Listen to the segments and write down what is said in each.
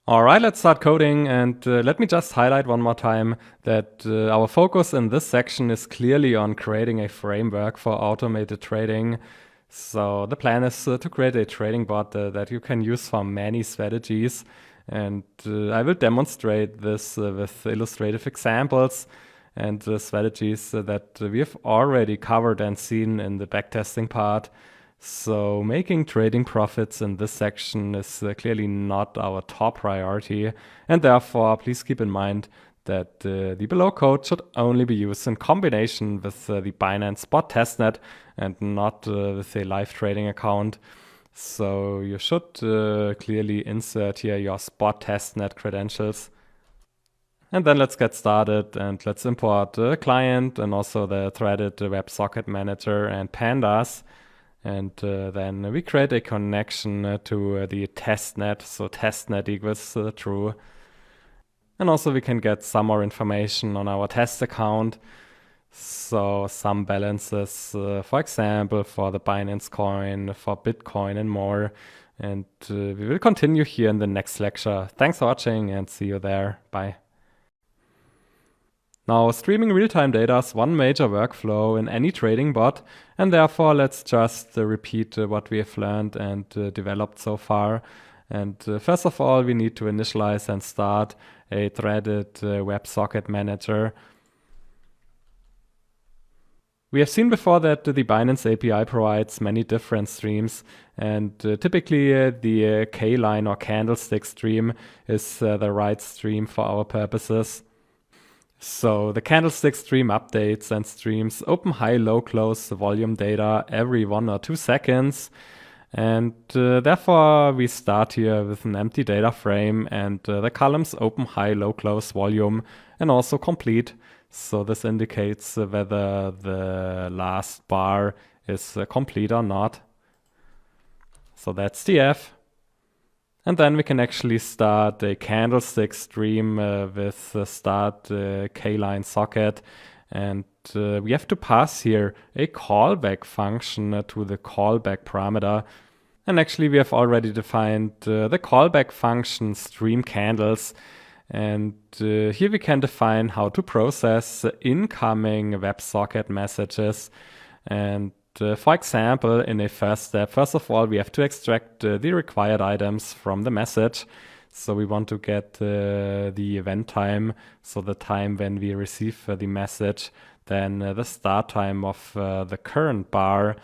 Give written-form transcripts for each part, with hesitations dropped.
All right, let's start coding, and let me just highlight one more time that our focus in this section is clearly on creating a framework for automated trading. So the plan is to create a trading bot that you can use for many strategies, and I will demonstrate this with illustrative examples and strategies that we have already covered and seen in the backtesting part. So making trading profits in this section is clearly not our top priority, and therefore please keep in mind that the below code should only be used in combination with the Binance spot testnet and not with a live trading account. So you should clearly insert here your spot testnet credentials. And then let's get started, and let's import the client and also the threaded WebSocket manager and pandas. And then we create a connection to the testnet. So testnet equals true. And also we can get some more information on our test account. So some balances, for example, for the Binance coin, for Bitcoin and more. And we will continue here in the next lecture. Thanks for watching and see you there. Bye. Now, streaming real-time data is one major workflow in any trading bot, and therefore let's just repeat what we have learned and developed so far. And first of all, we need to initialize and start a threaded WebSocket manager. We have seen before that the Binance API provides many different streams, and typically the K-line or candlestick stream is the right stream for our purposes. So the candlestick stream updates and streams open high, low, close volume data every 1 or 2 seconds. And therefore we start here with an empty data frame, and the columns open high, low, close volume and also complete. So this indicates whether the last bar is complete or not. So that's the F. And then we can actually start a candlestick stream with the start K-line socket. And we have to pass here a callback function to the callback parameter. And actually we have already defined the callback function stream candles. And here we can define how to process incoming WebSocket messages. And for example, in a first step, first of all, we have to extract the required items from the message. So we want to get the event time, so the time when we receive the message, then the start time of the current bar,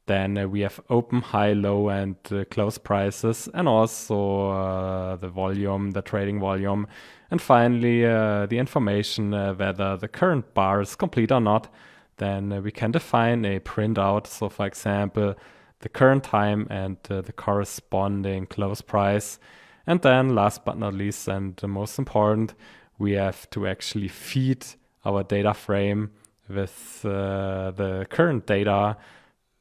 then we have open, high, low, and close prices, and also the volume, the trading volume, and finally the information whether the current bar is complete or not. Then we can define a printout. So for example, the current time and the corresponding close price. And then last but not least, and the most important, we have to actually feed our data frame with the current data.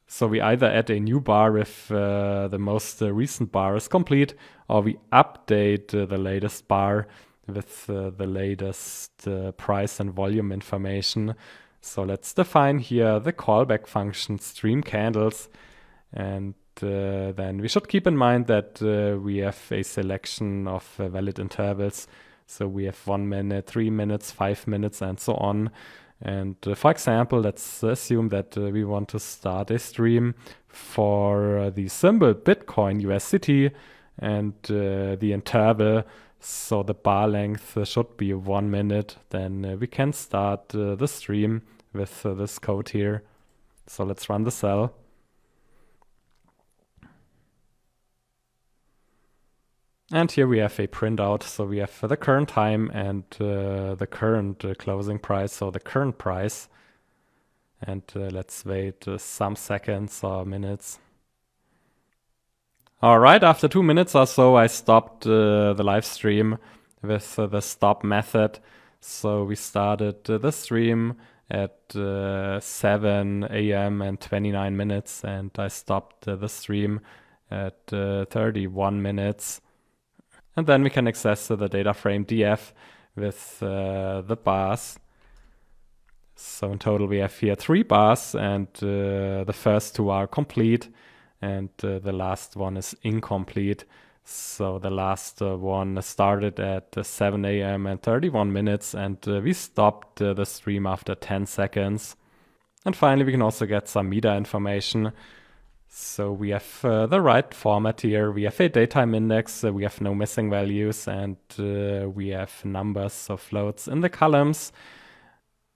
So we either add a new bar if the most recent bar is complete, or we update the latest bar with the latest price and volume information. So let's define here the callback function stream candles. And then we should keep in mind that we have a selection of valid intervals. So we have 1 minute, 3 minutes, 5 minutes, and so on. And for example, let's assume that we want to start a stream for the symbol Bitcoin USDT and the interval. So the bar length should be 1 minute. Then we can start the stream with this code here. So let's run the cell. And here we have a printout. So we have the current time and the current closing price, so the current price. And let's wait some seconds or minutes. All right, after 2 minutes or so, I stopped the live stream with the stop method. So we started the stream at 7 a.m. and 29 minutes, and I stopped the stream at 31 minutes. And then we can access the data frame df with the bars. So in total we have here 3 bars, and the first 2 are complete, and the last one is incomplete. So the last one started at 7 a.m. and 31 minutes, and we stopped the stream after 10 seconds. And finally, we can also get some meta information. So we have the right format here. We have a datetime index. We have no missing values, and we have numbers of floats in the columns.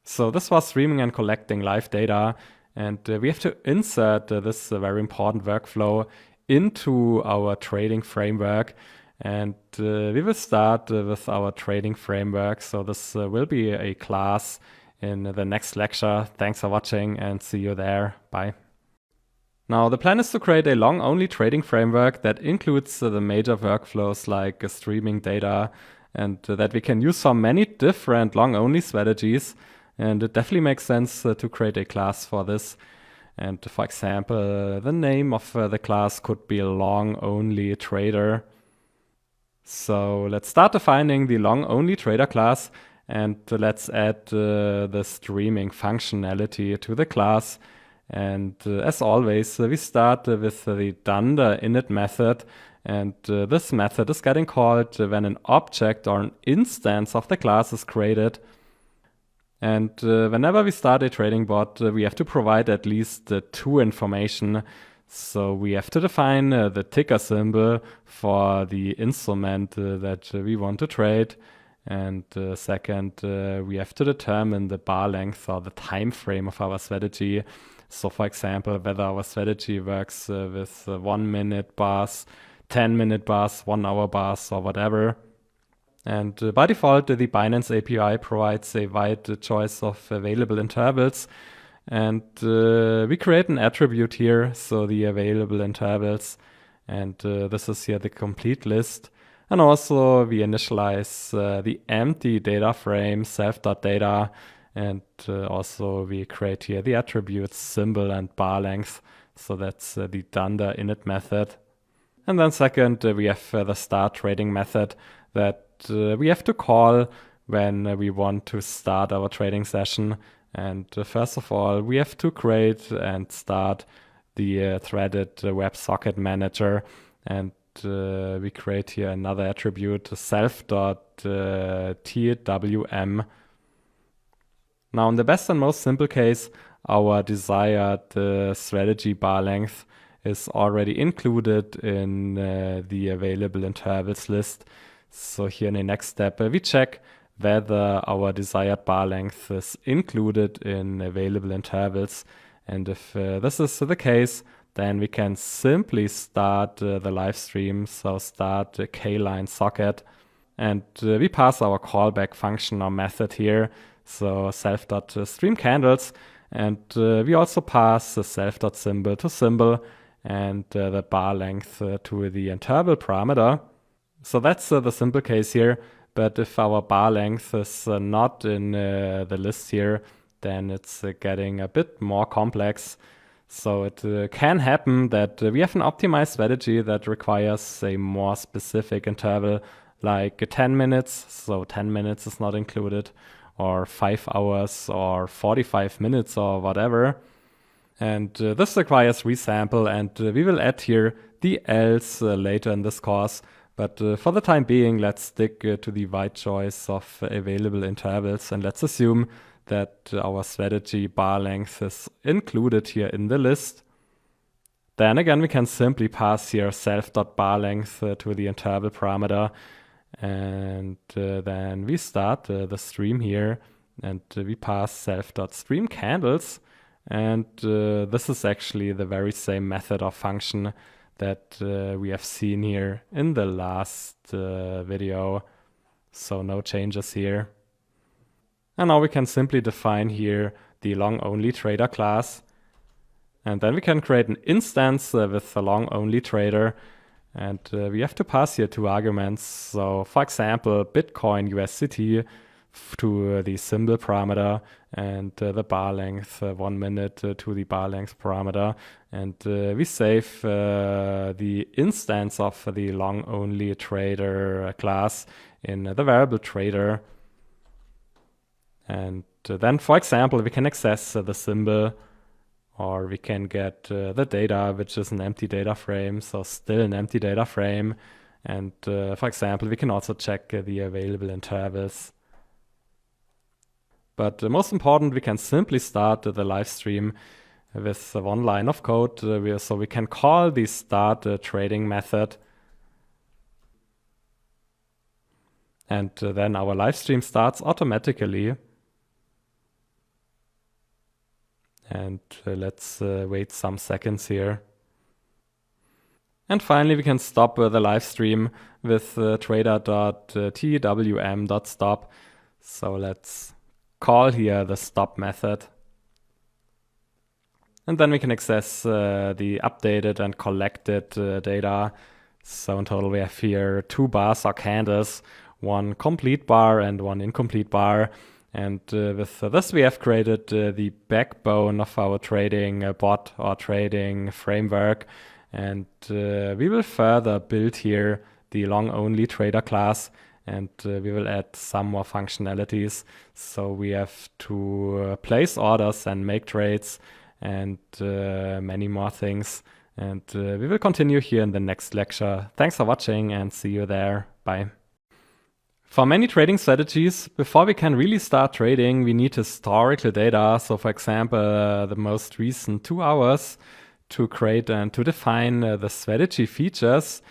So this was streaming and collecting live data. And we have to insert this very important workflow into our trading framework. And we will start with our trading framework. So this will be a class in the next lecture. Thanks for watching and see you there. Bye. Now, the plan is to create a long-only trading framework that includes the major workflows like streaming data, and that we can use for many different long-only strategies. And it definitely makes sense to create a class for this. And for example, the name of the class could be long-only trader. So let's start defining the long-only trader class, and let's add the streaming functionality to the class. And as always, we start with the dunder init method. And this method is getting called when an object or an instance of the class is created. And whenever we start a trading bot, we have to provide at least two information. So we have to define the ticker symbol for the instrument that we want to trade. And second, we have to determine the bar length or the time frame of our strategy. So for example, whether our strategy works with 1 minute bars, 10-minute bars, 1 hour bars, or whatever. And by default, the Binance API provides a wide choice of available intervals. And we create an attribute here, so the available intervals. And this is here the complete list. And also we initialize the empty data frame self.data. And also we create here the attributes symbol and bar length. So that's the dunder init method. And then second, we have the start trading method that we have to call when we want to start our trading session. And first of all, we have to create and start the threaded WebSocket manager. And we create here another attribute, self.twm. Now, in the best and most simple case, our desired strategy bar length is already included in the available intervals list. So here in the next step, we check whether our desired bar length is included in available intervals. And if this is the case, then we can simply start the live stream. So start the K-line socket. And we pass our callback function or method here. So self.streamCandles, and we also pass the self.symbol to symbol and the bar length to the interval parameter. So that's the simple case here. But if our bar length is not in the list here, then it's getting a bit more complex. So it can happen that we have an optimized strategy that requires a more specific interval, like 10 minutes. So 10 minutes is not included, or 5 hours, or 45 minutes, or whatever. And this requires resample, and we will add here the else later in this course. But for the time being, let's stick to the wide choice of available intervals, and let's assume that our strategy bar length is included here in the list. Then again, we can simply pass here self.barLength to the interval parameter. And then we start the stream here, and we pass self.streamCandles. And this is actually the very same method or function that we have seen here in the last video. So no changes here. And now we can simply define here the long-only trader class. And then we can create an instance with the long-only trader. And we have to pass here 2 arguments. So for example, Bitcoin USDT to the symbol parameter, and the bar length 1 minute to the bar length parameter. And we save the instance of the long-only trader class in the variable trader. And then, for example, we can access the symbol, or we can get the data, which is an empty data frame, so still an empty data frame. And for example, we can also check the available intervals. But most important, we can simply start the live stream with one line of code. So we can call the start trading method. And then our live stream starts automatically. And let's wait some seconds here. And finally, we can stop the live stream with trader.twm.stop. So let's call here the stop method. And then we can access the updated and collected data. So in total, we have here 2 bars or candles, one complete bar and one incomplete bar. And with this, we have created the backbone of our trading bot or trading framework. And we will further build here the long-only trader class, and we will add some more functionalities. So we have to place orders and make trades and many more things. And we will continue here in the next lecture. Thanks for watching and see you there. Bye. For many trading strategies, before we can really start trading, we need historical data. So for example, the most recent 2 hours to create and to define the strategy features.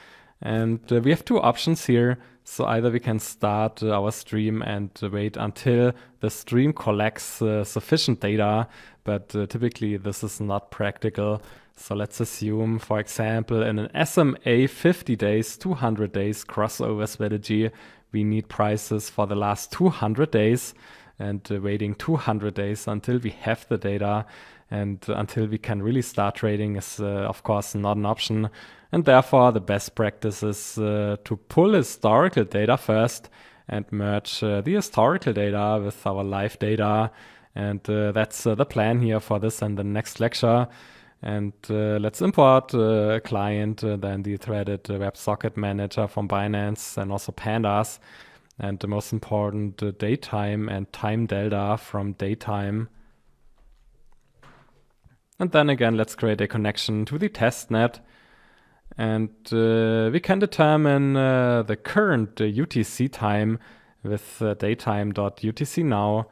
And we have 2 options here. So either we can start our stream and wait until the stream collects sufficient data, but typically this is not practical. So let's assume, for example, in an SMA 50 days, 200 days crossover strategy, we need prices for the last 200 days and waiting 200 days until we have the data and until we can really start trading is, of course, not an option. And therefore, the best practice is to pull historical data first and merge the historical data with our live data. And that's the plan here for this and the next lecture. And let's import a client, then the threaded WebSocket manager from Binance and also pandas. And the most important, datetime and time delta from datetime. And then again, let's create a connection to the testnet. And we can determine the current UTC time with datetime.utcnow.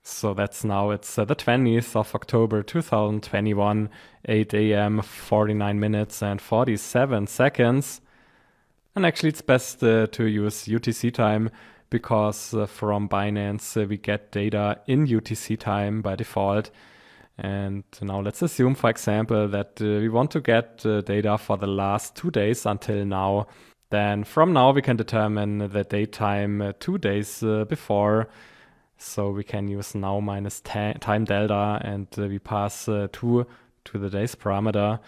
So that's now, it's the 20th of October 2021, 8 a.m., 49 minutes and 47 seconds. And actually it's best to use UTC time because from Binance we get data in UTC time by default. And now let's assume, for example, that we want to get data for the last 2 days until now. Then from now we can determine the date time 2 days before. So we can use now minus time delta and we pass 2 to the days parameter.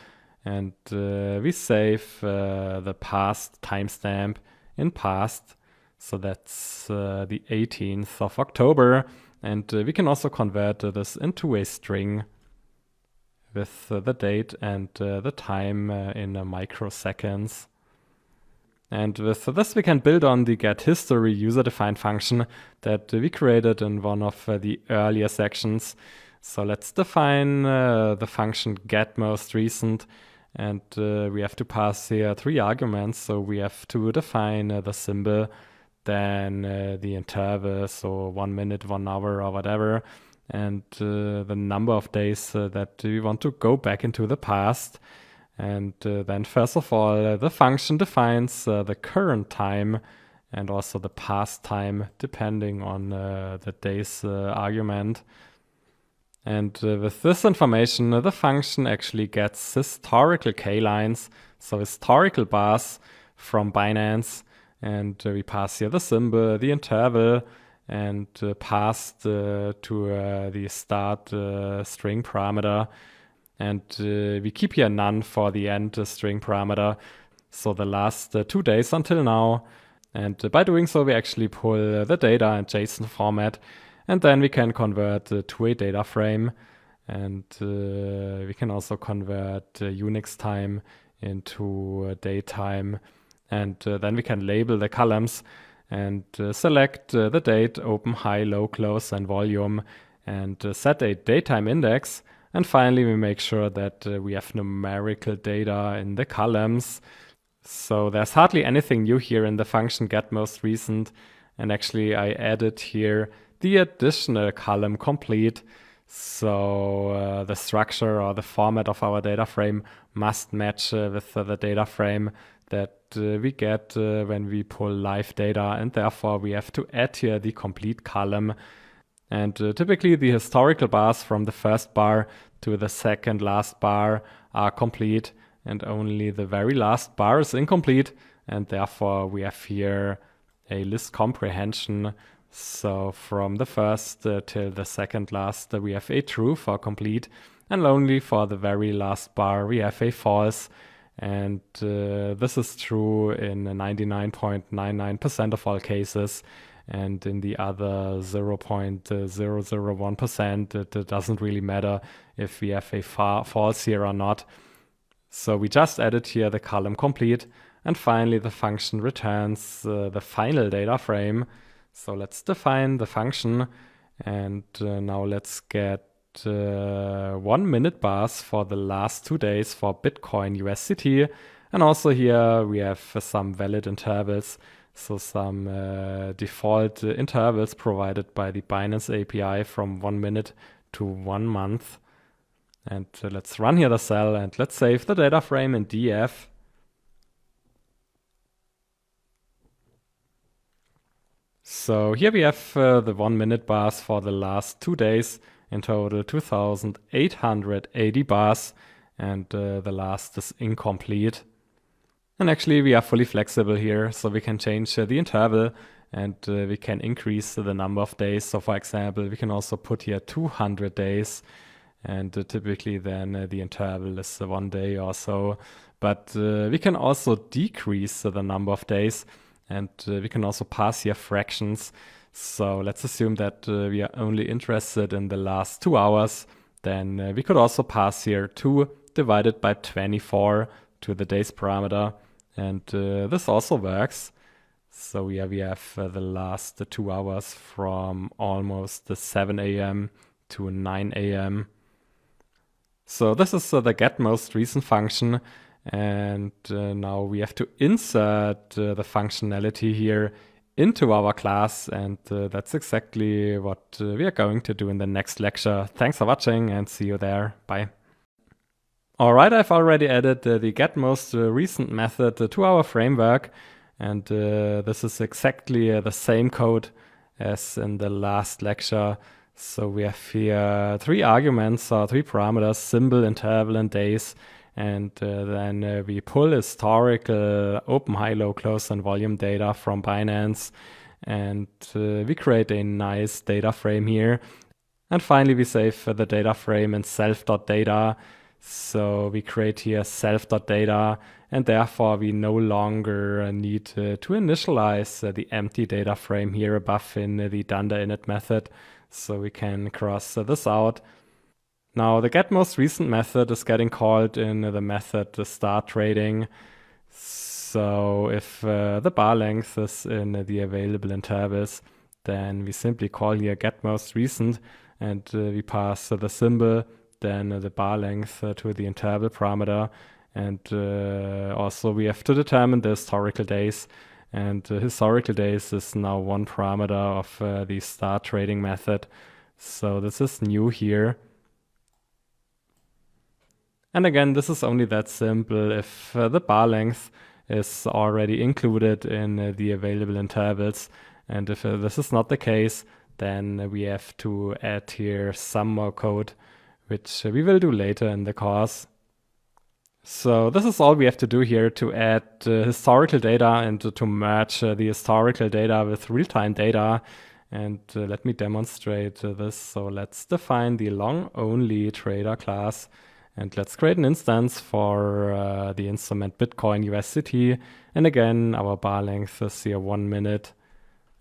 And we save the past timestamp in past. So that's the 18th of October. And we can also convert this into a string with the date and the time in microseconds. And with this, we can build on the getHistory user-defined function that we created in one of the earlier sections. So let's define the function getMostRecent. And we have to pass here 3 arguments. So we have to define the symbol, then the interval, so 1 minute, 1 hour, or whatever, and the number of days that we want to go back into the past. And then first of all, the function defines the current time and also the past time, depending on the day's argument. And with this information, the function actually gets historical k-lines, so historical bars from Binance. And we pass here the symbol, the interval, and passed to the start string parameter. And we keep here none for the end string parameter. So the last 2 days until now. And by doing so, we actually pull the data in JSON format. And then we can convert to a data frame. And we can also convert Unix time into date time. And then we can label the columns and select the date, open, high, low, close, and volume, and set a datetime index. And finally, we make sure that we have numerical data in the columns. So there's hardly anything new here in the function getMostRecent. And actually I added here the additional column complete. So the structure or the format of our data frame must match with the data frame that we get when we pull live data, and therefore we have to add here the complete column. And typically the historical bars from the first bar to the second last bar are complete, and only the very last bar is incomplete, and therefore we have here a list comprehension. So from the first till the second last we have a true for complete, and only for the very last bar we have a false. And this is true in 99.99% of all cases. And in the other 0.001%, it doesn't really matter if we have a false here or not. So we just added here the column complete. And finally, the function returns the final data frame. So let's define the function. And now let's get 1 minute bars for the last 2 days for Bitcoin USDT. And also here we have some valid intervals. So some default intervals provided by the Binance API from 1 minute to 1 month. And let's run here the cell and let's save the data frame in df. So here we have the 1 minute bars for the last 2 days, in total 2,880 bars, and the last is incomplete. And actually we are fully flexible here, so we can change the interval, and we can increase the number of days. So for example, we can also put here 200 days, and typically then the interval is 1 day or so. But we can also decrease the number of days, and we can also pass here fractions. So let's assume that we are only interested in the last 2 hours. Then we could also pass here 2 divided by 24 to the days parameter. And this also works. So yeah, we have the last 2 hours from almost 7 a.m. to 9 a.m. So this is the getMostRecent function. And now we have to insert the functionality here into our class. And that's exactly what we are going to do in the next lecture. Thanks for watching and see you there. Bye. Alright, I've already added the getMostRecent method to our framework, and this is exactly the same code as in the last lecture. So we have here 3 arguments or 3 parameters: symbol, interval, and days, and then we pull historical open, high, low, close, and volume data from Binance, and we create a nice data frame here. And finally we save the data frame in self.data. So we create here self.data, and therefore we no longer need to initialize the empty data frame here above in the dunder_init method. So we can cross this out. Now the getMostRecent method is getting called in the method start trading. So if the bar length is in the available intervals, then we simply call here getMostRecent, and we pass the symbol, then the bar length to the interval parameter, and also we have to determine the historical days, and historical days is now one parameter of the start trading method. So this is new here. And again, this is only that simple if the bar length is already included in the available intervals, and if this is not the case, then we have to add here some more code, which we will do later in the course. So this is all we have to do here to add historical data and to merge the historical data with real-time data. And let me demonstrate this. So let's define the long-only trader class, and let's create an instance for the instrument Bitcoin USDT. And again, our bar length is here 1 minute,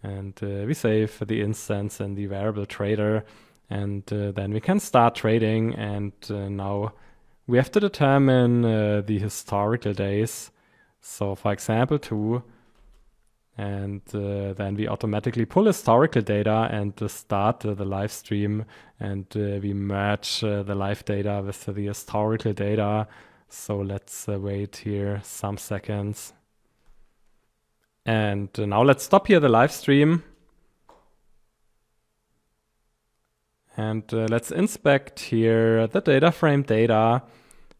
and we save the instance in the variable trader. And then we can start trading, and now we have to determine the historical days. So for example 2, and then we automatically pull historical data and start the live stream, and we merge the live data with the historical data. So let's wait here some seconds. And now let's stop here the live stream. And let's inspect here the data frame data.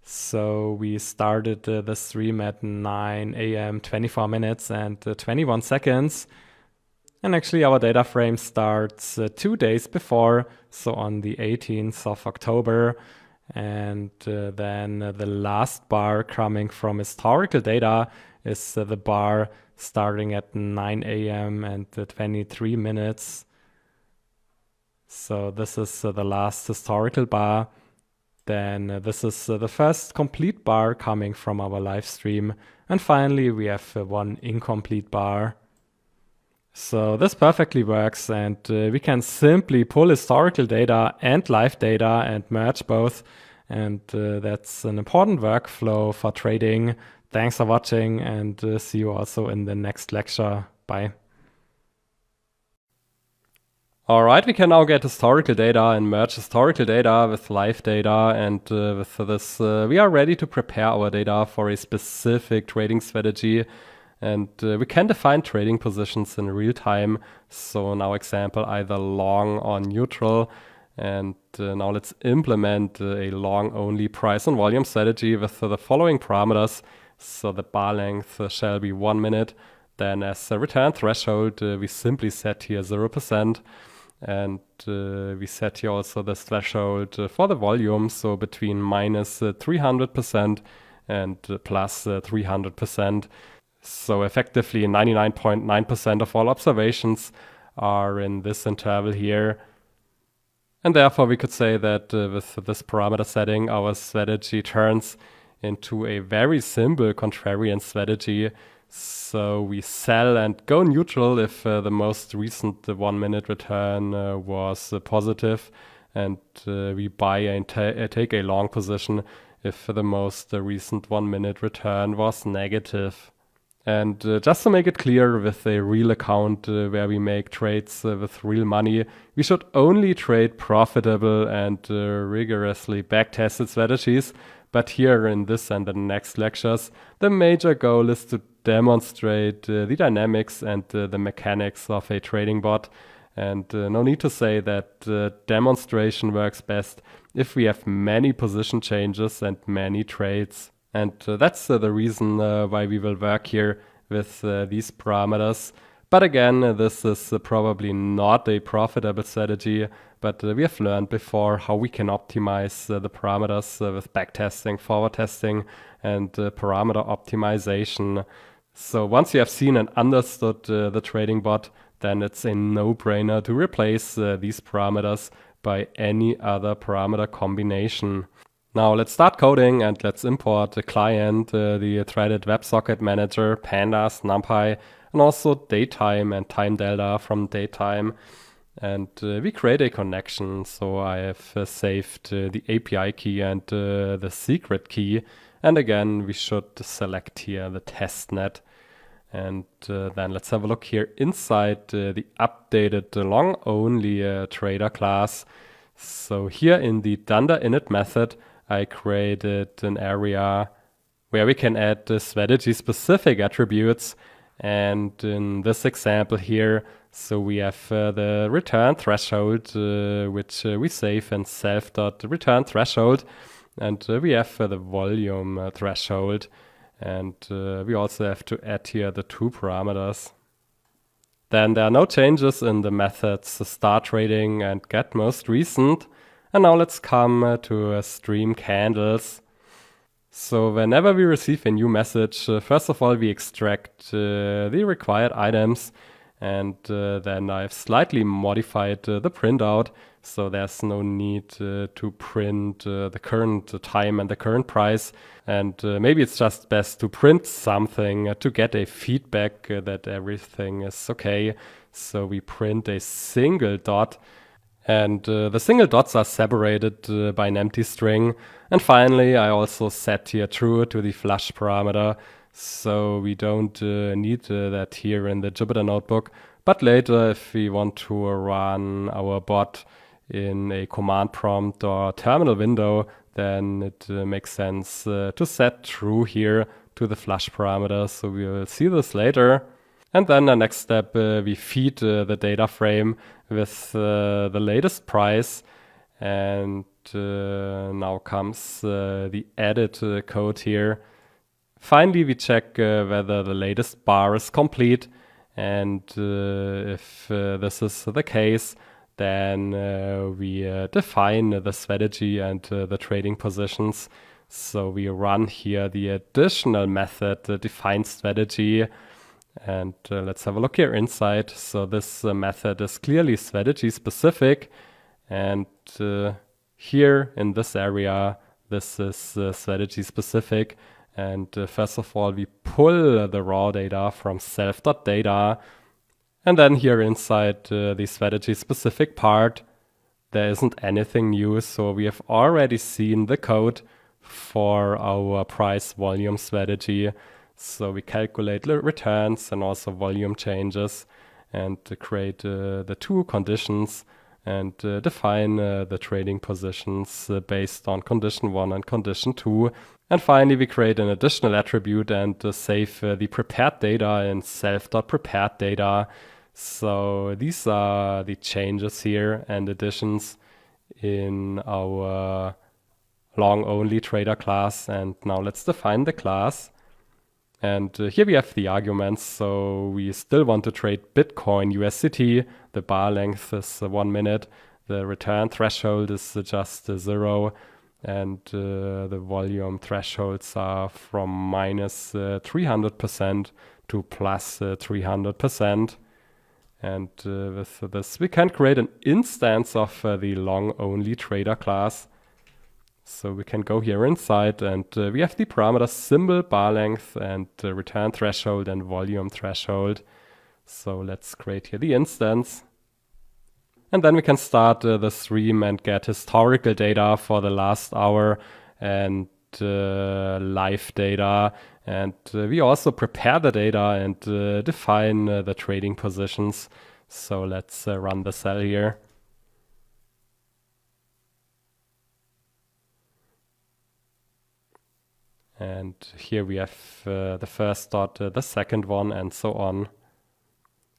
So we started the stream at 9 a.m. 24 minutes and 21 seconds. And actually our data frame starts 2 days before, so on the 18th of October. And then the last bar coming from historical data is the bar starting at 9 a.m. and 23 minutes. So this is the last historical bar. Then this is the first complete bar coming from our live stream. And finally, we have one incomplete bar. So this perfectly works, and we can simply pull historical data and live data and merge both. And that's an important workflow for trading. Thanks for watching, and see you also in the next lecture. Bye. All right, we can now get historical data and merge historical data with live data. And with this, we are ready to prepare our data for a specific trading strategy. And we can define trading positions in real time. So in our example, either long or neutral. And now let's implement a long-only price and volume strategy with the following parameters. So the bar length shall be 1 minute. Then as a return threshold, we simply set here 0%. And we set here also the threshold for the volume, so between minus 300% and plus 300%. So effectively 99.9% of all observations are in this interval here. And therefore we could say that with this parameter setting, our strategy turns into a very simple contrarian strategy. So we sell and go neutral if the most recent 1 minute return was positive, and we buy and take a long position if the most recent 1 minute return was negative. And just to make it clear, with a real account where we make trades with real money, we should only trade profitable and rigorously backtested strategies. But here in this and the next lectures, the major goal is to demonstrate the dynamics and the mechanics of a trading bot. And no need to say that demonstration works best if we have many position changes and many trades. And that's the reason why we will work here with these parameters. But again, this is probably not a profitable strategy, but we have learned before how we can optimize the parameters with backtesting, forward testing, and parameter optimization. So once you have seen and understood the trading bot, then it's a no-brainer to replace these parameters by any other parameter combination. Now let's start coding, and let's import the client, the threaded WebSocket manager, pandas, NumPy, and also datetime and time delta from datetime. And we create a connection. So I have saved the API key and the secret key. And again, we should select here the testnet. And then let's have a look here inside the updated long-only trader class. So here in the dunder init method, I created an area where we can add strategy-specific attributes. And in this example here, so we have the return threshold, which we save in self.return threshold. And we have the volume threshold. And we also have to add here the 2 parameters. Then there are no changes in the methods start trading and get most recent. And now let's come to stream candles. So whenever we receive a new message, first of all, we extract the required items. And then I've slightly modified the printout. So there's no need to print the current time and the current price. And maybe it's just best to print something to get a feedback that everything is okay. So we print a single dot. And the single dots are separated by an empty string. And finally, I also set here true to the flush parameter. So we don't need that here in the Jupyter notebook. But later, if we want to run our bot in a command prompt or terminal window, then it makes sense to set true here to the flush parameter. So we will see this later. And then the next step, we feed the data frame with the latest price. And now comes the edit code here. Finally, we check whether the latest bar is complete. And if this is the case, then we define the strategy and the trading positions. So we run here the additional method, the define strategy. And let's have a look here inside. So this method is clearly strategy specific. And here in this area, this is strategy specific. And first of all, we pull the raw data from self.data. And then here inside the strategy specific part, there isn't anything new. So we have already seen the code for our price volume strategy. So we calculate the returns and also volume changes and create the two conditions and define the trading positions based on condition 1 and condition 2. And finally, we create an additional attribute and save the prepared data in self.prepared data. So these are the changes here and additions in our long-only trader class. And now let's define the class. And here we have the arguments. So we still want to trade Bitcoin USDT. The bar length is 1 minute. The return threshold is just 0. And the volume thresholds are from minus 300% to plus 300%. And with this, we can create an instance of the long-only trader class. So we can go here inside and we have the parameters symbol, bar length, and return threshold and volume threshold. So let's create here the instance. And then we can start the stream and get historical data for the last hour and live data. And we also prepare the data and define the trading positions. So let's run the cell here. And here we have the first dot, the second one, and so on.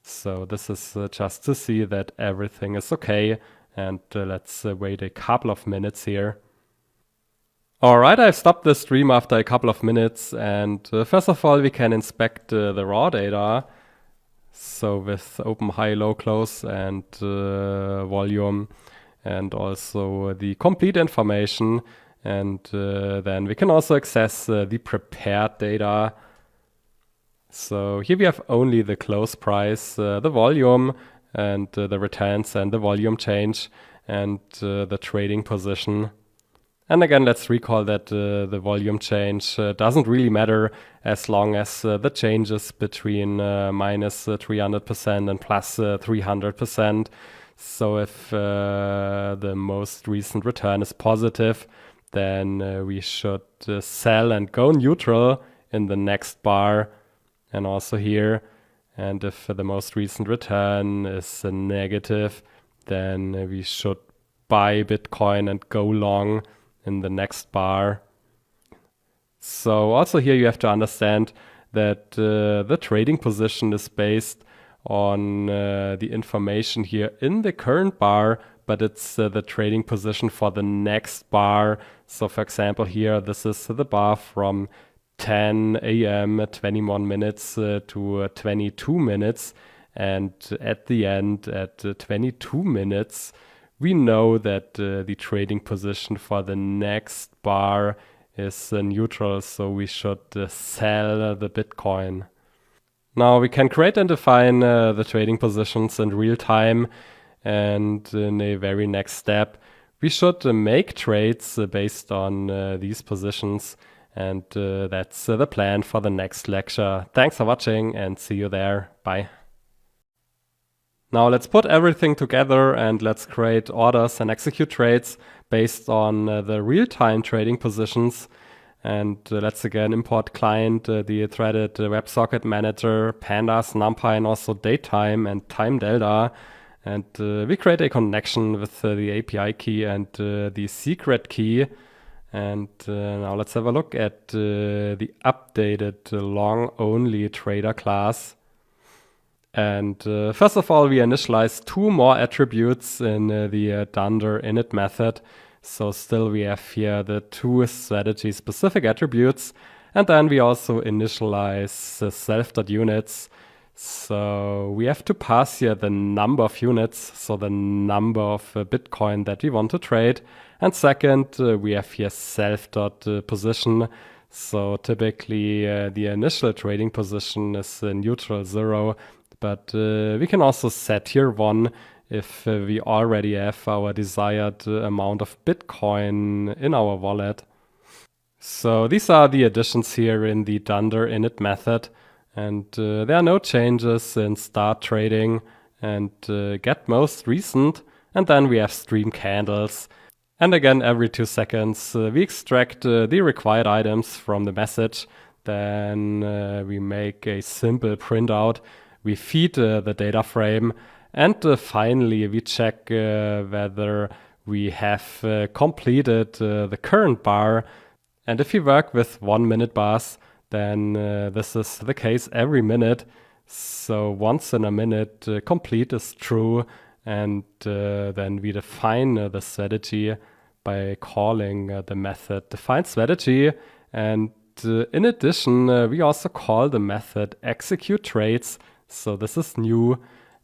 So this is just to see that everything is okay. And let's wait a couple of minutes here. All right, I've stopped the stream after a couple of minutes. And first of all, we can inspect the raw data. So with open, high, low, close, and volume, and also the complete information. And then we can also access the prepared data. So here we have only the close price, the volume, and the returns and the volume change, and the trading position. And again, let's recall that the volume change doesn't really matter as long as the changes between minus 300% and plus 300%. So if the most recent return is positive, then we should sell and go neutral in the next bar and also here. And if the most recent return is negative, then we should buy Bitcoin and go long in the next bar. So also here you have to understand that the trading position is based on the information here in the current bar, but it's the trading position for the next bar. So for example, here, this is the bar from 10 a.m. at 21 minutes to 22 minutes. And at the end, at 22 minutes, we know that the trading position for the next bar is neutral. So we should sell the Bitcoin. Now we can create and define the trading positions in real time. And in a very next step, we should make trades based on these positions. And that's the plan for the next lecture. Thanks for watching and see you there. Bye. Now let's put everything together and let's create orders and execute trades based on the real-time trading positions. And let's again import client, the threaded WebSocket manager, pandas, numpy, and also datetime and time delta. And we create a connection with the API key and the secret key. And now let's have a look at the updated long-only trader class. And first of all, we initialize 2 more attributes in the dunder init method. So still we have here the 2 strategy-specific attributes. And then we also initialize self.units. So we have to pass here the number of units, so the number of Bitcoin that we want to trade. And second, we have here self.position. So typically the initial trading position is neutral 0, but we can also set here 1 if we already have our desired amount of Bitcoin in our wallet. So these are the additions here in the dunder init method. And there are no changes in start trading and get most recent. And then we have stream candles. And again, every 2 seconds, we extract the required items from the message. Then we make a simple printout. We feed the data frame. And finally, we check whether we have completed the current bar. And if we work with 1-minute bars, then this is the case every minute. So once in a minute, complete is true. And then we define the strategy by calling the method define strategy. And in addition, we also call the method execute trades. So this is new.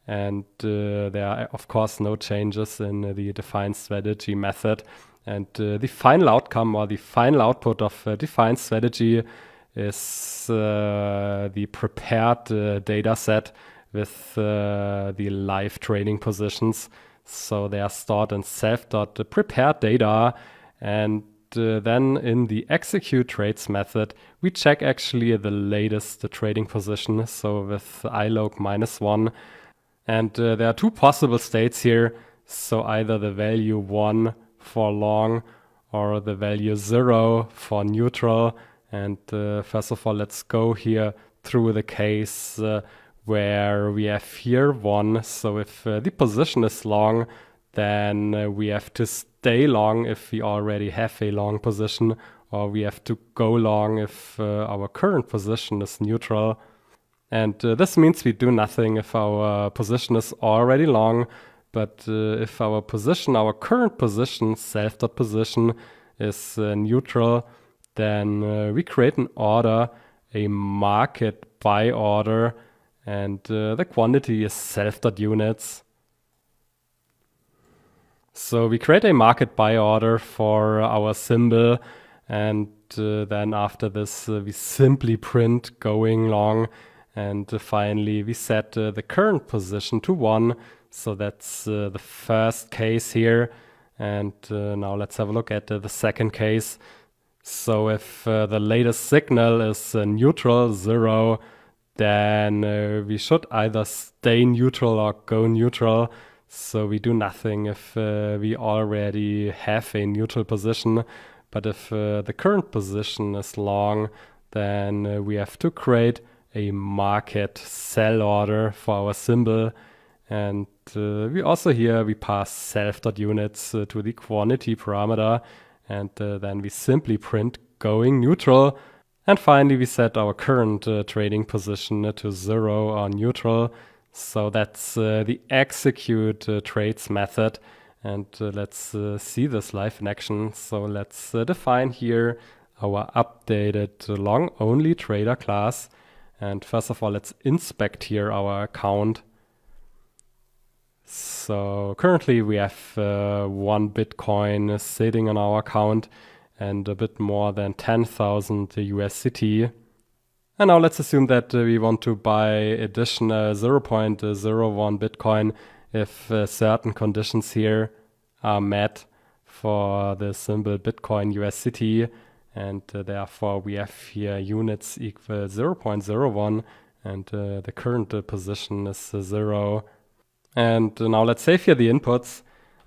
And there are, of course, no changes in the define strategy method. And the final outcome or the final output of define strategy is the prepared data set with the live trading positions. So they are stored in self.prepared data. And then in the execute trades method, we check actually the latest trading position. So with ilog -1. And there are 2 possible states here. So either the value 1 for long or the value 0 for neutral. And first of all, let's go here through the case where we have here 1. So if the position is long, then we have to stay long if we already have a long position, or we have to go long if our current position is neutral. And this means we do nothing if our position is already long, but if our current position, self.position, is neutral, then we create an order, a market buy order, and the quantity is self.units. So we create a market buy order for our symbol, and then after this we simply print going long, and finally we set the current position to 1. So that's the first case here. And now let's have a look at the second case. So if the latest signal is neutral 0, then we should either stay neutral or go neutral. So we do nothing if we already have a neutral position. But if the current position is long, then we have to create a market sell order for our symbol. And we also here, we pass self.units to the quantity parameter. And then we simply print going neutral. And finally, we set our current trading position to 0 or neutral. So that's the execute trades method. And let's see this live in action. So let's define here our updated long-only trader class. And first of all, let's inspect here our account. So currently we have 1 Bitcoin sitting on our account and a bit more than 10,000 USDT. And now let's assume that we want to buy additional 0.01 Bitcoin if certain conditions here are met for the symbol Bitcoin USDT. And therefore we have here units equal 0.01 and the current position is 0. And now let's save here the inputs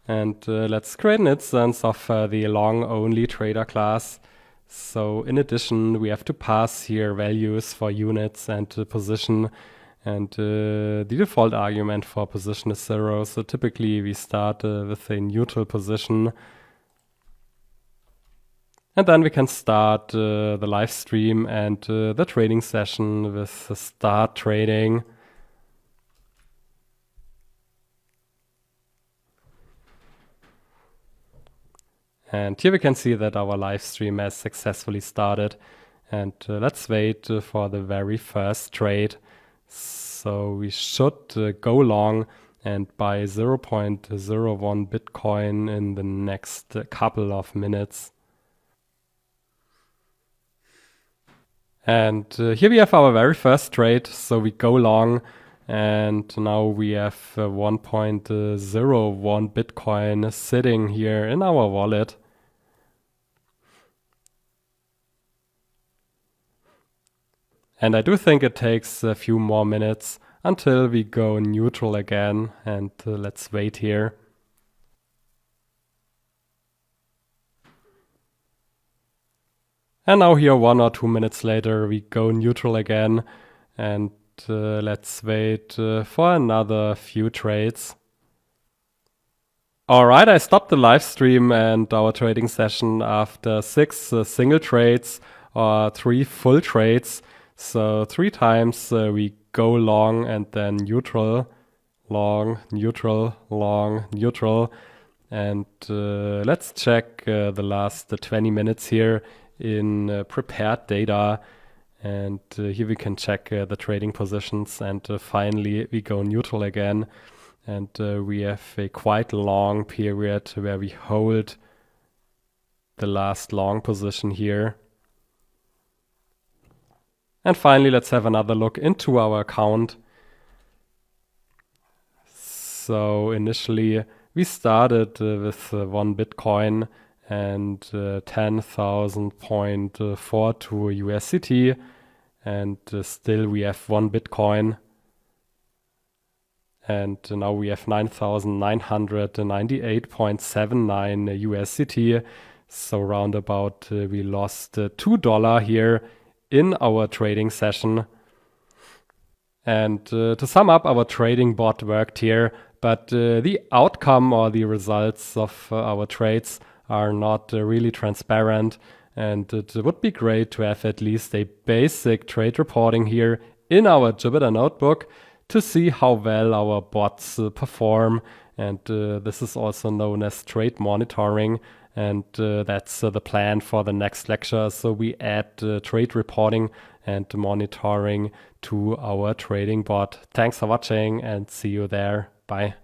and let's create an instance of the long-only trader class. So in addition, we have to pass here values for units and position. And the default argument for position is 0. So typically we start with a neutral position. And then we can start the live stream and the trading session with start trading. And here we can see that our live stream has successfully started. And let's wait for the very first trade. So we should go long and buy 0.01 Bitcoin in the next couple of minutes. And here we have our very first trade. So we go long, and now we have 1.01 Bitcoin sitting here in our wallet. And I do think it takes a few more minutes until we go neutral again. And let's wait here. And now here 1 or 2 minutes later, we go neutral again. And let's wait for another few trades. All right, I stopped the live stream and our trading session after 6 single trades or 3 full trades. So 3 times we go long and then neutral, long, neutral, long, neutral. And let's check the last 20 minutes here in prepared data. And here we can check the trading positions. And finally, we go neutral again. And we have a quite long period where we hold the last long position here. And finally, let's have another look into our account. So initially, we started with 1 Bitcoin and 10,000.42 USDT. And still we have 1 Bitcoin. And now we have 9,998.79 USDT. So roundabout we lost $2 here in our trading session. And to sum up, our trading bot worked here, but the outcome or the results of our trades are not really transparent. And it would be great to have at least a basic trade reporting here in our Jupyter notebook to see how well our bots perform. And this is also known as trade monitoring. And that's the plan for the next lecture. So we add trade reporting and monitoring to our trading bot. Thanks for watching and see you there. Bye.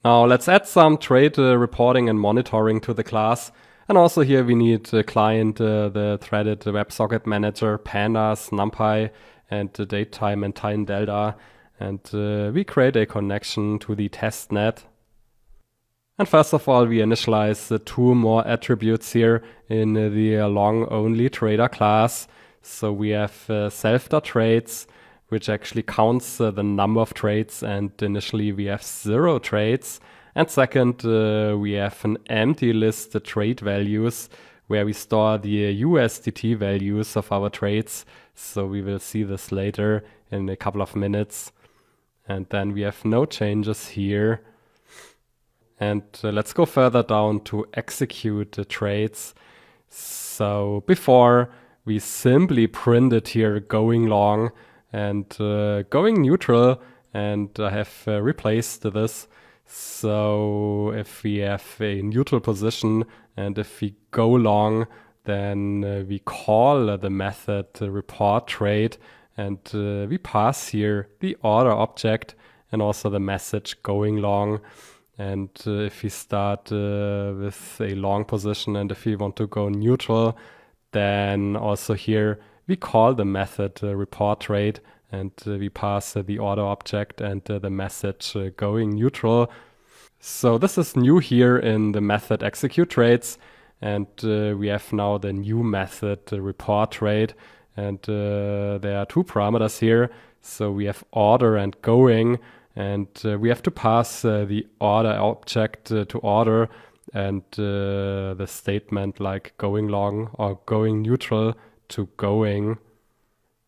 Now let's add some trade reporting and monitoring to the class. And also here we need a client, the threaded WebSocket manager, pandas, NumPy, and the datetime and time delta. And we create a connection to the testnet. And first of all, we initialize 2 more attributes here in the long-only trader class. So we have self.trades, which actually counts the number of trades. And initially we have 0 trades. And second, we have an empty list trade values where we store the USDT values of our trades. So we will see this later in a couple of minutes. And then we have no changes here. And let's go further down to execute the trades. So before we simply printed here going long and going neutral, and I have replaced this. So if we have a neutral position and if we go long, then we call the method report trade, and we pass here the order object and also the message going long. And if we start with a long position and if we want to go neutral, then also here we call the method report trade, and we pass the order object and the message going neutral. So this is new here in the method execute trades, and we have now the new method report trade, and there are 2 parameters here. So we have order and going, and we have to pass the order object to order and the statement like going long or going neutral to going.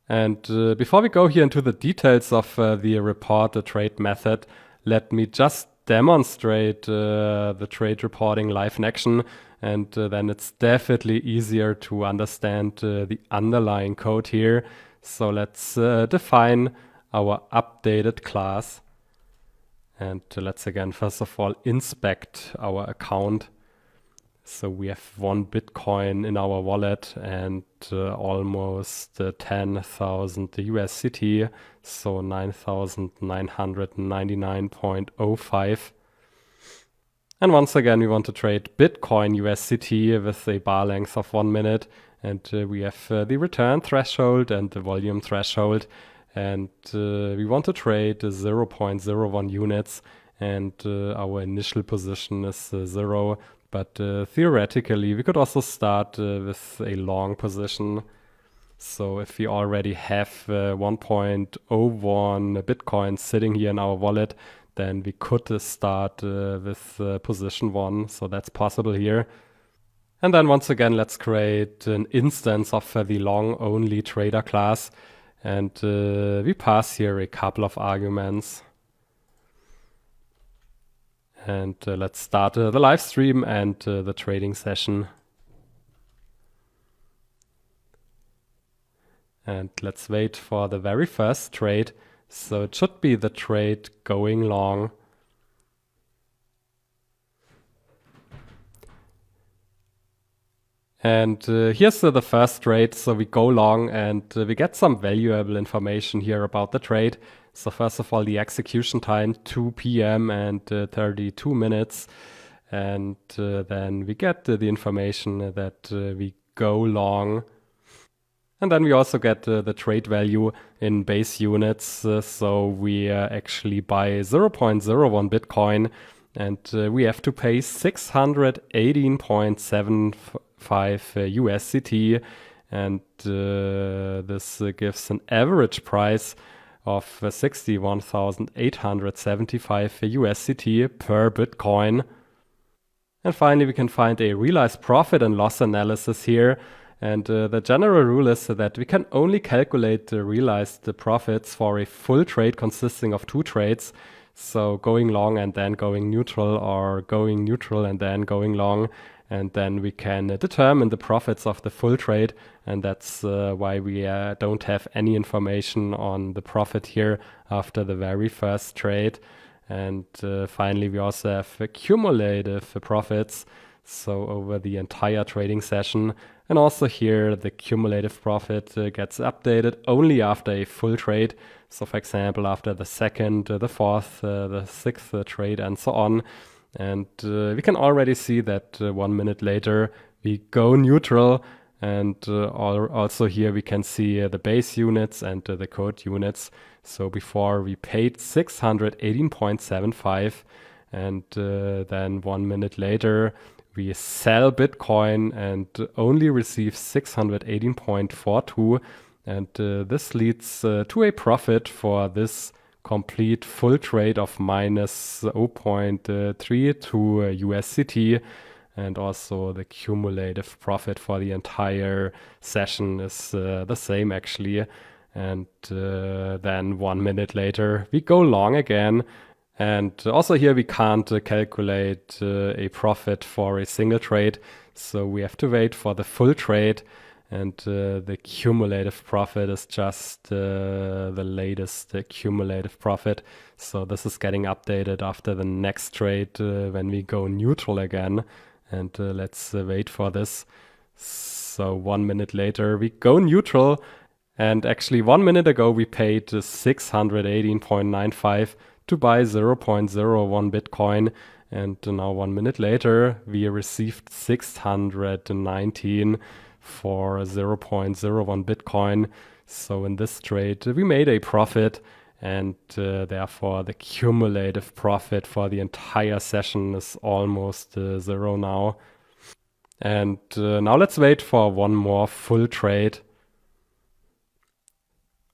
And before we go here into the details of the report the trade method, let me just demonstrate the trade reporting live in action. and then it's definitely easier to understand the underlying code here. So let's define our updated class. And let's again, first of all, inspect our account. So we have 1 Bitcoin in our wallet and almost 10,000 USDT, so 9,999.05. And once again, we want to trade Bitcoin USDT with a bar length of 1 minute. And we have the return threshold and the volume threshold. And we want to trade 0.01 units. And our initial position is 0. But theoretically, we could also start with a long position. So if we already have 1.01 Bitcoin sitting here in our wallet, then we could start with position 1. So that's possible here. And then once again, let's create an instance of the long-only trader class. And we pass here a couple of arguments. And let's start the live stream and the trading session. And let's wait for the very first trade. So it should be the trade going long. And here's the first trade. So we go long and we get some valuable information here about the trade. So first of all, the execution time, 2 p.m. and 32 minutes. And then we get the information that we go long. And then we also get the trade value in base units. So we actually buy 0.01 Bitcoin. And we have to pay 618.75 USDT. And this gives an average price of 61,875 USDT per Bitcoin. And finally, we can find a realized profit and loss analysis here. And the general rule is that we can only calculate the realized profits for a full trade consisting of 2 trades. So going long and then going neutral, or going neutral and then going long. And then we can determine the profits of the full trade. And that's why we don't have any information on the profit here after the very first trade. And finally, we also have cumulative profits. So over the entire trading session. And also here, the cumulative profit gets updated only after a full trade. So for example, after the second, the fourth, the sixth trade, and so on. And we can already see that 1 minute later, we go neutral. And also here we can see the base units and the code units. So before we paid 618.75, and then 1 minute later, we sell Bitcoin and only receive 618.42. And this leads to a profit for this complete full trade of minus 0.32 USDT. And also the cumulative profit for the entire session is the same actually. And then 1 minute later, we go long again. And also here we can't calculate a profit for a single trade. So we have to wait for the full trade. And the cumulative profit is just the latest cumulative profit. So this is getting updated after the next trade when we go neutral again. And let's wait for this. So 1 minute later, we go neutral. And actually 1 minute ago, we paid 618.95 to buy 0.01 Bitcoin. And now 1 minute later, we received 619 for 0.01 Bitcoin. So in this trade, we made a profit. And therefore, the cumulative profit for the entire session is almost 0 now. And now let's wait for one more full trade.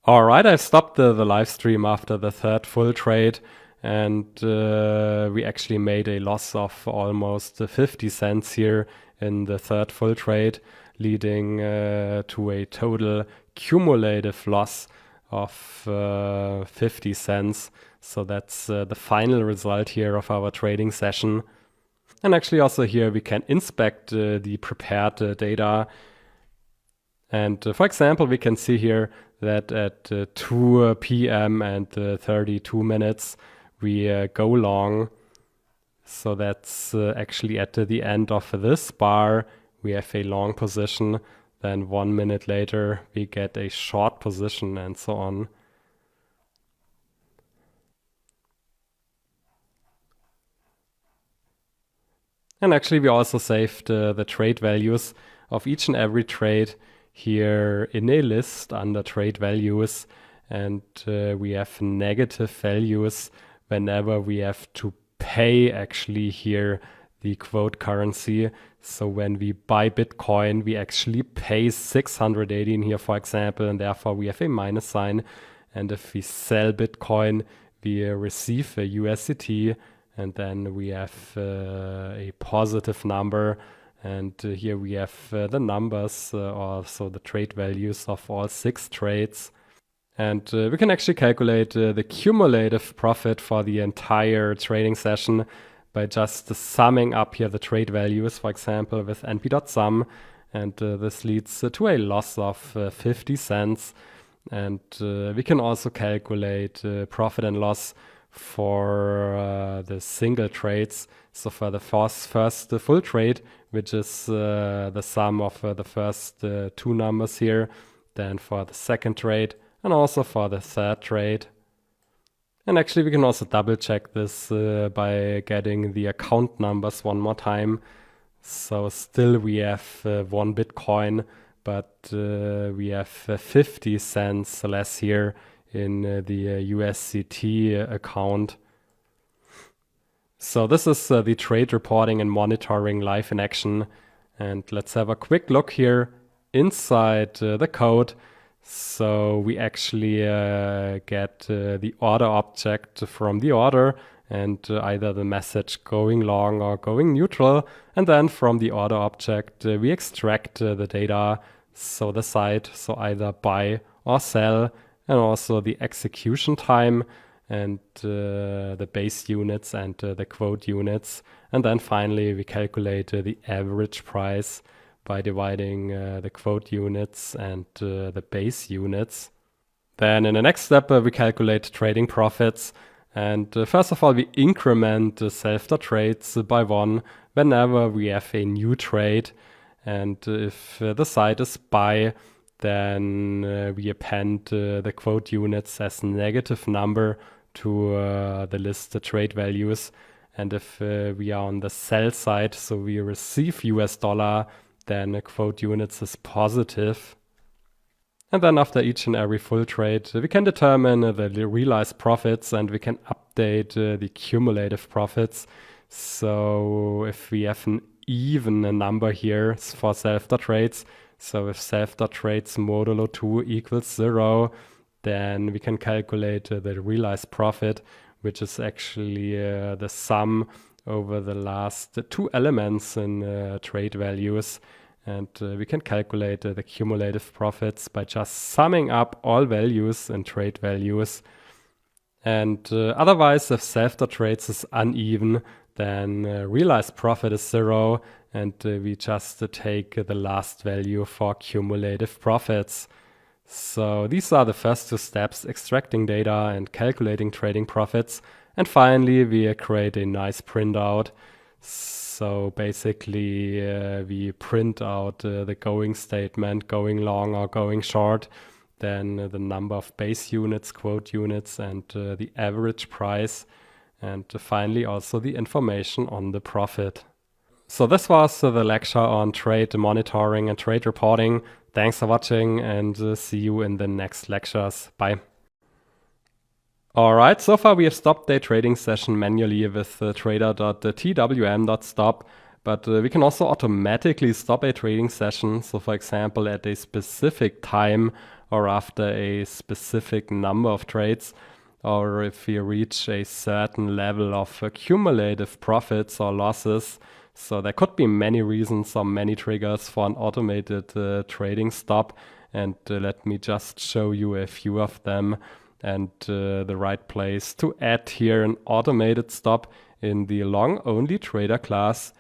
All right, I stopped the live stream after the third full trade. And we actually made a loss of almost 50 cents here in the third full trade, leading to a total cumulative loss of 50 cents. So that's the final result here of our trading session. And actually also here we can inspect the prepared data. And for example, we can see here that at 2 p.m. and 32 minutes, we go long. So that's actually at the end of this bar, we have a long position. Then 1 minute later, we get a short position and so on. And actually, we also saved the trade values of each and every trade here in a list under trade values. And we have negative values whenever we have to pay actually here the quote currency. So when we buy Bitcoin, we actually pay 618 here, for example, and therefore we have a minus sign. And if we sell Bitcoin, we receive a USDT, and then we have a positive number. And here we have the numbers, also the trade values of all 6 trades. And we can actually calculate the cumulative profit for the entire trading session by just summing up here the trade values, for example, with np.sum. And this leads to a loss of 50 cents. And we can also calculate profit and loss for the single trades. So for the first full trade, which is the sum of the first 2 numbers here, then for the second trade, and also for the third trade. And actually we can also double check this by getting the account numbers one more time. So still we have 1 Bitcoin, but we have 50 cents less here in the USDT account. So this is the trade reporting and monitoring live in action. And let's have a quick look here inside the code. So we actually get the order object from the order, and either the message going long or going neutral. And then from the order object, we extract the data, so the site, so either buy or sell, and also the execution time, and the base units and the quote units. And then finally, we calculate the average price by dividing the quote units and the base units. Then in the next step, we calculate trading profits. And first of all, we increment self.trades by 1 whenever we have a new trade. And if the site is buy, then we append the quote units as negative number to the list trade values. And if we are on the sell side, so we receive US dollar, then quote units is positive. And then after each and every full trade, we can determine the realized profits, and we can update the cumulative profits. So if we have an even number here for self.trades, so if self.trades modulo 2 equals 0, then we can calculate the realized profit, which is actually the sum over the last 2 elements in trade values. And we can calculate the cumulative profits by just summing up all values in trade values. And otherwise, if self.trades is uneven, then realized profit is 0, and we just take the last value for cumulative profits. So these are the first 2 steps: extracting data and calculating trading profits. And finally, we create a nice printout. So basically, we print out the going statement, going long or going short, then the number of base units, quote units, and the average price, and finally also the information on the profit. So this was the lecture on trade monitoring and trade reporting. Thanks for watching, and see you in the next lectures. Bye. Alright, so far we have stopped the trading session manually with trader.twm.stop, but we can also automatically stop a trading session. So for example, at a specific time or after a specific number of trades, or if we reach a certain level of cumulative profits or losses. So there could be many reasons or many triggers for an automated trading stop, and let me just show you a few of them. And the right place to add here an automated stop in the long-only trader class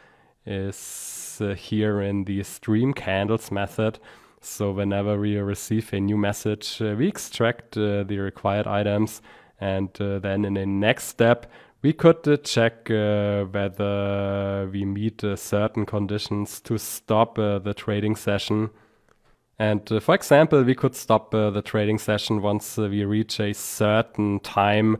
is here in the stream candles method. So whenever we receive a new message, we extract the required items, and then in the next step, we could check whether we meet certain conditions to stop the trading session. And for example, we could stop the trading session once we reach a certain time.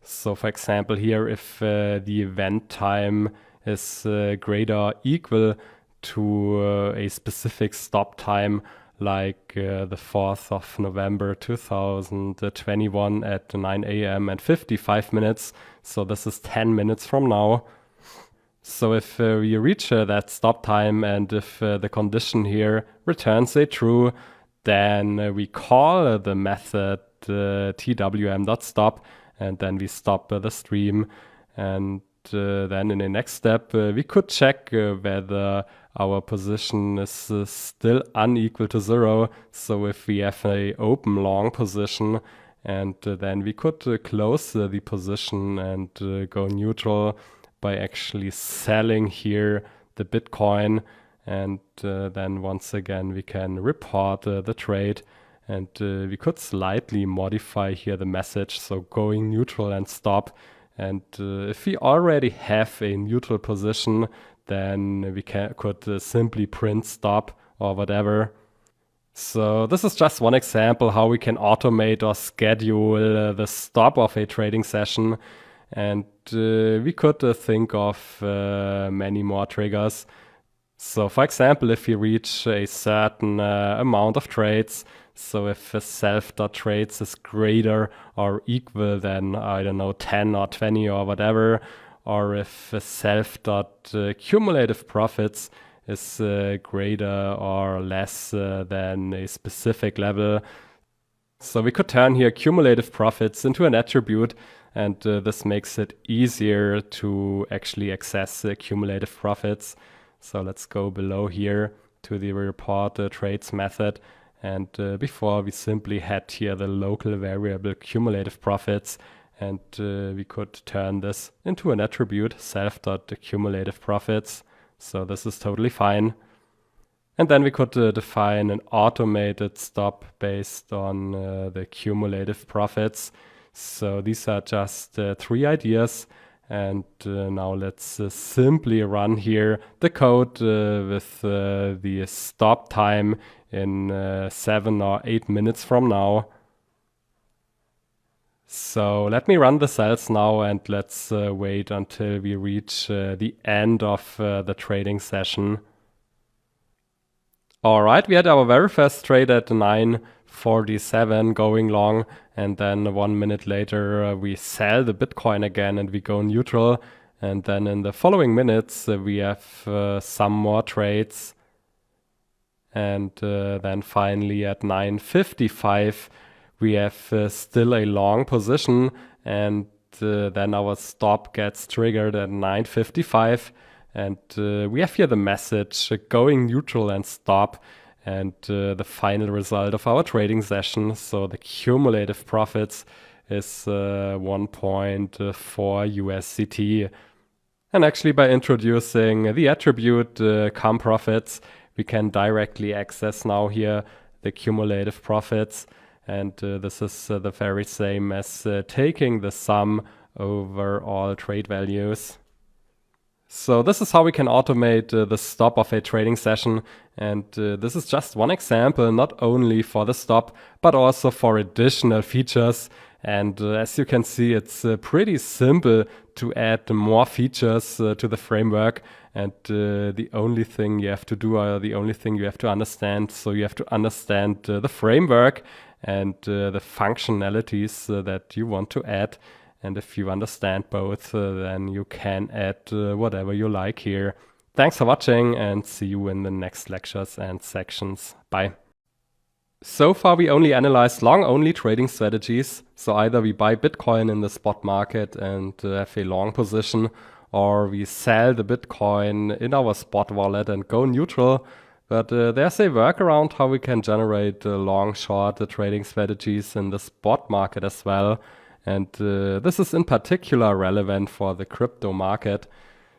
So for example, here, if the event time is greater or equal to a specific stop time, like the 4th of November 2021 at 9 a.m. and 55 minutes. So this is 10 minutes from now. So if we reach that stop time, and if the condition here returns a true, then we call the method twm.stop, and then we stop the stream. And then in the next step, we could check whether our position is still unequal to 0. So if we have a open long position, and then we could close the position and go neutral by actually selling here the Bitcoin. And then once again, we can report the trade, and we could slightly modify here the message. So going neutral and stop. And if we already have a neutral position, then we could simply print stop or whatever. So this is just one example how we can automate or schedule the stop of a trading session. And we could think of many more triggers. So for example, if we reach a certain amount of trades, so if self.trades is greater or equal than, I don't know, 10 or 20 or whatever, or if self.cumulative profits is greater or less than a specific level. So we could turn here cumulative profits into an attribute, and this makes it easier to actually access cumulative profits. So let's go below here to the report trades method. And before, we simply had here the local variable cumulative profits, and we could turn this into an attribute, self.cumulative profits. So this is totally fine. And then we could define an automated stop based on the cumulative profits. So these are just 3 ideas. And now let's simply run here the code with the stop time in 7 or 8 minutes from now. So let me run the cells now, and let's wait until we reach the end of the trading session. All right, we had our very first trade at 9:47 going long, and then 1 minute later we sell the Bitcoin again and we go neutral. And then in the following minutes we have some more trades. And then finally at 9:55 we have still a long position, and then our stop gets triggered at 9:55. And we have here the message going neutral and stop, and the final result of our trading session. So the cumulative profits is 1.4 USDT. And actually, by introducing the attribute com profits, we can directly access now here the cumulative profits. And this is the very same as taking the sum over all trade values. So this is how we can automate the stop of a trading session. And this is just one example, not only for the stop, but also for additional features. And as you can see, it's pretty simple to add more features to the framework. And the only thing you have to do, or the only thing you have to understand, so you have to understand the framework and the functionalities that you want to add. And if you understand both, then you can add whatever you like here. Thanks for watching, and see you in the next lectures and sections. Bye. So far, we only analyzed long-only trading strategies. So either we buy Bitcoin in the spot market and have a long position, or we sell the Bitcoin in our spot wallet and go neutral. But there's a workaround how we can generate long-short trading strategies in the spot market as well. And this is in particular relevant for the crypto market.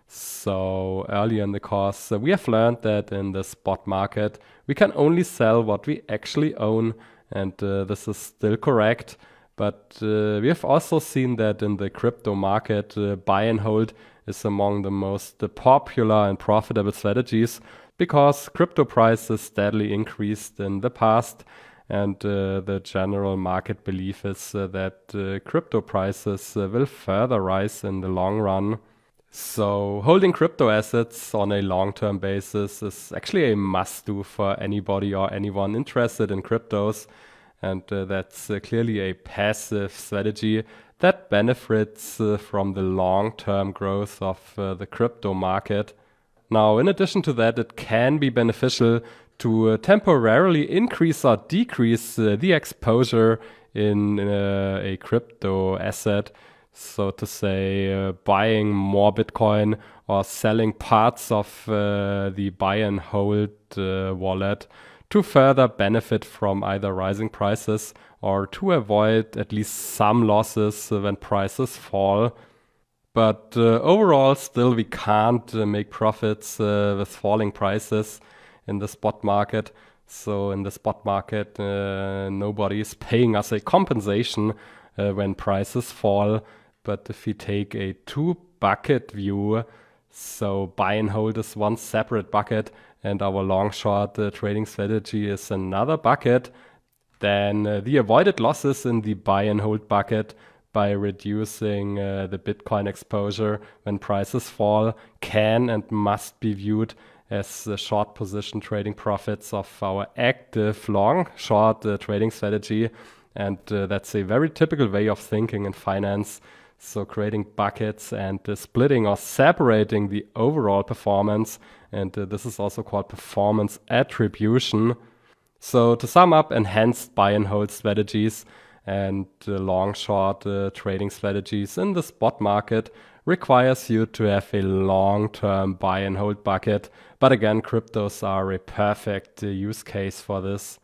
So earlier in the course, we have learned that in the spot market, we can only sell what we actually own. And this is still correct. But we have also seen that in the crypto market, buy and hold is among the most popular and profitable strategies because crypto prices steadily increased in the past. And the general market belief is that crypto prices will further rise in the long run. So holding crypto assets on a long-term basis is actually a must-do for anybody or anyone interested in cryptos. And that's clearly a passive strategy that benefits from the long-term growth of the crypto market. Now, in addition to that, it can be beneficial to temporarily increase or decrease the exposure in a crypto asset. So to say, buying more Bitcoin or selling parts of the buy and hold wallet to further benefit from either rising prices or to avoid at least some losses when prices fall. But overall, still, we can't make profits with falling prices in the spot market. So in the spot market, nobody is paying us a compensation when prices fall. But if we take a two-bucket view, so buy and hold is one separate bucket and our long-short trading strategy is another bucket, then the avoided losses in the buy and hold bucket by reducing the Bitcoin exposure when prices fall can and must be viewed as the short position trading profits of our active long-short trading strategy. And that's a very typical way of thinking in finance. So creating buckets and splitting or separating the overall performance. And this is also called performance attribution. So to sum up, enhanced buy and hold strategies and long-short trading strategies in the spot market requires you to have a long-term buy and hold bucket. But again, cryptos are a perfect use case for this.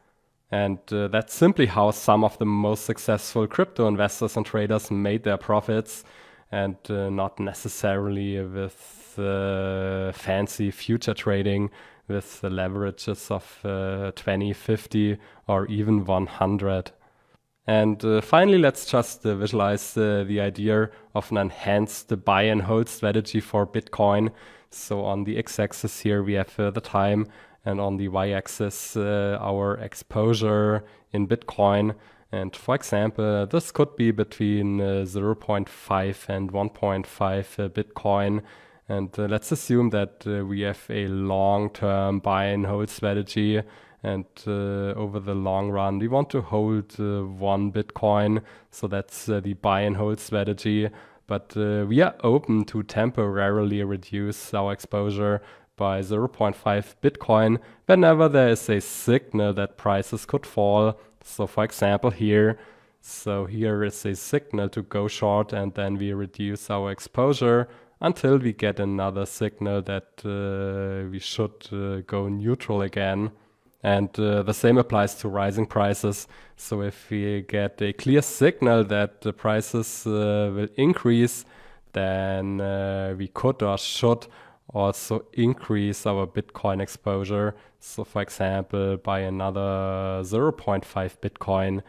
And that's simply how some of the most successful crypto investors and traders made their profits, and not necessarily with fancy future trading with the leverages of 20, 50, or even 100. And finally, let's just visualize the idea of an enhanced buy and hold strategy for Bitcoin. So on the x-axis here, we have the time, and on the y-axis, our exposure in Bitcoin. And for example, this could be between 0.5 and 1.5 Bitcoin. And let's assume that we have a long-term buy and hold strategy. And over the long run, we want to hold 1 Bitcoin. So that's the buy and hold strategy. But we are open to temporarily reduce our exposure by 0.5 Bitcoin whenever there is a signal that prices could fall. So for example here, so here is a signal to go short, and then we reduce our exposure until we get another signal that we should go neutral again. And the same applies to rising prices. So if we get a clear signal that the prices will increase, then we could or should also increase our Bitcoin exposure. So for example, buy another 0.5 Bitcoin,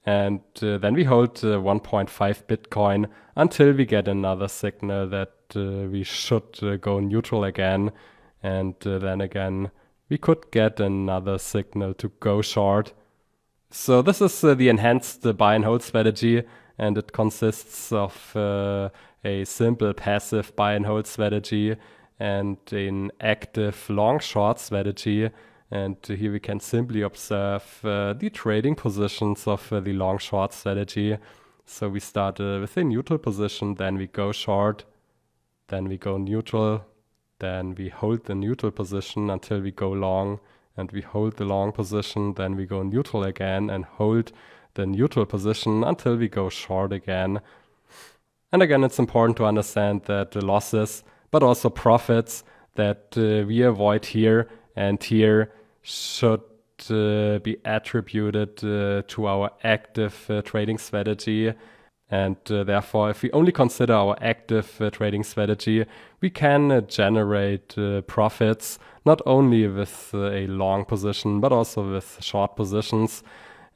and then we hold 1.5 Bitcoin until we get another signal that we should go neutral again. And then again, we could get another signal to go short. So this is the enhanced buy and hold strategy, and it consists of a simple passive buy and hold strategy and an active long-short strategy. And here we can simply observe the trading positions of the long-short strategy. So we start with a neutral position, then we go short, then we go neutral, then we hold the neutral position until we go long, and we hold the long position, then we go neutral again and hold the neutral position until we go short again. And again, it's important to understand that the losses, but also profits that we avoid here and here should be attributed to our active trading strategy. And therefore, if we only consider our active trading strategy, we can generate profits not only with a long position, but also with short positions.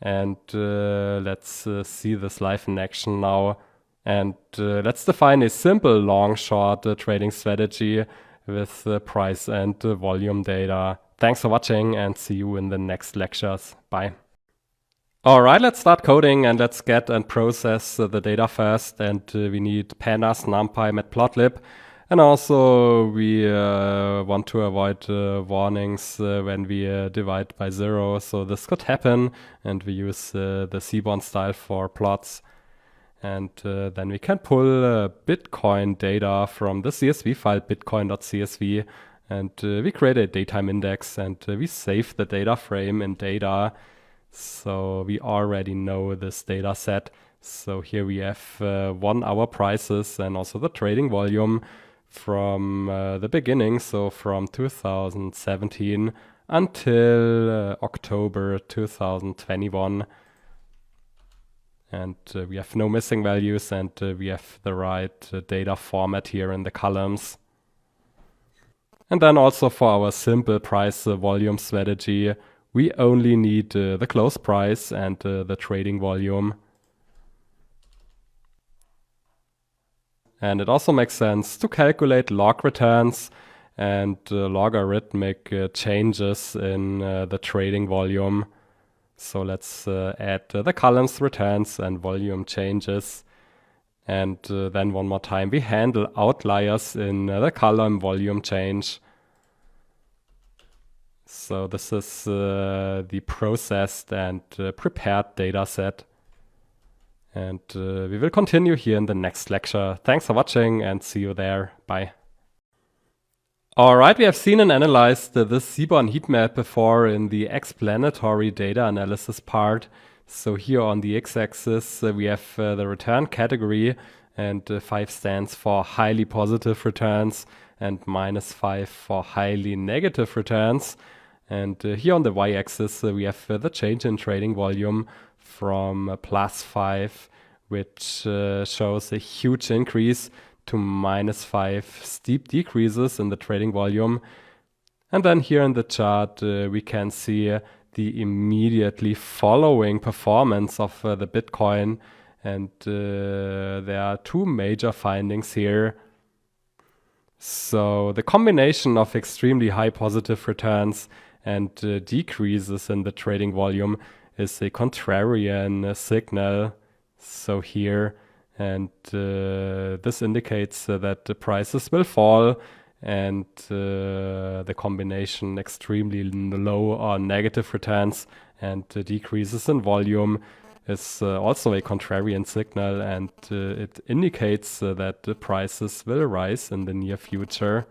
And let's see this live in action now. And let's define a simple long-short trading strategy with price and volume data. Thanks for watching and see you in the next lectures. Bye. All right, let's start coding and let's get and process the data first. And we need pandas, numpy, matplotlib. And also we want to avoid warnings when we divide by 0. So this could happen. And we use the Seaborn style for plots. And then we can pull Bitcoin data from the CSV file bitcoin.csv. And we create a datetime index and we save the data frame in data. So we already know this data set. So here we have 1 hour prices and also the trading volume from the beginning. So from 2017 until October 2021. And we have no missing values and we have the right data format here in the columns. And then also for our simple price volume strategy, we only need the close price and the trading volume. And it also makes sense to calculate log returns and logarithmic changes in the trading volume. So let's add the columns returns and volume changes. And then one more time, we handle outliers in the column volume change. So this is the processed and prepared data set. And we will continue here in the next lecture. Thanks for watching and see you there. Bye. All right, we have seen and analyzed this Seaborn heat map before in the explanatory data analysis part. So here on the x-axis, we have the return category, and 5 stands for highly positive returns and -5 for highly negative returns. And here on the y-axis, we have the change in trading volume from +5, which shows a huge increase, to -5 steep decreases in the trading volume. And then here in the chart, we can see the immediately following performance of the Bitcoin. And there are 2 major findings here. So the combination of extremely high positive returns and decreases in the trading volume is a contrarian signal. So here, and this indicates that the prices will fall, and the combination extremely low or negative returns and decreases in volume is also a contrarian signal, and it indicates that the prices will rise in the near future.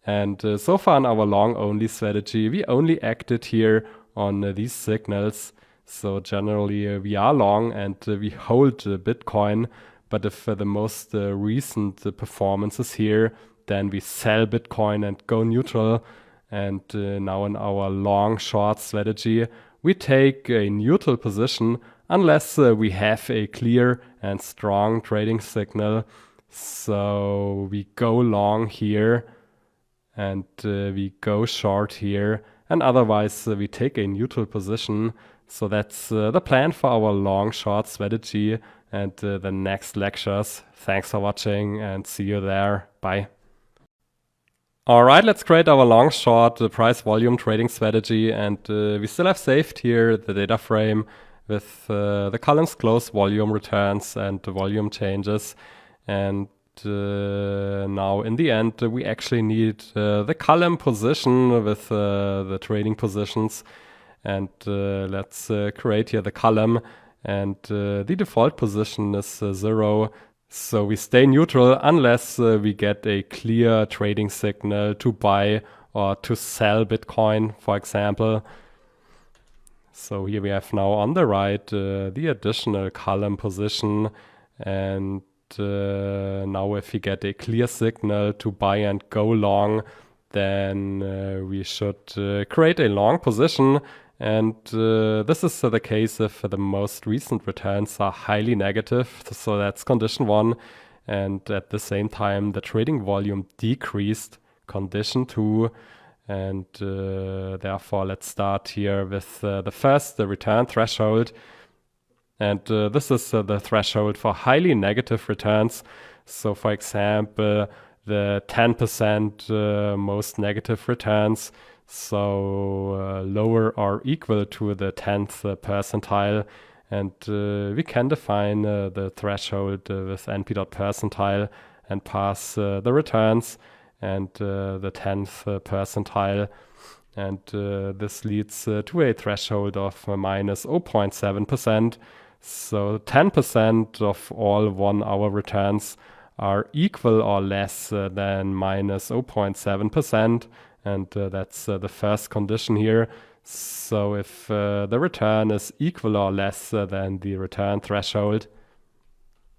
And so far in our long-only strategy, we only acted here on these signals. So generally we are long and we hold Bitcoin, but if the most recent performance is here, then we sell Bitcoin and go neutral. And now in our long-short strategy, we take a neutral position unless we have a clear and strong trading signal. So we go long here and we go short here, and otherwise we take a neutral position. So that's the plan for our long-short strategy and the next lectures. Thanks for watching and see you there. Bye. All right, let's create our long-short price volume trading strategy, and we still have saved here the data frame with the columns close volume returns and the volume changes. And now in the end, we actually need the column position with the trading positions. And let's create here the column, and the default position is 0. So we stay neutral unless we get a clear trading signal to buy or to sell Bitcoin, for example. So here we have now on the right the additional column position, and now if we get a clear signal to buy and go long, then we should create a long position. And this is the case if the most recent returns are highly negative. So that's condition 1. And at the same time, the trading volume decreased, condition 2. And therefore, let's start here with the return threshold. And this is the threshold for highly negative returns. So for example, the 10% most negative returns, so lower or equal to the 10th percentile. And we can define the threshold with np.percentile and pass the returns and the 10th percentile. And this leads to a threshold of minus 0.7%. So 10% of all 1 hour returns are equal or less than minus 0.7%. And that's the first condition here. So if the return is equal or less than the return threshold,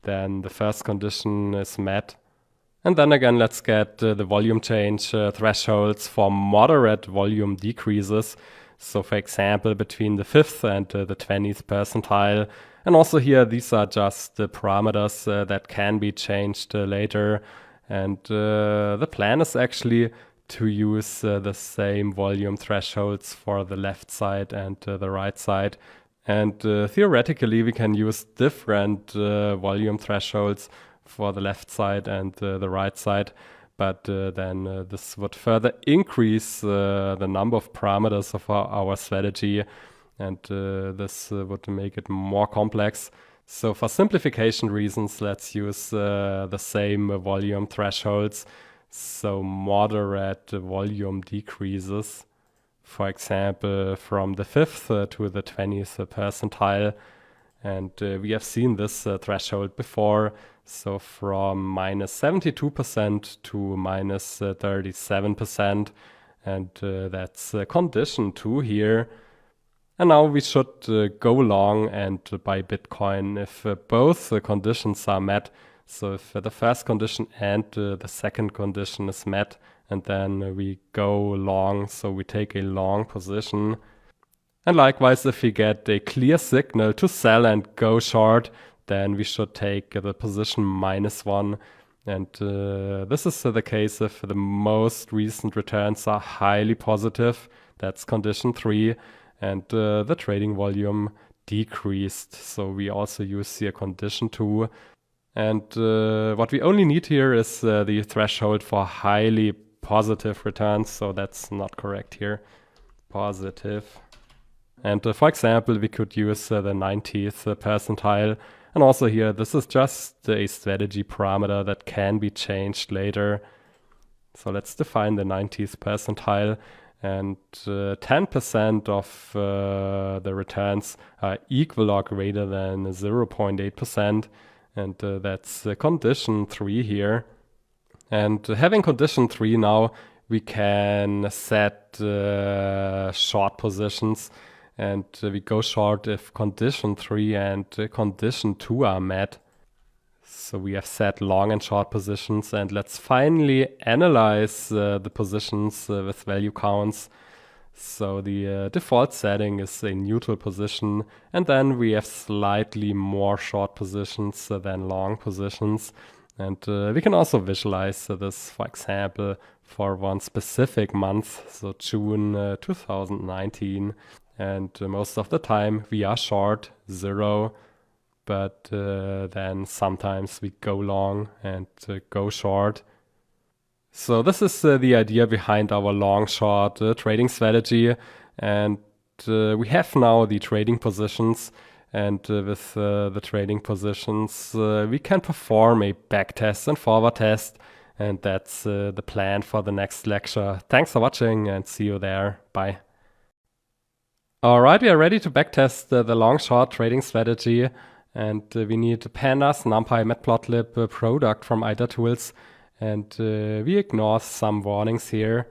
then the first condition is met. And then again, let's get the volume change thresholds for moderate volume decreases. So for example, between the 5th and the 20th percentile. And also here, these are just the parameters that can be changed later. And the plan is actually to use the same volume thresholds for the left side and the right side. And theoretically, we can use different volume thresholds for the left side and the right side. But then this would further increase the number of parameters of our strategy. And this would make it more complex. So for simplification reasons, let's use the same volume thresholds. So moderate volume decreases, for example, from the 5th to the 20th percentile. And we have seen this threshold before. So from minus 72% to minus 37%. And that's condition 2 here. And now we should go long and buy Bitcoin if both the conditions are met. So if the first condition and the second condition is met, and then we go long, so we take a long position. And likewise, if we get a clear signal to sell and go short, then we should take the position -1. And this is the case if the most recent returns are highly positive. That's condition 3. And the trading volume decreased. So we also use here condition 2. And what we only need here is the threshold for highly positive returns. So that's not correct here. Positive. And for example, we could use the 90th percentile. And also here, this is just a strategy parameter that can be changed later. So let's define the 90th percentile. And 10% of the returns are equal or greater than 0.8%. And that's condition 3 here. And having condition 3 now, we can set short positions. And we go short if condition 3 and condition 2 are met. So we have set long and short positions, and let's finally analyze the positions with value counts. So the default setting is a neutral position, and then we have slightly more short positions than long positions. And we can also visualize this, for example, for one specific month, so June 2019. And most of the time we are short, 0. But then sometimes we go long and go short. So this is the idea behind our long-short trading strategy. And we have now the trading positions. And with the trading positions, we can perform a backtest and forward test. And that's the plan for the next lecture. Thanks for watching and see you there. Bye. All right, we are ready to backtest the long-short trading strategy. And we need pandas, numpy, matplotlib, product from IDA tools. And we ignore some warnings here.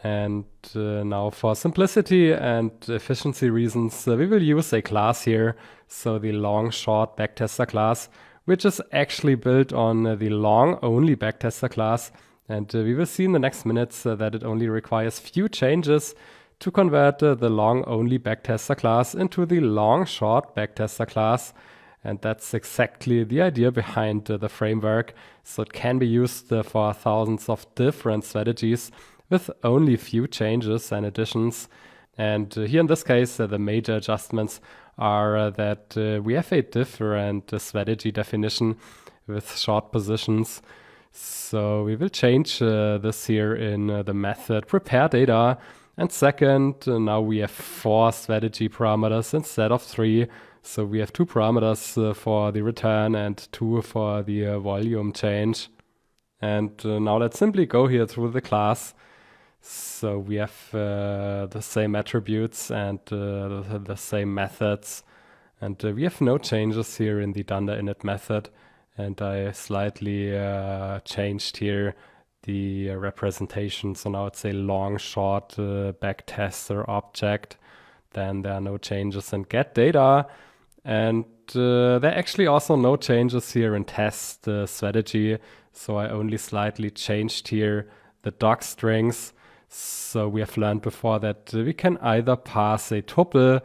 And now for simplicity and efficiency reasons, we will use a class here. So the long-short backtester class, which is actually built on the long-only backtester class. And we will see in the next minutes that it only requires few changes to convert the long-only backtester class into the long-short backtester class. And that's exactly the idea behind the framework. So it can be used for thousands of different strategies with only few changes and additions. And here in this case, the major adjustments are that we have a different strategy definition with short positions. So we will change this here in the method prepare data. And second, now we have 4 strategy parameters instead of 3. So we have 2 parameters for the return and 2 for the volume change. And now let's simply go here through the class. So we have the same attributes and the same methods. And we have no changes here in the dunder init method. And I slightly changed here the representation. So now it's a long short backtester object. Then there are no changes in get data. And there are actually also no changes here in test strategy. So I only slightly changed here the doc strings. So we have learned before that we can either pass a tuple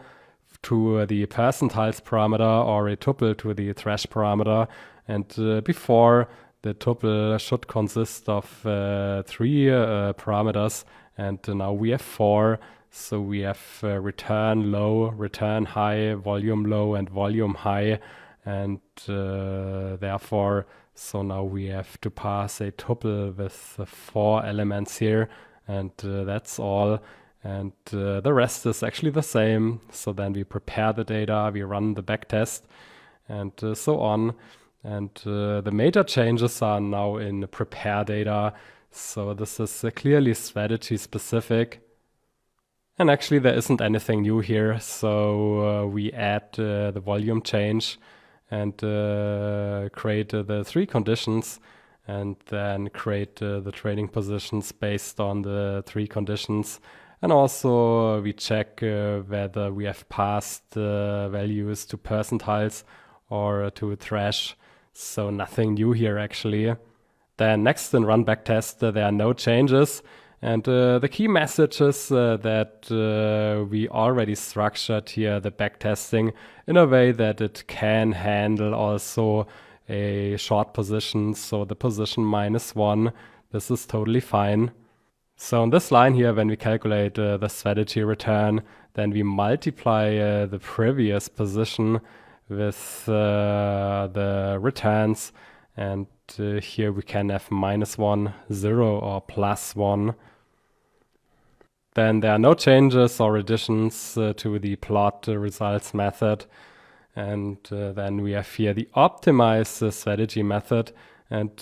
to the percentiles parameter or a tuple to the thresh parameter. And before, the tuple should consist of 3 parameters, and now we have 4. So we have return low, return high, volume low, and volume high. And therefore, so now we have to pass a tuple with 4 elements here, and that's all. And the rest is actually the same. So then we prepare the data, we run the backtest, and so on. And the major changes are now in prepare data. So this is clearly strategy specific. And actually there isn't anything new here. So we add the volume change and create the 3 conditions, and then create the trading positions based on the 3 conditions. And also we check whether we have passed values to percentiles or to thresh. So nothing new here actually. Then next in run backtest, there are no changes. And the key message is that we already structured here the backtesting in a way that it can handle also a short position. So the position -1, this is totally fine. So on this line here, when we calculate the strategy return, then we multiply the previous position with the returns, and here we can have -1, 0, or +1. Then there are no changes or additions to the plot results method. And then we have here the optimize strategy method. And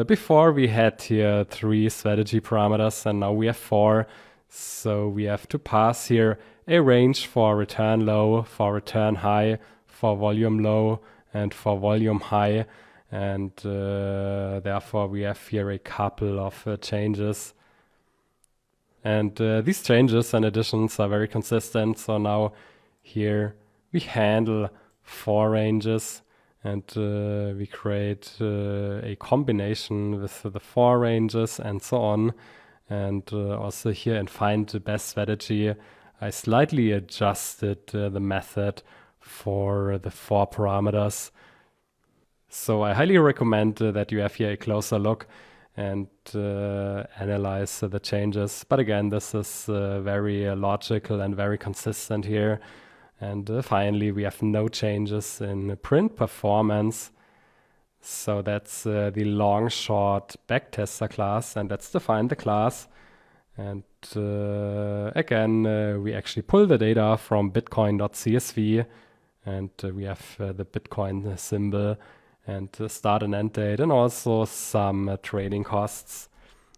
before we had here 3 strategy parameters, and now we have 4. So we have to pass here a range for return low, for return high, for volume low, and for volume high. And therefore we have here a couple of changes. And these changes and additions are very consistent. So now here we handle 4 ranges, and we create a combination with the 4 ranges and so on. And also here in find the best strategy, I slightly adjusted the method for the 4 parameters. So I highly recommend that you have here a closer look and analyze the changes. But again, this is very logical and very consistent here. And finally, we have no changes in print performance. So that's the long short backtester class, and let's define the class. And again, we actually pull the data from bitcoin.csv, and we have the Bitcoin symbol and start and end date, and also some trading costs.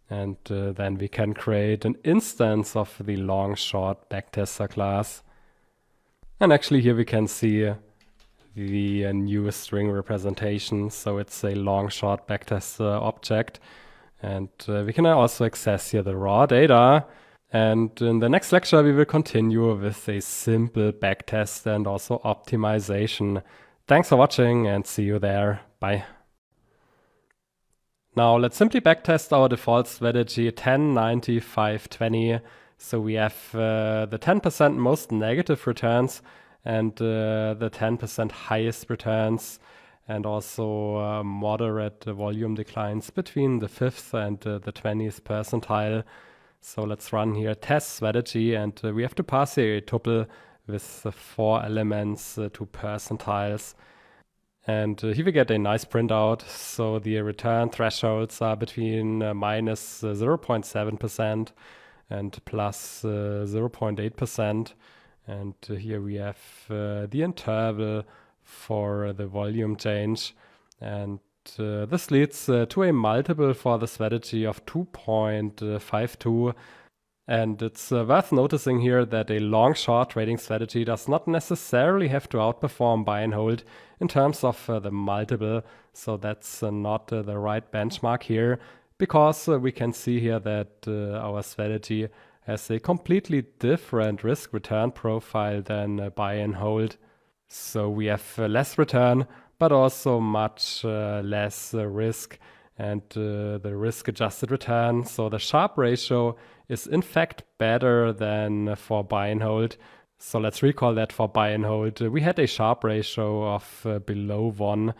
And then we can create an instance of the long short backtester class. And actually here we can see the new string representation. So it's a long short backtester object. And we can also access here the raw data. And in the next lecture, we will continue with a simple backtest and also optimization. Thanks for watching, and see you there. Bye. Now let's simply backtest our default strategy 10, 90, 5, 20. So we have the 10% most negative returns and the 10% highest returns, and also moderate volume declines between the 5th and the 20th percentile. So let's run here test strategy, and we have to pass here a tuple with 4 elements, 2 percentiles. And here we get a nice printout. So the return thresholds are between minus 0.7% and plus 0.8%. And here we have the interval for the volume change. And this leads to a multiple for the strategy of 2.52. And it's worth noticing here that a long-short trading strategy does not necessarily have to outperform buy and hold in terms of the multiple. So that's not the right benchmark here, because we can see here that our strategy has a completely different risk-return profile than buy and hold. So we have less return, but also much less risk, and the risk-adjusted return, so the Sharpe ratio, is in fact better than for buy and hold. So let's recall that for buy and hold, we had a Sharpe ratio of below 1,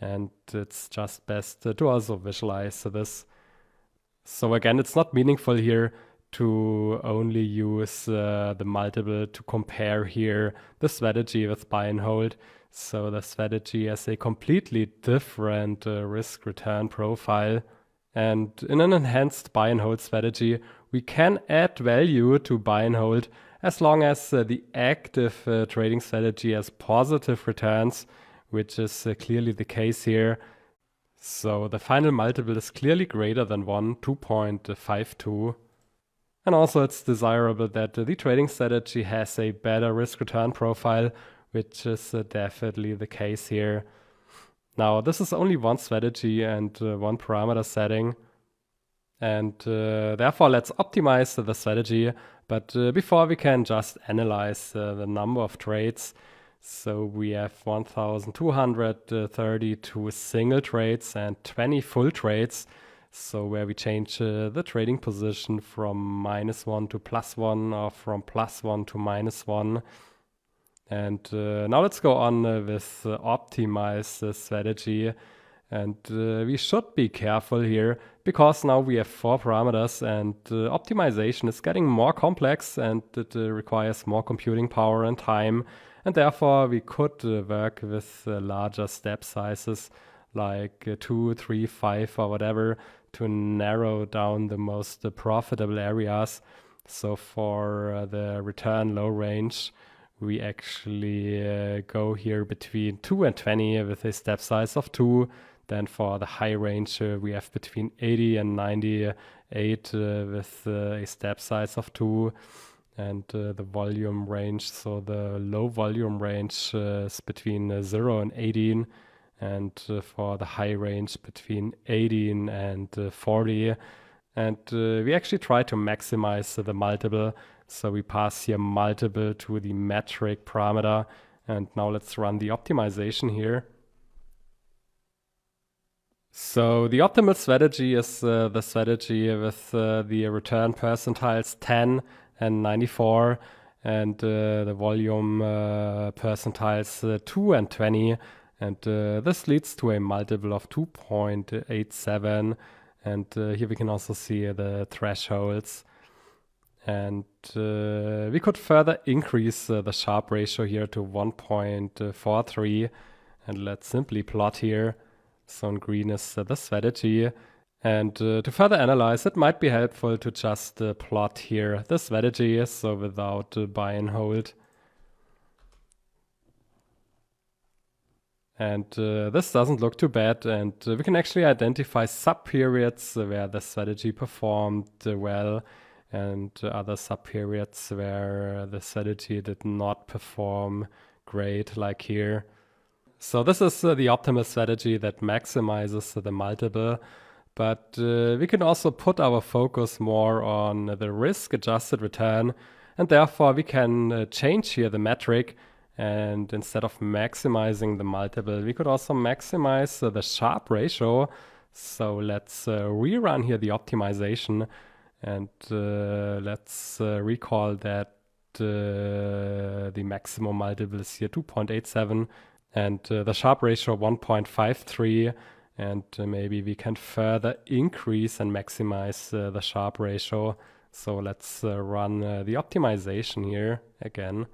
and it's just best to also visualize this. So again, it's not meaningful here to only use the multiple to compare here the strategy with buy and hold. So the strategy has a completely different risk-return profile. And in an enhanced buy and hold strategy, we can add value to buy and hold as long as the active trading strategy has positive returns, which is clearly the case here. So the final multiple is clearly greater than 1, 2.52. And also it's desirable that the trading strategy has a better risk-return profile, which is definitely the case here. Now, this is only one strategy and one parameter setting. And therefore, let's optimize the strategy. But before, we can just analyze the number of trades. So we have 1,232 single trades and 20 full trades. So where we change the trading position from -1 to +1, or from +1 to -1. And now let's go on with optimize strategy. And we should be careful here, because now we have 4 parameters, and optimization is getting more complex, and it requires more computing power and time. And therefore we could work with larger step sizes, like 2, 3, 5 or whatever, to narrow down the most profitable areas. So for the return low range, we actually go here between 2 and 20 with a step size of 2. Then for the high range, we have between 80 and 98 with a step size of 2. And the volume range, so the low volume range is between 0 and 18. And for the high range, between 18 and 40. And we actually try to maximize the multiple. So we pass here multiple to the metric parameter. And now let's run the optimization here. So the optimal strategy is the strategy with the return percentiles 10 and 94. And the volume percentiles 2 and 20. And this leads to a multiple of 2.87. And here we can also see the thresholds. And we could further increase the Sharpe ratio here to 1.43. And let's simply plot here. So in green is the strategy. And to further analyze, it might be helpful to just plot here the strategy, so without buy and hold. And this doesn't look too bad, and we can actually identify sub-periods where the strategy performed well, and other sub-periods where the strategy did not perform great, like here. So this is the optimal strategy that maximizes the multiple, but we can also put our focus more on the risk-adjusted return, and therefore we can change here the metric. And instead of maximizing the multiple, we could also maximize the Sharpe ratio. So let's rerun here the optimization. And let's recall that the maximum multiple is here 2.87 and the Sharpe ratio 1.53. And maybe we can further increase and maximize the Sharpe ratio. So let's run the optimization here again.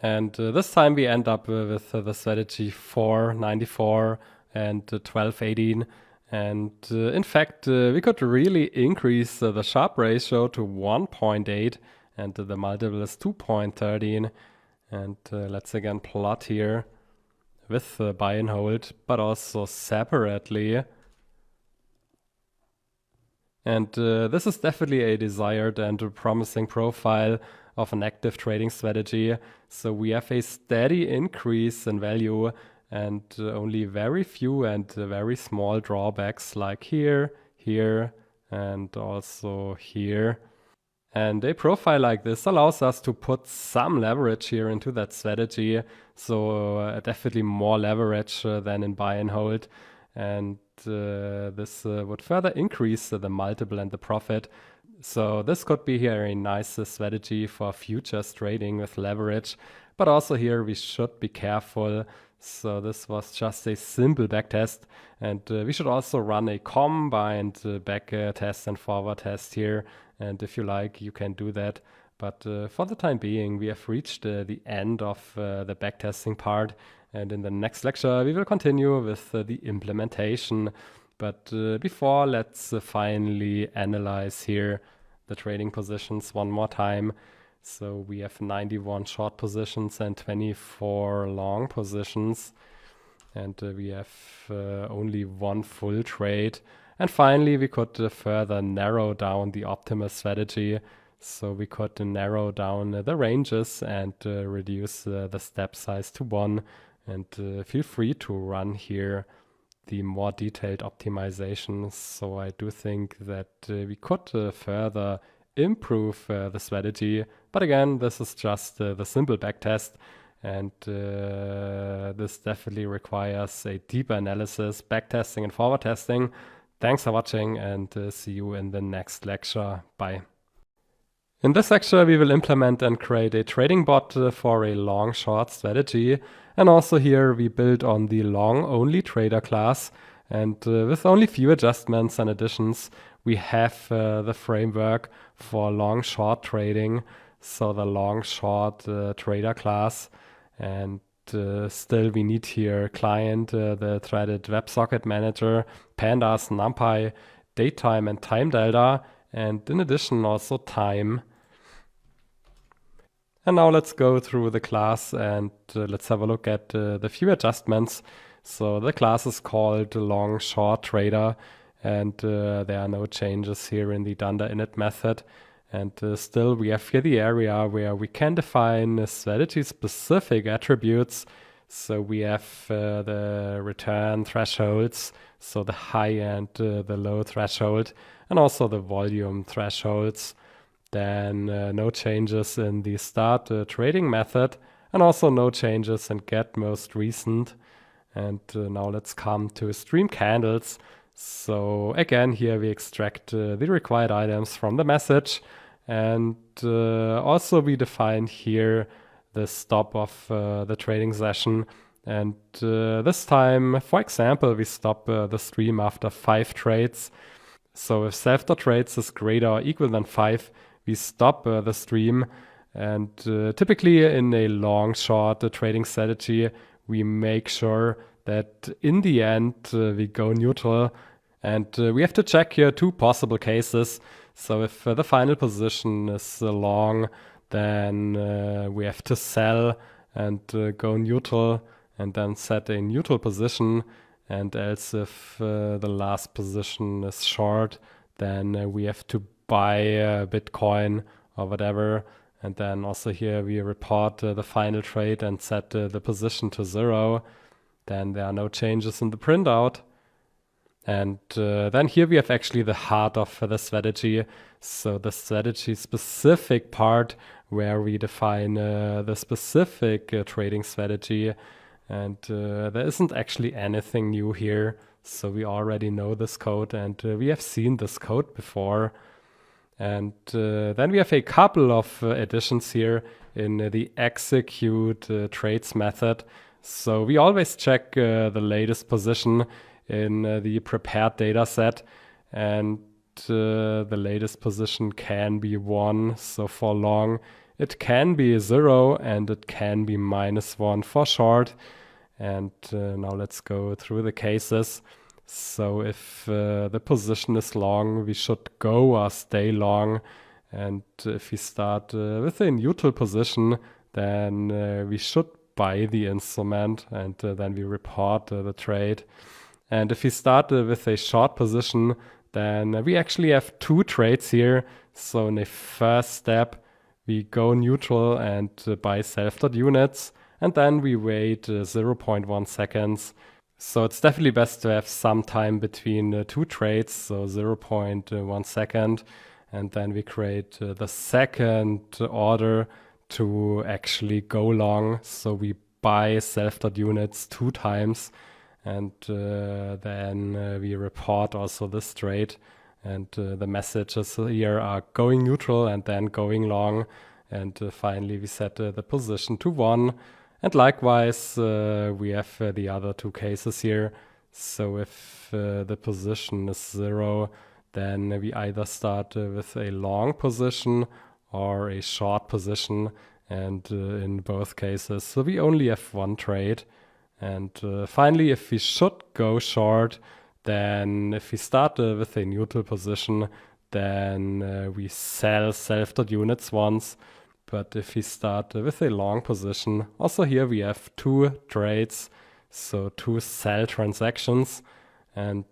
And this time we end up with the strategy 494 and 1218. And in fact, we could really increase the Sharpe ratio to 1.8 and the multiple is 2.13. And let's again plot here with buy and hold, but also separately. And this is definitely a desired and a promising profile of an active trading strategy. So we have a steady increase in value and only very few and very small drawbacks like here, here, and also here. And a profile like this allows us to put some leverage here into that strategy. So definitely more leverage than in buy and hold. And this would further increase the multiple and the profit. So this could be here a nice strategy for futures trading with leverage. But also here we should be careful. So this was just a simple backtest. And we should also run a combined back test and forward test here. And if you like, you can do that. But for the time being, we have reached the end of the backtesting part. And in the next lecture, we will continue with the implementation. But before, let's finally analyze here the trading positions one more time. So we have 91 short positions and 24 long positions. And we have only one full trade. And finally, we could further narrow down the optimal strategy. So we could narrow down the ranges and reduce the step size to 1. And feel free to run here the more detailed optimizations. So I do think that we could further improve the strategy. But again, this is just the simple backtest. And this definitely requires a deeper analysis, backtesting and forward testing. Thanks for watching and see you in the next lecture. Bye. In this lecture, we will implement and create a trading bot for a long-short strategy. And also here we build on the long-only trader class. And with only few adjustments and additions, we have the framework for long-short trading. So the long-short trader class. And still we need here client, the threaded WebSocket manager, pandas, numpy, datetime and time delta. And in addition also time. And now let's go through the class and let's have a look at the few adjustments. So the class is called long short trader and there are no changes here in the dunder init method. And still we have here the area where we can define strategy specific attributes. So we have the return thresholds, so the high and the low threshold, and also the volume thresholds. Then no changes in the start trading method and also no changes in get most recent. And now let's come to stream candles. So again, here we extract the required items from the message. And also we define here the stop of the trading session. And this time, for example, we stop the stream after 5 trades. So if self.trades is greater or equal than 5, we stop the stream. And typically in a long short trading strategy, we make sure that in the end we go neutral. And we have to check here 2 possible cases. So if the final position is long, then we have to sell and go neutral and then set a neutral position. And else if the last position is short, then we have to buy Bitcoin or whatever. And then also here we report the final trade and set the position to 0. Then there are no changes in the printout. And then here we have actually the heart of the strategy. So the strategy specific part where we define the specific trading strategy. And there isn't actually anything new here. So we already know this code and we have seen this code before. And then we have a couple of additions here in the execute trades method. So we always check the latest position in the prepared data set, and the latest position can be 1. So for long, it can be 0, and it can be -1 for short. And now let's go through the cases. So if the position is long, we should go or stay long. And if we start with a neutral position, then we should buy the instrument, and then we report the trade. And if we start with a short position, then we actually have 2 trades here. So in the first step, we go neutral and buy self.units, and then we wait 0.1 seconds. So it's definitely best to have some time between 2 trades, so 0.1 second, and then we create the second order to actually go long. So we buy self.units 2 times, and then we report also this trade. And the messages here are going neutral and then going long. And finally, we set the position to 1. And likewise, we have the other 2 cases here. So if the position is 0, then we either start with a long position or a short position. And in both cases, so we only have 1 trade. And finally, if we should go short, then if we start with a neutral position, then we sell self.units once. But if we start with a long position, also here we have 2 trades, so 2 sell transactions. And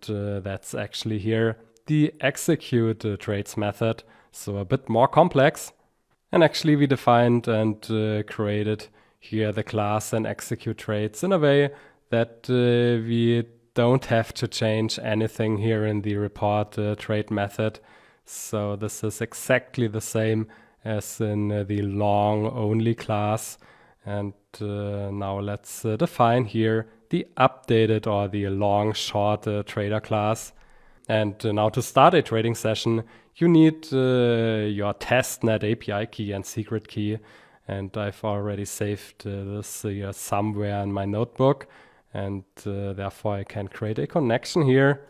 that's actually here the execute trades method, so a bit more complex. And actually we defined and created here the class and execute trades in a way that we don't have to change anything here in the report trade method. So this is exactly the same as in the long only class. And now let's define here the updated or the long short trader class. And now to start a trading session, you need your testnet API key and secret key. And I've already saved this here somewhere in my notebook. And therefore I can create a connection here.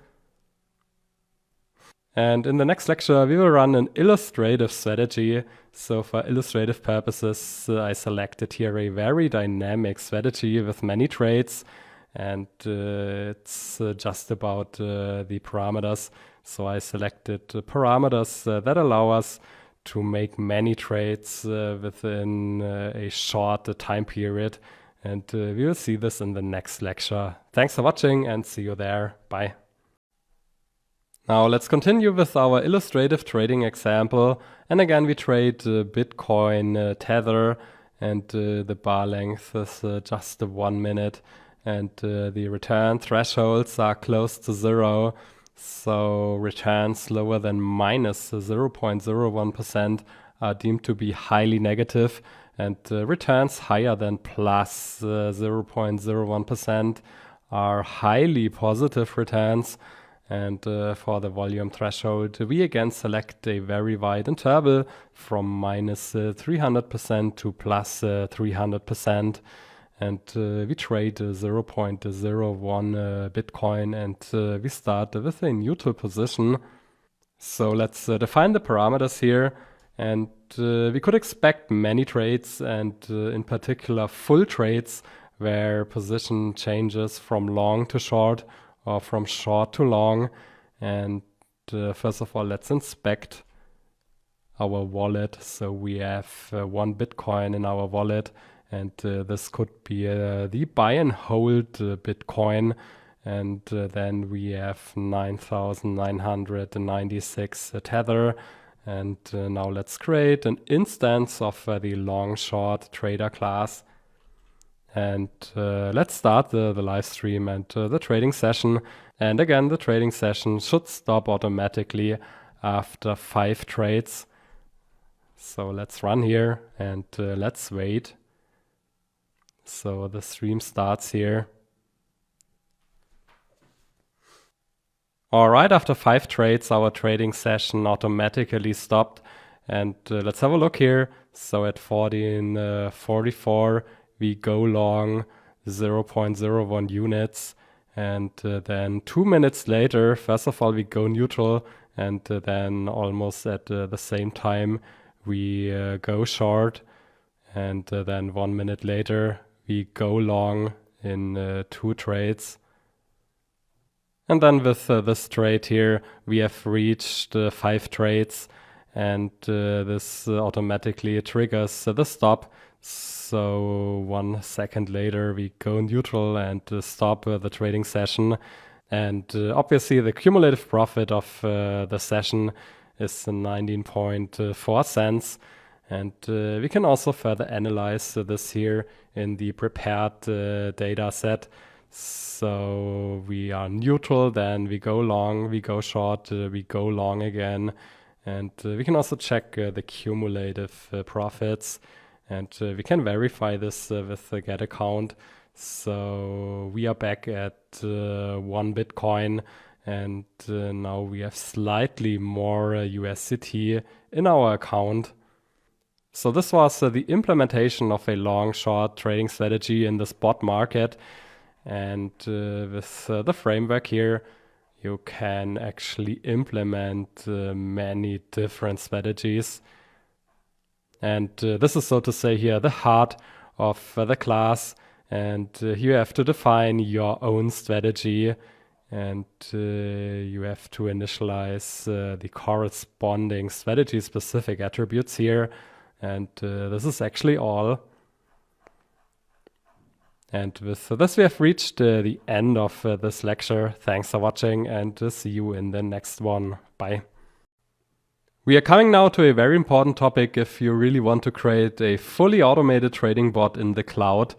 And in the next lecture, we will run an illustrative strategy. So for illustrative purposes, I selected here a very dynamic strategy with many trades. And it's just about the parameters. So I selected parameters that allow us to make many trades within a short time period. And we will see this in the next lecture. Thanks for watching and see you there. Bye. Now let's continue with our illustrative trading example. And again, we trade Bitcoin Tether, and the bar length is just 1 minute. And the return thresholds are close to 0. So returns lower than minus 0.01% are deemed to be highly negative, and returns higher than plus 0.01% are highly positive returns. And for the volume threshold, we again select a very wide interval from minus 300% to plus 300%. And we trade 0.01 Bitcoin, and we start with a neutral position. So let's define the parameters here. And we could expect many trades, and in particular full trades, where position changes from long to short or from short to long. And first of all, let's inspect our wallet. So we have 1 Bitcoin in our wallet. And this could be the buy and hold Bitcoin. And then we have 9,996 Tether. And now let's create an instance of the long short trader class. And let's start the live stream and the trading session. And again, the trading session should stop automatically after 5 trades. So let's run here and let's wait. So the stream starts here. All right, after 5 trades, our trading session automatically stopped. And let's have a look here. So at 14:44, we go long 0.01 units. And then 2 minutes later, first of all, we go neutral. And then almost at the same time, we go short. And then 1 minute later, we go long in 2 trades. And then with this trade here, we have reached 5 trades, and this automatically triggers the stop. So 1 second later, we go neutral and stop the trading session. And obviously, the cumulative profit of the session is 19.4 cents. And we can also further analyze this here in the prepared data set. So we are neutral, then we go long, we go short, we go long again. And we can also check the cumulative profits. And we can verify this with the get account. So we are back at 1 Bitcoin. And now we have slightly more USDT in our account. So this was the implementation of a long-short trading strategy in the spot market. And with the framework here, you can actually implement many different strategies. And this is, so to say, here the heart of the class. And you have to define your own strategy. And you have to initialize the corresponding strategy-specific attributes here. And this is actually all. And with this, we have reached the end of this lecture. Thanks for watching, and see you in the next one. Bye. We are coming now to a very important topic if you really want to create a fully automated trading bot in the cloud.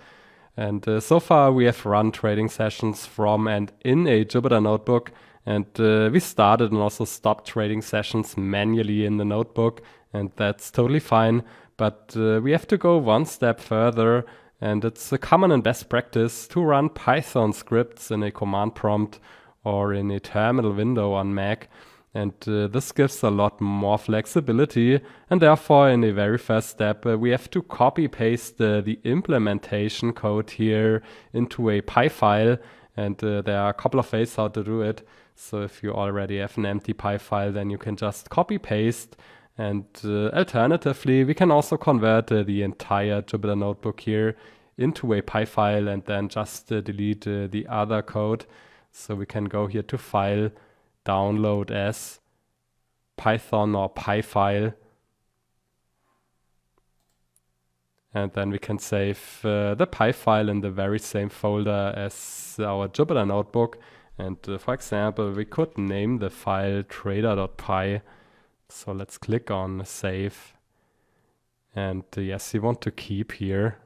And so far, we have run trading sessions from and in a Jupyter notebook. And we started and also stopped trading sessions manually in the notebook. And that's totally fine. But we have to go one step further. And it's a common and best practice to run Python scripts in a command prompt or in a terminal window on Mac. And this gives a lot more flexibility. And therefore, in a very first step, we have to copy paste the implementation code here into a Py file. And there are a couple of ways how to do it. So if you already have an empty Py file, then you can just copy paste. And alternatively, we can also convert the entire Jupyter notebook here into a Py file and then just delete the other code. So we can go here to File, Download as Python or Py file. And then we can save the Py file in the very same folder as our Jupyter notebook. And for example, we could name the file trader.py. So let's click on save. And yes, we want to keep here.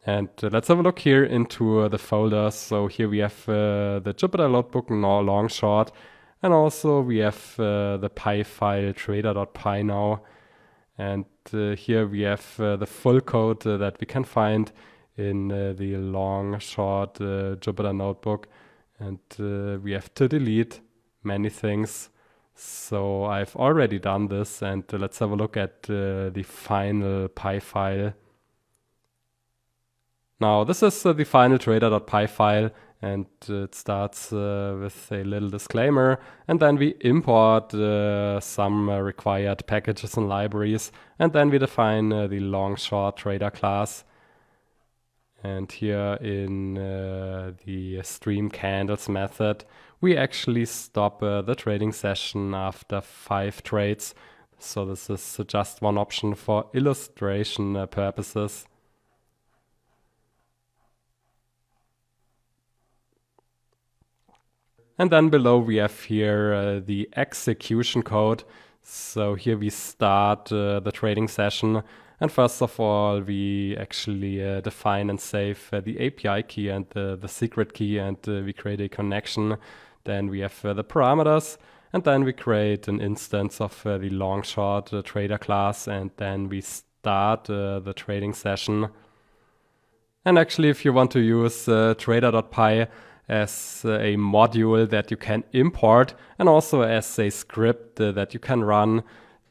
And let's have a look here into the folders. So here we have the Jupyter notebook now long short. And also we have the Py file trader.py now. And here we have the full code that we can find in the long short Jupyter notebook. And we have to delete many things. So I've already done this. And let's have a look at the final Py file. Now, this is the final trader.py file, and it starts with a little disclaimer. And then we import some required packages and libraries. And then we define the long-short trader class. And here in the stream candles method, we actually stop the trading session after 5 trades. So this is just one option for illustration purposes. And then below we have here the execution code. So here we start the trading session. And first of all, we actually define and save the API key and the secret key, and we create a connection. Then we have the parameters. And then we create an instance of the long-short trader class, and then we start the trading session. And actually, if you want to use trader.py as a module that you can import and also as a script that you can run,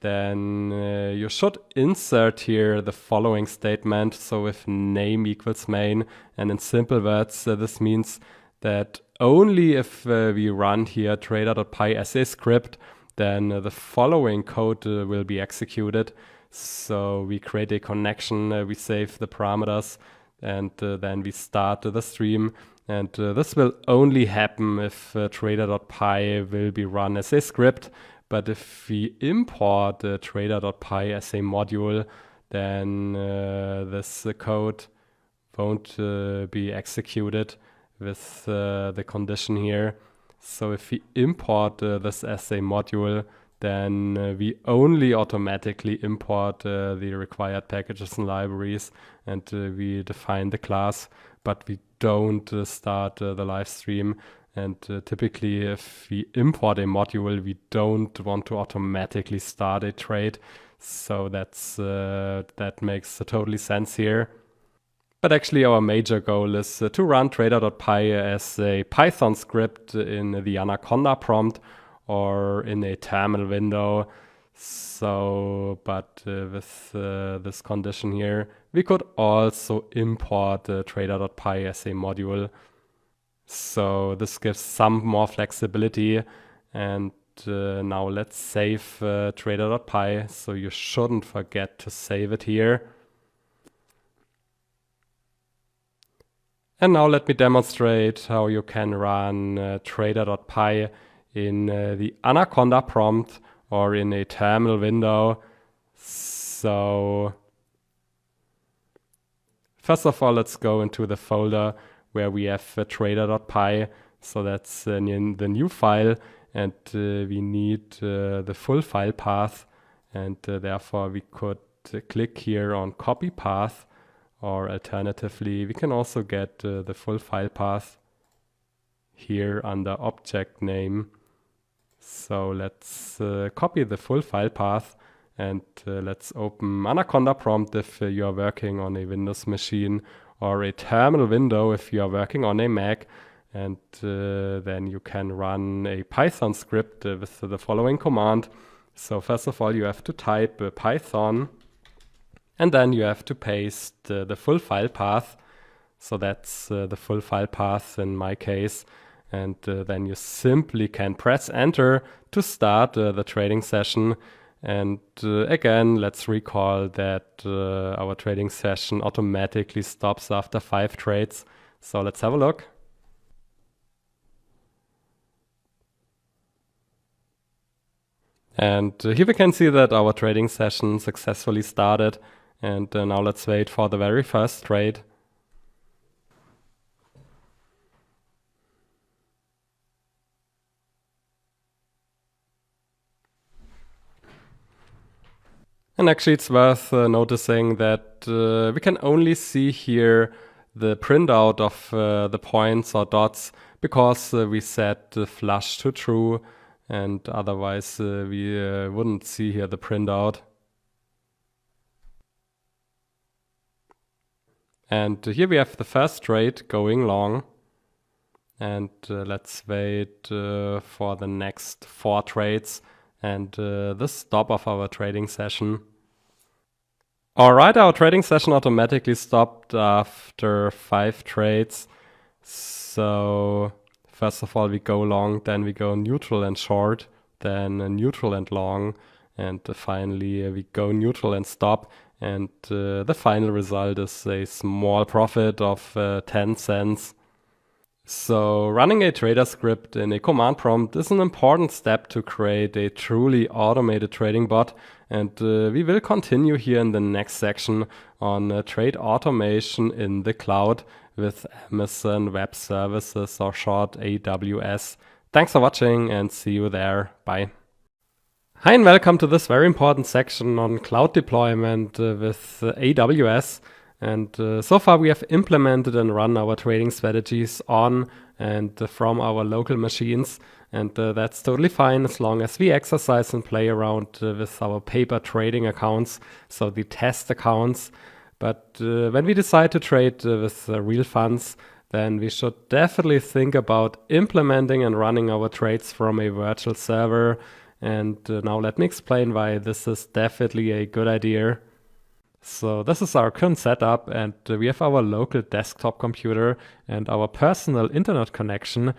then you should insert here the following statement. So if name equals main, and in simple words, this means that only if we run here trader.py as a script, then the following code will be executed. So we create a connection, we save the parameters, and then we start the stream. And this will only happen if trader.py will be run as a script. But if we import trader.py as a module, then this code won't be executed with the condition here. So if we import this as a module, then we only automatically import the required packages and libraries, and we define the class, but we don't start the live stream. And typically, if we import a module, we don't want to automatically start a trade. So that makes totally sense here. But actually, our major goal is to run trader.py as a Python script in the Anaconda prompt or in a terminal window. So, but with this condition here, we could also import trader.py as a module. So this gives some more flexibility. And now let's save trader.py. So you shouldn't forget to save it here. And now let me demonstrate how you can run trader.py in the Anaconda prompt or in a terminal window. So first of all, let's go into the folder where we have trader.py. So that's in the new file, and we need the full file path, and therefore we could click here on copy path, or alternatively we can also get the full file path here under object name. So let's copy the full file path, and let's open Anaconda prompt if you are working on a Windows machine, or a terminal window if you are working on a Mac. And then you can run a Python script with the following command. So first of all, you have to type Python, and then you have to paste the full file path. So that's the full file path in my case. And then you simply can press enter to start the trading session. And again, let's recall that our trading session automatically stops after 5 trades. So let's have a look. And here we can see that our trading session successfully started. And now let's wait for the very first trade. And actually it's worth noticing that we can only see here the printout of the points or dots because we set flush to true, and otherwise we wouldn't see here the printout. And here we have the first trade going long. And let's wait for the next 4 trades and the stop of our trading session. Alright, our trading session automatically stopped after 5 trades. So first of all we go long, then we go neutral and short, then neutral and long, and finally we go neutral and stop. And the final result is a small profit of 10 cents. So running a trader script in a command prompt is an important step to create a truly automated trading bot. And we will continue here in the next section on trade automation in the cloud with Amazon Web Services, or short AWS. Thanks for watching and see you there. Bye. Hi and welcome to this very important section on cloud deployment with AWS. And so far we have implemented and run our trading strategies on and from our local machines. And that's totally fine as long as we exercise and play around with our paper trading accounts, so the test accounts. But when we decide to trade with real funds, then we should definitely think about implementing and running our trades from a virtual server. And now let me explain why this is definitely a good idea. So this is our current setup, and we have our local desktop computer and our personal internet connection.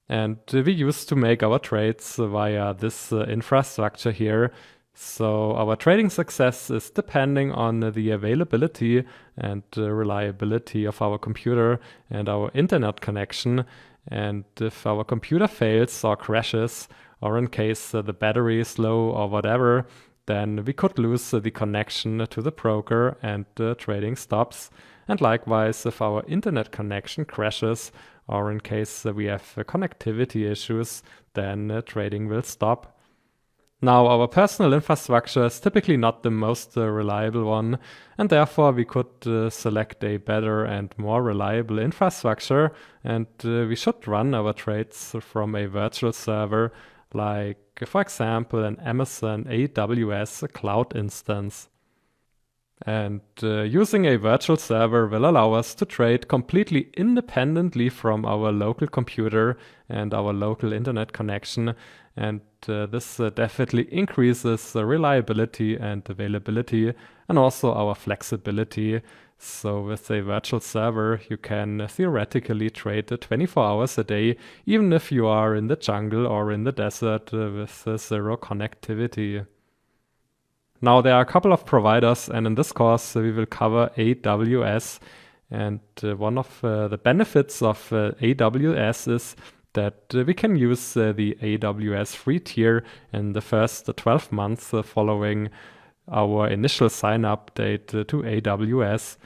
And we used to make our trades via this infrastructure here. So our trading success is depending on the availability and reliability of our computer and our internet connection. And if our computer fails or crashes, or in case the battery is low or whatever, then we could lose the connection to the broker and trading stops. And likewise, if our internet connection crashes, or in case we have connectivity issues, then trading will stop. Now, our personal infrastructure is typically not the most reliable one, and therefore we could select a better and more reliable infrastructure, and we should run our trades from a virtual server, like, for example, an Amazon AWS cloud instance. And using a virtual server will allow us to trade completely independently from our local computer and our local internet connection. And this definitely increases the reliability and availability and also our flexibility. So with a virtual server, you can theoretically trade 24 hours a day, even if you are in the jungle or in the desert with zero connectivity. Now, there are a couple of providers, and in this course, we will cover AWS. And one of the benefits of AWS is that we can use the AWS free tier in the first 12 months following our initial sign-up date to AWS.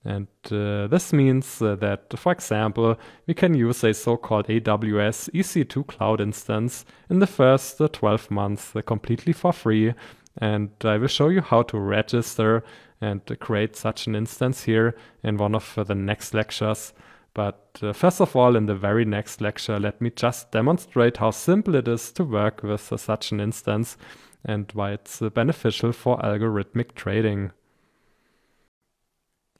And this means that, for example, we can use a so-called AWS EC2 cloud instance in the first 12 months completely for free. And I will show you how to register and create such an instance here in one of the next lectures. But first of all, in the very next lecture, let me just demonstrate how simple it is to work with such an instance and why it's beneficial for algorithmic trading.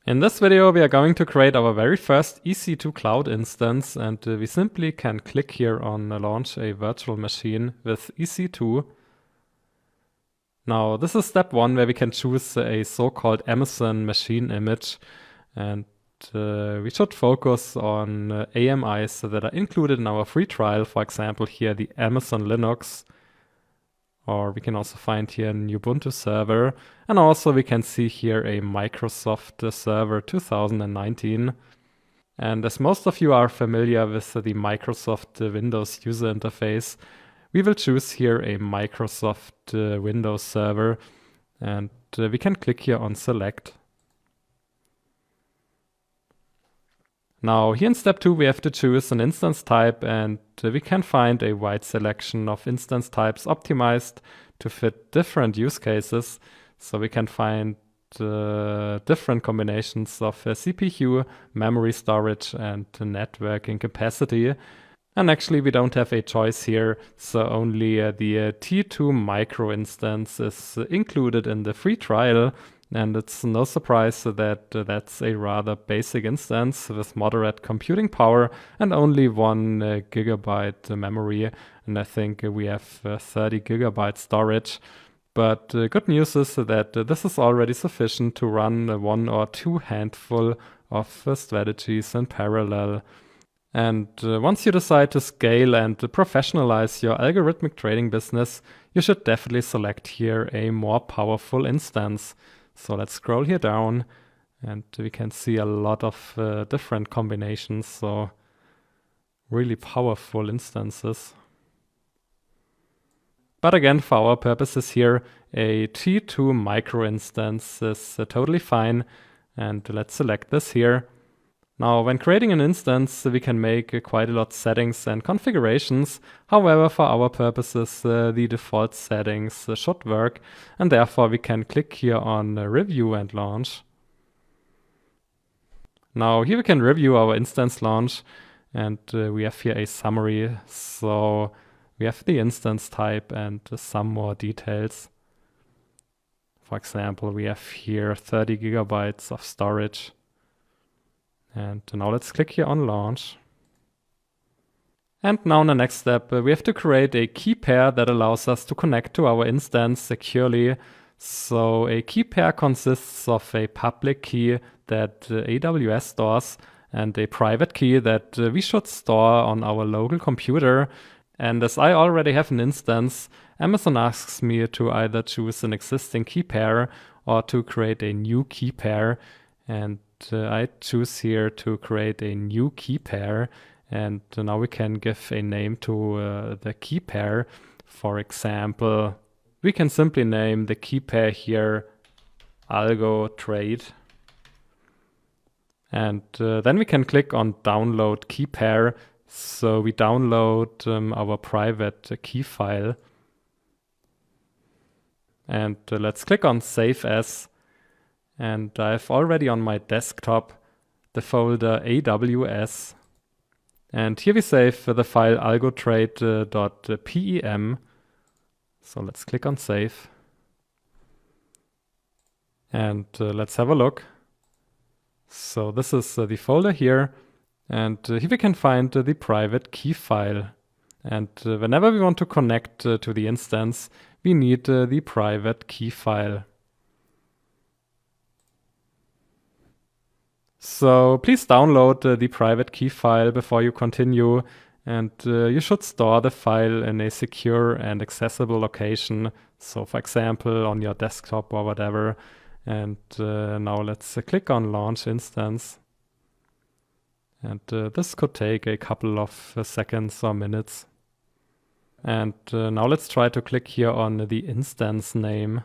In this video, we are going to create our very first EC2 cloud instance, and we simply can click here on launch a virtual machine with EC2. Now, this is step one, where we can choose a so-called Amazon machine image, and we should focus on AMIs that are included in our free trial. For example, here the Amazon Linux, or we can also find here an Ubuntu server, and also we can see here a Microsoft server 2019. And as most of you are familiar with the Microsoft Windows user interface, we will choose here a Microsoft Windows server, and we can click here on select. Now here in step 2 we have to choose an instance type, and we can find a wide selection of instance types optimized to fit different use cases. So we can find different combinations of CPU, memory storage, and networking capacity. And actually we don't have a choice here, so only the T2 micro instance is included in the free trial. And it's no surprise that that's a rather basic instance with moderate computing power and only 1 gigabyte memory. And I think we have 30 gigabyte storage. But good news is that this is already sufficient to run 1 or 2 handful of strategies in parallel. And once you decide to scale and professionalize your algorithmic trading business, you should definitely select here a more powerful instance. So let's scroll here down, and we can see a lot of different combinations, so really powerful instances. But again, for our purposes here, a T2 micro instance is totally fine, and let's select this here. Now, when creating an instance, we can make quite a lot of settings and configurations. However, for our purposes, the default settings should work, and therefore we can click here on Review and Launch. Now, here we can review our instance launch, and we have here a summary. So We have the instance type and some more details. For example, we have here 30 gigabytes of storage. And now let's click here on launch. And now in the next step, we have to create a key pair that allows us to connect to our instance securely. So a key pair consists of a public key that AWS stores and a private key that we should store on our local computer. And as I already have an instance, Amazon asks me to either choose an existing key pair or to create a new key pair. And I choose here to create a new key pair. And now we can give a name to the key pair. For example, we can simply name the key pair here Algo Trade. And then we can click on download key pair. So we download our private key file. And let's click on Save As. And I've already on my desktop the folder AWS. And here we save the file algotrade.pem. So let's click on Save. And let's have a look. So this is the folder here. And here we can find the private key file. And whenever we want to connect to the instance, we need the private key file. So please download the private key file before you continue. And you should store the file in a secure and accessible location. So for example, on your desktop or whatever. And now let's click on Launch Instance. And this could take a couple of seconds or minutes. And now let's try to click here on the instance name.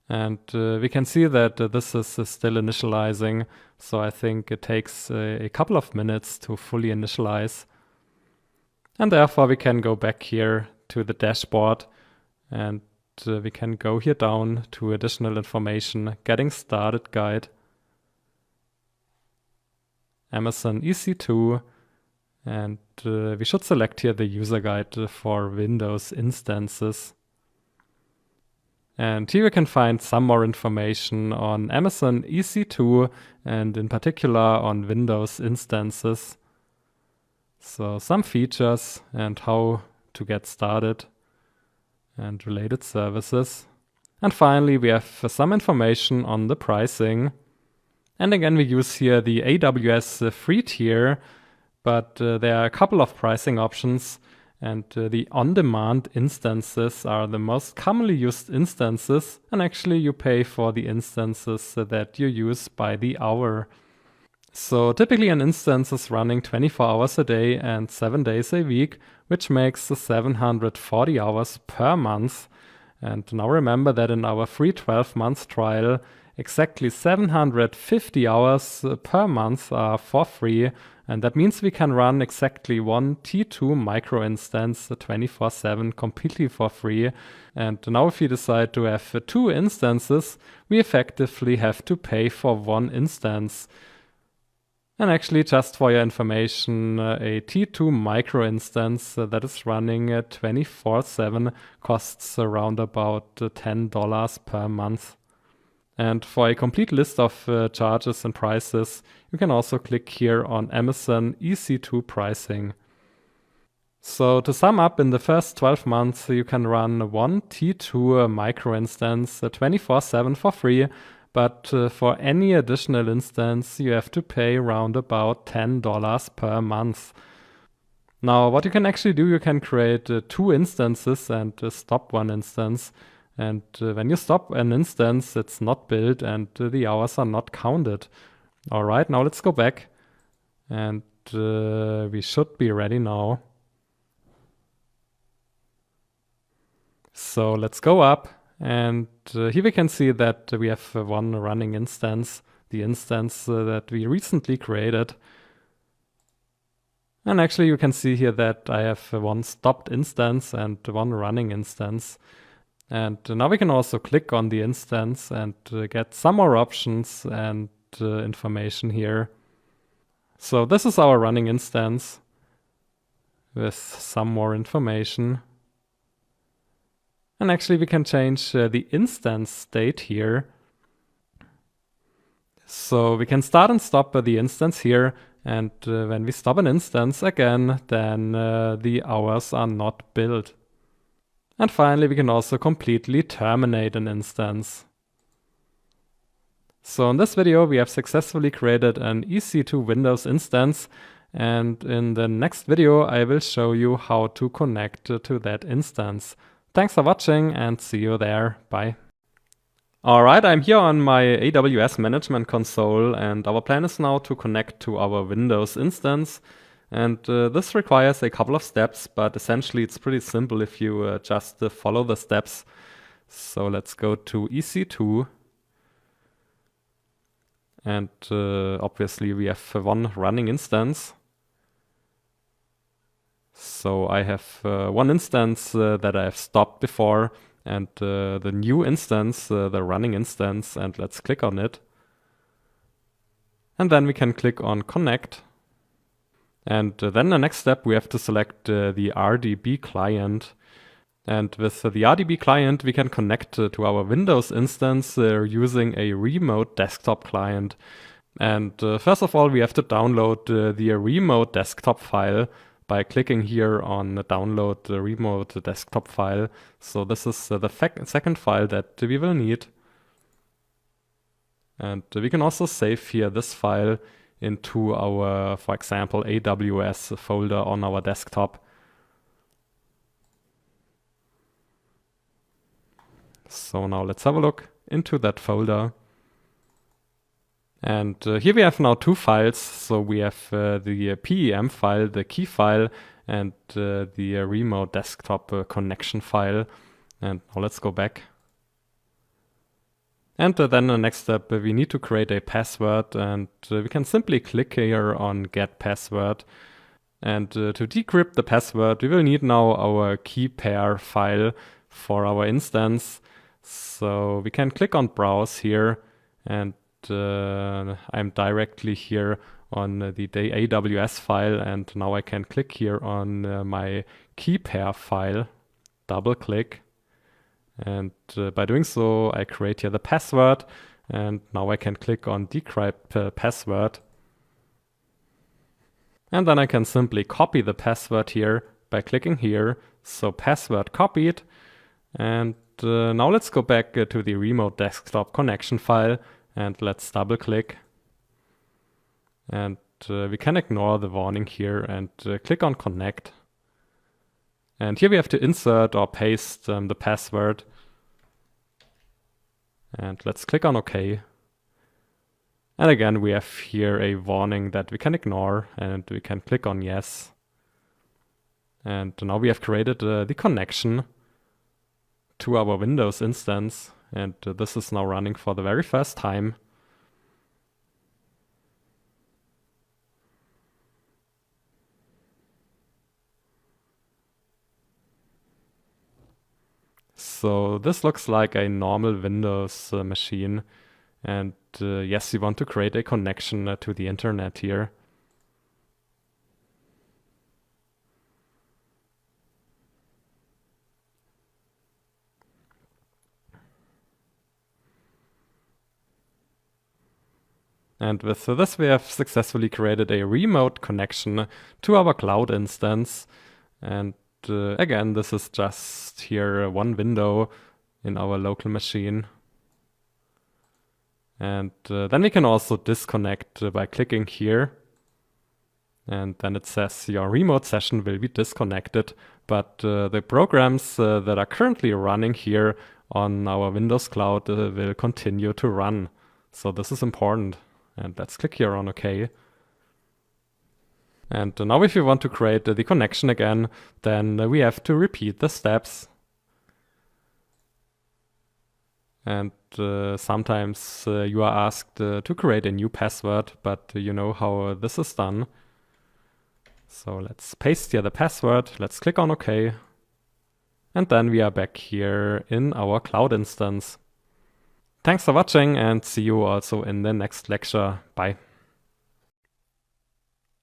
And we can see that this is still initializing. So I think it takes a couple of minutes to fully initialize. And therefore we can go back here to the dashboard. And we can go here down to additional information, Getting Started Guide, Amazon EC2, and we should select here the user guide for Windows instances. And here we can find some more information on Amazon EC2 and in particular on Windows instances. So some features and how to get started and related services. And finally, we have some information on the pricing. And again, we use here the AWS free tier, but there are a couple of pricing options. And the on-demand instances are the most commonly used instances. And actually, you pay for the instances that you use by the hour. So typically an instance is running 24 hours a day and 7 days a week, which makes 740 hours per month. And now remember that in our free 12-month trial, exactly 750 hours per month are for free. And that means we can run exactly one T2 micro instance 24/7 completely for free. And now if we decide to have 2 instances, we effectively have to pay for 1 instance. And actually, just for your information, a T2 micro instance that is running 24/7 costs around about $10 per month. And for a complete list of charges and prices, you can also click here on Amazon EC2 pricing. So to sum up, in the first 12 months, you can run 1 T2 micro instance 24/7 for free. But for any additional instance, you have to pay around about $10 per month. Now, what you can actually do, you can create 2 instances and stop 1 instance. And when you stop an instance, it's not billed and the hours are not counted. All right, now let's go back. And we should be ready now. So let's go up. And here we can see that we have 1 running instance, the instance that we recently created. And actually you can see here that I have 1 stopped instance and 1 running instance. And now we can also click on the instance and get some more options and information here. So this is our running instance. with some more information. And actually we can change the instance state here. So we can start and stop the instance here, and when we stop an instance again, then the hours are not billed. And finally, we can also completely terminate an instance. So in this video, we have successfully created an EC2 Windows instance, and in the next video, I will show you how to connect to that instance. Thanks for watching and see you there. Bye. Alright, I'm here on my AWS Management Console, and our plan is now to connect to our Windows instance. And this requires a couple of steps, but essentially it's pretty simple if you just follow the steps. So let's go to EC2. And obviously we have one running instance. So I have one instance that I have stopped before, and the new instance, the running instance, and let's click on it. And then we can click on connect. And then the next step, we have to select the RDB client. And with the RDB client, we can connect to our Windows instance using a remote desktop client. And first of all, we have to download the remote desktop file by clicking here on download the remote desktop file. So this is the second file that we will need. And we can also save here this file into our, for example, AWS folder on our desktop. So now let's have a look into that folder. And here we have now two files. So we have the PEM file, the key file, and the remote desktop connection file. And now let's go back. And then the next step, we need to create a password, and we can simply click here on get password. And to decrypt the password, we will need now our key pair file for our instance. So we can click on browse here, and I'm directly here on the AWS file, and now I can click here on my key pair file, double click, and by doing so I create here the password, and now I can click on decrypt password, and then I can simply copy the password here by clicking here, so password copied. And now let's go back to the remote desktop connection file, and let's double click. And we can ignore the warning here and click on connect. And here we have to insert or paste the password. And let's click on OK. And again, we have here a warning that we can ignore, and we can click on yes. And now we have created the connection to our Windows instance, and this is now running for the very first time. So this looks like a normal Windows machine, and yes, we want to create a connection to the internet here. And with this, we have successfully created a remote connection to our cloud instance. And again, this is just here one window in our local machine. And then we can also disconnect by clicking here. And then it says your remote session will be disconnected. But the programs that are currently running here on our Windows cloud will continue to run. So this is important. And let's click here on OK. And now if we want to create the connection again, then we have to repeat the steps. And sometimes you are asked to create a new password, but you know how this is done. So let's paste here the password. Let's click on OK. And then we are back here in our cloud instance. Thanks for watching, and see you also in the next lecture. Bye.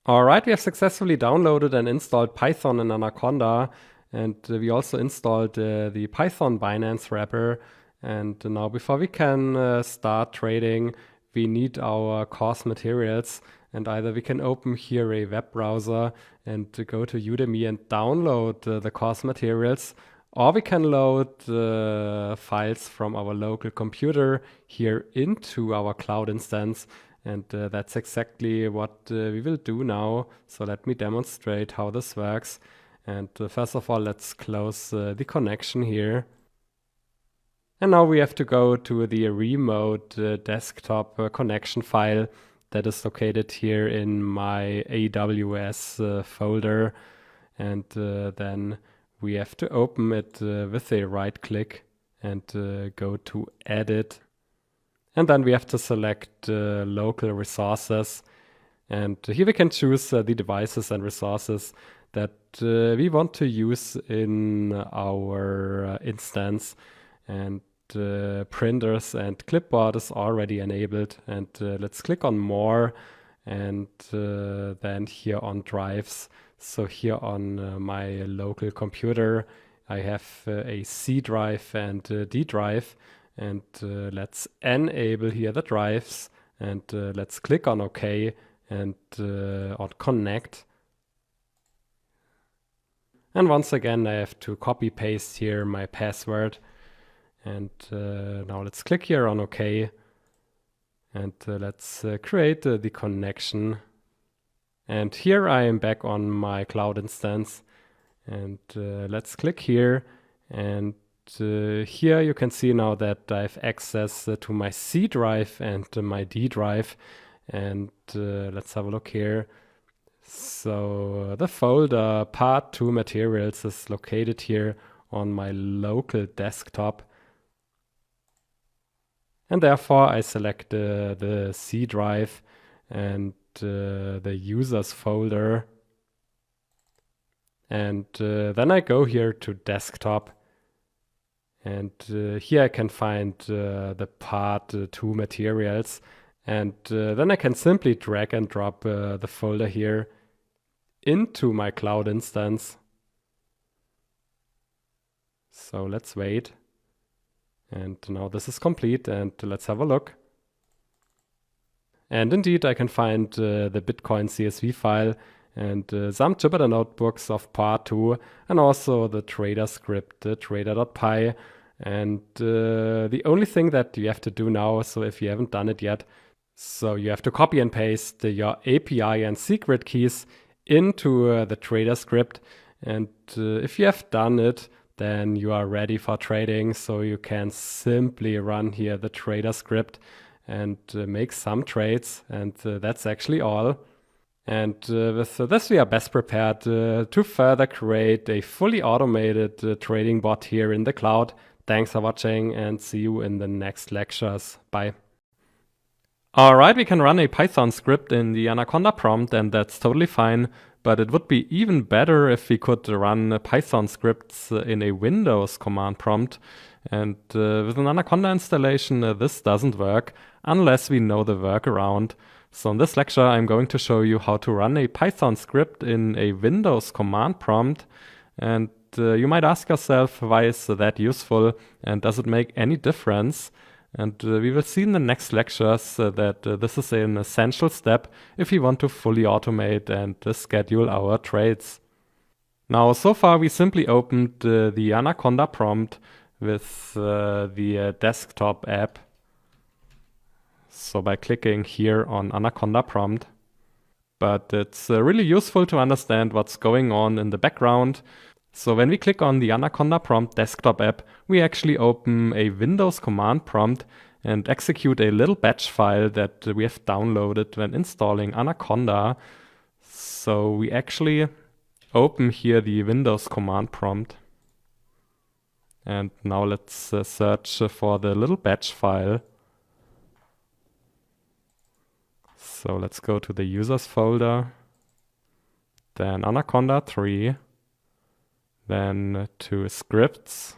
Alright, we have successfully downloaded and installed Python in Anaconda, and we also installed the Python Binance wrapper. And now before we can start trading, we need our course materials. And either we can open here a web browser and go to Udemy and download the course materials, or we can load files from our local computer here into our cloud instance. And that's exactly what we will do now. So let me demonstrate how this works. And first of all, let's close the connection here. And now we have to go to the remote desktop connection file that is located here in my AWS folder. And then we have to open it with a right click and go to Edit. And then we have to select local resources. And here we can choose the devices and resources that we want to use in our instance. And printers and clipboard is already enabled. And let's click on More. And then here on Drives. So here on my local computer, I have a C drive and a D drive. And let's enable here the drives, and let's click on OK and on Connect. And once again, I have to copy paste here my password. And now let's click here on OK. And let's create the connection. And here I am back on my cloud instance. And let's click here. And here you can see now that I have access to my C drive and my D drive. And let's have a look here. So the folder Part 2 Materials is located here on my local desktop. And therefore I select the C drive and the users folder. And then I go here to desktop. And here I can find the Part 2 materials. And then I can simply drag and drop the folder here into my cloud instance. So let's wait. And now this is complete, and let's have a look. And indeed, I can find the Bitcoin CSV file and some Jupyter notebooks of Part 2, and also the trader script, the trader.py. And the only thing that you have to do now, so if you haven't done it yet, so you have to copy and paste your API and secret keys into the trader script. And if you have done it, then you are ready for trading. So you can simply run here the trader script and make some trades. And that's actually all. And with this, we are best prepared to further create a fully automated trading bot here in the cloud. Thanks for watching, and see you in the next lectures. Bye. All right, we can run a Python script in the Anaconda prompt, and that's totally fine. But it would be even better if we could run Python scripts in a Windows command prompt. And with an Anaconda installation, this doesn't work unless we know the workaround. So in this lecture, I'm going to show you how to run a Python script in a Windows command prompt. And you might ask yourself, why is that useful? And does it make any difference? And we will see in the next lectures that this is an essential step if we want to fully automate and schedule our trades. Now, so far we simply opened the Anaconda prompt with the desktop app. So by clicking here on Anaconda prompt. But it's really useful to understand what's going on in the background. So when we click on the Anaconda prompt desktop app, we actually open a Windows command prompt and execute a little batch file that we have downloaded when installing Anaconda. So we actually open here the Windows command prompt. And now let's search for the little batch file. So let's go to the users folder, then Anaconda 3. Then to scripts.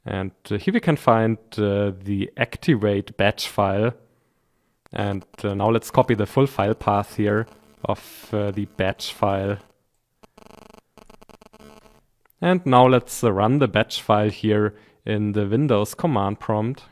And here we can find the activate batch file. And now let's copy the full file path here of the batch file. And now let's run the batch file here in the Windows command prompt.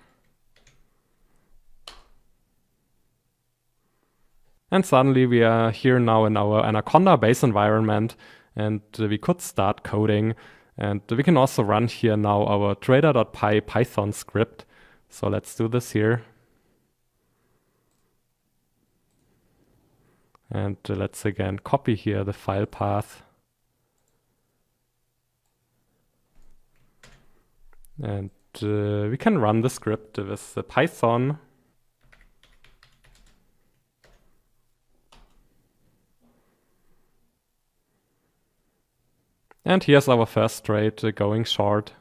And suddenly we are here now in our Anaconda base environment, and we could start coding. And we can also run here now our trader.py Python script. So let's do this here. And let's again copy here the file path. And we can run the script with the Python. And here's our first trade going short,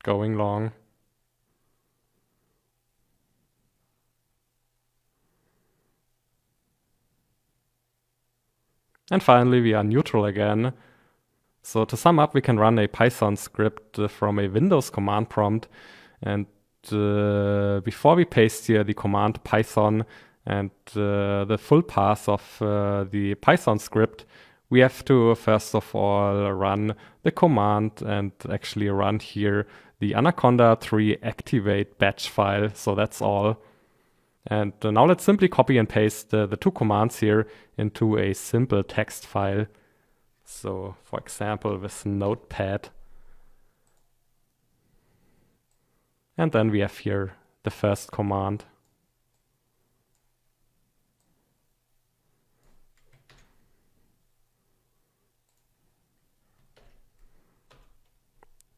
going long. And finally, we are neutral again. So to sum up, we can run a Python script from a Windows command prompt. And before we paste here the command Python and the full path of the Python script, we have to first of all run the command and actually run here the Anaconda 3 activate batch file. So that's all. And now let's simply copy and paste the two commands here into a simple text file. So for example, with Notepad. And then we have here the first command.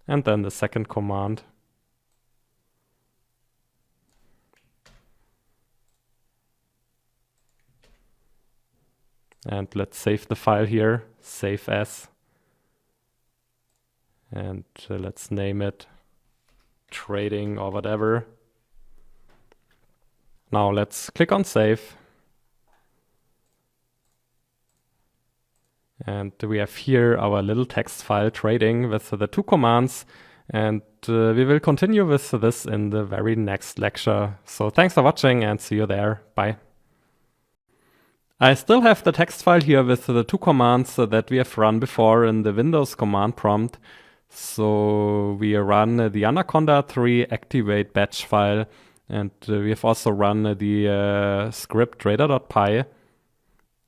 And then the second command. And let's save the file here, save as. And let's name it trading or whatever. Now let's click on save. And we have here our little text file trading with the two commands. And we will continue with this in the very next lecture. So thanks for watching and see you there. Bye. I still have the text file here with the two commands that we have run before in the Windows command prompt. So we run the Anaconda 3 activate batch file, and we have also run the script trader.py.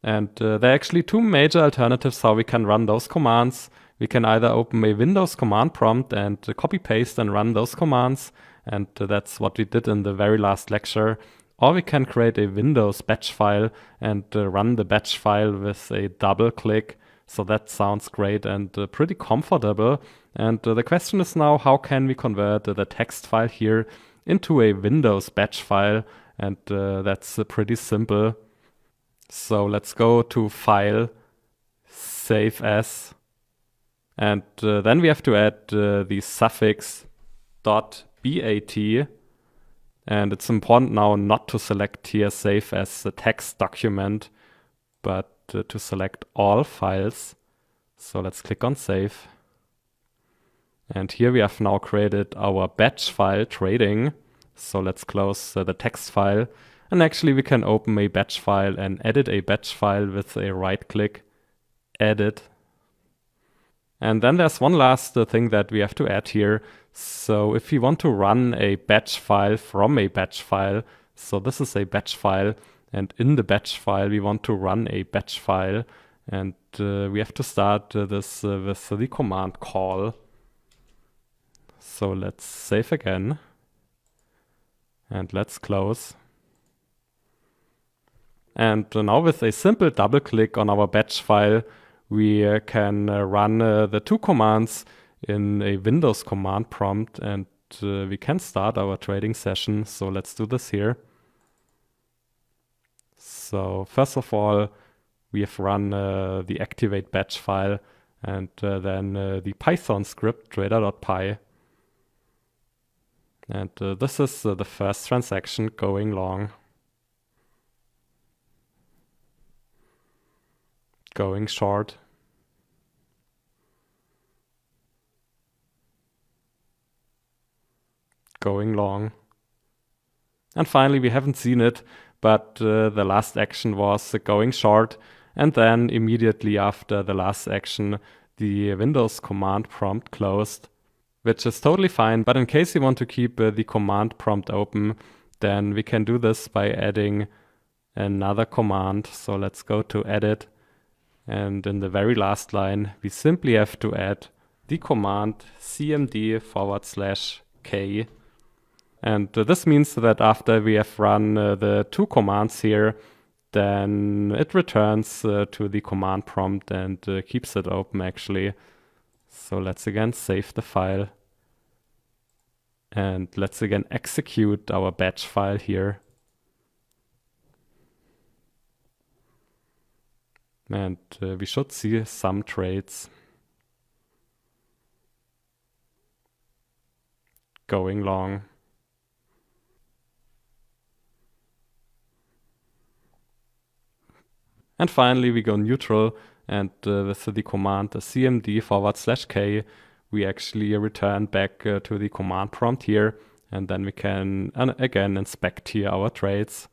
And there are actually two major alternatives how we can run those commands. We can either open a Windows command prompt and copy paste and run those commands. And that's what we did in the very last lecture. Or we can create a Windows batch file and run the batch file with a double click. So that sounds great and pretty comfortable. And the question is now, how can we convert the text file here into a Windows batch file? And that's pretty simple. So let's go to File, Save As. And then we have to add the suffix .bat. And it's important now not to select here save as a text document, but to select all files. So let's click on save. And here we have now created our batch file trading. So let's close the text file. And actually we can open a batch file and edit a batch file with a right click, edit. And then there's one last thing that we have to add here. So if we want to run a batch file from a batch file, so this is a batch file, and in the batch file we want to run a batch file, and we have to start this with the command call. So let's save again, and let's close. And now with a simple double click on our batch file, we can run the two commands in a Windows command prompt, and we can start our trading session. So let's do this here. So first of all, we have run the activate batch file and then the Python script trader.py. And this is the first transaction going long. Going short. Going long. And finally, we haven't seen it, but the last action was going short, and then immediately after the last action, the Windows command prompt closed, which is totally fine. But in case you want to keep the command prompt open, then we can do this by adding another command. So let's go to edit, and in the very last line, we simply have to add the command cmd/k. And this means that after we have run the two commands here, then it returns to the command prompt and keeps it open actually. So let's again save the file. And let's again execute our batch file here. And we should see some trades going long. And finally, we go neutral, and with the command cmd/k, we actually return back to the command prompt here, and then we can again inspect here our trades.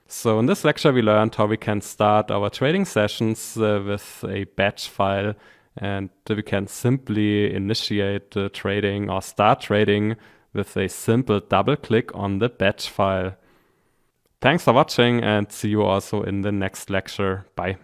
So in this lecture, we learned how we can start our trading sessions with a batch file, and we can simply initiate trading or start trading with a simple double click on the batch file. Thanks for watching, and see you also in the next lecture. Bye.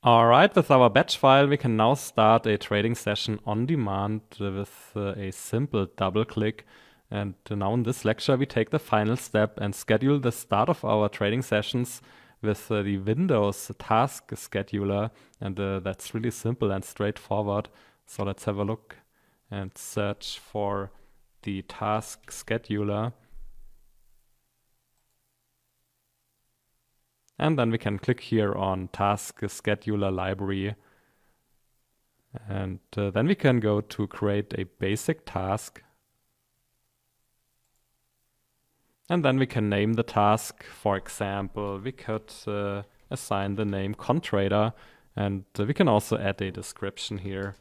Alright, with our batch file, we can now start a trading session on demand with a simple double click. And now in this lecture, we take the final step and schedule the start of our trading sessions with the Windows task scheduler. And that's really simple and straightforward. So let's have a look and search for the task scheduler. And then we can click here on Task Scheduler Library. And then we can go to create a basic task. And then we can name the task. For example, we could assign the name ConTrader, and we can also add a description here.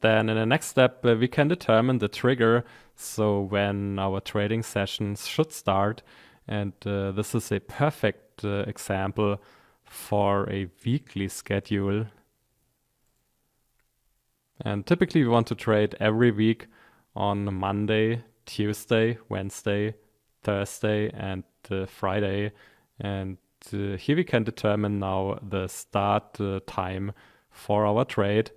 Then in the next step, we can determine the trigger, so when our trading sessions should start. And this is a perfect example for a weekly schedule. And typically we want to trade every week on Monday, Tuesday, Wednesday, Thursday, and Friday. And here we can determine now the start time for our trade.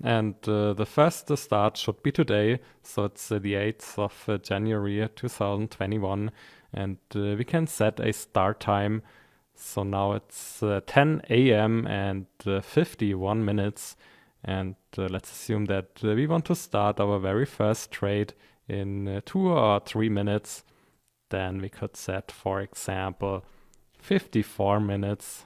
And the first start should be today, so it's the 8th of January 2021, and we can set a start time. So now it's 10 a.m. and 51 minutes, and let's assume that we want to start our very first trade in 2 or 3 minutes. Then we could set, for example, 54 minutes.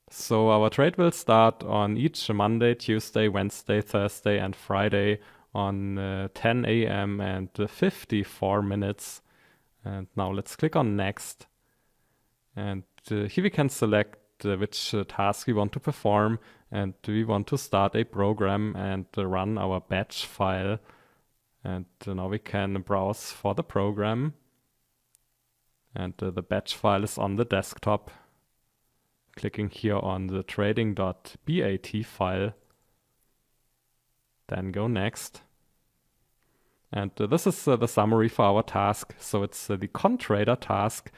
So our trade will start on each Monday, Tuesday, Wednesday, Thursday, and Friday on 10 a.m. and 54 minutes. And now let's click on Next. And here we can select which task we want to perform. And we want to start a program and run our batch file. And now we can browse for the program. And the batch file is on the desktop. Clicking here on the trading.bat file. Then go next. And this is the summary for our task. So it's the ConTrader task,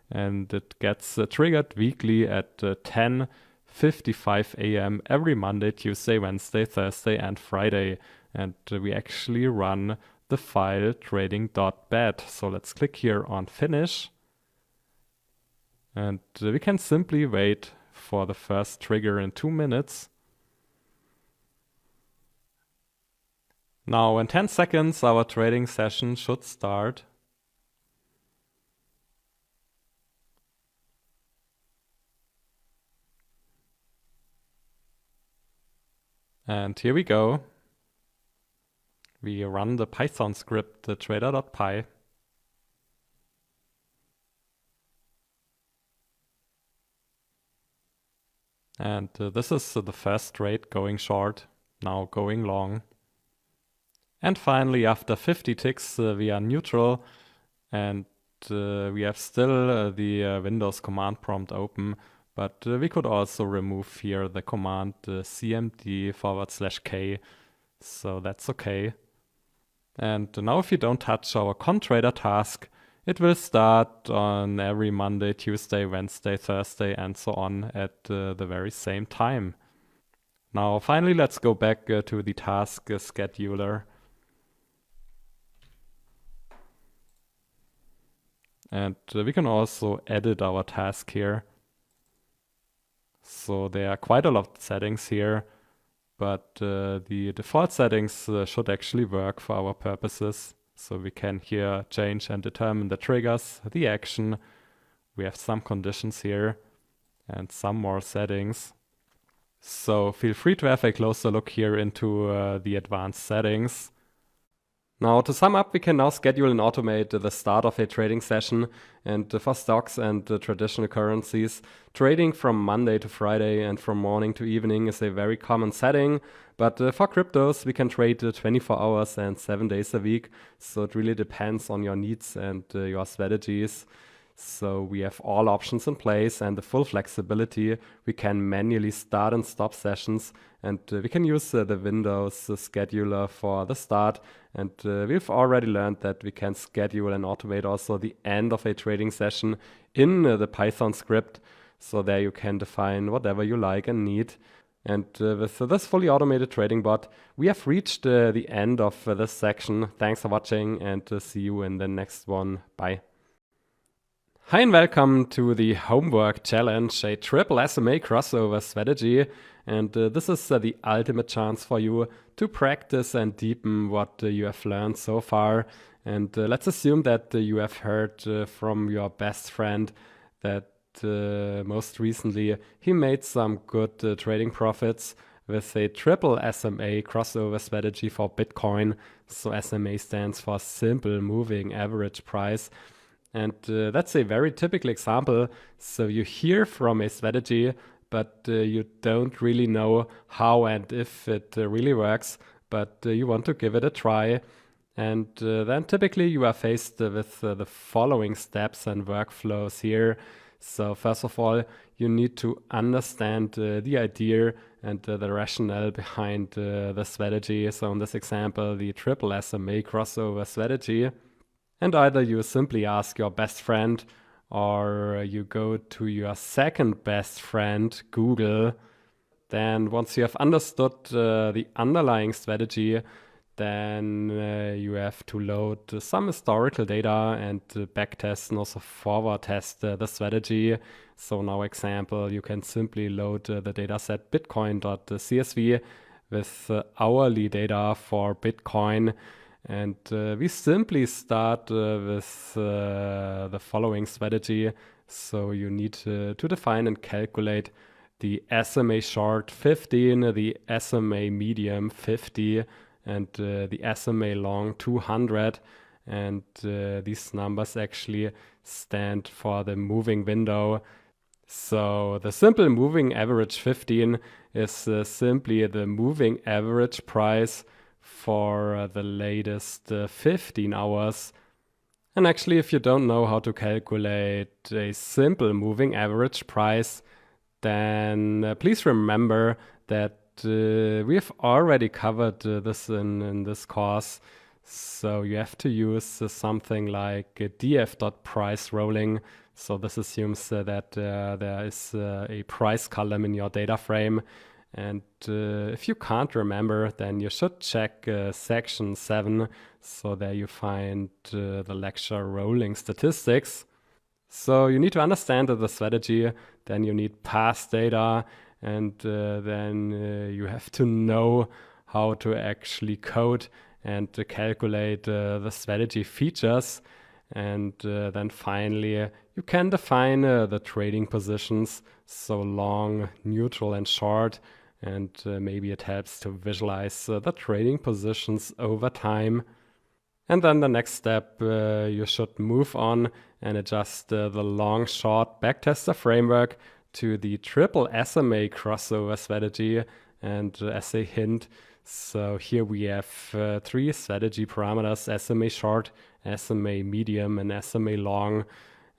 and it gets triggered weekly at 10:55 a.m. every Monday, Tuesday, Wednesday, Thursday, and Friday. And we actually run the file trading.bat. So let's click here on Finish. And we can simply wait for the first trigger in 2 minutes. Now in 10 seconds, our trading session should start. And here we go. We run the Python script, the trader.py. And this is the first trade going short, now going long. And finally, after 50 ticks, we are neutral, and we have still the Windows command prompt open, but we could also remove here the command cmd/k, so that's okay. And now if you don't touch our ConTrader task, it will start on every Monday, Tuesday, Wednesday, Thursday, and so on at the very same time. Now finally, let's go back to the task scheduler. And we can also edit our task here. So there are quite a lot of settings here, but the default settings should actually work for our purposes. So we can here change and determine the triggers, the action. We have some conditions here and some more settings. So feel free to have a closer look here into the advanced settings. Now, to sum up, we can now schedule and automate the start of a trading session. And for stocks and traditional currencies, trading from Monday to Friday and from morning to evening is a very common setting. But for cryptos, we can trade 24 hours and 7 days a week. So it really depends on your needs and your strategies. So we have all options in place and the full flexibility. We can manually start and stop sessions, and we can use the Windows scheduler for the start. And we've already learned that we can schedule and automate also the end of a trading session in the Python script. So there you can define whatever you like and need. And with this fully automated trading bot, we have reached the end of this section. Thanks for watching, and see you in the next one. Bye. Hi and welcome to the Homework Challenge, a triple SMA crossover strategy. And this is the ultimate chance for you to practice and deepen what you have learned so far. And let's assume that you have heard from your best friend that most recently he made some good trading profits with a triple SMA crossover strategy for Bitcoin. So SMA stands for Simple Moving Average Price. And that's a very typical example. So you hear from a strategy, but you don't really know how and if it really works, but you want to give it a try. And then typically you are faced with the following steps and workflows here. So first of all, you need to understand the idea and the rationale behind the strategy. So in this example, the triple SMA crossover strategy. And either you simply ask your best friend, or you go to your second best friend, Google. Then once you have understood the underlying strategy, then you have to load some historical data and backtest and also forward test the strategy. So now example, you can simply load the dataset bitcoin.csv with hourly data for Bitcoin. And we simply start with the following strategy. So you need to define and calculate the SMA short 15, the SMA medium 50, and the SMA long 200. And these numbers actually stand for the moving window. So the simple moving average 15 is simply the moving average price for the latest 15 hours. And actually, if you don't know how to calculate a simple moving average price, then please remember that we have already covered this in this course. So you have to use something like df.price rolling. So this assumes that there is a price column in your data frame. And if you can't remember, then you should check section 7. So there you find the lecture Rolling Statistics. So you need to understand the strategy, then you need past data, and then you have to know how to actually code and to calculate the strategy features. And then finally, you can define the trading positions, so long, neutral, and short. And maybe it helps to visualize the trading positions over time. And then the next step, you should move on and adjust the long-short backtester framework to the triple SMA crossover strategy. And as a hint, So here we have 3 strategy parameters: SMA short, SMA medium, and SMA long.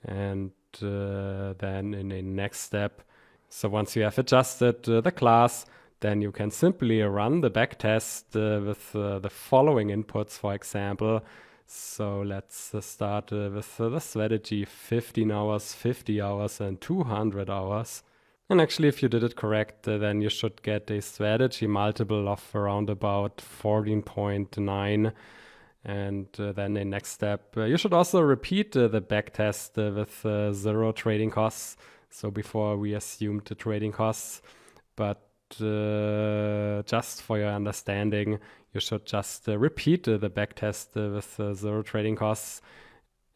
And then in the next step, so once you have adjusted the class, then you can simply run the backtest with the following inputs, for example. So let's start with the strategy: 15 hours, 50 hours, and 200 hours. And actually, if you did it correct, then you should get a strategy multiple of around about 14.9. And then in next step, you should also repeat the backtest with 0 trading costs. So before we assumed the trading costs, but just for your understanding, you should just repeat the backtest with 0 trading costs.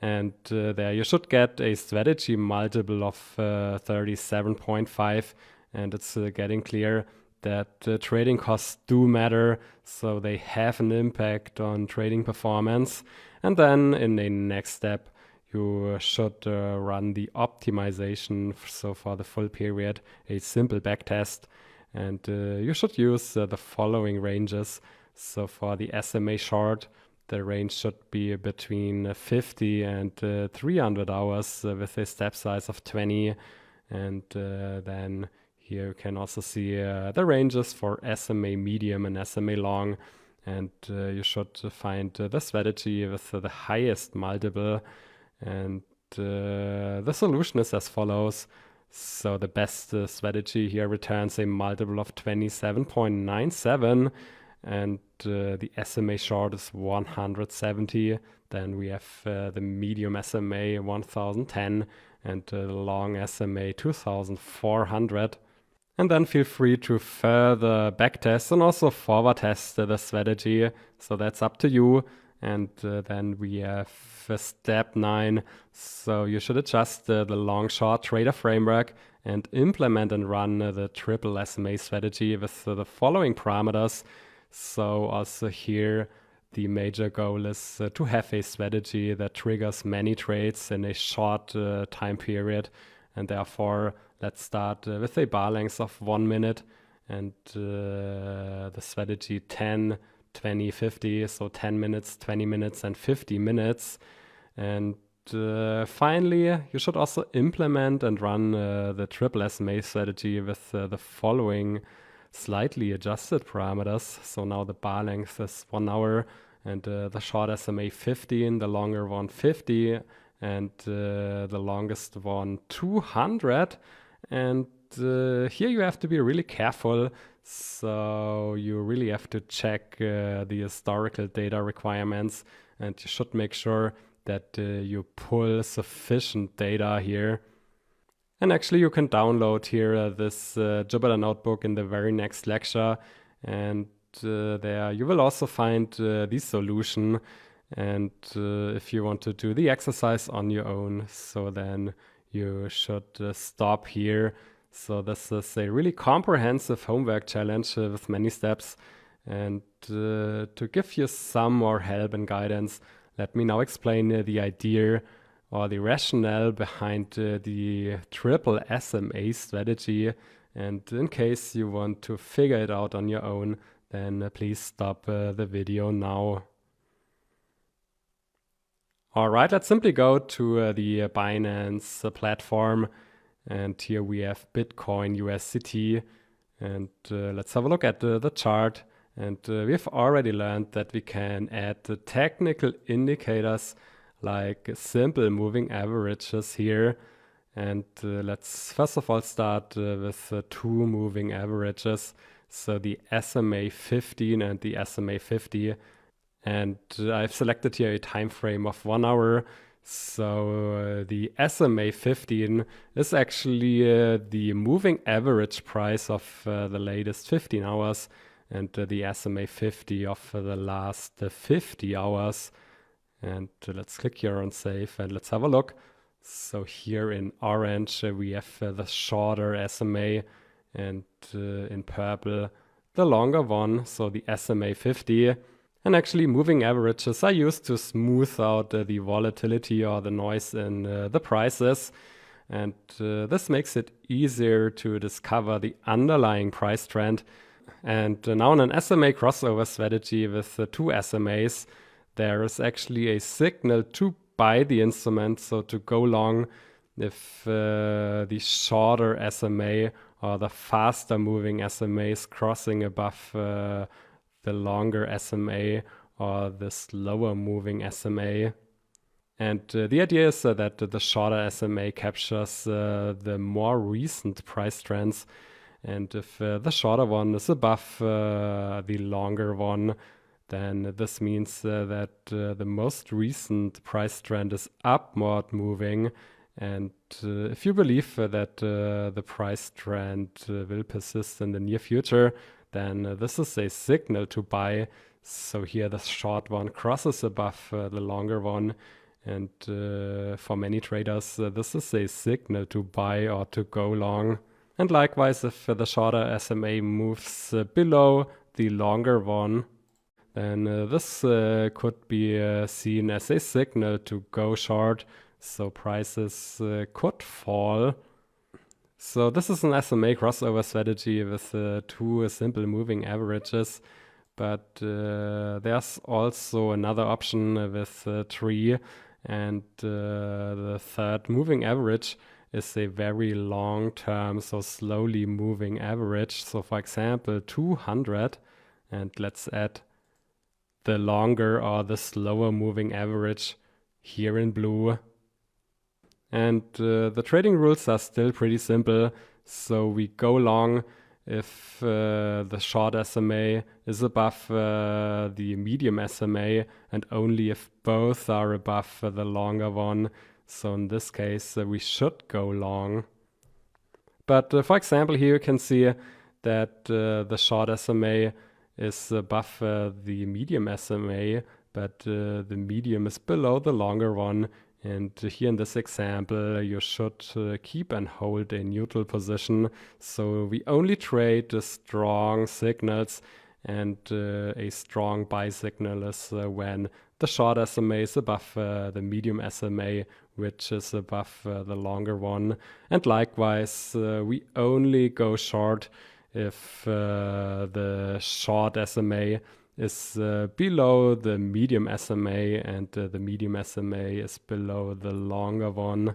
And there you should get a strategy multiple of 37.5. And it's getting clear that trading costs do matter, so they have an impact on trading performance. And then in the next step, you should run the optimization. So for the full period, a simple backtest. And you should use the following ranges. So for the SMA short, the range should be between 50 and 300 hours with a step size of 20. And then here you can also see the ranges for SMA medium and SMA long. And you should find the strategy with the highest multiple. And the solution is as follows. So the best strategy here returns a multiple of 27.97. And the SMA short is 170. Then we have the medium SMA 1010 and the long SMA 2400. And then feel free to further backtest and also forward test the strategy. So that's up to you. And then we have step 9. So you should adjust the long-short trader framework and implement and run the triple SMA strategy with the following parameters. So also here, the major goal is to have a strategy that triggers many trades in a short time period. And therefore, let's start with a bar length of 1 minute and the strategy 10, 20, 50. So 10 minutes, 20 minutes, and 50 minutes. And finally, you should also implement and run the triple SMA strategy with the following slightly adjusted parameters. So now the bar length is 1 hour and the short SMA 15, the longer one 50, and the longest one 200. And here you have to be really careful. So you really have to check the historical data requirements, and you should make sure that you pull sufficient data here. And actually, you can download here this Jupyter notebook in the very next lecture. And there you will also find the solution. And if you want to do the exercise on your own, so then you should stop here. So this is a really comprehensive homework challenge with many steps. And to give you some more help and guidance, let me now explain the idea or the rationale behind the triple SMA strategy. And in case you want to figure it out on your own, then please stop the video now. All right, let's simply go to the Binance platform. And here we have Bitcoin USDT. And let's have a look at the chart. And we've already learned that we can add the technical indicators like simple moving averages here. And let's first of all start with 2 moving averages. So the SMA 15 and the SMA 50. And I've selected here a time frame of 1 hour. So the SMA 15 is actually the moving average price of the latest 15 hours and the SMA 50 of the last 50 hours. And let's click here on save and let's have a look. So here in orange, we have the shorter SMA, and in purple, the longer one, so the SMA 50. And actually moving averages are used to smooth out the volatility or the noise in the prices. And this makes it easier to discover the underlying price trend. And now in an SMA crossover strategy with two SMAs, there is actually a signal to buy the instrument, so to go long if the shorter SMA or the faster moving SMA is crossing above the longer SMA or the slower moving SMA. And the idea is that the shorter SMA captures the more recent price trends. And if the shorter one is above the longer one, then this means that the most recent price trend is upward moving. And if you believe that the price trend will persist in the near future, then this is a signal to buy. So here the short one crosses above the longer one. And for many traders, this is a signal to buy or to go long. And likewise, if the shorter SMA moves below the longer one, then this could be seen as a signal to go short. So prices could fall. So this is an SMA crossover strategy with two simple moving averages. But there's also another option with three. And the third moving average is a very long term, so slowly moving average. So for example, 200, and let's add the longer or the slower moving average here in blue. And the trading rules are still pretty simple. So we go long if the short SMA is above the medium SMA, and only if both are above the longer one. So in this case, we should go long. But for example, here you can see that the short SMA is above the medium SMA, but the medium is below the longer one. And here in this example, you should keep and hold a neutral position. So we only trade the strong signals, and a strong buy signal is when the short SMA is above the medium SMA, which is above the longer one. And likewise, we only go short if the short SMA is below the medium SMA, and the medium SMA is below the longer one.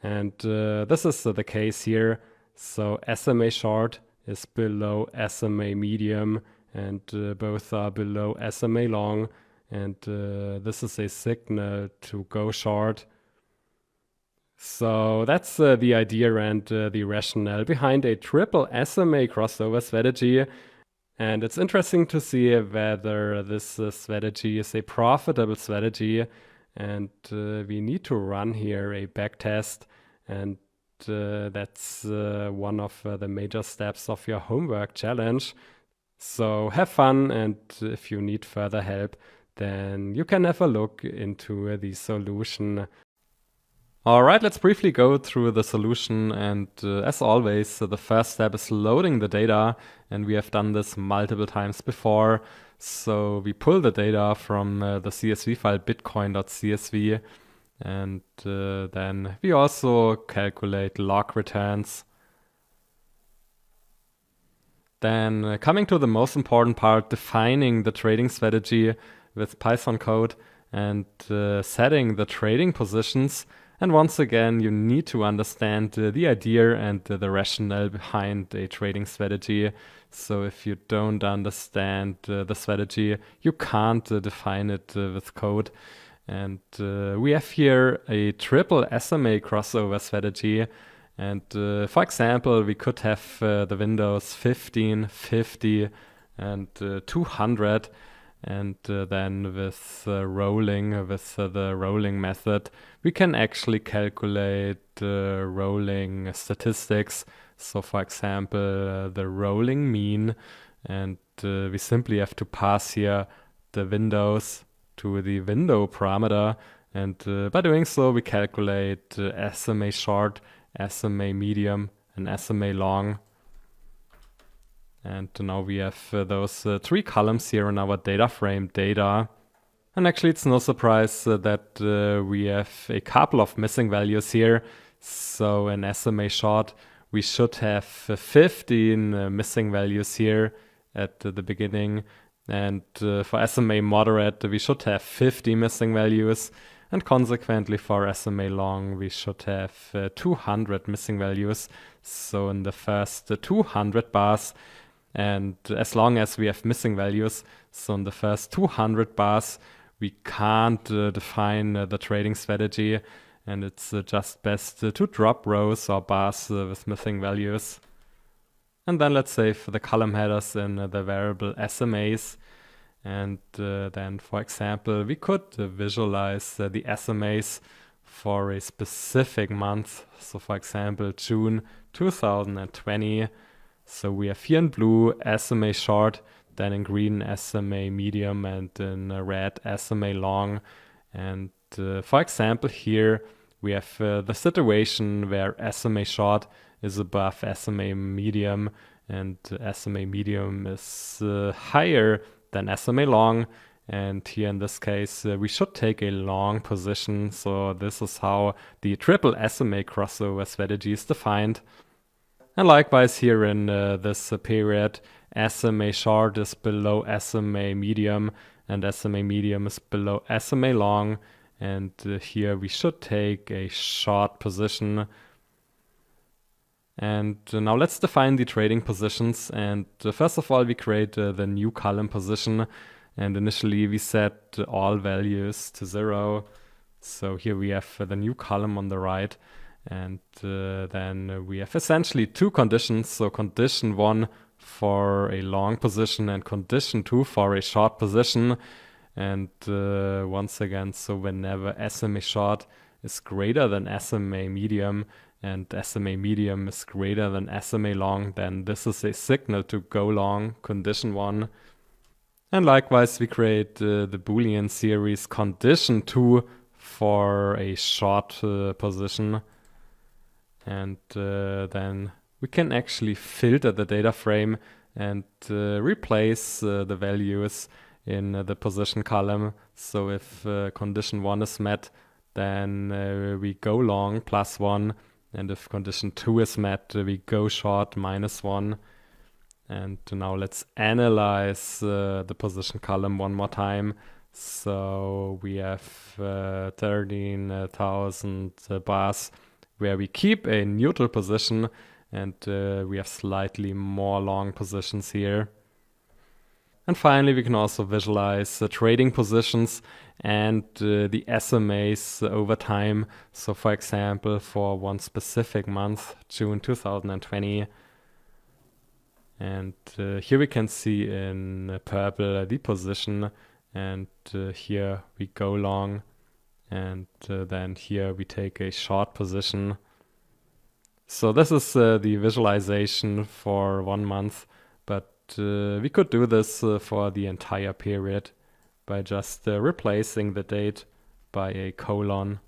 And this is the case here. So SMA short is below SMA medium, and both are below SMA long. And this is a signal to go short. So that's the idea and the rationale behind a triple SMA crossover strategy. And it's interesting to see whether this strategy is a profitable strategy. And we need to run here a backtest. And that's one of the major steps of your homework challenge. So have fun. And if you need further help, then you can have a look into the solution. All right, let's briefly go through the solution. And as always, the first step is loading the data. And we have done this multiple times before. So we pull the data from the CSV file bitcoin.csv. And then we also calculate log returns. Then coming to the most important part, defining the trading strategy with Python code and setting the trading positions. And once again, you need to understand the idea and the rationale behind a trading strategy. So if you don't understand the strategy, you can't define it with code. And we have here a triple SMA crossover strategy. And for example, we could have the windows 15, 50, and 200. And then with rolling, with the rolling method, we can actually calculate rolling statistics. So for example, the rolling mean, and we simply have to pass here the windows to the window parameter. And by doing so, we calculate SMA short, SMA medium, and SMA long. And now we have those three columns here in our data frame data. And actually it's no surprise that we have a couple of missing values here. So in SMA short, we should have 15 missing values here. at the beginning. And for SMA moderate, we should have 50 missing values. And consequently, for SMA long, we should have 200 missing values. So in the first 200 bars, and as long as we have missing values, so in the first 200 bars, we can't define the trading strategy. And it's just best to drop rows or bars with missing values. And then let's save the column headers in the variable SMAs. And then, for example, we could visualize the SMAs for a specific month. So, for example, June 2020. So we have here in blue SMA short, then in green SMA medium, and in red SMA long. And for example, here we have the situation where SMA short is above SMA medium, and SMA medium is higher than SMA long. And here in this case, we should take a long position. So this is how the triple SMA crossover strategy is defined. And likewise here in this period, SMA short is below SMA medium, and SMA medium is below SMA long. And here we should take a short position. And now let's define the trading positions. And first of all, we create the new column position. And initially we set all values to 0. So here we have the new column on the right. And then we have essentially two conditions. So condition 1 for a long position and condition 2 for a short position. And once again, so whenever SMA short is greater than SMA medium and SMA medium is greater than SMA long, then this is a signal to go long, condition 1. And likewise, we create the Boolean series condition 2 for a short position. And then we can actually filter the data frame and replace the values in the position column. So if condition 1 is met, then we go long +1. And if condition 2 is met, we go short -1. And now let's analyze the position column one more time. So we have 13,000 bars where we keep a neutral position, and we have slightly more long positions here. And finally, we can also visualize the trading positions and the SMAs over time. So for example, for one specific month, June 2020. And here we can see in purple the position, and here we go long. And then here we take a short position. So this is the visualization for 1 month, but we could do this for the entire period by just replacing the date by a colon.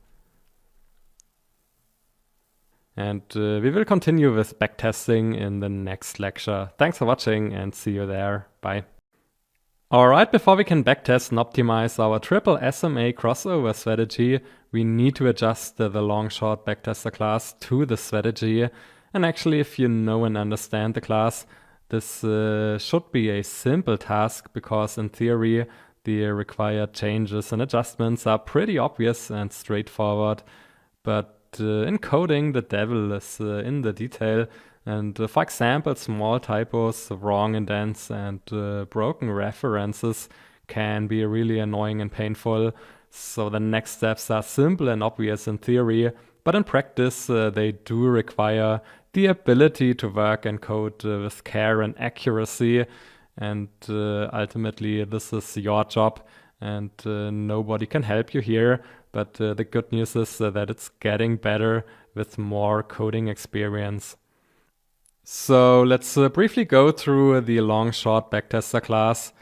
And we will continue with backtesting in the next lecture. Thanks for watching and see you there. Bye. Alright, before we can backtest and optimize our triple SMA crossover strategy, we need to adjust the long-short backtester class to the strategy. And actually, if you know and understand the class, this should be a simple task, because in theory, the required changes and adjustments are pretty obvious and straightforward. But in coding, the devil is in the detail. And for example, small typos, wrong indents, and broken references can be really annoying and painful. So the next steps are simple and obvious in theory, but in practice they do require the ability to work and code with care and accuracy. And ultimately this is your job, and nobody can help you here. But the good news is that it's getting better with more coding experience. So let's briefly go through the long-short backtester class.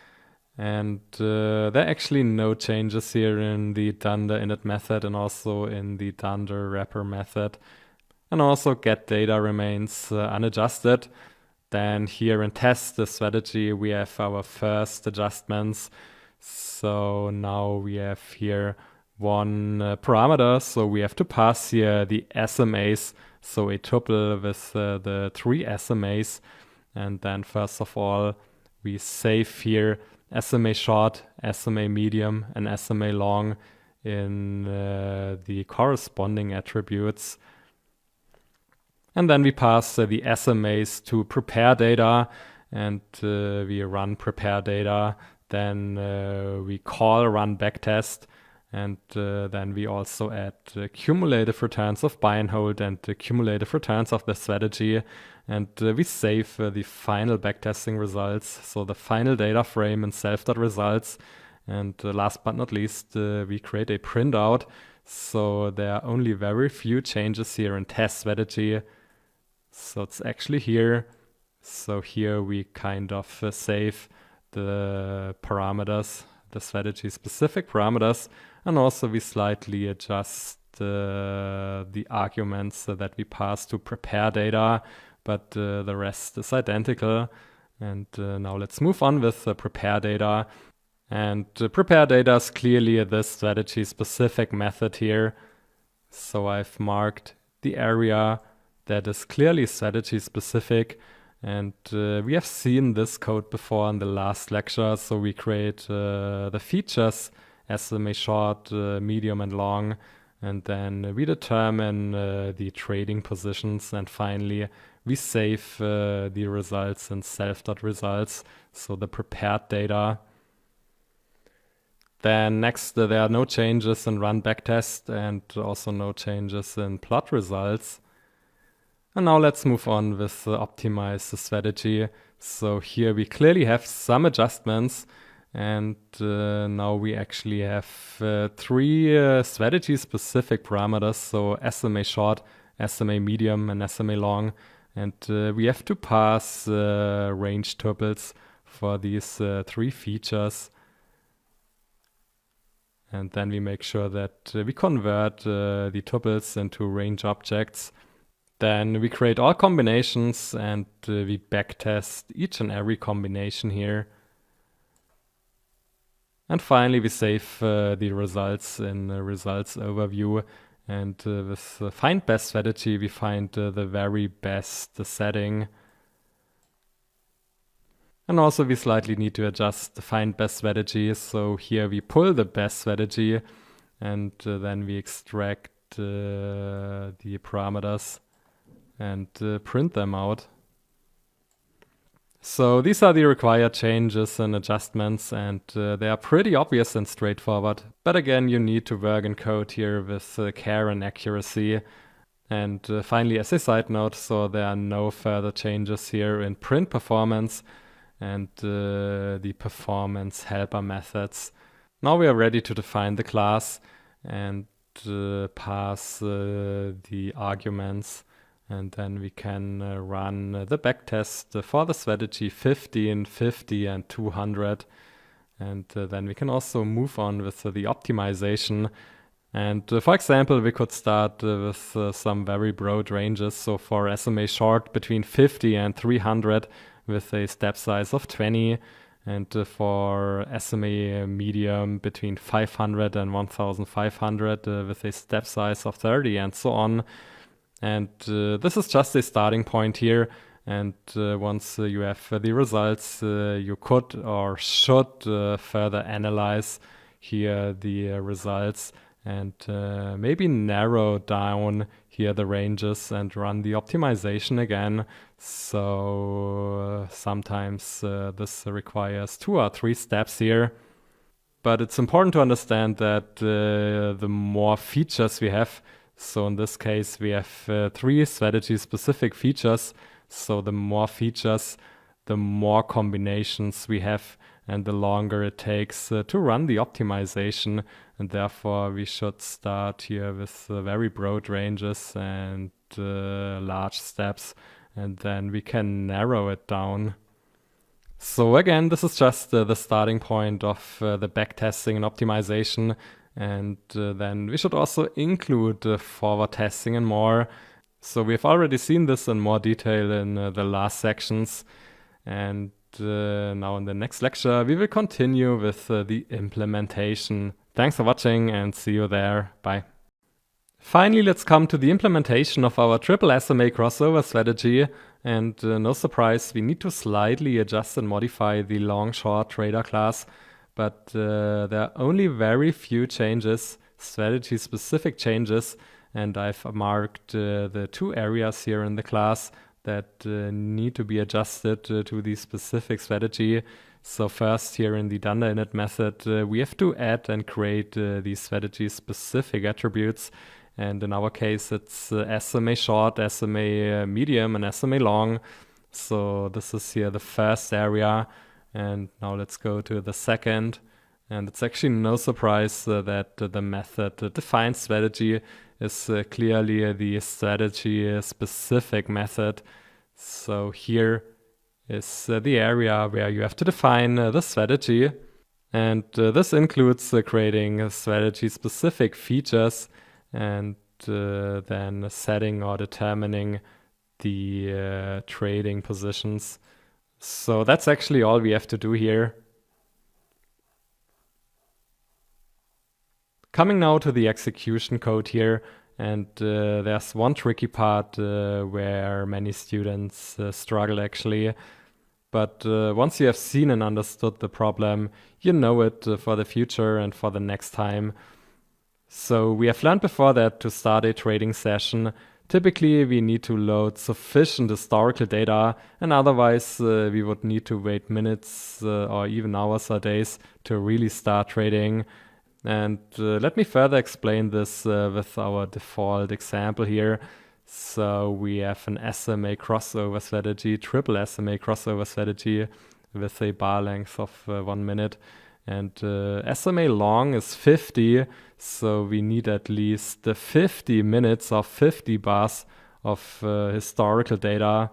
And there are actually no changes here in the dunder init method and also in the dunder wrapper method. And also get data remains unadjusted. Then here in test the strategy, we have our first adjustments. So now we have here one parameter. So we have to pass here the SMAs. So a tuple with the 3 SMAs. And then first of all, we save here SMA short, SMA medium, and SMA long in the corresponding attributes. And then we pass the SMAs to prepare data, and we run prepare data. Then we call run backtest, and then we also add cumulative returns of buy and hold and cumulative returns of the strategy. And we save the final backtesting results, so the final data frame in self.results. And last but not least, we create a printout. So there are only very few changes here in test strategy. So it's actually here. So here we kind of save the parameters, the strategy specific parameters. And also we slightly adjust the arguments that we pass to prepare data, but the rest is identical. And now let's move on with prepare data. And prepare data is clearly this strategy specific method here. So I've marked the area that is clearly strategy specific. And we have seen this code before in the last lecture. So we create the features, SMA short, medium, and long. And then we determine the trading positions. And finally, we save the results in self.results. So the prepared data. Then next, there are no changes in run backtest and also no changes in plot results. And now let's move on with optimize the strategy. So here we clearly have some adjustments, and now we actually have three strategy specific parameters. So SMA short, SMA medium, and SMA long. And we have to pass range tuples for these three features. And then we make sure that we convert the tuples into range objects. Then we create all combinations and we backtest each and every combination here. And finally, we save the results in the results overview. And with find best strategy, we find the very best setting. And also we slightly need to adjust the find best strategy. So here we pull the best strategy and then we extract the parameters and print them out. So these are the required changes and adjustments, and they are pretty obvious and straightforward. But again, you need to work in code here with care and accuracy. And finally, as a side note, so there are no further changes here in print performance and the performance helper methods. Now we are ready to define the class and pass the arguments. And then we can run the backtest for the strategy 15, 50, and 200. And then we can also move on with the optimization. And for example, we could start with some very broad ranges. So for SMA short, between 50 and 300 with a step size of 20. And for SMA medium, between 500 and 1500 with a step size of 30 and so on. And this is just a starting point here. And once you have the results, you could or should further analyze here the results and maybe narrow down here the ranges and run the optimization again. So sometimes this requires 2 or 3 steps here. But it's important to understand that the more features we have, so in this case, we have 3 strategy-specific features. So the more features, the more combinations we have, and the longer it takes to run the optimization. And therefore, we should start here with very broad ranges and large steps, and then we can narrow it down. So again, this is just the starting point of the backtesting and optimization. And then we should also include forward testing and more. So we've already seen this in more detail in the last sections. And now in the next lecture, we will continue with the implementation. Thanks for watching and see you there. Bye. Finally, let's come to the implementation of our triple SMA crossover strategy. And no surprise, we need to slightly adjust and modify the long-short trader class. But there are only very few changes, strategy-specific changes. And I've marked the 2 areas here in the class that need to be adjusted to the specific strategy. So first, here in the dunder init method, we have to add and create these strategy-specific attributes. And in our case, it's SMA short, SMA medium, and SMA long. So this is here the first area. And now let's go to the second. And it's actually no surprise that the method defines strategy is clearly the strategy-specific method. So here is the area where you have to define the strategy. And this includes creating strategy-specific features and then setting or determining the trading positions. So that's actually all we have to do here. Coming now to the execution code here, and there's one tricky part where many students struggle actually. But once you have seen and understood the problem, you know it for the future and for the next time. So we have learned before that to start a trading session, typically we need to load sufficient historical data, and otherwise we would need to wait minutes or even hours or days to really start trading. And let me further explain this with our default example here. So we have an SMA crossover strategy, triple SMA crossover strategy with a bar length of 1 minute. And SMA long is 50, so we need at least 50 minutes of 50 bars of historical data.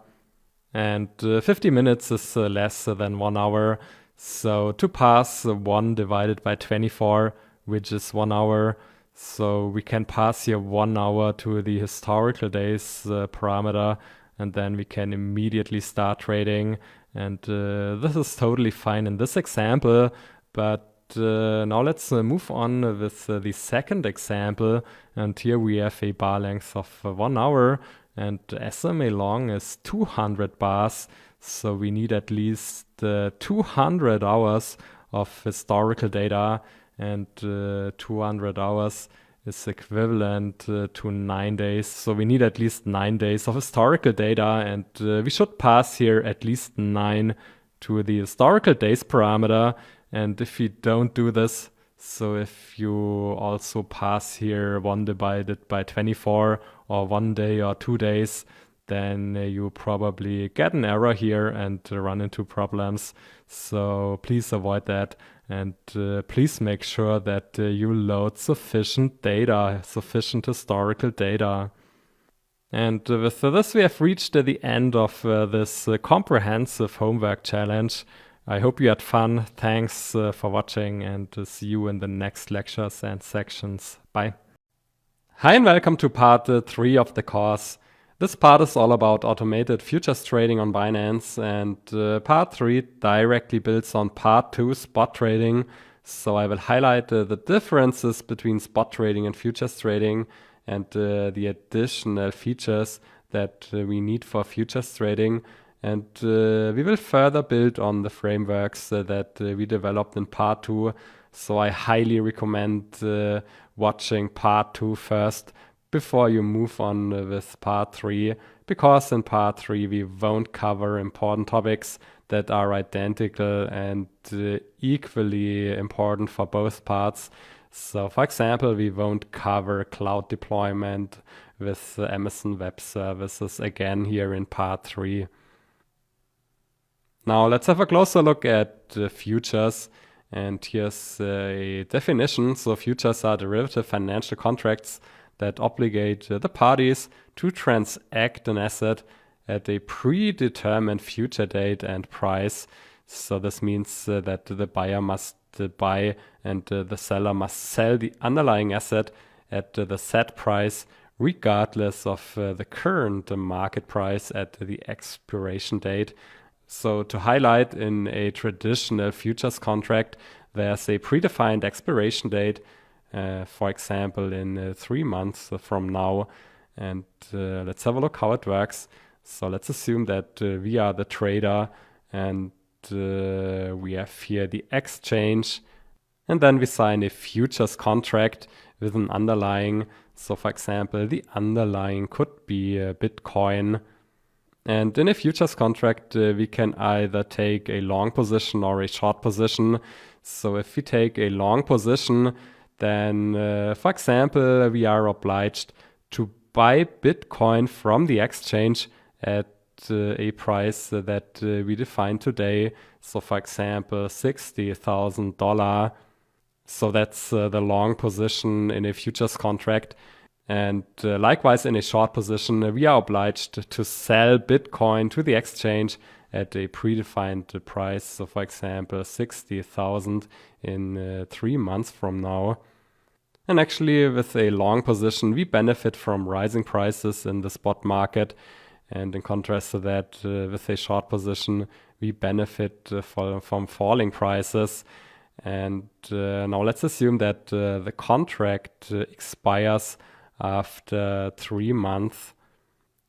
And 50 minutes is less than 1 hour. So to pass 1 divided by 24, which is 1 hour, so we can pass here 1 hour to the historical days parameter, and then we can immediately start trading. And this is totally fine in this example. But now let's move on with the second example. And here we have a bar length of 1 hour, and SMA long is 200 bars. So we need at least 200 hours of historical data, and 200 hours is equivalent to 9 days. So we need at least 9 days of historical data, and we should pass here at least 9 to the historical days parameter. And if you don't do this, so if you also pass here 1 divided by 24 or 1 day or 2 days, then you probably get an error here and run into problems. So please avoid that. And please make sure that you load sufficient data, sufficient historical data. And with this, we have reached the end of this comprehensive homework challenge. I hope you had fun. Thanks for watching, and see you in the next lectures and sections. Bye. Hi and welcome to part 3 of the course. This part is all about automated futures trading on Binance, and part 3 directly builds on part 2, spot trading. So I will highlight the differences between spot trading and futures trading, and the additional features that we need for futures trading. And we will further build on the frameworks that we developed in part 2. So I highly recommend watching part 2 first before you move on with part 3, because in part 3 we won't cover important topics that are identical and equally important for both parts. So for example, we won't cover cloud deployment with Amazon Web Services again here in part 3. Now let's have a closer look at futures, and here's a definition. So futures are derivative financial contracts that obligate the parties to transact an asset at a predetermined future date and price. So this means that the buyer must buy and the seller must sell the underlying asset at the set price, regardless of the current market price at the expiration date. So to highlight, in a traditional futures contract, there's a predefined expiration date, for example, in 3 months from now. And let's have a look how it works. So let's assume that we are the trader, and we have here the exchange, and then we sign a futures contract with an underlying. So for example, the underlying could be Bitcoin. And in a futures contract, we can either take a long position or a short position. So if we take a long position, then, for example, we are obliged to buy Bitcoin from the exchange at a price that we define today. So for example, $60,000. So that's the long position in a futures contract. And likewise, in a short position, we are obliged to sell Bitcoin to the exchange at a predefined price. So for example, 60,000 in 3 months from now. And actually, with a long position, we benefit from rising prices in the spot market. And in contrast to that, with a short position, we benefit from falling prices. And now let's assume that the contract expires after 3 months.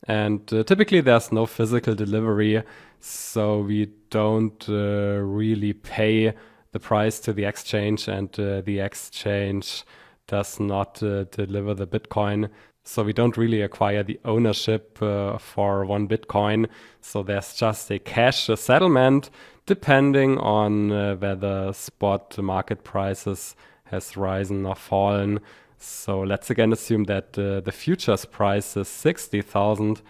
And typically there's no physical delivery, so we don't really pay the price to the exchange, and the exchange does not deliver the Bitcoin. So we don't really acquire the ownership for 1 Bitcoin. So there's just a cash settlement depending on whether spot market prices has risen or fallen. So let's again assume that the futures price is 60,000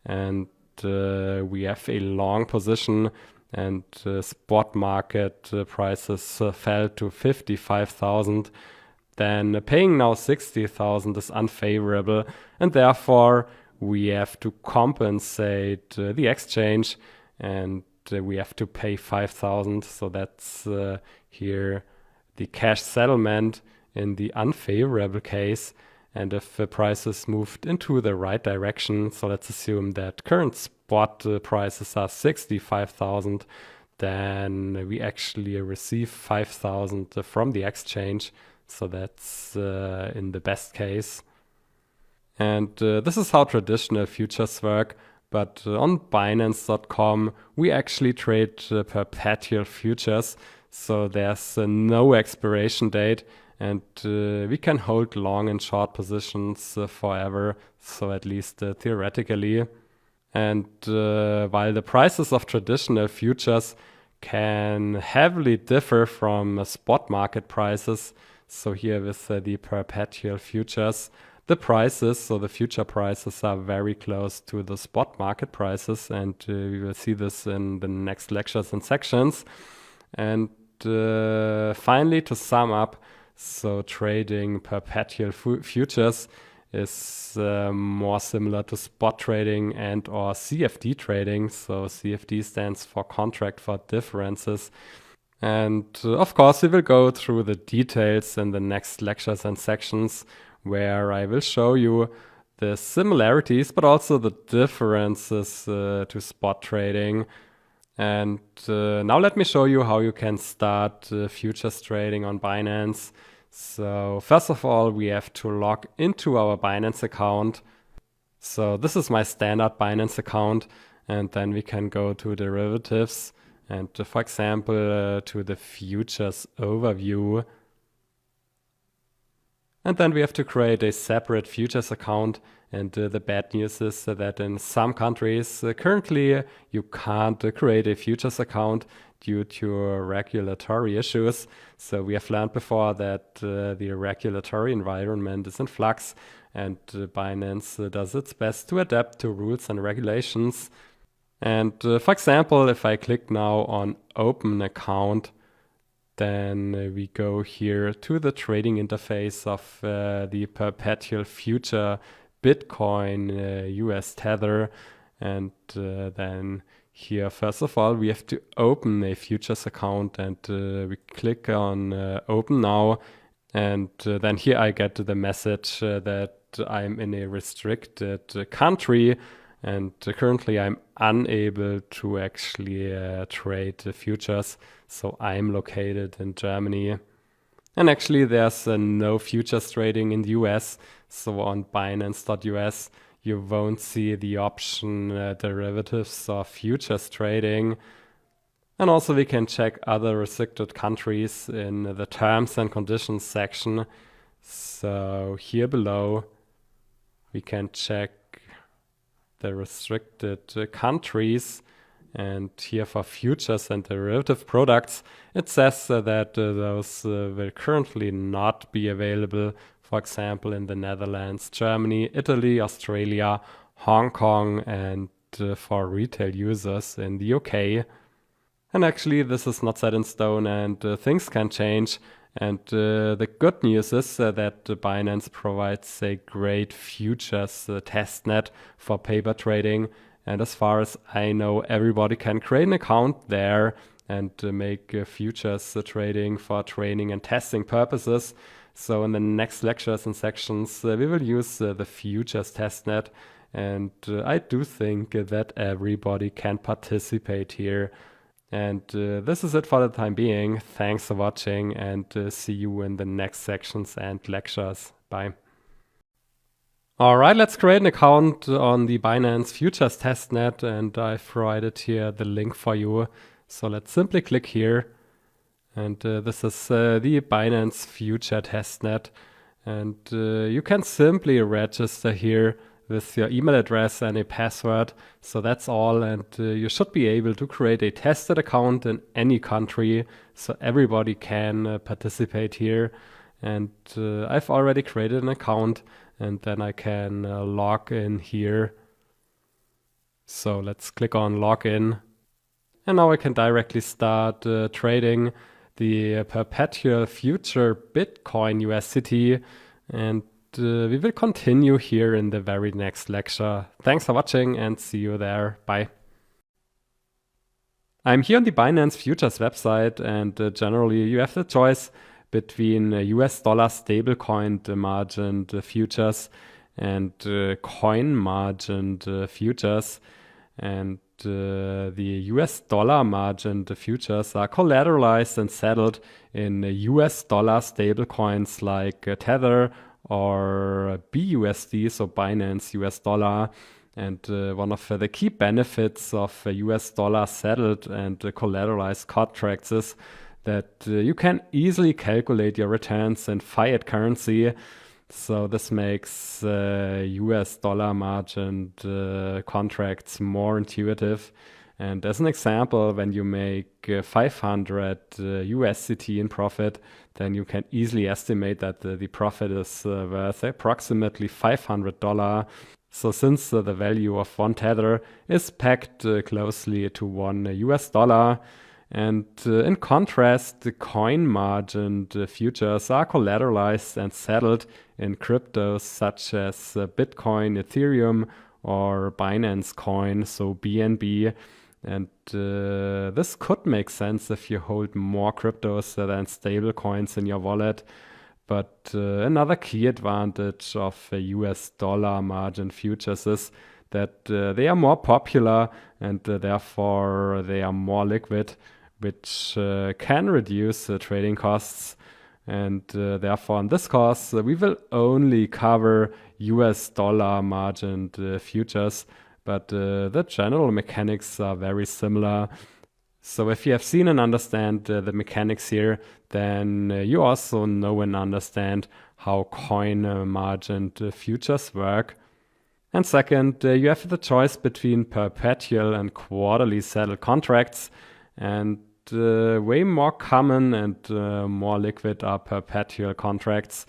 and we have a long position, and spot market prices fell to 55,000. Then paying now 60,000 is unfavorable, and therefore we have to compensate the exchange, and we have to pay 5,000. So that's here the cash settlement in the unfavorable case. And if the prices moved into the right direction, so let's assume that current spot prices are 65,000, then we actually receive 5,000 from the exchange. So that's in the best case. And this is how traditional futures work. But on Binance.com, we actually trade perpetual futures. So there's no expiration date, and we can hold long and short positions forever. So at least theoretically. And while the prices of traditional futures can heavily differ from spot market prices, so here with the perpetual futures, the prices, so the future prices, are very close to the spot market prices, and we will see this in the next lectures and sections. And finally, to sum up, so trading perpetual futures is more similar to spot trading and or CFD trading. So CFD stands for contract for differences. And of course, we will go through the details in the next lectures and sections, where I will show you the similarities, but also the differences to spot trading. And now let me show you how you can start futures trading on Binance. So first of all, we have to log into our Binance account. So this is my standard Binance account, and then we can go to derivatives and for example to the futures overview. And then we have to create a separate futures account. And the bad news is that in some countries currently you can't create a futures account due to regulatory issues. So we have learned before that the regulatory environment is in flux, and Binance does its best to adapt to rules and regulations. And for example, if I click now on Open Account, then we go here to the trading interface of the perpetual future Bitcoin US Tether. And then here, first of all, we have to open a futures account, and we click on Open Now. And then here I get the message that I'm in a restricted country, and currently I'm unable to actually trade the futures. So I'm located in Germany. And actually, there's no futures trading in the US. So on Binance.us, you won't see the option derivatives or futures trading. And also we can check other restricted countries in the terms and conditions section. So here below, we can check the restricted countries. And here for futures and derivative products, it says that those will currently not be available, for example, in the Netherlands, Germany, Italy, Australia, Hong Kong, and for retail users in the UK. And actually, this is not set in stone and things can change. And the good news is that Binance provides a great futures testnet for paper trading. And as far as I know, everybody can create an account there and make futures trading for training and testing purposes. So in the next lectures and sections, we will use the futures testnet. And I do think that everybody can participate here. And this is it for the time being. Thanks for watching and see you in the next sections and lectures. Bye. All right, let's create an account on the Binance Futures testnet, and I've provided here the link for you. So let's simply click here. And this is the Binance Future testnet. And you can simply register here with your email address and a password. So that's all. And you should be able to create a tested account in any country. So everybody can participate here. And I've already created an account. And then I can log in here. So let's click on login. And now I can directly start trading the perpetual future Bitcoin USDT. And we will continue here in the very next lecture. Thanks for watching and see you there. Bye. I'm here on the Binance Futures website, and generally you have the choice between US dollar stablecoin margined futures and coin margined futures. And the US dollar margined futures are collateralized and settled in US dollar stablecoins like Tether or BUSD, so Binance US dollar. And one of the key benefits of US dollar settled and collateralized contracts is that you can easily calculate your returns in fiat currency. So this makes US dollar margined contracts more intuitive. And as an example, when you make 500 USDT in profit, then you can easily estimate that the profit is worth approximately $500. So since the value of one tether is pegged closely to one US dollar, and in contrast, the coin margined futures are collateralized and settled in cryptos such as Bitcoin, Ethereum, or Binance Coin, so BNB. And this could make sense if you hold more cryptos than stable coins in your wallet. But another key advantage of US dollar margin futures is that they are more popular and therefore they are more liquid, which can reduce trading costs. And therefore in this course, we will only cover US dollar margined futures, but the general mechanics are very similar. So if you have seen and understand the mechanics here, then you also know and understand how coin margined futures work. And second, you have the choice between perpetual and quarterly settled contracts. And way more common and more liquid are perpetual contracts.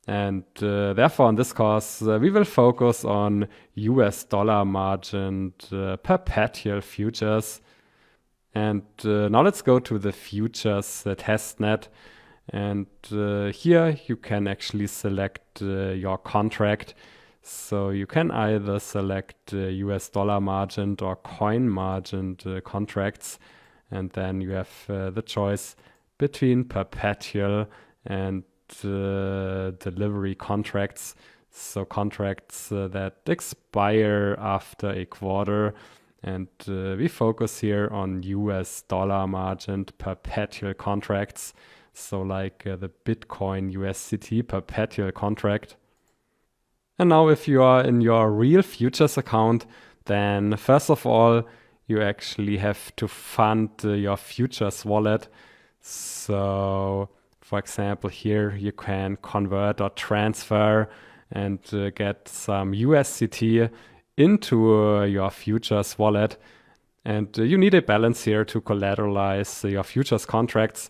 And therefore, in this course, we will focus on US dollar margined perpetual futures. And now let's go to the futures testnet. And here you can actually select your contract. So you can either select US dollar margined or coin margined contracts. And then you have the choice between perpetual and delivery contracts. So contracts that expire after a quarter. And we focus here on US dollar margined perpetual contracts. so like the Bitcoin USDT perpetual contract. And now if you are in your real futures account, then first of all, you actually have to fund your futures wallet. So for example, here you can convert or transfer and get some USDT into your futures wallet. And you need a balance here to collateralize your futures contracts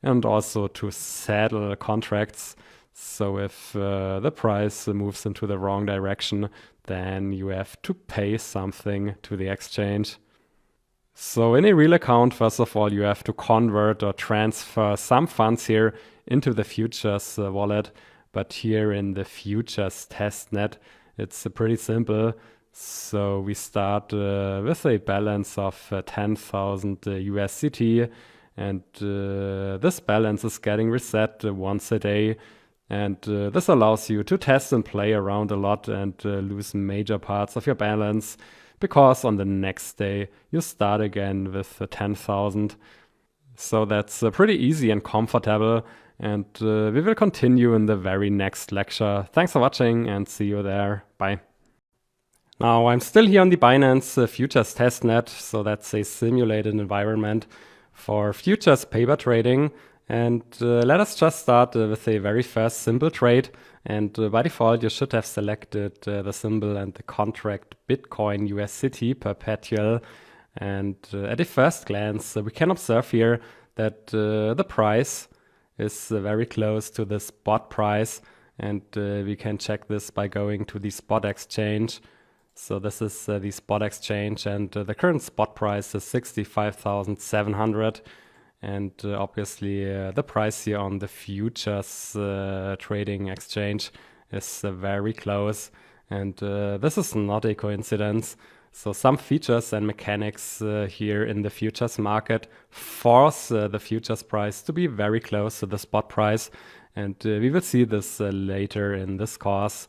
and also to settle contracts. So if the price moves into the wrong direction, then you have to pay something to the exchange. So in a real account, first of all, you have to convert or transfer some funds here into the futures wallet. But here in the futures testnet, it's pretty simple. So we start with a balance of 10,000 USDT, and this balance is getting reset once a day. And this allows you to test and play around a lot and lose major parts of your balance, because on the next day you start again with 10,000. So that's pretty easy and comfortable. And we will continue in the very next lecture. Thanks for watching and see you there. Bye. Now I'm still here on the Binance futures testnet. So that's a simulated environment for futures paper trading. And let us just start with a very first simple trade. And by default, you should have selected the symbol and the contract Bitcoin USDT perpetual. And at a first glance, we can observe here that the price is very close to the spot price. And we can check this by going to the spot exchange. So this is the spot exchange, and the current spot price is 65,700. And obviously the price here on the futures trading exchange is very close. And this is not a coincidence. So some features and mechanics here in the futures market force the futures price to be very close to the spot price. And we will see this later in this course.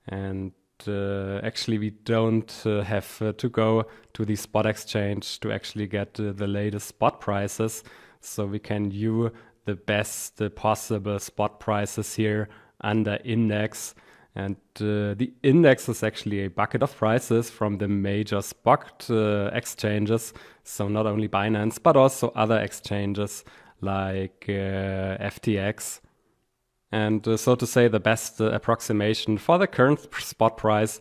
And actually we don't have to go to the spot exchange to actually get the latest spot prices. So we can view the best possible spot prices here under index. And the index is actually a bucket of prices from the major spot exchanges. So not only Binance, but also other exchanges like FTX. And so to say, the best approximation for the current spot price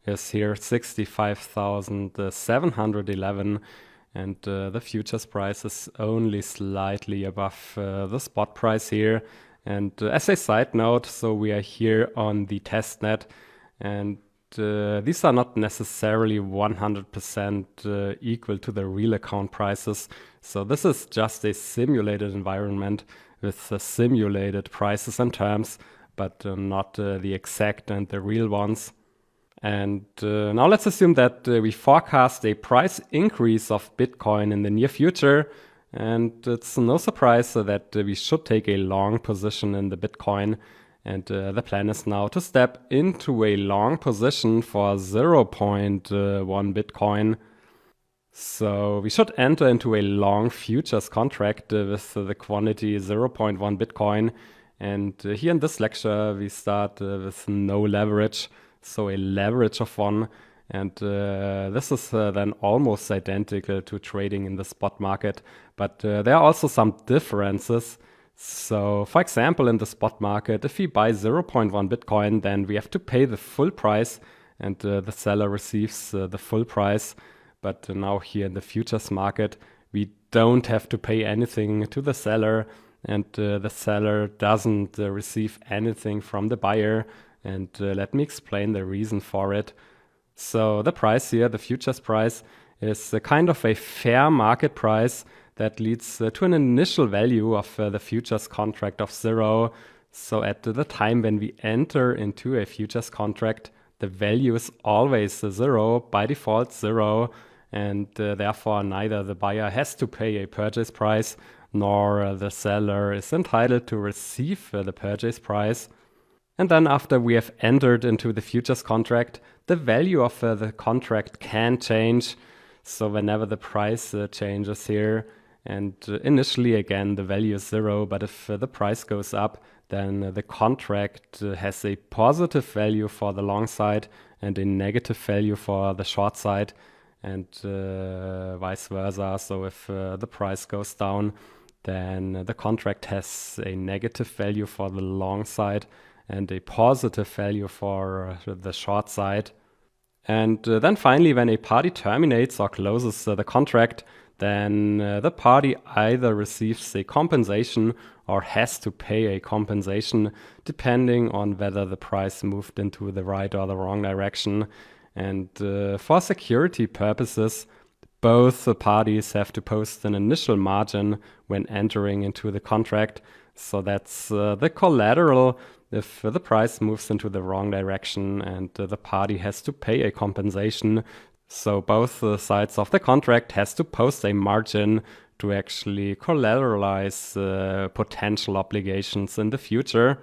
is here 65,711. And the futures price is only slightly above the spot price here. And as a side note, so we are here on the testnet, and these are not necessarily 100% equal to the real account prices. So this is just a simulated environment with simulated prices and terms, but not the exact and the real ones. And now let's assume that we forecast a price increase of Bitcoin in the near future. And it's no surprise that we should take a long position in the Bitcoin. And the plan is now to step into a long position for 0.1 Bitcoin. So we should enter into a long futures contract with the quantity 0.1 Bitcoin. And here in this lecture, we start with no leverage. So a leverage of 1. And this is then almost identical to trading in the spot market. But there are also some differences. So for example, in the spot market, if we buy 0.1 Bitcoin, then we have to pay the full price and the seller receives the full price. But now here in the futures market, we don't have to pay anything to the seller, and the seller doesn't receive anything from the buyer. And let me explain the reason for it. So the price here, the futures price, is a kind of a fair market price that leads to an initial value of the futures contract of 0. So at the time when we enter into a futures contract, the value is always 0, by default 0. And therefore neither the buyer has to pay a purchase price, nor the seller is entitled to receive the purchase price. And then after we have entered into the futures contract, the value of the contract can change. So whenever the price changes here, And initially, again, the value is 0, but if the price goes up, then the contract has a positive value for the long side and a negative value for the short side, and vice versa. So if the price goes down, then the contract has a negative value for the long side and a positive value for the short side. And then finally, when a party terminates or closes the contract, then the party either receives a compensation or has to pay a compensation, depending on whether the price moved into the right or the wrong direction. And for security purposes, both the parties have to post an initial margin when entering into the contract. So that's the collateral if the price moves into the wrong direction, and the party has to pay a compensation. So both sides of the contract has to post a margin to actually collateralize potential obligations in the future.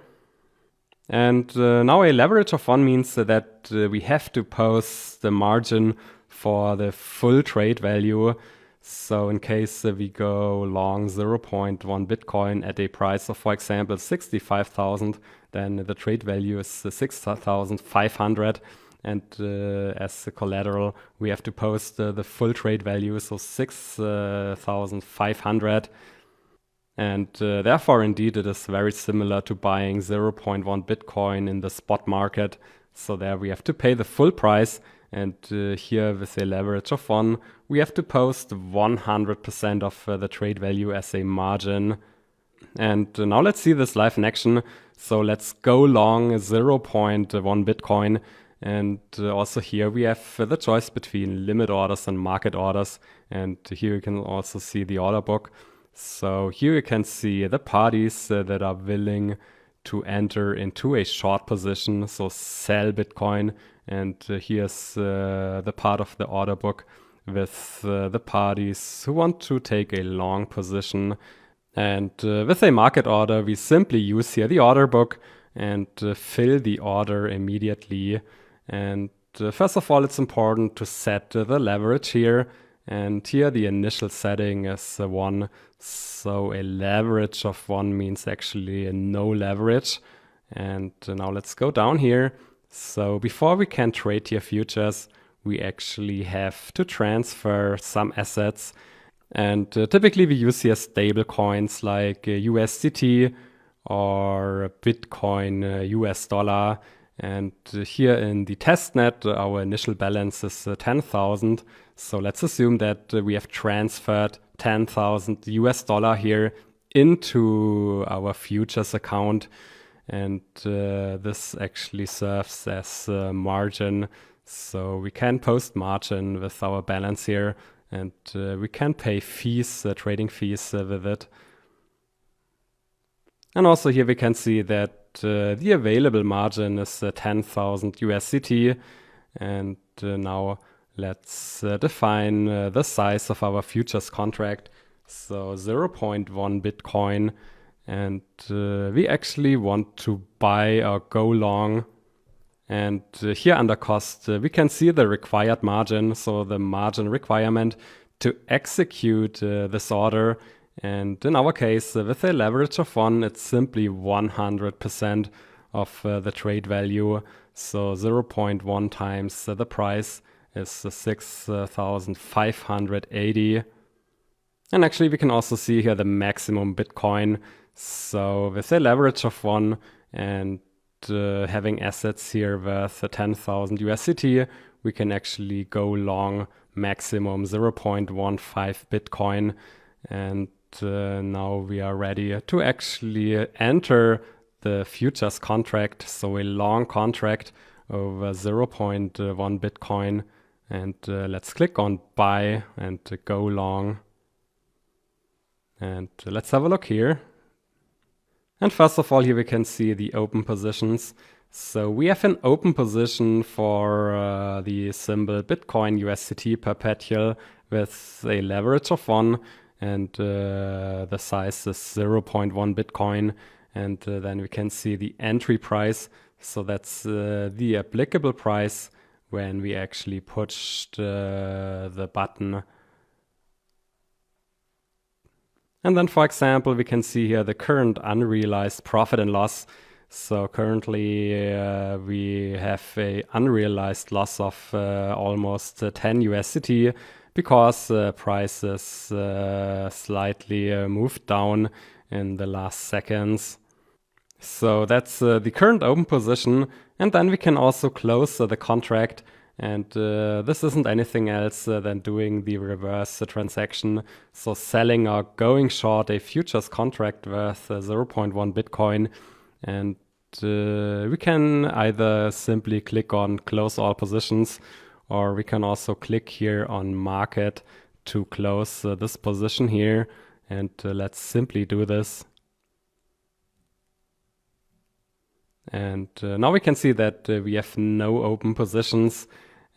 And now a leverage of 1 means that we have to post the margin for the full trade value. So in case we go long 0.1 Bitcoin at a price of, for example, 65,000, then the trade value is 6,500. And as the collateral, we have to post the full trade value, so 6,500. And therefore, indeed, it is very similar to buying 0.1 Bitcoin in the spot market. So there we have to pay the full price. And here with a leverage of 1, we have to post 100% of the trade value as a margin. And now let's see this live in action. So let's go long 0.1 Bitcoin. And also here we have the choice between limit orders and market orders. And here you can also see the order book. So here you can see the parties that are willing to enter into a short position, so sell Bitcoin. And here's the part of the order book with the parties who want to take a long position. And with a market order, we simply use here the order book and fill the order immediately. And first of all, it's important to set the leverage here. And here the initial setting is 1. So a leverage of 1 means actually a no leverage. And now let's go down here. So before we can trade here futures, we actually have to transfer some assets. And typically we use here stable coins like USDT or Bitcoin US dollar. And here in the testnet, our initial balance is 10,000. So let's assume that we have transferred 10,000 US dollar here into our futures account. And this actually serves as margin. So we can post margin with our balance here. And we can pay fees, trading fees with it. And also here we can see that the available margin is 10,000 USDT. And now let's define the size of our futures contract. So 0.1 Bitcoin. And we actually want to buy or go long. And here under cost, we can see the required margin. So the margin requirement to execute this order. And in our case, with a leverage of 1, it's simply 100% of the trade value. So 0.1 times the price is 6,580. And actually, we can also see here the maximum Bitcoin. So with a leverage of 1 and having assets here worth 10,000 USDT, we can actually go long maximum 0.15 Bitcoin. And now we are ready to actually enter the futures contract. So a long contract over 0.1 Bitcoin. And let's click on buy and go long. And let's have a look here. And first of all, here we can see the open positions. So we have an open position for the symbol Bitcoin USDT perpetual with a leverage of 1. And the size is 0.1 Bitcoin. And then we can see the entry price. So that's the applicable price when we actually pushed the button. And then, for example, we can see here the current unrealized profit and loss. So currently we have a unrealized loss of almost 10 USDT because prices slightly moved down in the last seconds. So that's the current open position. And then we can also close the contract. And this isn't anything else than doing the reverse transaction. So selling or going short a futures contract worth 0.1 Bitcoin. And we can either simply click on close all positions, or we can also click here on market to close this position here. And let's simply do this. And now we can see that we have no open positions.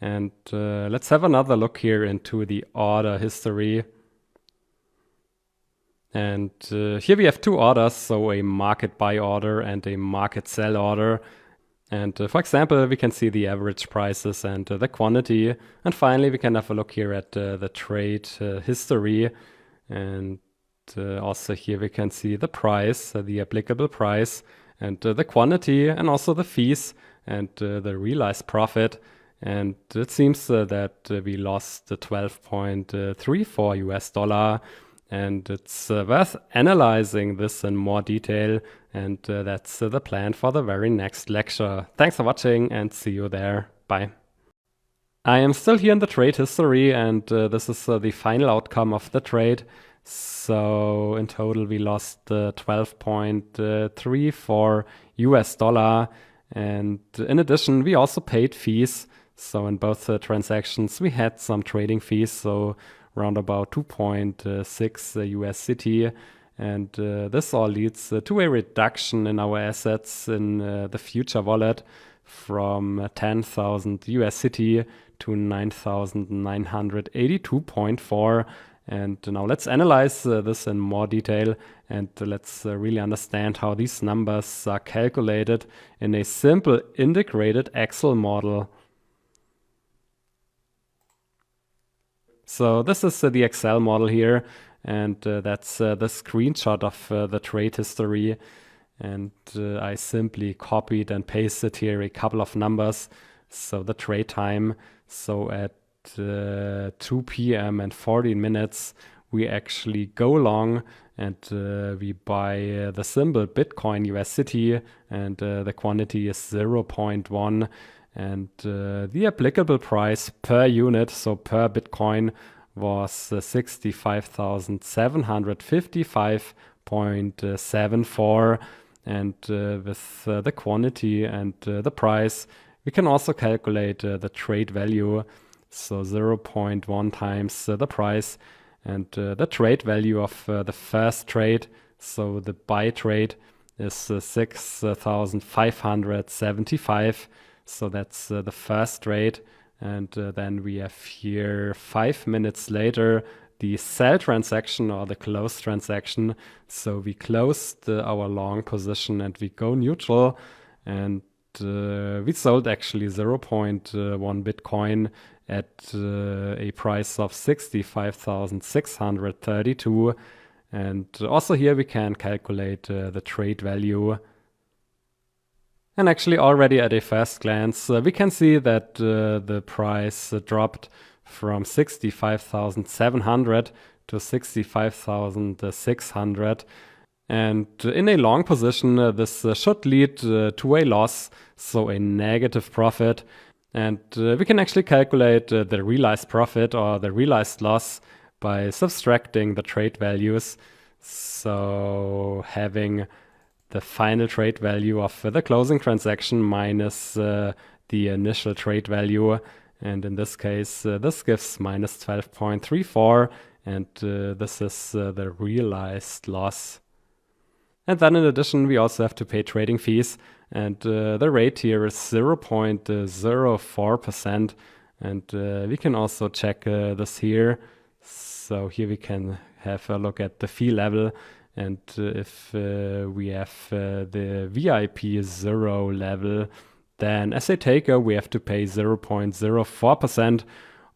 And let's have another look here into the order history. And here we have two orders, so a market buy order and a market sell order. And for example, we can see the average prices and the quantity. And finally, we can have a look here at the trade history. And also here we can see the price, the applicable price, and the quantity, and also the fees and the realized profit. And it seems that we lost 12.34 US dollar. And it's worth analyzing this in more detail. And that's the plan for the very next lecture. Thanks for watching and see you there. Bye. I am still here in the trade history, and this is the final outcome of the trade. So in total, we lost 12.34 US dollar. And in addition, we also paid fees. So in both transactions, we had some trading fees. So around about 2.6 USDT. And this all leads to a reduction in our assets in the future wallet from 10,000 USDT to 9,982.4. And now let's analyze this in more detail, and let's really understand how these numbers are calculated in a simple integrated Excel model. So this is the Excel model here, and that's the screenshot of the trade history. And I simply copied and pasted here a couple of numbers. So the trade time, so at 2 p.m. and 14 minutes, we actually go long and we buy the symbol Bitcoin USDT, and the quantity is 0.1. And the applicable price per unit, so per Bitcoin, was 65,755.74. And with the quantity and the price, we can also calculate the trade value. So 0.1 times the price, and the trade value of the first trade, so the buy trade, is 6,575. So that's the first trade. And then we have here 5 minutes later the sell transaction or the close transaction. So we closed our long position and we go neutral, and we sold actually 0.1 Bitcoin at a price of 65,632. And also here we can calculate the trade value. And actually already at a first glance, we can see that the price dropped from 65,700 to 65,600. And in a long position, this should lead to a loss, so a negative profit. And we can actually calculate the realized profit or the realized loss by subtracting the trade values. So having the final trade value of the closing transaction minus the initial trade value. And in this case, this gives minus 12.34. And this is the realized loss. And then in addition, we also have to pay trading fees. And the rate here is 0.04%. And we can also check this here. So here we can have a look at the fee level. And if we have the VIP 0 level, then as a taker, we have to pay 0.04%.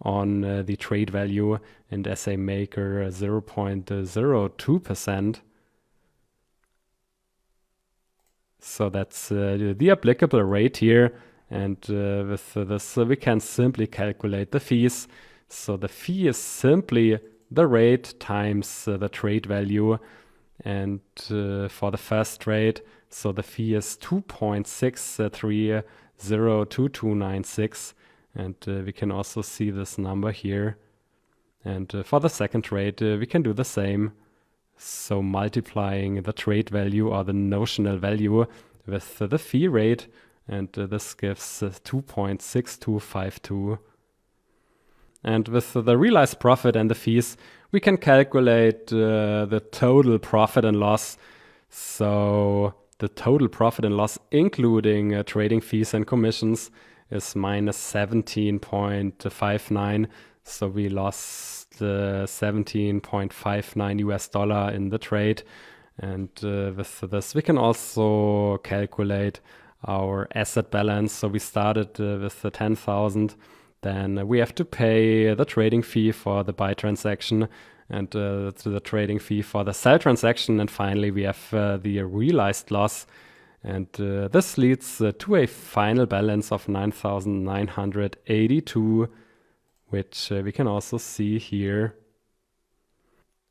on the trade value, and as a maker 0.02%. So that's the applicable rate here, and with this we can simply calculate the fees. So the fee is simply the rate times the trade value, and for the first trade, so the fee is 2.6302296, and we can also see this number here. And for the second trade, we can do the same. So multiplying the trade value or the notional value with the fee rate, and this gives 2.6252. And with the realized profit and the fees, we can calculate the total profit and loss. So the total profit and loss, including trading fees and commissions, is minus 17.59. So we lost $17.59 US in the trade. And with this, we can also calculate our asset balance. So we started with the 10,000. Then we have to pay the trading fee for the buy transaction, and the trading fee for the sell transaction. And finally, we have the realized loss. And this leads to a final balance of 9,982, which we can also see here.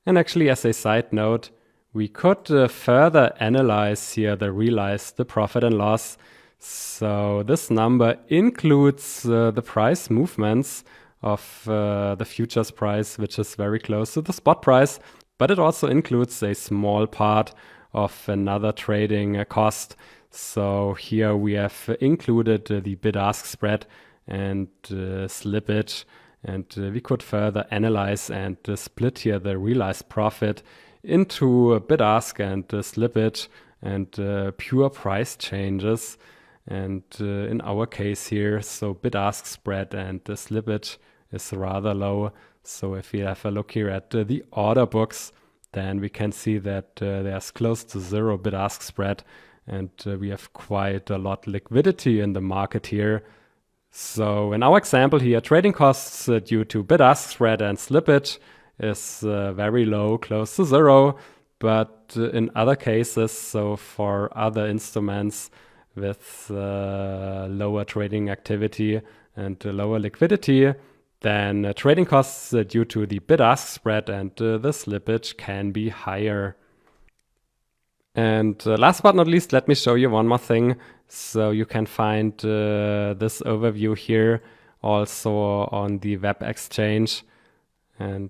And actually, as a side note, we could further analyze here the profit and loss. So this number includes the price movements of the futures price, which is very close to the spot price, but it also includes a small part of another trading cost. So here we have included the bid-ask spread and slippage, and we could further analyze and split here the realized profit into bid-ask and slippage and pure price changes. And in our case here, so bid-ask spread and the slippage is rather low. So if we have a look here at the order books, then we can see that there's close to zero bid-ask spread, and we have quite a lot liquidity in the market here. So in our example here, trading costs due to bid-ask spread and slippage is very low, close to zero. But in other cases, so for other instruments with lower trading activity and lower liquidity, then trading costs due to the bid-ask spread and the slippage can be higher. And last but not least, let me show you one more thing. So you can find this overview here also on the web exchange. And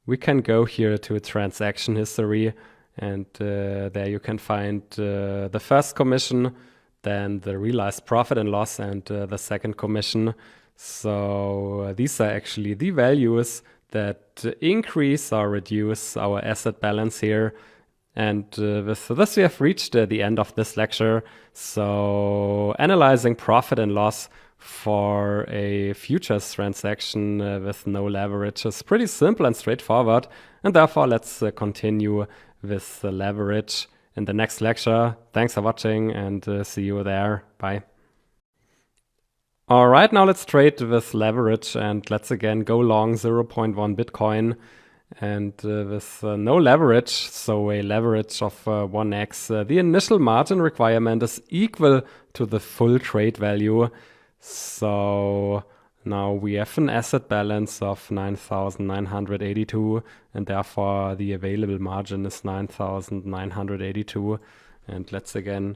we can go here to transaction history, and there you can find the first commission, then the realized profit and loss, and the second commission. So these are actually the values that increase or reduce our asset balance here. And with this, we have reached the end of this lecture. So analyzing profit and loss for a futures transaction with no leverage is pretty simple and straightforward. And therefore, let's continue with the leverage in the next lecture. Thanks for watching, and see you there. Bye. All right, now let's trade with leverage, and let's again go long 0.1 Bitcoin. And with no leverage, so a leverage of 1x, the initial margin requirement is equal to the full trade value. So now we have an asset balance of 9,982, and therefore the available margin is 9,982. And let's again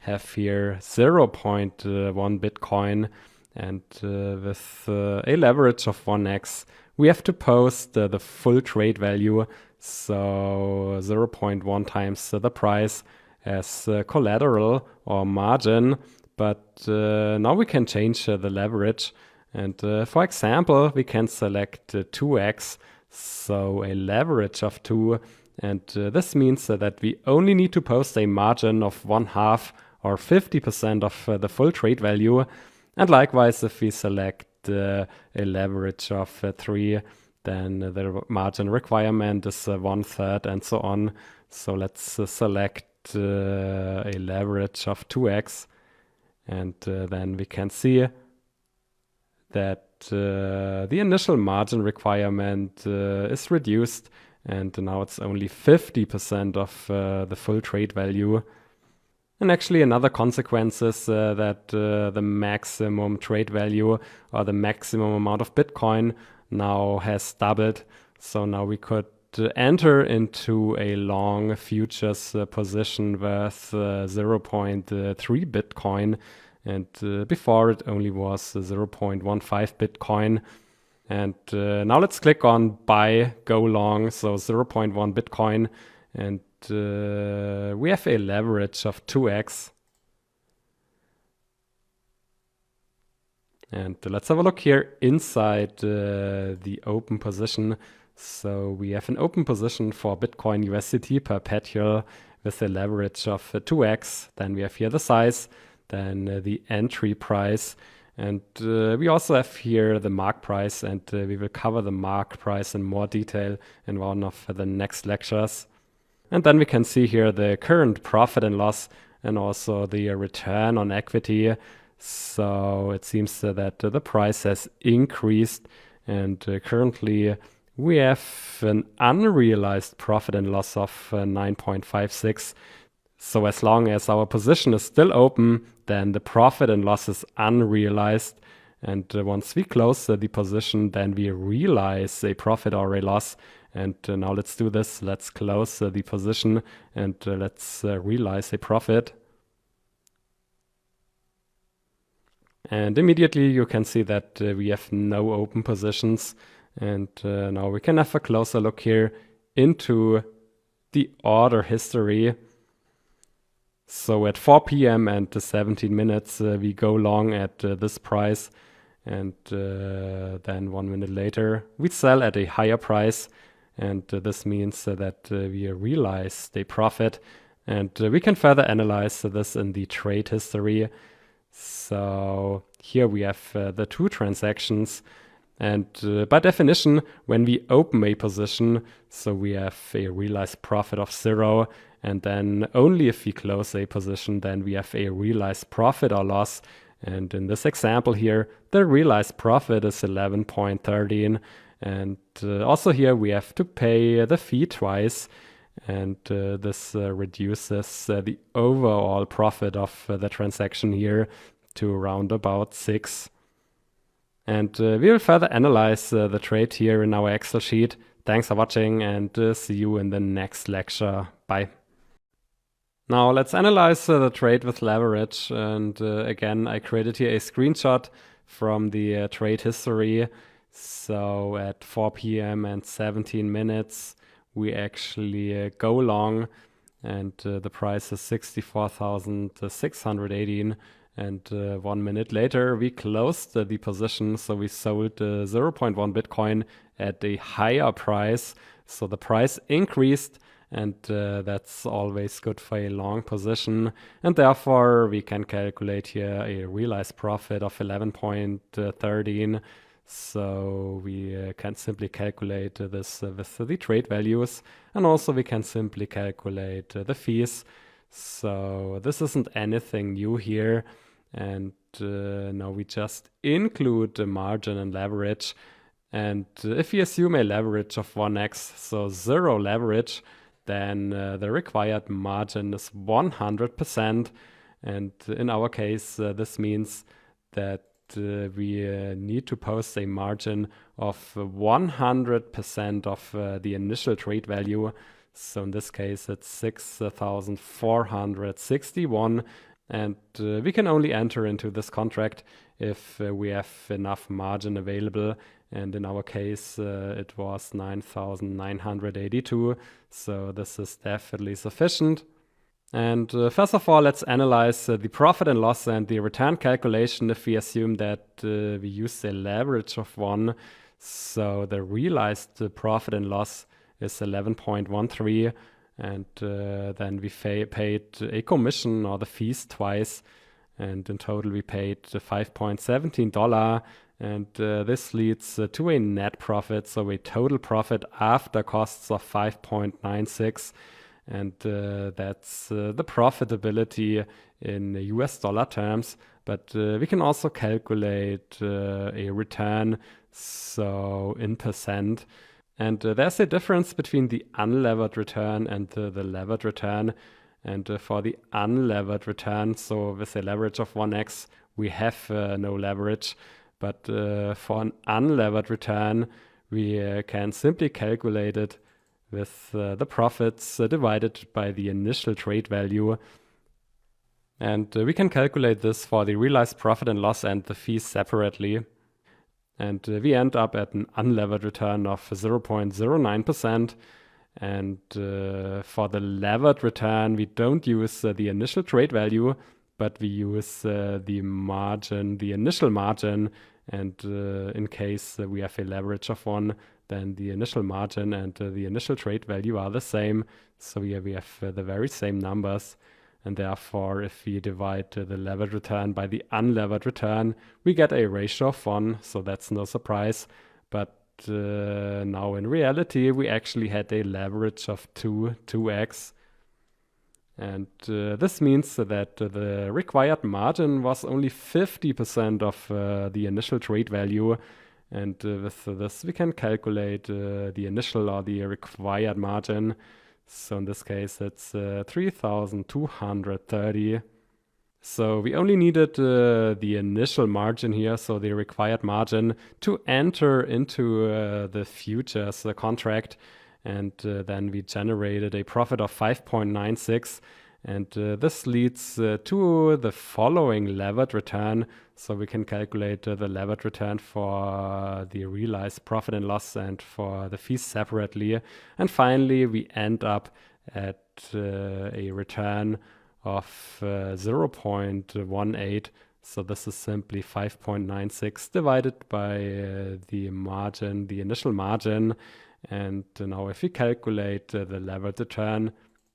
have here 0.1 Bitcoin, and with a leverage of 1x, we have to post the full trade value, so 0.1 times the price as collateral or margin. But now we can change the leverage, and for example, we can select 2x, so a leverage of 2, and this means that we only need to post a margin of 1/2 or 50% of the full trade value. And likewise, if we select a leverage of 3, then the margin requirement is 1/3 and so on. So let's select a leverage of 2x, and then we can see that the initial margin requirement is reduced, and now it's only 50% of the full trade value. And actually another consequence is that the maximum trade value or the maximum amount of Bitcoin now has doubled. So now we could enter into a long futures position worth 0.3 Bitcoin. And before it only was 0.15 Bitcoin. And now let's click on buy, go long, so 0.1 Bitcoin. And we have a leverage of 2x. And let's have a look here inside the open position. So we have an open position for Bitcoin USDT perpetual with a leverage of 2x. Then we have here the size, then the entry price. And we also have here the mark price, and we will cover the mark price in more detail in one of the next lectures. And then we can see here the current profit and loss and also the return on equity. So it seems that the price has increased, and currently we have an unrealized profit and loss of 9.56. So as long as our position is still open, then the profit and loss is unrealized. And once we close the position, then we realize a profit or a loss. And now let's do this. Let's close the position and let's realize a profit. And immediately you can see that we have no open positions. And now we can have a closer look here into the order history. So at 4 p.m. and 17 minutes, we go long at this price. And then 1 minute later, we sell at a higher price. And this means that we realized a profit. And we can further analyze this in the trade history. So here we have the two transactions. And by definition, when we open a position, so we have a realized profit of 0. And then only if we close a position, then we have a realized profit or loss. And in this example here, the realized profit is 11.13. And also here we have to pay the fee twice. And this reduces the overall profit of the transaction here to around about 6. And we will further analyze the trade here in our Excel sheet. Thanks for watching, and see you in the next lecture. Bye. Now let's analyze the trade with leverage. And again, I created here a screenshot from the trade history. So at 4 p.m. and 17 minutes, we actually go long, and the price is 64,618. And 1 minute later, we closed the position. So we sold 0.1 Bitcoin at a higher price. So the price increased, and that's always good for a long position. And therefore, we can calculate here a realized profit of 11.13. So we can simply calculate this with the trade values. And also we can simply calculate the fees. So this isn't anything new here. And now we just include the margin and leverage. And if we assume a leverage of 1x, so 0 leverage, then the required margin is 100%. And in our case, this means that we need to post a margin of 100% of the initial trade value. So in this case, it's 6,461. And we can only enter into this contract if we have enough margin available. And in our case, it was 9,982. So this is definitely sufficient. And first of all, let's analyze the profit and loss and the return calculation if we assume that we use a leverage of 1. So the realized profit and loss is 11.13. And then we paid a commission or the fees twice. And in total, we paid $5.17. And this leads to a net profit, so a total profit after costs of 5.96. And that's the profitability in US dollar terms. But we can also calculate a return, so in percent. And there's a difference between the unlevered return and the levered return. And for the unlevered return, so with a leverage of 1x, we have no leverage. But for an unlevered return, we can simply calculate it with the profits divided by the initial trade value. And we can calculate this for the realized profit and loss and the fees separately. And we end up at an unlevered return of 0.09%. And for the levered return, we don't use the initial trade value, but we use the margin, the initial margin. And in case we have a leverage of 1, then the initial margin and the initial trade value are the same. So here we have the very same numbers. And therefore, if we divide the levered return by the unlevered return, we get a ratio of 1. So that's no surprise. But now in reality, we actually had a leverage of 2x. And this means that the required margin was only 50% of the initial trade value. And with this, we can calculate the initial or the required margin. So in this case, it's 3,230. So we only needed the initial margin here, so the required margin, to enter into the futures contract. And then we generated a profit of 5.96. And this leads to the following levered return. So we can calculate the levered return for the realized profit and loss and for the fees separately. And finally, we end up at a return of 0.18. So this is simply 5.96 divided by the margin, the initial margin. And now if we calculate the levered return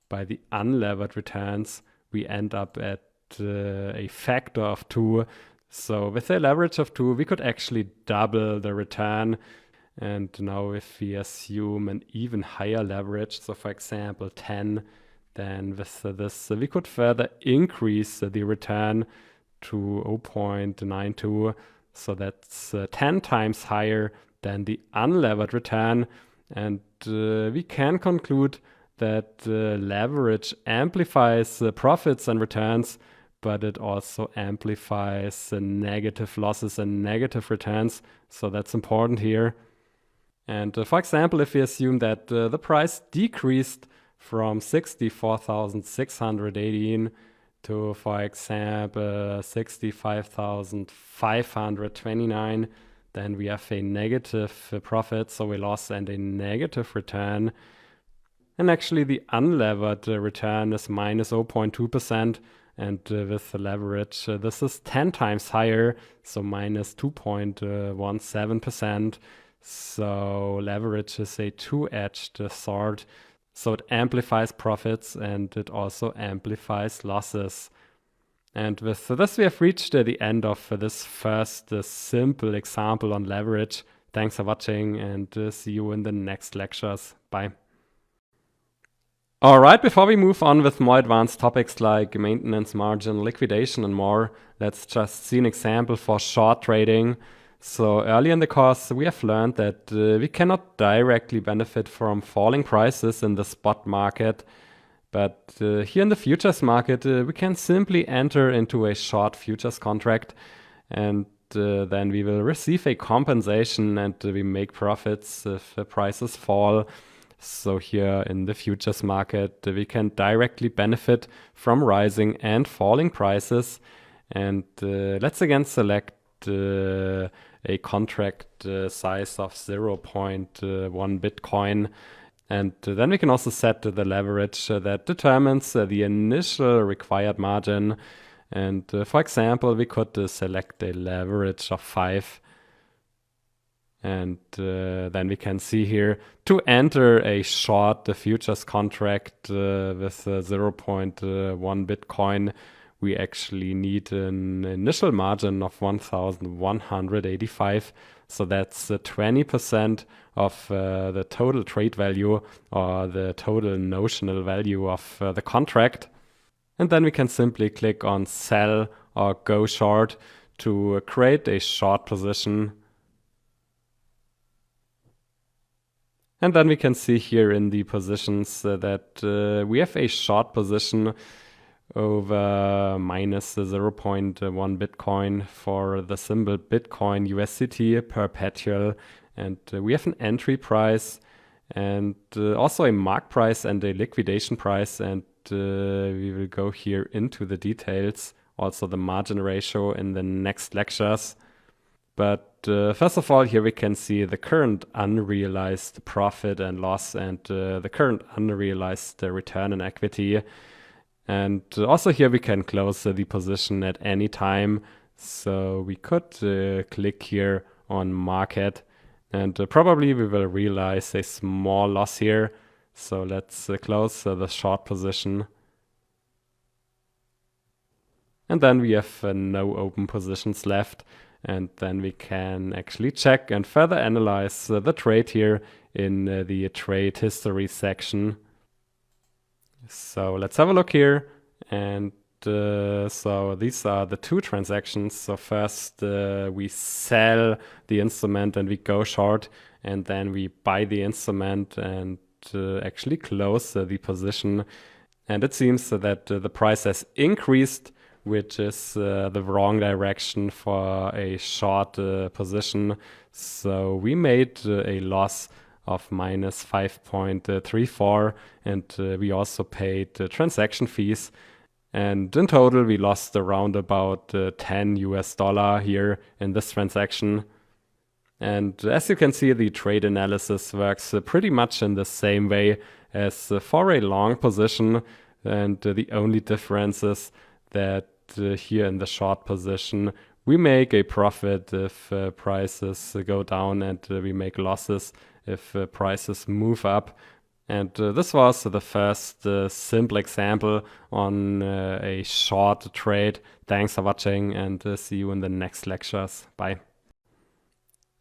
by the unlevered returns, we end up at a factor of 2. So with a leverage of 2, we could actually double the return. And now if we assume an even higher leverage, so for example 10, then with this we could further increase the return to 0.92. So that's 10 times higher than the unlevered return. And we can conclude that leverage amplifies profits and returns, but it also amplifies negative losses and negative returns. So that's important here. And for example, if we assume that the price decreased from 64,618 to, for example, 65,529, then we have a negative profit, so a loss and a negative return. And actually the unlevered return is minus 0.2%. And with the leverage, this is 10 times higher, so minus 2.17%. So leverage is a two-edged sword. So it amplifies profits and it also amplifies losses. And with this, we have reached the end of this first simple example on leverage. Thanks for watching and see you in the next lectures. Bye. All right, before we move on with more advanced topics like maintenance margin, liquidation, and more, let's just see an example for short trading. So early in the course, we have learned that we cannot directly benefit from falling prices in the spot market. But here in the futures market, we can simply enter into a short futures contract, and then we will receive a compensation and we make profits if the prices fall. So here in the futures market, we can directly benefit from rising and falling prices. And let's again select a contract size of 0.1 Bitcoin. And then we can also set the leverage that determines the initial required margin. And for example, we could select a leverage of 5. And then we can see here to enter a short futures contract with 0.1 Bitcoin, we actually need an initial margin of 1,185. So that's 20% of the total trade value or the total notional value of the contract. And then we can simply click on sell or go short to create a short position. And then we can see here in the positions that we have a short position over minus 0.1 Bitcoin for the symbol Bitcoin USDT perpetual. And we have an entry price and also a mark price and a liquidation price. And we will go here into the details, also the margin ratio in the next lectures. But first of all, here we can see the current unrealized profit and loss and the current unrealized return on equity. And also here we can close the position at any time. So we could click here on market and probably we will realize a small loss here. So let's close the short position. And then we have no open positions left. And then we can actually check and further analyze the trade here in the trade history section. So let's have a look here. And so these are the two transactions. So first we sell the instrument and we go short. And then we buy the instrument and actually close the position. And it seems that the price has increased, which is the wrong direction for a short position. So we made a loss of minus 5.34 and we also paid transaction fees. And in total, we lost around about $10 here in this transaction. And as you can see, the trade analysis works pretty much in the same way as for a long position. And the only difference is that here in the short position, we make a profit if prices go down and we make losses if prices move up. And this was the first simple example on a short trade. Thanks for watching and see you in the next lectures. Bye.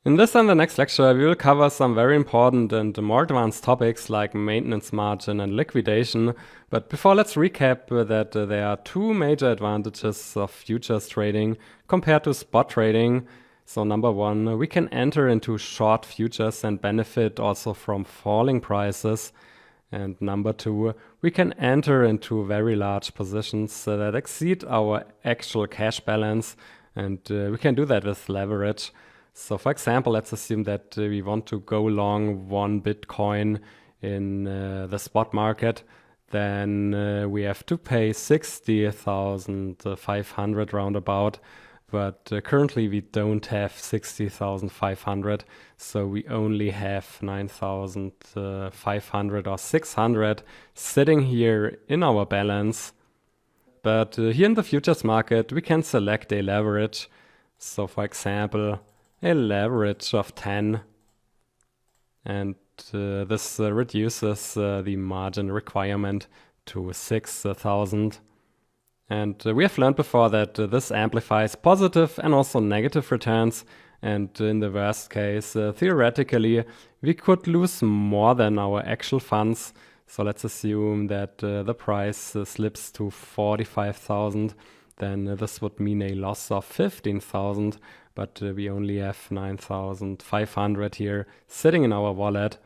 In this and the next lecture, we will cover some very important and more advanced topics like maintenance margin and liquidation. But before, let's recap that there are two major advantages of futures trading compared to spot trading. So number one, we can enter into short futures and benefit also from falling prices. And number two, we can enter into very large positions that exceed our actual cash balance. And we can do that with leverage. So for example, let's assume that we want to go long 1 Bitcoin in the spot market. Then we have to pay 60,500 roundabout. But currently we don't have 60,500. So we only have 9,500 or 600 sitting here in our balance. But here in the futures market, we can select a leverage. So for example, a leverage of 10, and this reduces the margin requirement to 6,000. And we have learned before that this amplifies positive and also negative returns. And in the worst case, theoretically, we could lose more than our actual funds. So let's assume that the price slips to 45,000. Then this would mean a loss of 15,000. But we only have 9,500 here sitting in our wallet.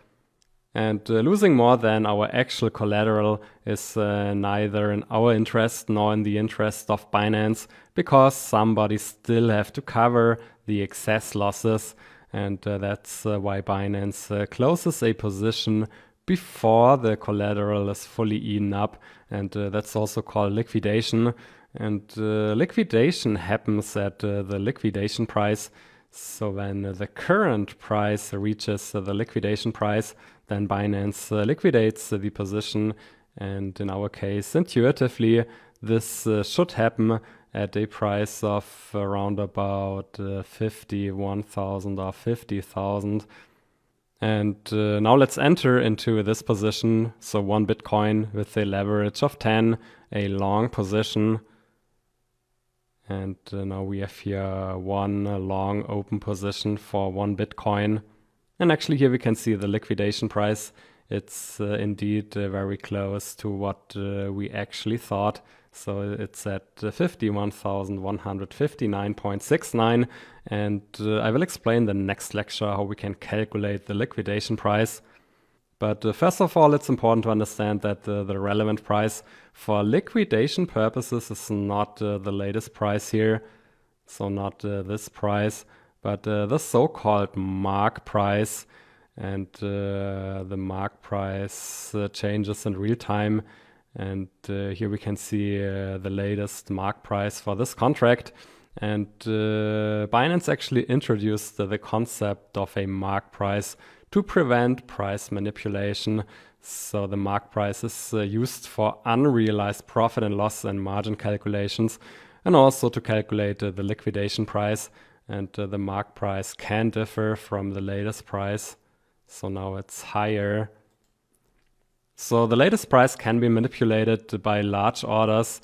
And losing more than our actual collateral is neither in our interest nor in the interest of Binance, because somebody still have to cover the excess losses. And that's why Binance closes a position before the collateral is fully eaten up. And that's also called liquidation. And liquidation happens at the liquidation price. So when the current price reaches the liquidation price, then Binance liquidates the position. And in our case, intuitively, this should happen at a price of around about 51,000 or 50,000. And now let's enter into this position. So 1 Bitcoin with a leverage of 10, a long position. And now we have here one long open position for 1 Bitcoin. And actually here we can see the liquidation price it's indeed very close to what we actually thought. So it's at 51,159.69, and I will explain the next lecture how we can calculate the liquidation price. But first of all, it's important to understand that the relevant price for liquidation purposes is not the latest price here, so not this price, but the so-called mark price. And the mark price changes in real time. And here we can see the latest mark price for this contract. And Binance actually introduced the concept of a mark price to prevent price manipulation. So the mark price is used for unrealized profit and loss and margin calculations, and also to calculate the liquidation price. And the mark price can differ from the latest price. So now it's higher. So the latest price can be manipulated by large orders,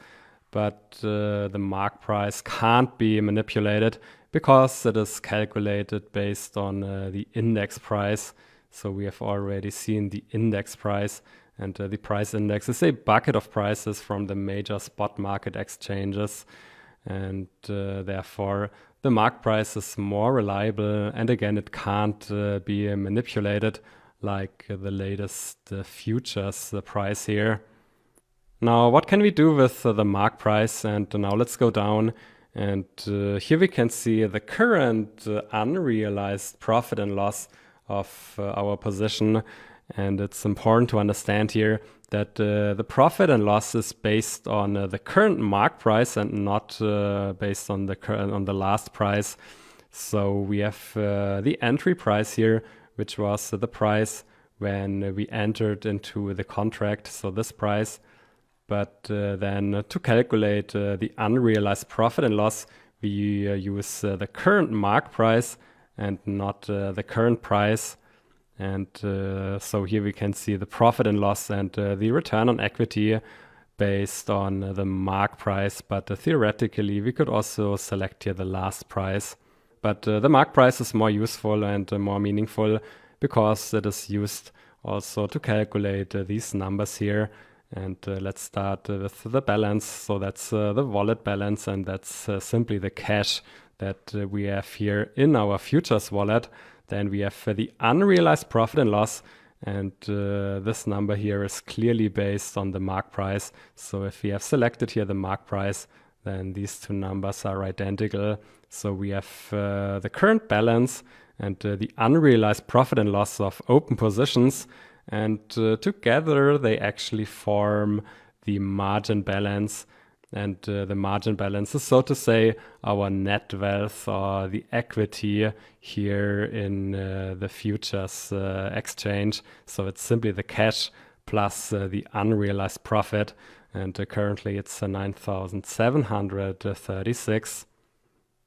but the mark price can't be manipulated because it is calculated based on the index price. So we have already seen the index price, and the price index is a bucket of prices from the major spot market exchanges. And therefore, the mark price is more reliable, and again, it can't be manipulated like the latest futures price here. Now, what can we do with the mark price? And now let's go down, and here we can see the current unrealized profit and loss of our position. And it's important to understand here that the profit and loss is based on the current mark price and not based on the last price. So we have the entry price here, which was the price when we entered into the contract, so this price. But then to calculate the unrealized profit and loss, we use the current mark price and not the current price. And so here we can see the profit and loss and the return on equity based on the mark price. But theoretically, we could also select here the last price. But the mark price is more useful and more meaningful because it is used also to calculate these numbers here. And let's start with the balance. So that's the wallet balance, and that's simply the cash that we have here in our futures wallet. Then we have the unrealized profit and loss, and this number here is clearly based on the mark price. So if we have selected here the mark price, then these two numbers are identical. So we have the current balance and the unrealized profit and loss of open positions, and together they actually form the margin balance. And the margin balance is, so to say, our net wealth or the equity here in the futures exchange. So it's simply the cash plus the unrealized profit. And currently it's 9,736.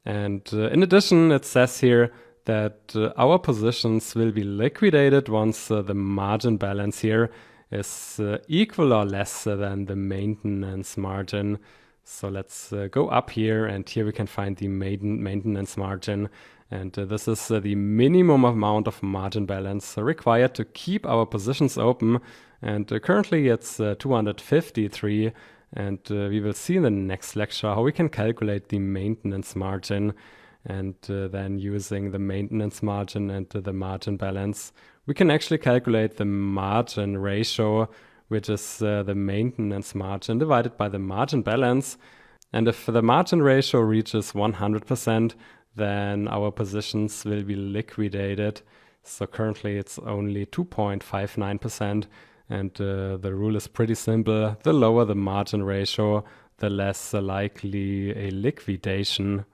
And in addition, it says here that our positions will be liquidated once the margin balance here is equal or less than the maintenance margin. So let's go up here, and here we can find the maintenance margin. And this is the minimum amount of margin balance required to keep our positions open. And currently it's 253. And we will see in the next lecture how we can calculate the maintenance margin. And then using the maintenance margin and the margin balance, we can actually calculate the margin ratio, which is the maintenance margin divided by the margin balance. And if the margin ratio reaches 100%, then our positions will be liquidated. So currently it's only 2.59%. And the rule is pretty simple. The lower the margin ratio, the less likely a liquidation.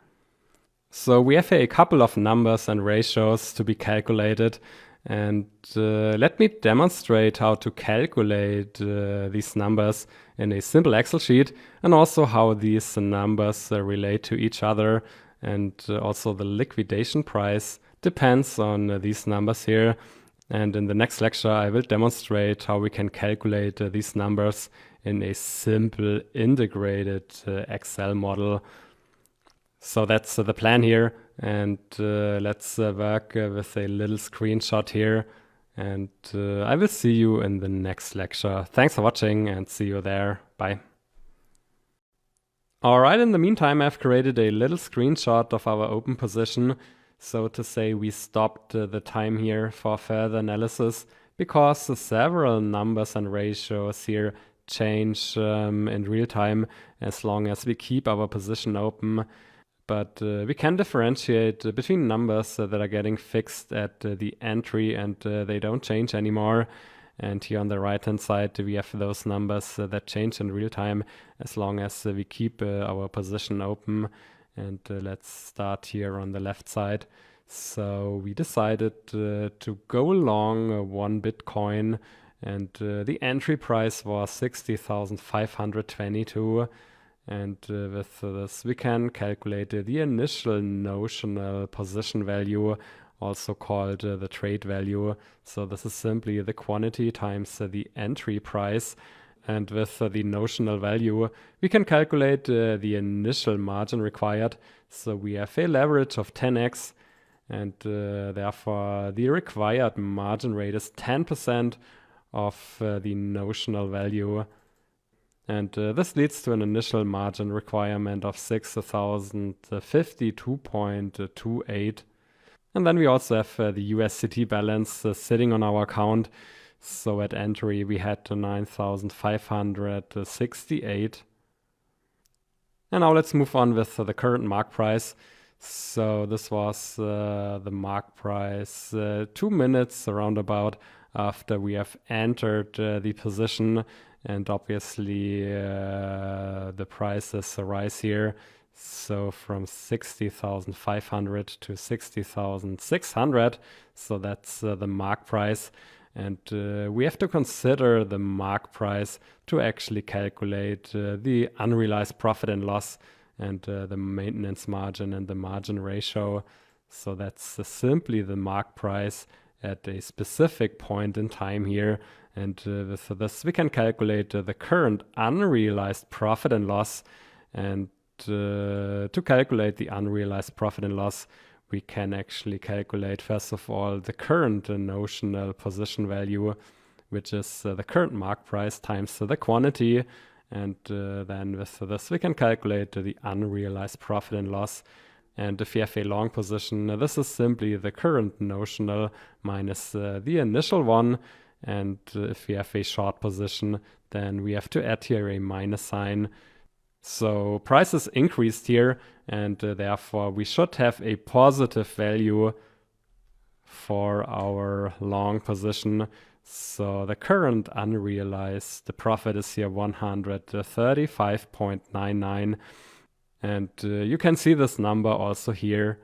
So we have a couple of numbers and ratios to be calculated. And let me demonstrate how to calculate these numbers in a simple Excel sheet, and also how these numbers relate to each other. And also the liquidation price depends on these numbers here. And in the next lecture, I will demonstrate how we can calculate these numbers in a simple integrated Excel model. So that's the plan here. And let's work with a little screenshot here. And I will see you in the next lecture. Thanks for watching and see you there. Bye. Alright, in the meantime, I've created a little screenshot of our open position. So to say, we stopped the time here for further analysis because several numbers and ratios here change in real time as long as we keep our position open. But we can differentiate between numbers that are getting fixed at the entry and they don't change anymore. And here on the right hand side, we have those numbers that change in real time as long as we keep our position open. And let's start here on the left side. So we decided to go long one Bitcoin, and the entry price was 60,522. And with this, we can calculate the initial notional position value, also called the trade value. So this is simply the quantity times the entry price. And with the notional value, we can calculate the initial margin required. So we have a leverage of 10x, and therefore the required margin rate is 10% of the notional value. And this leads to an initial margin requirement of 6,052.28. And then we also have the USDT balance sitting on our account. So at entry, we had 9,568. And now let's move on with the current mark price. So this was the mark price 2 minutes around about after we have entered the position. And obviously the prices rise here. So from 60,500 to 60,600. So that's the mark price. And we have to consider the mark price to actually calculate the unrealized profit and loss and the maintenance margin and the margin ratio. So that's simply the mark price at a specific point in time here. And with this, we can calculate the current unrealized profit and loss. And to calculate the unrealized profit and loss, we can actually calculate, first of all, the current notional position value, which is the current mark price times the quantity. And then with this, we can calculate the unrealized profit and loss. And if you have a long position, this is simply the current notional minus the initial one. And if we have a short position, then we have to add here a minus sign. So prices increased here, and therefore we should have a positive value for our long position. So the current unrealized profit is here 135.99. And you can see this number also here.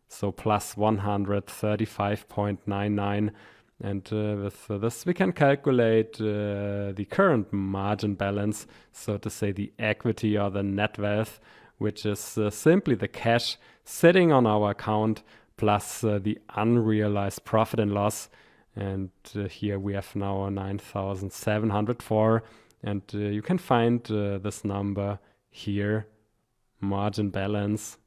So plus 135.99. And with this, we can calculate the current margin balance, so to say the equity or the net wealth, which is simply the cash sitting on our account plus the unrealized profit and loss. And here we have now 9,704. And you can find this number here, margin balance.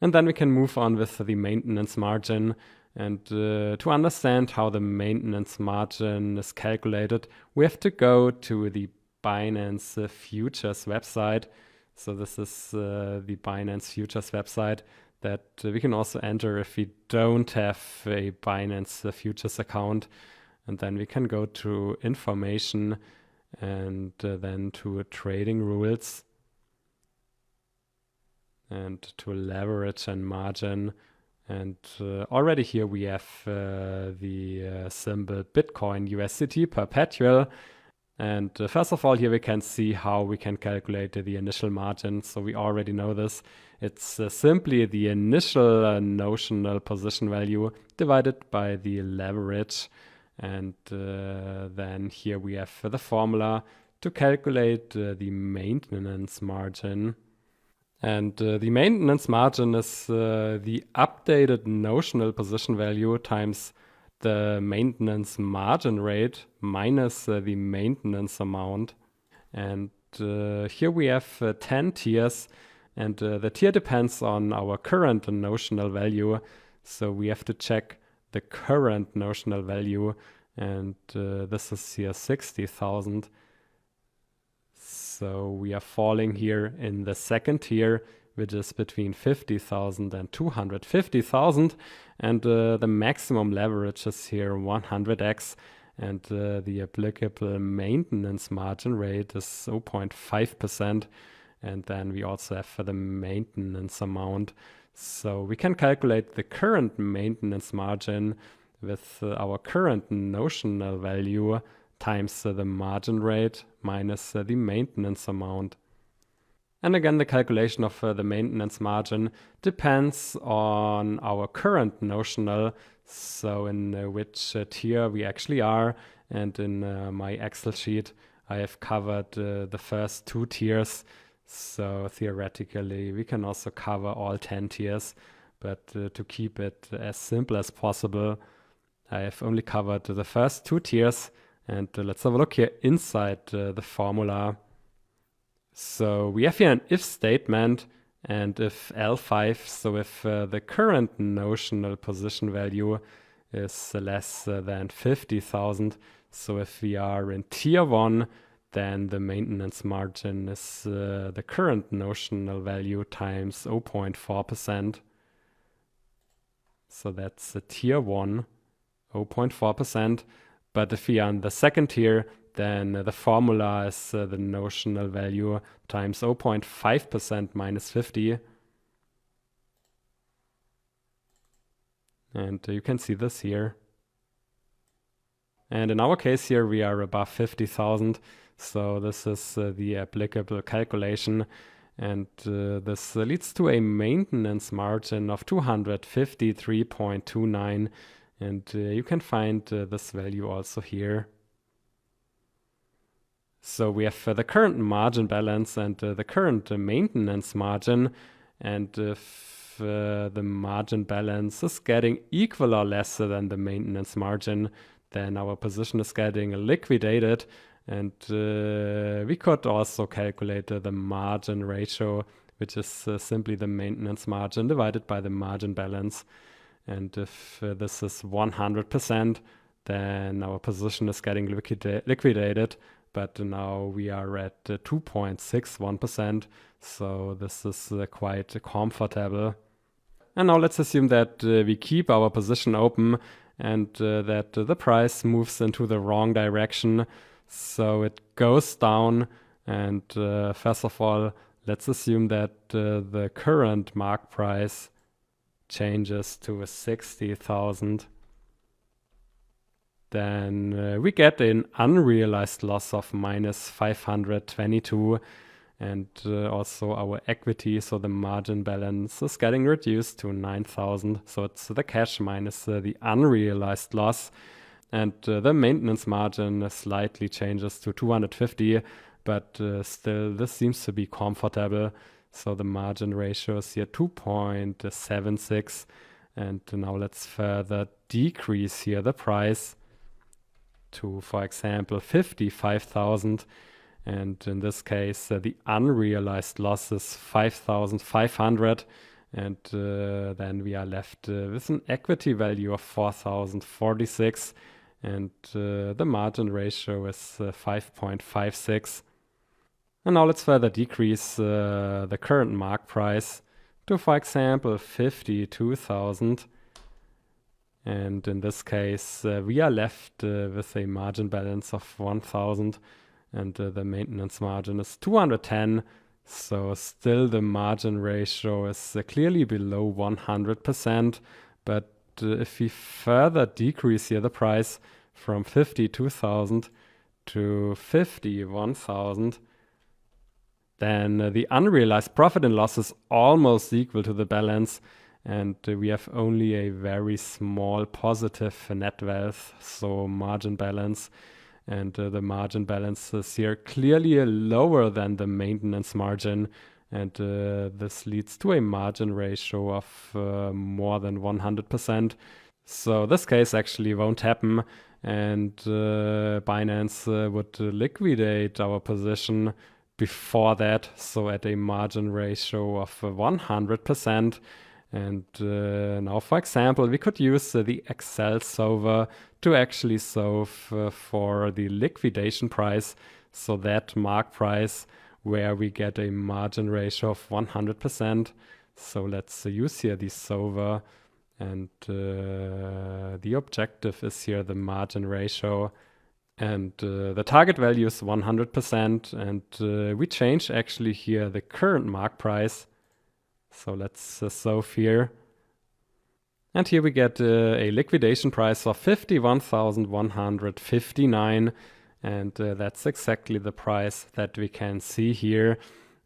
And then we can move on with the maintenance margin. And to understand how the maintenance margin is calculated, we have to go to the Binance Futures website. So this is the Binance Futures website that we can also enter if we don't have a Binance Futures account. And then we can go to information and then to trading rules and to leverage and margin. And already here we have the symbol Bitcoin USDT perpetual. And first of all, here we can see how we can calculate the initial margin. So we already know this. It's simply the initial notional position value divided by the leverage. And then here we have the formula to calculate the maintenance margin. And the maintenance margin is the updated notional position value times the maintenance margin rate minus the maintenance amount. And here we have 10 tiers, and the tier depends on our current notional value. So we have to check the current notional value, and this is here 60,000. So we are falling here in the second tier, which is between 50,000 and 250,000, and the maximum leverage is here 100x, and the applicable maintenance margin rate is 0.5%, and then we also have for the maintenance amount. So we can calculate the current maintenance margin with our current notional value times the margin rate minus the maintenance amount. And again, the calculation of the maintenance margin depends on our current notional, so in which tier we actually are. And in my Excel sheet, I have covered the first 2 tiers. So theoretically, we can also cover all 10 tiers, but to keep it as simple as possible, I have only covered the first 2 tiers. And let's have a look here inside the formula. So we have here an if statement, and if L5, so if the current notional position value is less than 50,000, so if we are in tier 1, then the maintenance margin is the current notional value times 0.4%. So that's a tier 1, 0.4%. But if we are in the second tier, then the formula is the notional value times 0.5% minus 50. And you can see this here. And in our case here, we are above 50,000. So this is the applicable calculation. And this leads to a maintenance margin of 253.29. And you can find this value also here. So we have the current margin balance and the current maintenance margin. And if the margin balance is getting equal or less than the maintenance margin, then our position is getting liquidated. And we could also calculate the margin ratio, which is simply the maintenance margin divided by the margin balance. And if this is 100%, then our position is getting liquidated. But now we are at 2.61%, so this is quite comfortable. And now let's assume that we keep our position open and that the price moves into the wrong direction. So it goes down, and first of all, let's assume that the current mark price changes to 60,000. Then we get an unrealized loss of minus 522, and also our equity, so the margin balance is getting reduced to 9,000. So it's the cash minus the unrealized loss, and the maintenance margin slightly changes to 250, but still this seems to be comfortable. So the margin ratio is here 2.76, and now let's further decrease here the price to, for example, 55,000, and in this case the unrealized loss is 5,500, and then we are left with an equity value of 4,046, and the margin ratio is 5.56. And now let's further decrease the current mark price to, for example, 52,000. And in this case, we are left with a margin balance of 1,000, and the maintenance margin is 210. So still the margin ratio is clearly below 100%. But if we further decrease here the price from 52,000 to 51,000, then the unrealized profit and loss is almost equal to the balance. And we have only a very small positive net wealth, so margin balance. And the margin balance is here clearly lower than the maintenance margin. And this leads to a margin ratio of more than 100%. So this case actually won't happen. And Binance would liquidate our position before that, so at a margin ratio of 100%. And now, for example, we could use the Excel solver to actually solve for the liquidation price, so that mark price where we get a margin ratio of 100%. So let's use here the solver, and the objective is here the margin ratio, and the target value is 100%, and we change actually here the current mark price. So let's solve here. And here we get a liquidation price of 51,159. And that's exactly the price that we can see here.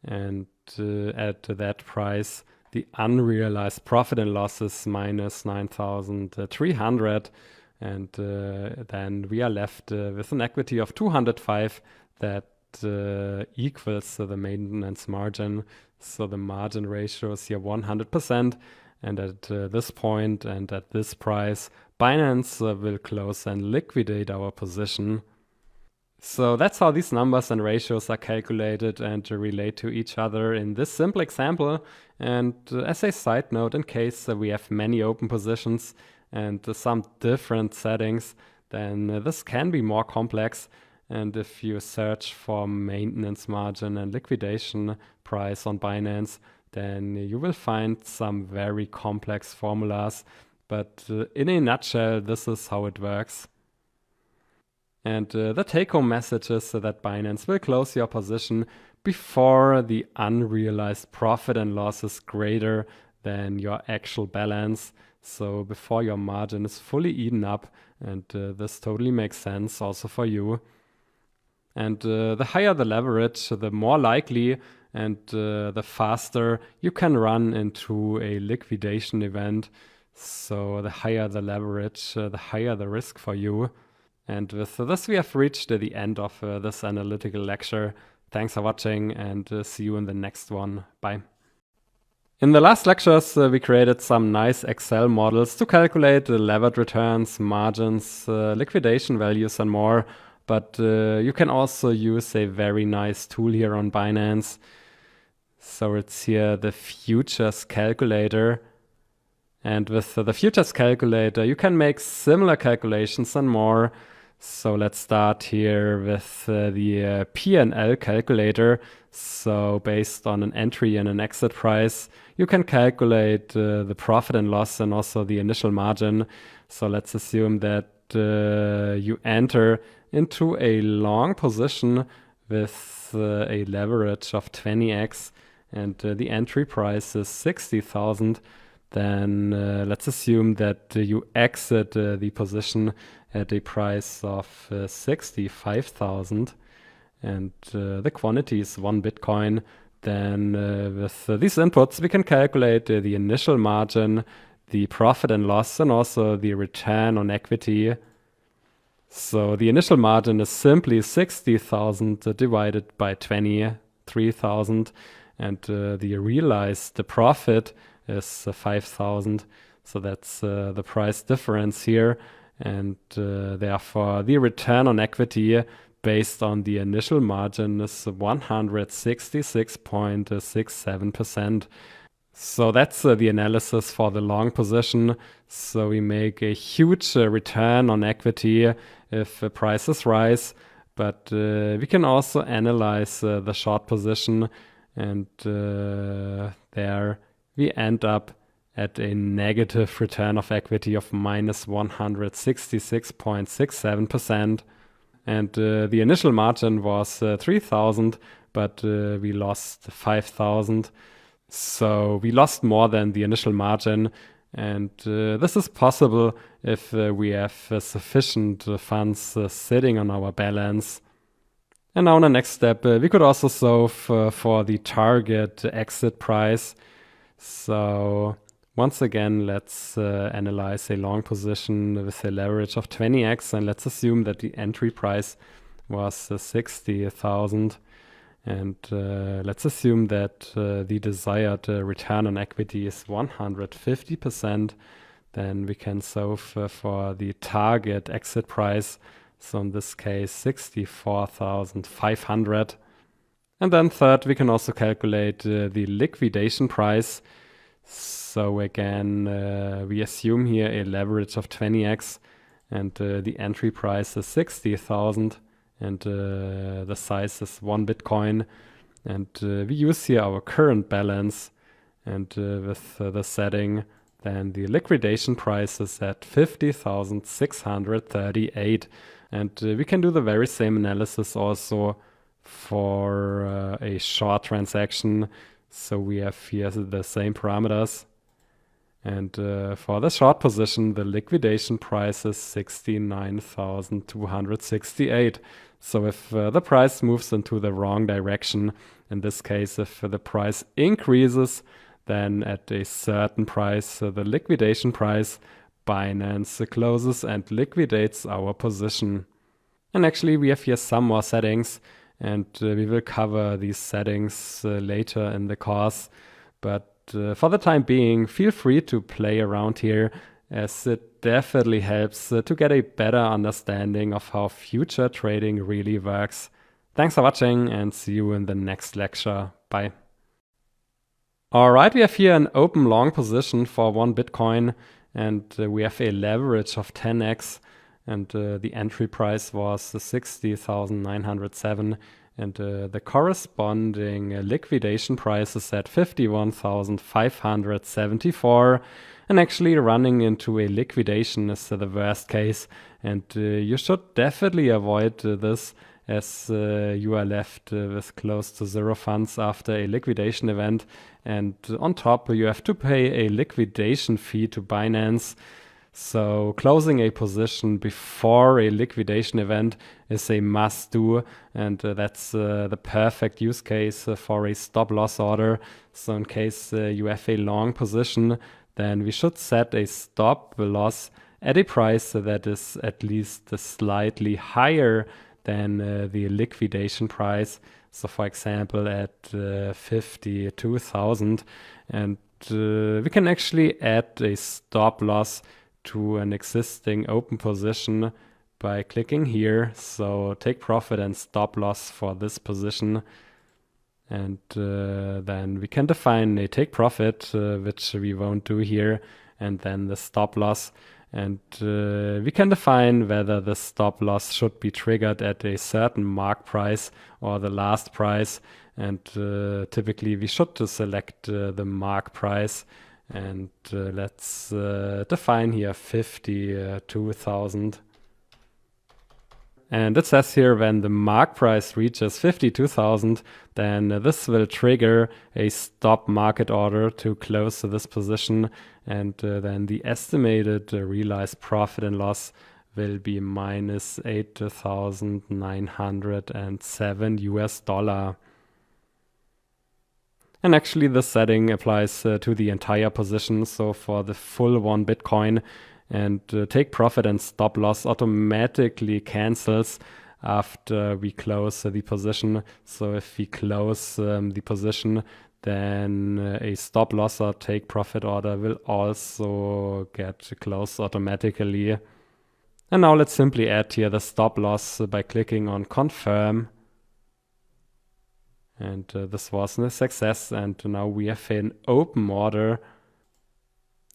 And at that price, the unrealized profit and loss is minus 9,300. And then we are left with an equity of 205 that equals the maintenance margin. So the margin ratio is here 100%. And at this point and at this price, Binance will close and liquidate our position. So that's how these numbers and ratios are calculated and relate to each other in this simple example. And as a side note, in case we have many open positions and some different settings, then this can be more complex. And if you search for maintenance margin and liquidation price on Binance, then you will find some very complex formulas. But in a nutshell, this is how it works. And the take-home message is that Binance will close your position before the unrealized profit and loss is greater than your actual balance. So before your margin is fully eaten up. And this totally makes sense also for you. And the higher the leverage, the more likely and the faster you can run into a liquidation event. So the higher the leverage, the higher the risk for you. And with this, we have reached the end of this analytical lecture. Thanks for watching, and see you in the next one. Bye. In the last lectures, we created some nice Excel models to calculate the levered returns, margins, liquidation values, and more. But you can also use a very nice tool here on Binance. So it's here the futures calculator. And with the futures calculator, you can make similar calculations and more. So let's start here with the P&L calculator. So based on an entry and an exit price, you can calculate the profit and loss and also the initial margin. So let's assume that you enter into a long position with a leverage of 20x, and the entry price is 60,000. Then let's assume that you exit the position at a price of 65,000, and the quantity is 1 Bitcoin. Then with these inputs, we can calculate the initial margin, the profit and loss, and also the return on equity. So the initial margin is simply 60,000 divided by 23,000, and the realized profit is 5,000. So that's the price difference here. And therefore, the return on equity based on the initial margin is 166.67%. So that's the analysis for the long position. So we make a huge return on equity if prices rise. But we can also analyze the short position, and there we end up at a negative return of equity of minus 166.67%. And the initial margin was 3,000, but we lost 5,000. So we lost more than the initial margin. And this is possible if we have sufficient funds sitting on our balance. And now in the next step, we could also solve for the target exit price. So once again, let's analyze a long position with a leverage of 20x, and let's assume that the entry price was 60,000. And let's assume that the desired return on equity is 150%. Then we can solve for the target exit price. So in this case, 64,500. And then third, we can also calculate the liquidation price. So again, we assume here a leverage of 20x, and the entry price is 60,000, and the size is 1 Bitcoin. And we use here our current balance, and with the setting, then the liquidation price is at 50,638. And we can do the very same analysis also for a short transaction. So we have here the same parameters. And for the short position, the liquidation price is 69,268. So if the price moves into the wrong direction, in this case, if the price increases, then at a certain price, the liquidation price, Binance closes and liquidates our position. And actually, we have here some more settings, and we will cover these settings later in the course. But for the time being, feel free to play around here, as it definitely helps to get a better understanding of how future trading really works. Thanks for watching, and see you in the next lecture. Bye. Alright, we have here an open long position for 1 Bitcoin, and we have a leverage of 10x, and the entry price was 60,907, and the corresponding liquidation price is at 51,574. And actually running into a liquidation is the worst case, and you should definitely avoid this, as you are left with close to zero funds after a liquidation event. And on top, you have to pay a liquidation fee to Binance. So closing a position before a liquidation event is a must do, and that's the perfect use case for a stop loss order. So in case you have a long position, then we should set a stop loss at a price that is at least slightly higher than the liquidation price. So for example, at 52,000, and we can actually add a stop loss to an existing open position by clicking here. So take profit and stop loss for this position. And then we can define a take profit, which we won't do here, and then the stop loss. And we can define whether the stop loss should be triggered at a certain mark price or the last price. And typically we should select the mark price. And let's define here 52,000. And it says here, when the mark price reaches 52,000, then this will trigger a stop market order to close this position. And then the estimated realized profit and loss will be minus 8,907 US dollar. And actually this setting applies to the entire position. So for the full 1 Bitcoin, and take profit and stop loss automatically cancels after we close the position. So if we close the position, then a stop loss or take profit order will also get closed automatically. And now let's simply add here the stop loss by clicking on confirm. And this was a success, and now we have an open order.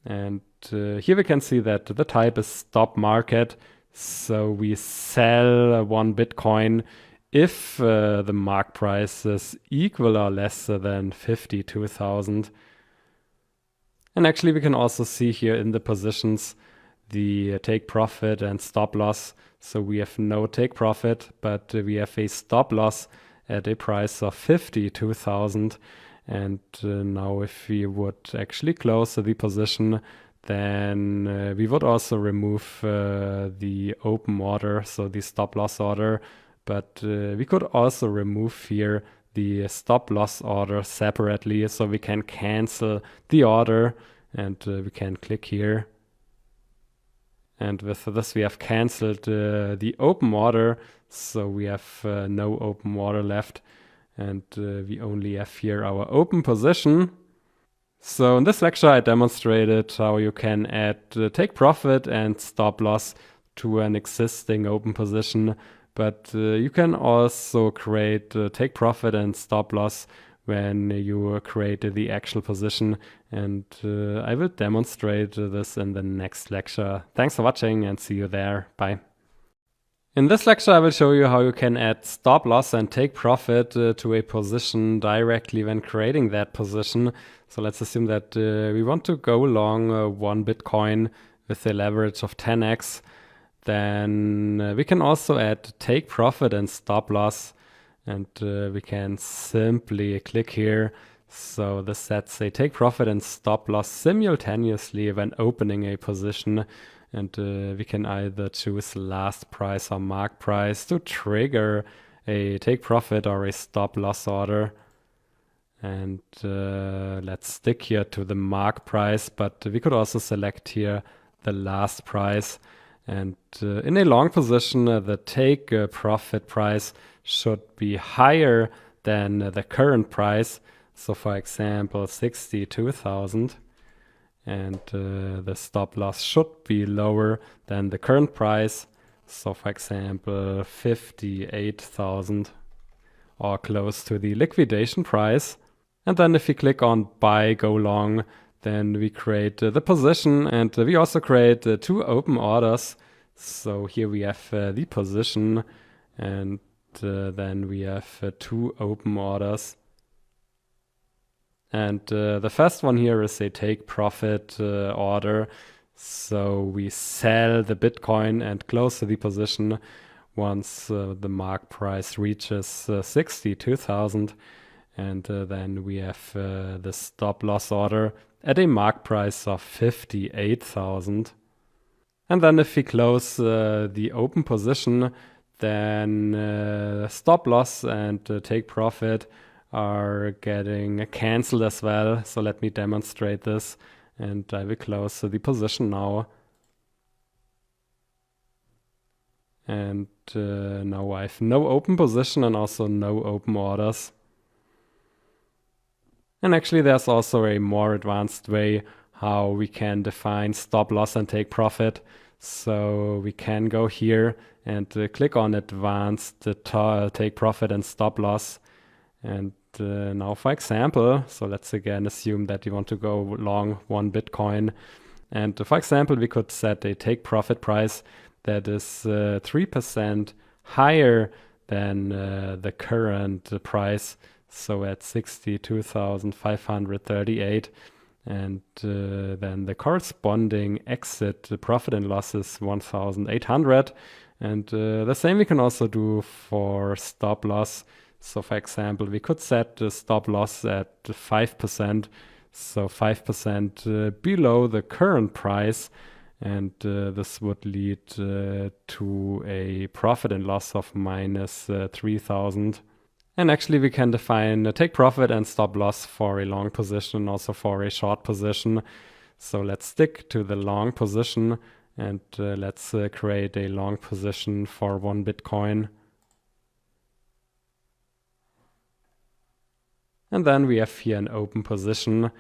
And here we can see that the type is stop market. So we sell 1 Bitcoin if the mark price is equal or less than 52,000. And actually we can also see here in the positions the take profit and stop loss. So we have no take profit, but we have a stop loss at a price of 52,000. And now if we would actually close the position, then we would also remove the open order, so the stop loss order. But we could also remove here the stop loss order separately, so we can cancel the order, and we can click here. And with this we have canceled the open order, so we have no open order left. And we only have here our open position. So in this lecture I demonstrated how you can add take profit and stop loss to an existing open position, but you can also create take profit and stop loss when you create the actual position. And I will demonstrate this in the next lecture. Thanks for watching and see you there. Bye. In this lecture, I will show you how you can add stop loss and take profit to a position directly when creating that position. So let's assume that we want to go long one Bitcoin with a leverage of 10x. Then we can also add take profit and stop loss. And we can simply click here. So this sets a take profit and stop loss simultaneously when opening a position. And we can either choose last price or mark price to trigger a take profit or a stop loss order. And let's stick here to the mark price, but we could also select here the last price. And in a long position, the take profit price should be higher than the current price. So for example, 62,000. And the stop loss should be lower than the current price. So for example, 58,000 or close to the liquidation price. And then if we click on buy, go long, then we create the position, and we also create 2 open orders. So here we have the position, and then we have 2 open orders. And the first one here is a take profit order. So we sell the Bitcoin and close the position once the mark price reaches 62,000. And then we have the stop loss order at a mark price of 58,000. And then if we close the open position, then stop loss and take profit are getting cancelled as well. So let me demonstrate this, and I will close the position now. And now I have no open position and also no open orders. And actually there's also a more advanced way how we can define stop loss and take profit. So we can go here and click on advanced take profit and stop loss. And now for example, so let's again assume that you want to go long one Bitcoin. And for example, we could set a take profit price that is 3% higher than the current price. So at 62,538. And then the corresponding exit profit and loss is 1,800. And the same we can also do for stop loss. So for example, we could set the stop loss at 5%. So 5% below the current price. And this would lead to a profit and loss of minus 3,000. And actually we can define a take profit and stop loss for a long position, also for a short position. So let's stick to the long position, and let's create a long position for one Bitcoin. And then we have here an open position,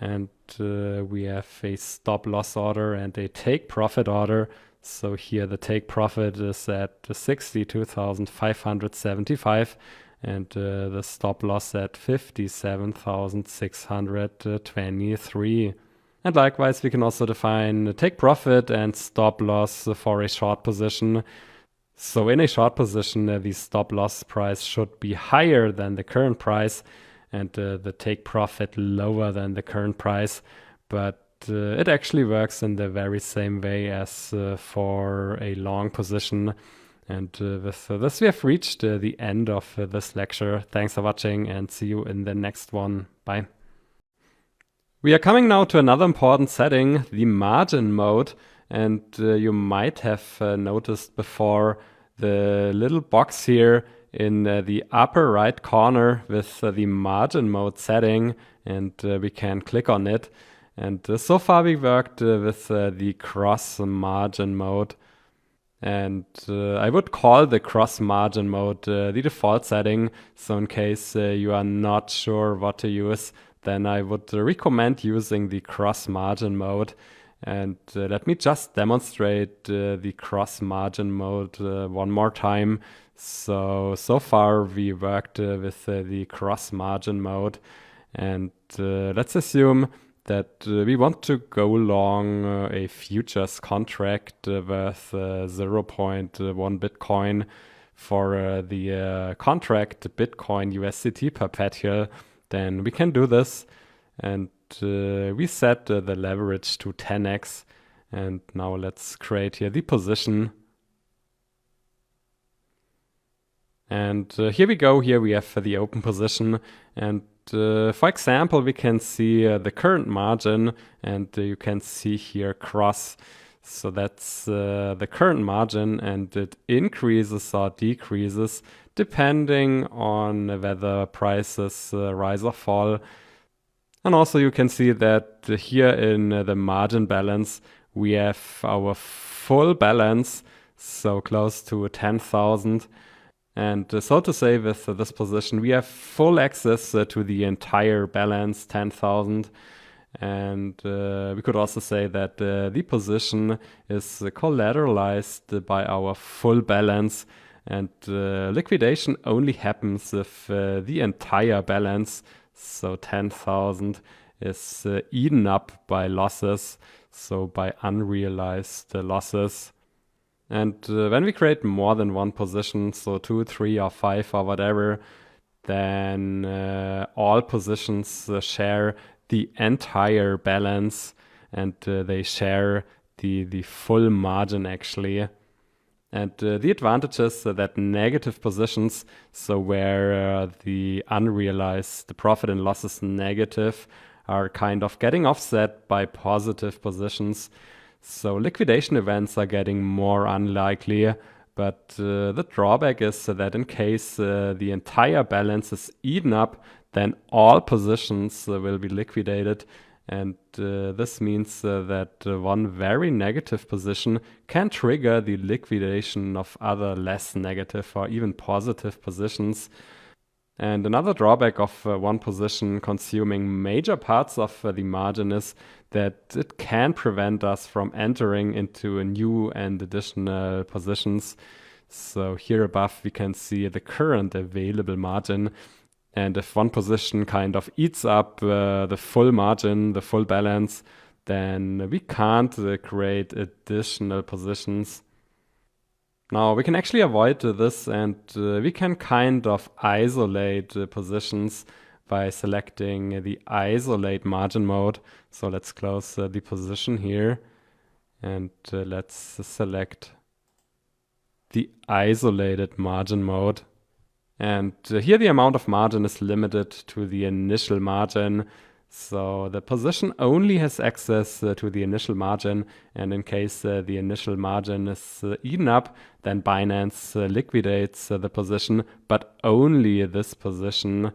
and we have a stop loss order and a take profit order. So here the take profit is at 62,575. And the stop loss at 57,623. And likewise, we can also define take profit and stop loss for a short position. So in a short position, the stop loss price should be higher than the current price, and the take profit lower than the current price. But it actually works in the very same way as for a long position. And with this, we have reached the end of this lecture. Thanks for watching, and see you in the next one. Bye. We are coming now to another important setting, the margin mode. And you might have noticed before the little box here in the upper right corner with the margin mode setting. And we can click on it. And so far we worked with the cross margin mode. And I would call the cross margin mode the default setting. So in case you are not sure what to use, then I would recommend using the cross margin mode. And let me just demonstrate the cross margin mode one more time. So far we worked with the cross margin mode, and let's assume that we want to go long a futures contract worth 0.1 Bitcoin for the contract Bitcoin USDT perpetual. Then we can do this, and we set the leverage to 10x. And now let's create here the position. And here we go. Here we have the open position. And for example, we can see the current margin, and you can see here cross. So that's the current margin, and it increases or decreases depending on whether prices rise or fall. And also you can see that here in the margin balance, we have our full balance, so close to 10,000. And so to say, with this position, we have full access to the entire balance, 10,000. And we could also say that the position is collateralized by our full balance, and liquidation only happens if the entire balance, so 10,000, is eaten up by losses, so by unrealized losses. And when we create more than one position, so 2, 3, or 5 or whatever, then all positions share the entire balance, and they share the full margin actually. And the advantage is that negative positions, so where the unrealized, the profit and loss is negative, are kind of getting offset by positive positions. So liquidation events are getting more unlikely, but the drawback is that in case the entire balance is eaten up, then all positions will be liquidated. And this means that one very negative position can trigger the liquidation of other less negative or even positive positions. And another drawback of one position consuming major parts of the margin is that it can prevent us from entering into new and additional positions. So here above we can see the current available margin. And if one position kind of eats up the full margin, the full balance, then we can't create additional positions. Now we can actually avoid this, and we can kind of isolate positions by selecting the isolate margin mode. So let's close the position here, and let's select the isolated margin mode. And here the amount of margin is limited to the initial margin. So the position only has access to the initial margin. And in case the initial margin is eaten up, then Binance liquidates the position, but only this position.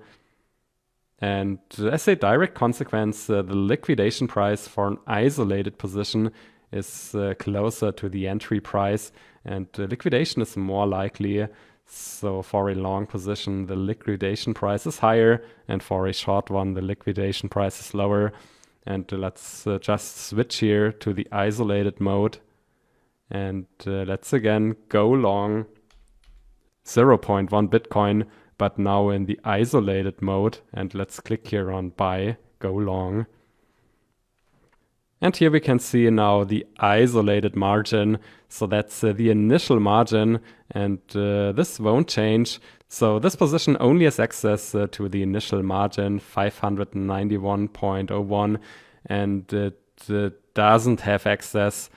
And as a direct consequence, the liquidation price for an isolated position is closer to the entry price, and liquidation is more likely. So for a long position, the liquidation price is higher, and for a short one, the liquidation price is lower. And let's just switch here to the isolated mode. And let's again go long 0.1 Bitcoin, but now in the isolated mode. And let's click here on buy, go long. And here we can see now the isolated margin. So that's the initial margin, and this won't change. So this position only has access to the initial margin, 591.01, and it doesn't have access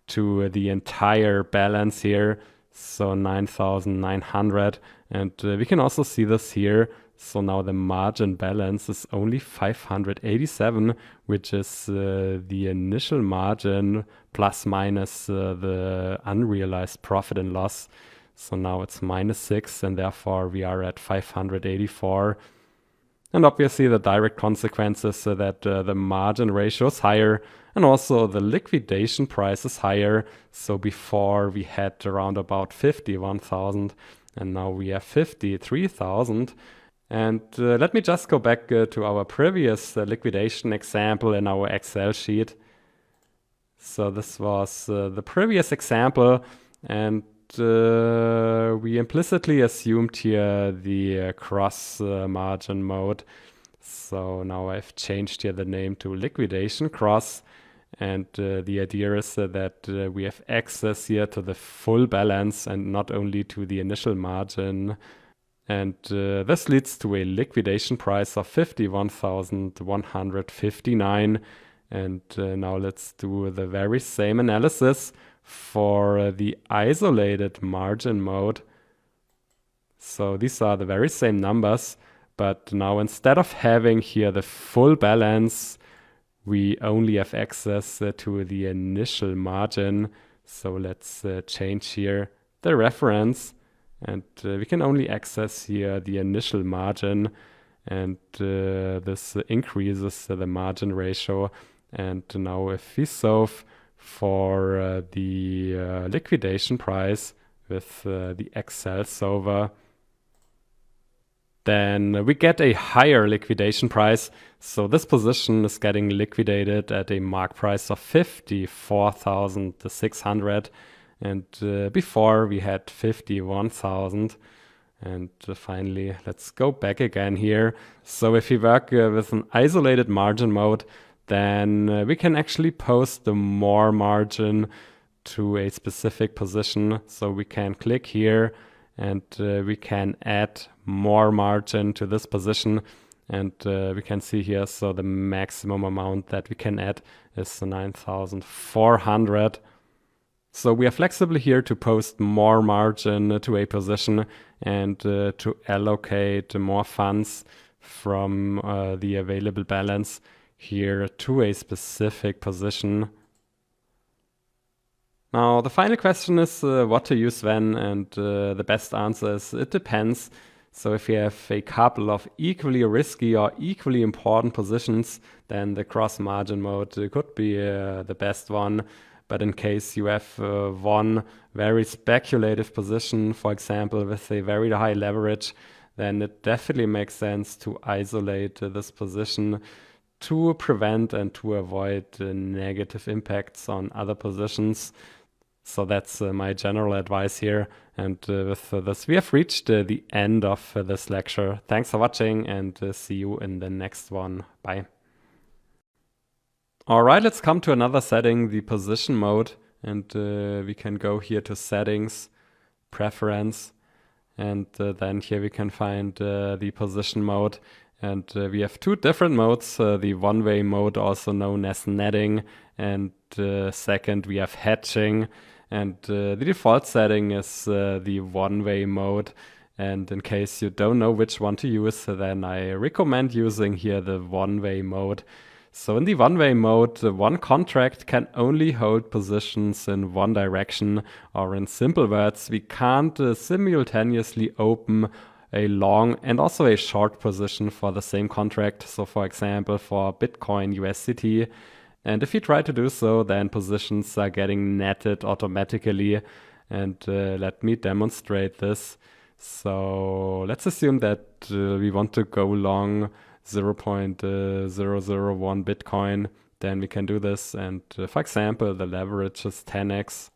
to the entire balance here, so 9,900. And we can also see this here. So now the margin balance is only 587, which is the initial margin plus minus the unrealized profit and loss. So now it's -6, and therefore we are at 584. And obviously the direct consequence is that the margin ratio is higher, and also the liquidation price is higher. So before we had around about 51,000, and now we have 53,000. And let me just go back to our previous liquidation example in our Excel sheet. So this was the previous example, and we implicitly assumed here the cross margin mode. So now I've changed here the name to liquidation cross. And the idea is that we have access here to the full balance and not only to the initial margin. And this leads to a liquidation price of 51,159. And now let's do the very same analysis for the isolated margin mode. So these are the very same numbers, but now instead of having here the full balance, we only have access to the initial margin. So let's change here the reference, and we can only access here the initial margin, and this increases the margin ratio. And now if we solve for the liquidation price with the Excel solver, then we get a higher liquidation price. So this position is getting liquidated at a mark price of 54,600. And before we had 51,000. And finally, let's go back again here. So if we work with an isolated margin mode, then we can actually post the more margin to a specific position. So we can click here and we can add more margin to this position, and we can see here, so the maximum amount that we can add is 9,400. So we are flexible here to post more margin to a position and to allocate more funds from the available balance here to a specific position. Now, the final question is what to use when, and the best answer is it depends. So if you have a couple of equally risky or equally important positions, then the cross margin mode could be the best one. But in case you have one very speculative position, for example, with a very high leverage, then it definitely makes sense to isolate this position to prevent and to avoid negative impacts on other positions. So that's my general advice here. And with this, we have reached the end of this lecture. Thanks for watching, and see you in the next one. Bye. All right, let's come to another setting, the position mode. And we can go here to settings, preference. And then here we can find the position mode. And we have two different modes, the one-way mode, also known as netting, and second we have hedging. And the default setting is the one-way mode. And in case you don't know which one to use, then I recommend using here the one-way mode. So in the one-way mode, one contract can only hold positions in one direction, or in simple words, we can't simultaneously open a long and also a short position for the same contract. So for example, for Bitcoin USDT. And if you try to do so, then positions are getting netted automatically. And let me demonstrate this. So let's assume that we want to go long 0.001 Bitcoin. Then we can do this. And for example, the leverage is 10x.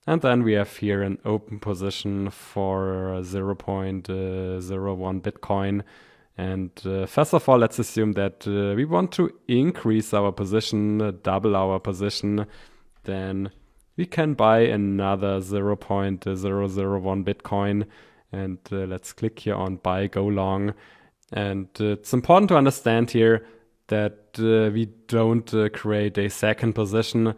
And then we have here an open position for 0.01 Bitcoin. And first of all, let's assume that we want to increase our position, double our position. Then we can buy another 0.001 Bitcoin. And let's click here on buy, go long. And it's important to understand here that we don't create a second position.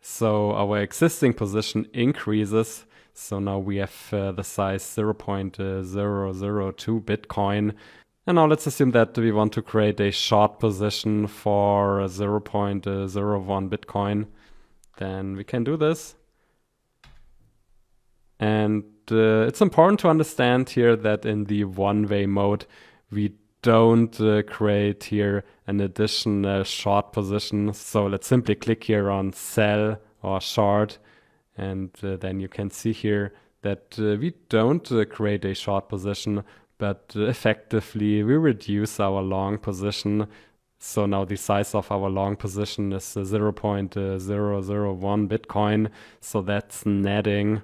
So our existing position increases. So now we have the size 0.002 Bitcoin. And now let's assume that we want to create a short position for 0.01 Bitcoin. Then we can do this. And it's important to understand here that in the one-way mode, we don't create here an additional short position. So let's simply click here on sell or short. And then you can see here that we don't create a short position, but effectively we reduce our long position. So now the size of our long position is 0.001 Bitcoin. So that's netting.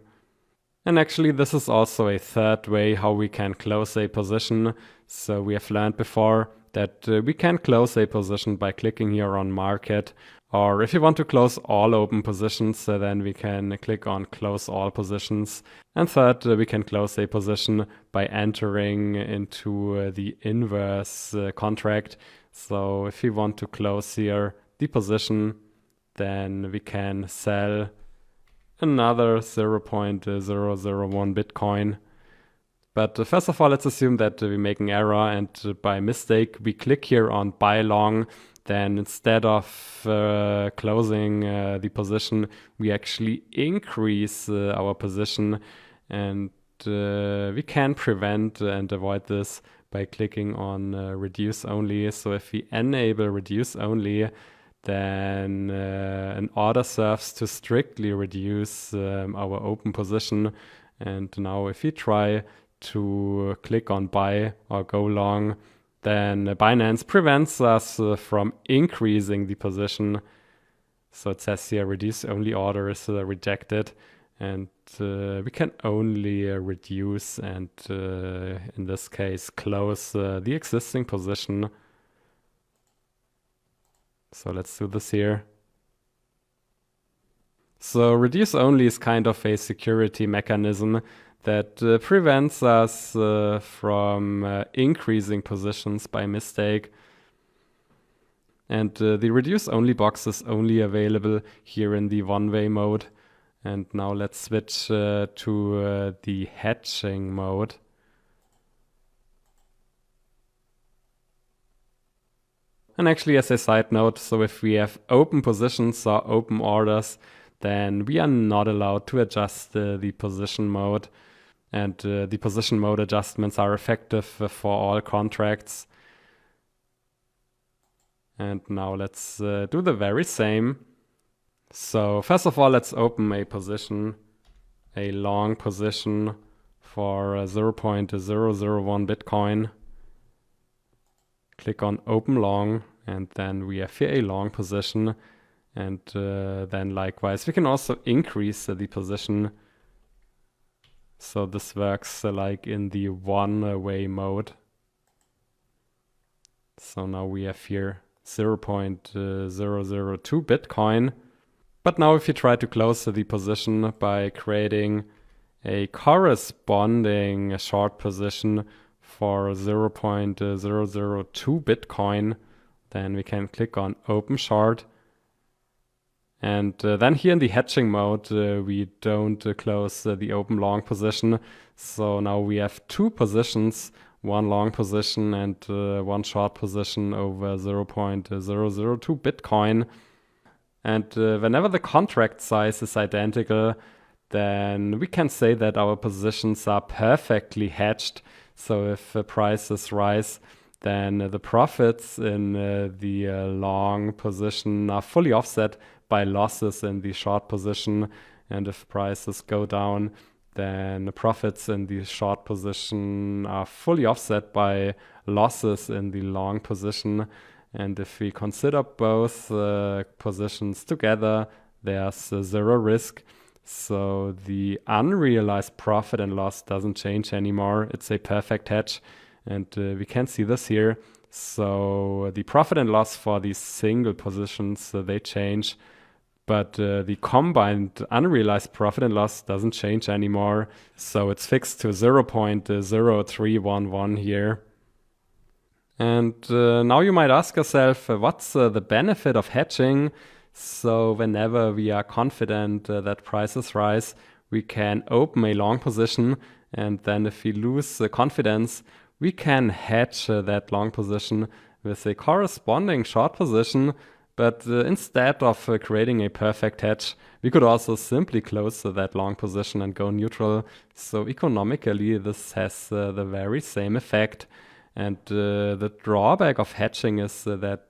And actually, this is also a third way how we can close a position. So we have learned before that we can close a position by clicking here on market. Or if you want to close all open positions, then we can click on close all positions. And third, we can close a position by entering into the inverse contract. So if we want to close here the position, then we can sell another 0.001 Bitcoin. But first of all, let's assume that we make an error and by mistake we click here on buy long. Then instead of closing the position, we actually increase our position, and we can prevent and avoid this by clicking on reduce only. So if we enable reduce only, then an order serves to strictly reduce our open position. And now if we try to click on buy or go long, then Binance prevents us from increasing the position. So it says here reduce only order is rejected, and we can only reduce and in this case close the existing position. So let's do this here. So reduce only is kind of a security mechanism that prevents us from increasing positions by mistake. And the reduce only box is only available here in the one-way mode. And now let's switch to the hedging mode. And actually, as a side note, so if we have open positions or open orders, then we are not allowed to adjust the position mode. And the position mode adjustments are effective for all contracts. And now let's do the very same. So first of all, let's open a position, a long position for 0.001 Bitcoin. Click on open long, and then we have here a long position. And then likewise, we can also increase the position. So this works like in the one-way mode. So now we have here 0.002 Bitcoin. But now if you try to close the position by creating a corresponding short position for 0.002 Bitcoin, then we can click on open short. And then here in the hedging mode, we don't close the open long position. So now we have two positions, one long position and one short position over 0.002 Bitcoin. And whenever the contract size is identical, then we can say that our positions are perfectly hedged. So if prices rise, then the profits in the long position are fully offset by losses in the short position. And if prices go down, then the profits in the short position are fully offset by losses in the long position. And if we consider both positions together, there's zero risk. So the unrealized profit and loss doesn't change anymore. It's a perfect hedge. And we can see this here. So the profit and loss for these single positions, they change. But the combined unrealized profit and loss doesn't change anymore. So it's fixed to 0.0311 here. And now you might ask yourself, what's the benefit of hedging? So whenever we are confident that prices rise, we can open a long position. And then if we lose confidence, we can hedge that long position with a corresponding short position. But instead of creating a perfect hedge, we could also simply close that long position and go neutral. So economically, this has the very same effect. And the drawback of hedging is that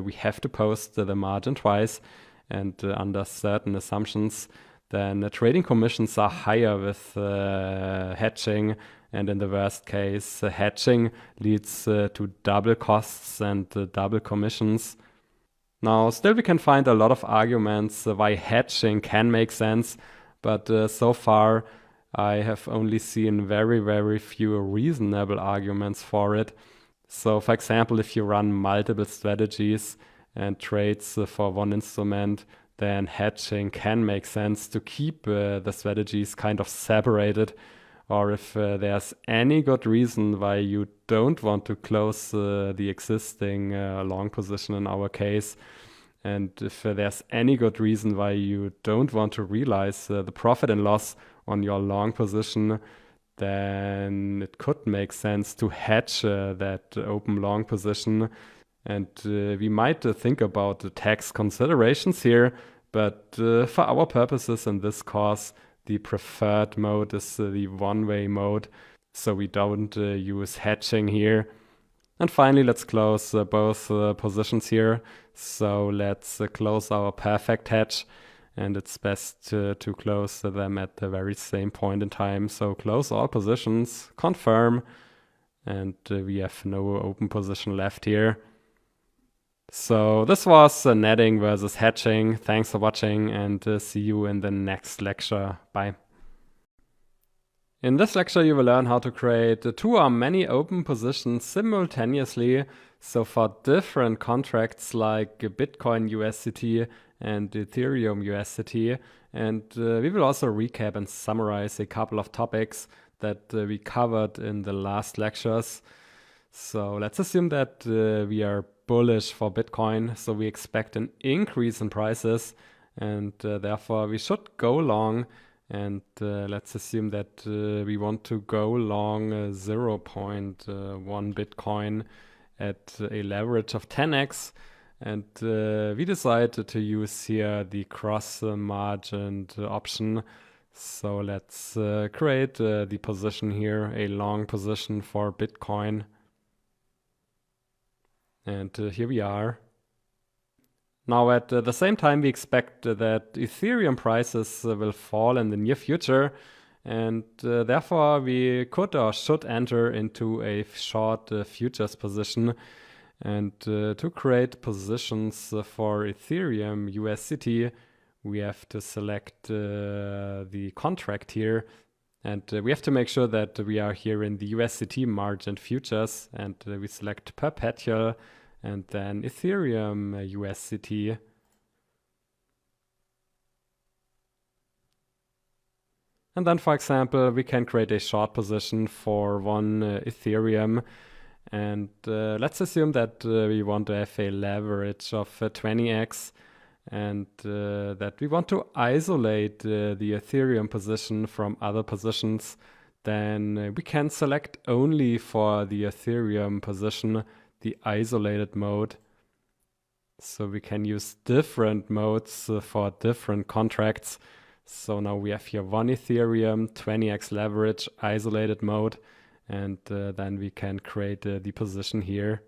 we have to post the margin twice. And under certain assumptions, then the trading commissions are higher with hedging. And in the worst case, hedging leads to double costs and double commissions. Now, still we can find a lot of arguments why hedging can make sense, but so far I have only seen very, very few reasonable arguments for it. So, for example, if you run multiple strategies and trades for one instrument, then hedging can make sense to keep the strategies kind of separated. Or if there's any good reason why you don't want to close the existing long position in our case, and if there's any good reason why you don't want to realize the profit and loss on your long position, then it could make sense to hedge that open long position. And we might think about the tax considerations here, but for our purposes in this course, the preferred mode is the one-way mode, so we don't use hedging here. And finally, let's close both positions here. So let's close our perfect hedge, and it's best to close them at the very same point in time. So close all positions, confirm, and we have no open position left here. So this was netting versus hedging. Thanks for watching, and see you in the next lecture. Bye. In this lecture, you will learn how to create two or many open positions simultaneously. So for different contracts like Bitcoin USDT and Ethereum USDT. And we will also recap and summarize a couple of topics that we covered in the last lectures. So let's assume that we are bullish for Bitcoin. So we expect an increase in prices, and therefore we should go long. And let's assume that we want to go long 0.1 Bitcoin at a leverage of 10x. And we decided to use here the cross-margined option. So let's create the position here, a long position for Bitcoin. And here we are. Now, at the same time, we expect that Ethereum prices will fall in the near future, and therefore we could or should enter into a short futures position. And to create positions for Ethereum USDT, we have to select the contract here, and we have to make sure that we are here in the USDT margin futures, and we select perpetual, and then Ethereum USDT. And then, for example, we can create a short position for one Ethereum. And let's assume that we want to have a leverage of 20x, and that we want to isolate the Ethereum position from other positions. Then we can select only for the Ethereum position the isolated mode. So we can use different modes for different contracts. So now we have here one Ethereum, 20x leverage, isolated mode, and then we can create the position here.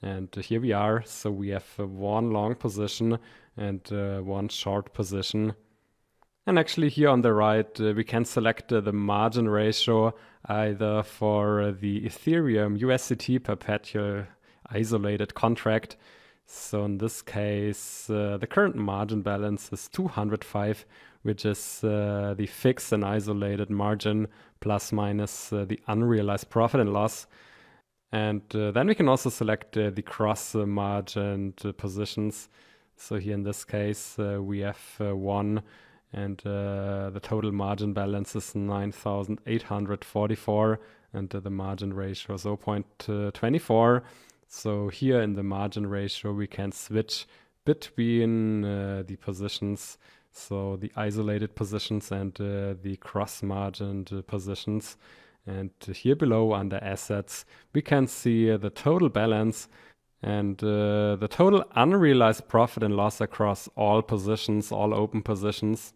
And here we are. So we have one long position and one short position. And actually here on the right, we can select the margin ratio either for the Ethereum USDT perpetual isolated contract. So in this case, the current margin balance is 205, which is the fixed and isolated margin plus minus the unrealized profit and loss. And then we can also select the cross-margined positions. So here in this case, we have one, and the total margin balance is 9,844, and the margin ratio is 0.24. So here in the margin ratio, we can switch between the positions, so the isolated positions and the cross-margined positions. And here below under assets, we can see the total balance and the total unrealized profit and loss across all positions, all open positions.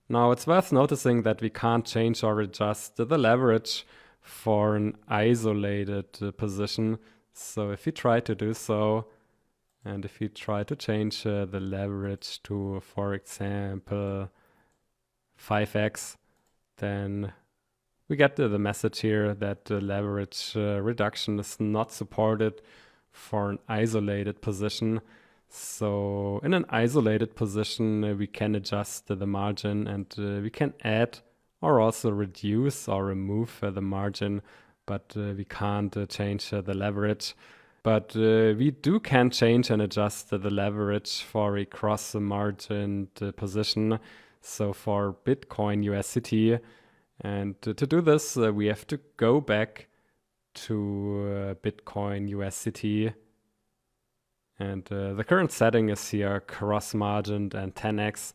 Now it's worth noticing that we can't change or adjust the leverage for an isolated position. So if we try to do so, and if we try to change the leverage to, for example, 5x, then we get the message here that the leverage reduction is not supported for an isolated position. So in an isolated position, we can adjust the margin, and we can add or also reduce or remove the margin, but we can't change the leverage. But we can change and adjust the leverage for a cross-margined position. So for Bitcoin USDT, and to do this, we have to go back to Bitcoin USDT. And the current setting is here cross-margined and 10x.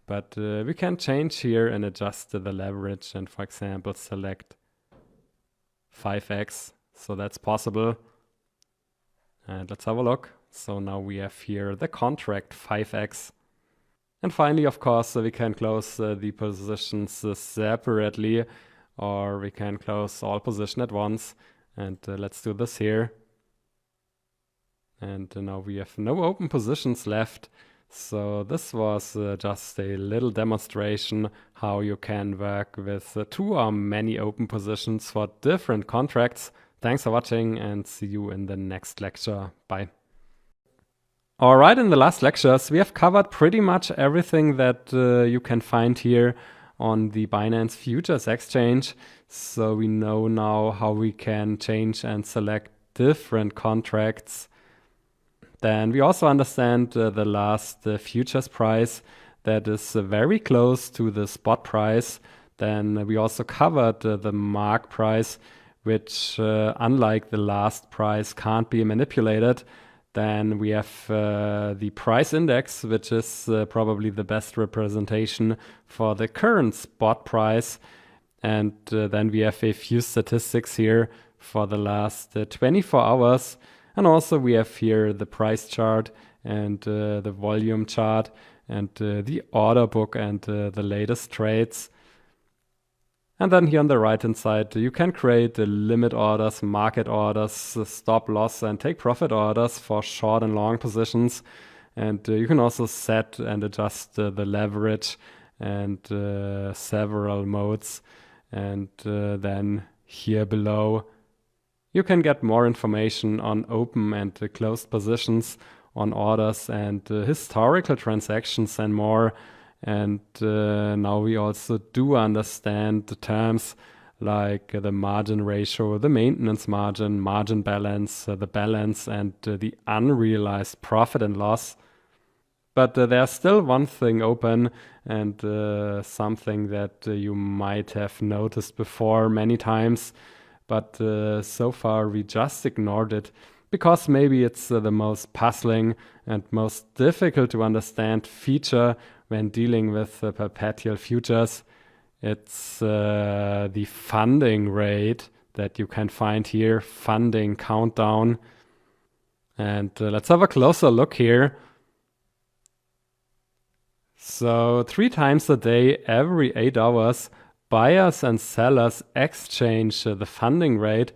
But we can change here and adjust the leverage and, for example, select 5x. So that's possible. And let's have a look. So now we have here the contract 5x. And finally, of course, we can close the positions separately, or we can close all positions at once. And let's do this here. And now we have no open positions left. So this was just a little demonstration how you can work with 2 or many open positions for different contracts. Thanks for watching, and see you in the next lecture. Bye. Alright, in the last lectures, we have covered pretty much everything that you can find here on the Binance Futures Exchange. So we know now how we can change and select different contracts. Then we also understand the last futures price that is very close to the spot price. Then we also covered the mark price, which unlike the last price can't be manipulated. Then we have the price index, which is probably the best representation for the current spot price. And then we have a few statistics here for the last 24 hours. And also we have here the price chart and the volume chart and the order book and the latest trades. And then here on the right hand side, you can create limit orders, market orders, stop loss and take profit orders for short and long positions. And you can also set and adjust the leverage and several modes. And then here below, you can get more information on open and closed positions, on orders and historical transactions and more. And now we also do understand the terms like the margin ratio, the maintenance margin, margin balance, the balance, and the unrealized profit and loss. But there's still one thing open, and something that you might have noticed before many times, but so far we just ignored it because maybe it's the most puzzling and most difficult to understand feature when dealing with perpetual futures. It's the funding rate that you can find here, funding countdown. And let's have a closer look here. So 3 times a day, every 8 hours, buyers and sellers exchange the funding rate.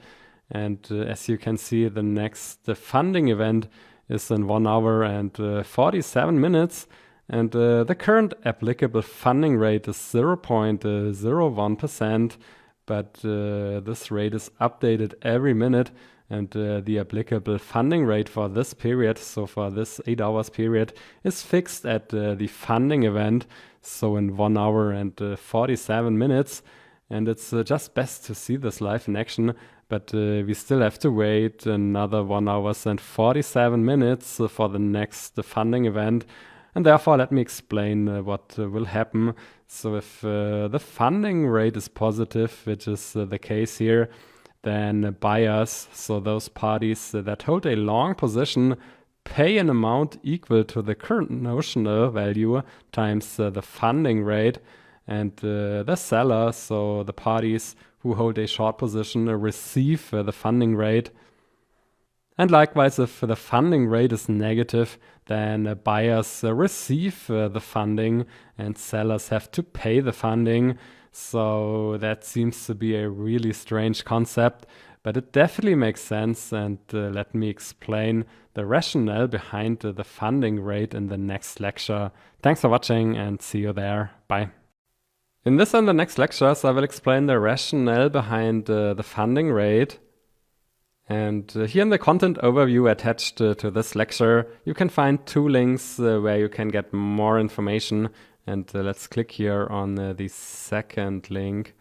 And as you can see, the next funding event is in 1 hour and 47 minutes. And the current applicable funding rate is 0.01%, but this rate is updated every minute. And the applicable funding rate for this period, so for this 8 hours period, is fixed at the funding event, so in 1 hour and 47 minutes. And it's just best to see this live in action, but we still have to wait another 1 hour and 47 minutes for the next funding event. And therefore, let me explain what will happen. So if the funding rate is positive, which is the case here, then buyers, so those parties that hold a long position, pay an amount equal to the current notional value times the funding rate. And the seller, so the parties who hold a short position, receive the funding rate. And likewise, if the funding rate is negative, then buyers receive the funding and sellers have to pay the funding. So that seems to be a really strange concept, but it definitely makes sense. And let me explain the rationale behind the funding rate in the next lecture. Thanks for watching and see you there. Bye. In this and the next lectures, I will explain the rationale behind the funding rate. And here in the content overview attached to this lecture, you can find two links where you can get more information. And let's click here on the second link.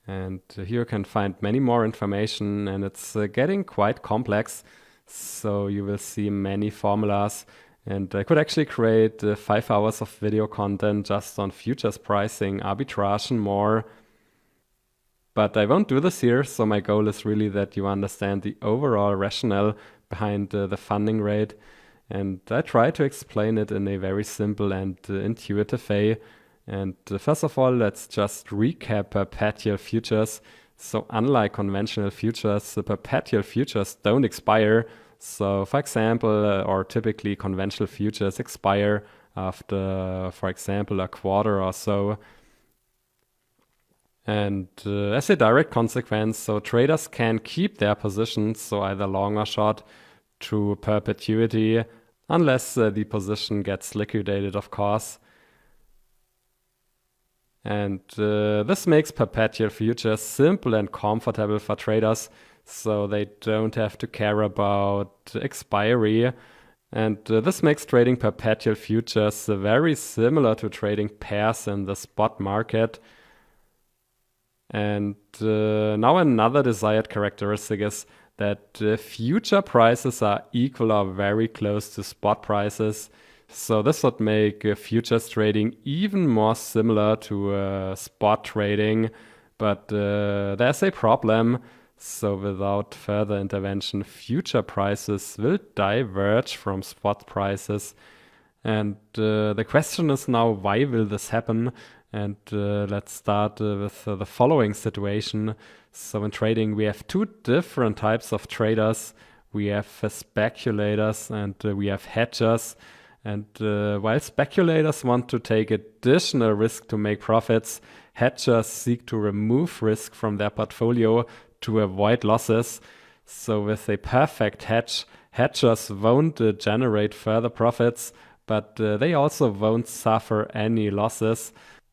And here you can find many more information, and it's getting quite complex. So you will see many formulas. And I could actually create 5 hours of video content just on futures pricing, arbitrage, and more. But I won't do this here, so my goal is really that you understand the overall rationale behind the funding rate. And I try to explain it in a very simple and intuitive way. And first of all, let's just recap perpetual futures. So unlike conventional futures, the perpetual futures don't expire. So for example, or typically conventional futures expire after, for example, a quarter or so. And as a direct consequence, so traders can keep their positions, so either long or short, to perpetuity, unless the position gets liquidated, of course. And this makes perpetual futures simple and comfortable for traders, so they don't have to care about expiry. And this makes trading perpetual futures very similar to trading pairs in the spot market. And now another desired characteristic is that future prices are equal or very close to spot prices. So this would make futures trading even more similar to spot trading. But there's a problem. So without further intervention, future prices will diverge from spot prices. And the question is now, why will this happen? And let's start with the following situation. So in trading, we have two different types of traders. We have speculators and we have hedgers. And while speculators want to take additional risk to make profits, hedgers seek to remove risk from their portfolio to avoid losses. So with a perfect hedge, hedgers won't generate further profits, but they also won't suffer any losses.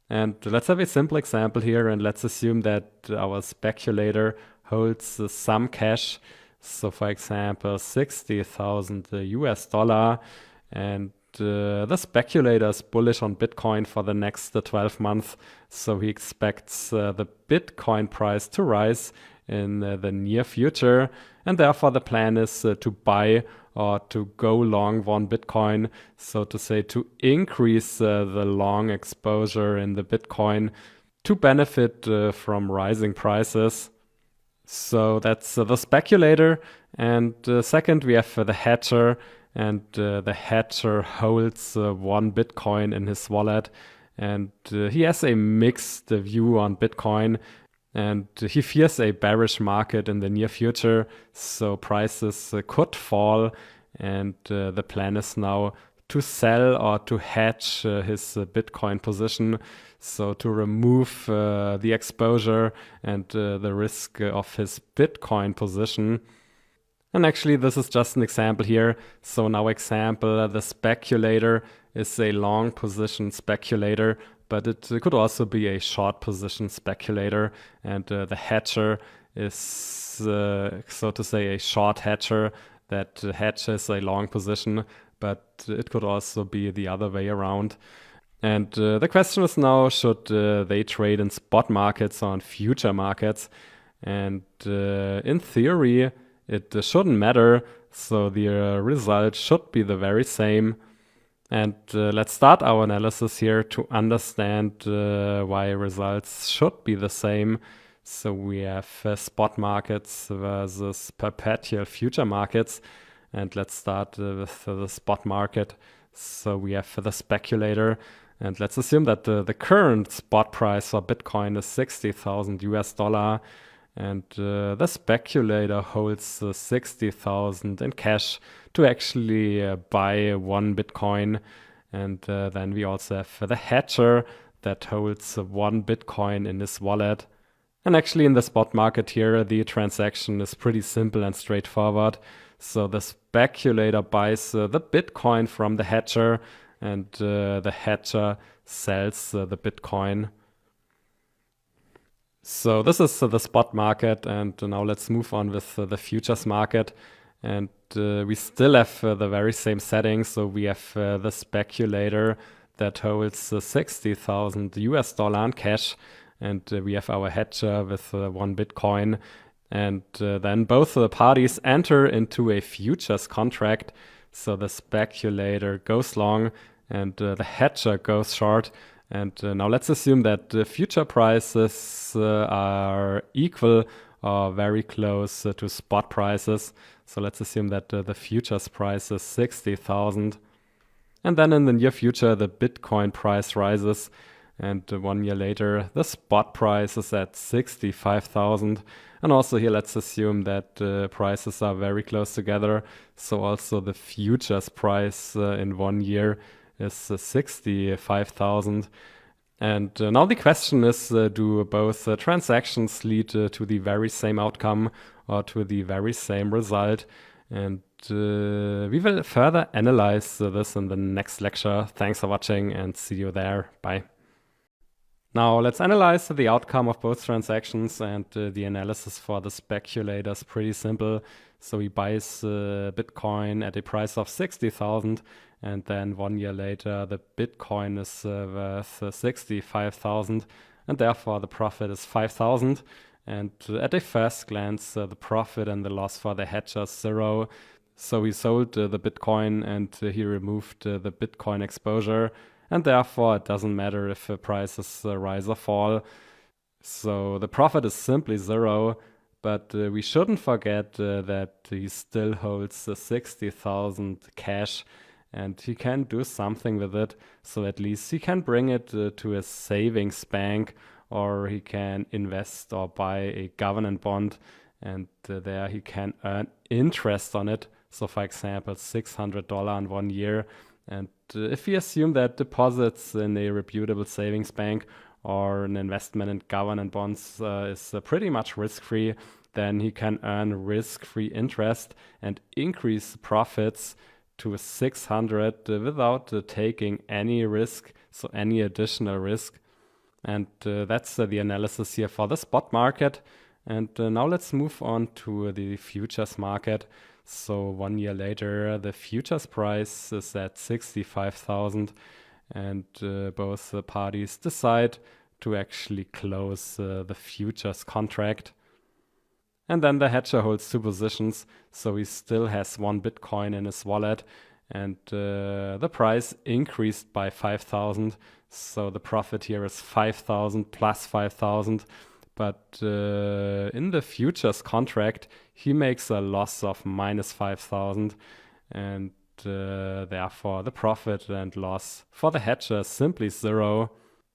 And let's have a simple example here, and let's assume that our speculator holds some cash. So for example, 60,000 US dollar, and the speculator is bullish on Bitcoin for the next 12 months. So he expects the Bitcoin price to rise in the near future. And therefore the plan is to buy or to go long one Bitcoin, so to say, to increase the long exposure in the Bitcoin to benefit from rising prices. So that's the speculator. And second, we have the hedger. And the hedger holds one Bitcoin in his wallet. And he has a mixed view on Bitcoin. And he fears a bearish market in the near future, so prices could fall. And the plan is now to sell or to hedge his Bitcoin position, so to remove the exposure and the risk of his Bitcoin position. And actually, this is just an example here. So in our example, the speculator is a long position speculator, but it could also be a short position speculator. And the hedger is, so to say, a short hedger that hedges a long position, but it could also be the other way around. And the question is now, should they trade in spot markets or on future markets? And in theory, it shouldn't matter, so the result should be the very same. And let's start our analysis here to understand why results should be the same. So we have spot markets versus perpetual future markets. And let's start with the spot market. So we have the speculator. And let's assume that the current spot price for Bitcoin is 60,000 US dollar. And the speculator holds 60,000 in cash to actually buy one Bitcoin. And then we also have the hedger that holds one Bitcoin in his wallet. And actually in the spot market here, the transaction is pretty simple and straightforward. So the speculator buys the Bitcoin from the hedger, and the hedger sells the Bitcoin. So this is the spot market, and now let's move on with the futures market. And we still have the very same settings. So we have the speculator that holds 60,000 US dollar in cash, and we have our hedger with 1 Bitcoin. And then both the parties enter into a futures contract. So the speculator goes long, and the hedger goes short. And now let's assume that the future prices are equal or very close to spot prices. So let's assume that the futures price is 60,000. And then in the near future, the Bitcoin price rises. And 1 year later, the spot price is at 65,000. And also here, let's assume that prices are very close together. So also the futures price in 1 year is 65,000. And now the question is, do both transactions lead to the very same outcome or to the very same result? And we will further analyze this in the next lecture. Thanks for watching and see you there. Bye. Now let's analyze the outcome of both transactions, and the analysis for the speculator is pretty simple. So he buys Bitcoin at a price of 60,000, and then 1 year later the Bitcoin is worth 65,000, and therefore the profit is 5,000. And at a first glance, the profit and the loss for the hedger is zero. So he sold the Bitcoin and he removed the Bitcoin exposure. And therefore, it doesn't matter if prices rise or fall. So the profit is simply zero, but we shouldn't forget that he still holds 60,000 cash, and he can do something with it. So at least he can bring it to a savings bank, or he can invest or buy a government bond, and there he can earn interest on it. So for example, $600 in 1 year. And if we assume that deposits in a reputable savings bank or an investment in government bonds is pretty much risk-free, then he can earn risk-free interest and increase profits to 600 without taking any risk, so any additional risk. And that's the analysis here for the spot market. And now let's move on to the futures market. So 1 year later, the futures price is at 65,000, and both the parties decide to actually close the futures contract. And then the hedger holds 2 positions, so he still has 1 Bitcoin in his wallet, and the price increased by 5,000. So the profit here is 5,000 plus 5,000. But in the futures contract, he makes a loss of minus 5,000. And therefore, the profit and loss for the hedger is simply zero.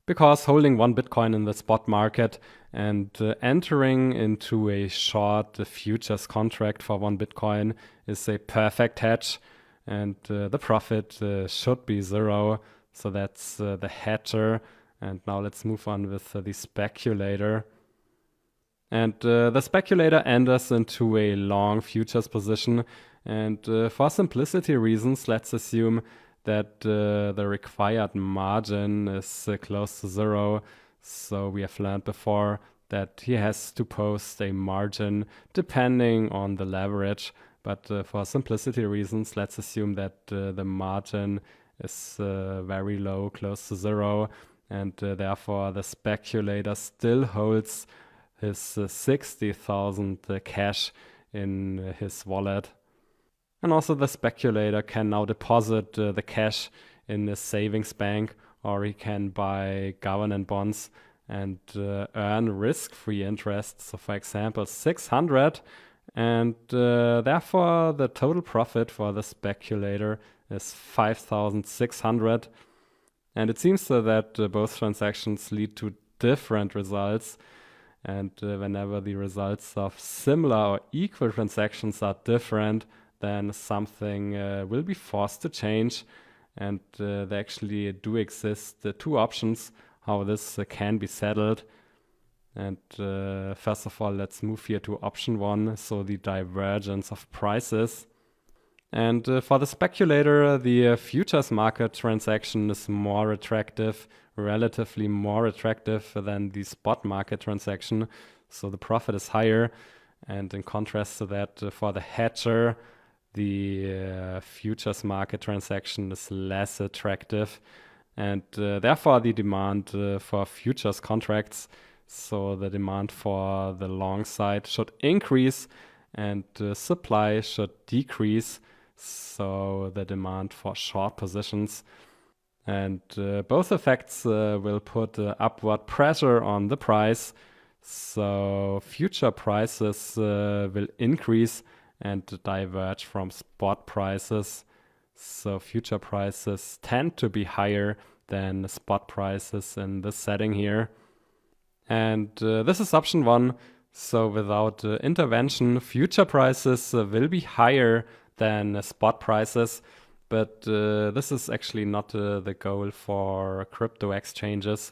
Because holding 1 Bitcoin in the spot market and entering into a short futures contract for 1 Bitcoin is a perfect hedge. And the profit should be zero. So that's the hedger. And now let's move on with the speculator. And the speculator enters into a long futures position. And for simplicity reasons, let's assume that the required margin is close to zero. So we have learned before that he has to post a margin depending on the leverage. But for simplicity reasons, let's assume that the margin is very low, close to zero. And therefore, the speculator still holds his 60,000 cash in his wallet. And also the speculator can now deposit the cash in a savings bank, or he can buy government bonds and earn risk-free interest. So for example, 600. And therefore the total profit for the speculator is 5,600. And it seems that both transactions lead to different results. And whenever the results of similar or equal transactions are different, then something will be forced to change. And there actually do exist 2 options how this can be settled. And first of all, let's move here to option 1, so the divergence of prices. And for the speculator, the futures market transaction is more attractive, relatively more attractive than the spot market transaction. So the profit is higher. And in contrast to that, for the hedger, the futures market transaction is less attractive. And therefore, the demand for futures contracts, so the demand for the long side, should increase and supply should decrease. So the demand for short positions. And both effects will put upward pressure on the price. So future prices will increase and diverge from spot prices. So future prices tend to be higher than spot prices in this setting here. And this is option 1. So without intervention, future prices will be higher than spot prices. But this is actually not the goal for crypto exchanges.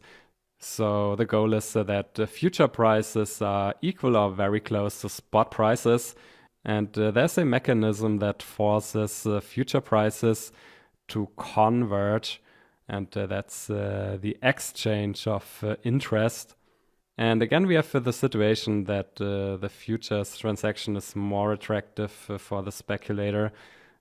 So the goal is that future prices are equal or very close to spot prices. And there's a mechanism that forces future prices to converge. And that's the exchange of interest. And again, we have the situation that the futures transaction is more attractive for the speculator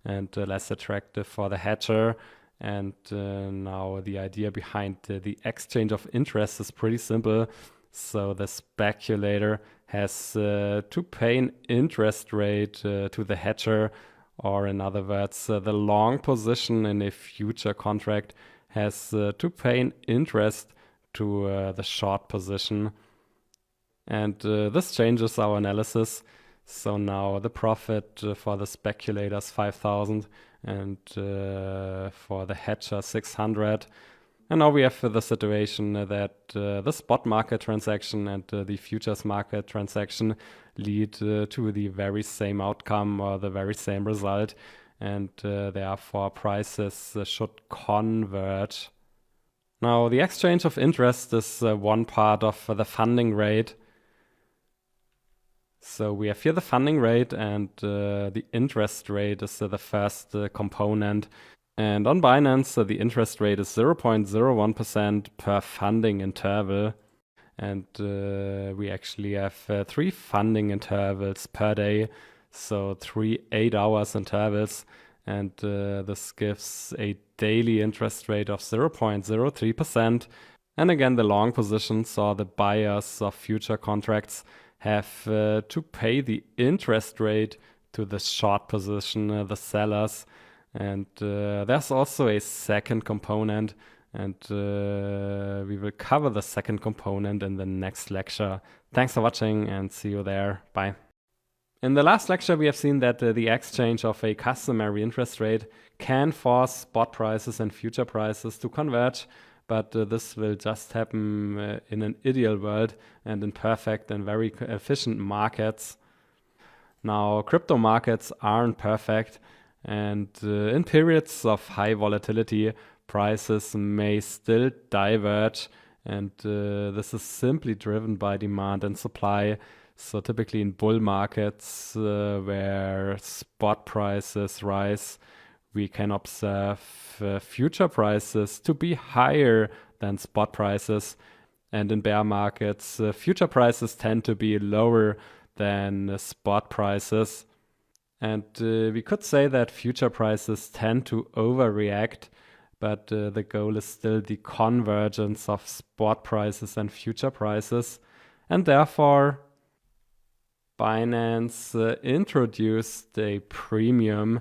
and less attractive for the hedger. And now the idea behind the exchange of interest is pretty simple. So the speculator has to pay an interest rate to the hedger, or in other words, the long position in a future contract has to pay an interest to the short position. And this changes our analysis. So now the profit for the speculators 5,000 and for the hedger 600. And now we have the situation that the spot market transaction and the futures market transaction lead to the very same outcome or the very same result. And therefore prices should converge. Now the exchange of interest is one part of the funding rate. So we have here the funding rate, and the interest rate is the first component. And on Binance, the interest rate is 0.01% per funding interval. And we actually have 3 funding intervals per day, so 3 8-hour intervals. And this gives a daily interest rate of 0.03%. And again, the long positions, or the buyers of future contracts, have to pay the interest rate to the short position, the sellers. And there's also a second component, and we will cover the second component in the next lecture. Thanks for watching, and see you there. Bye. In the last lecture, we have seen that the exchange of a customary interest rate can force spot prices and future prices to converge. But this will just happen in an ideal world and in perfect and very efficient markets. Now, crypto markets aren't perfect, and in periods of high volatility, prices may still diverge, and this is simply driven by demand and supply. So typically in bull markets where spot prices rise, we can observe future prices to be higher than spot prices. And in bear markets, future prices tend to be lower than spot prices. And we could say that future prices tend to overreact, but the goal is still the convergence of spot prices and future prices. And therefore, Binance introduced a premium.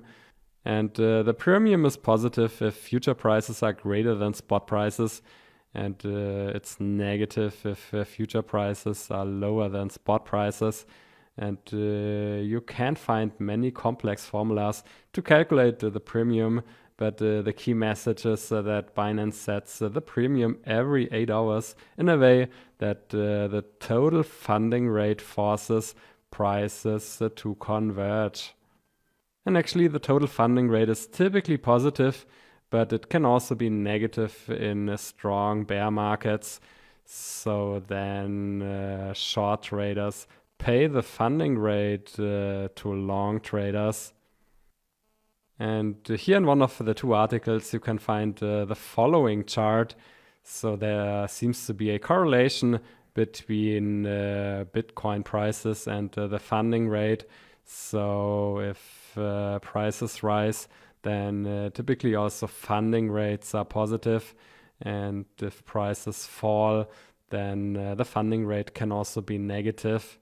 And the premium is positive if future prices are greater than spot prices, and it's negative if future prices are lower than spot prices. And you can find many complex formulas to calculate the premium, but the key message is that Binance sets the premium every 8 hours in a way that the total funding rate forces prices to converge. And actually, the total funding rate is typically positive, but it can also be negative in strong bear markets. So then short traders pay the funding rate to long traders. And here in one of the two articles, you can find the following chart. So there seems to be a correlation between Bitcoin prices and the funding rate. So if prices rise, then typically also funding rates are positive. And if prices fall, then the funding rate can also be negative.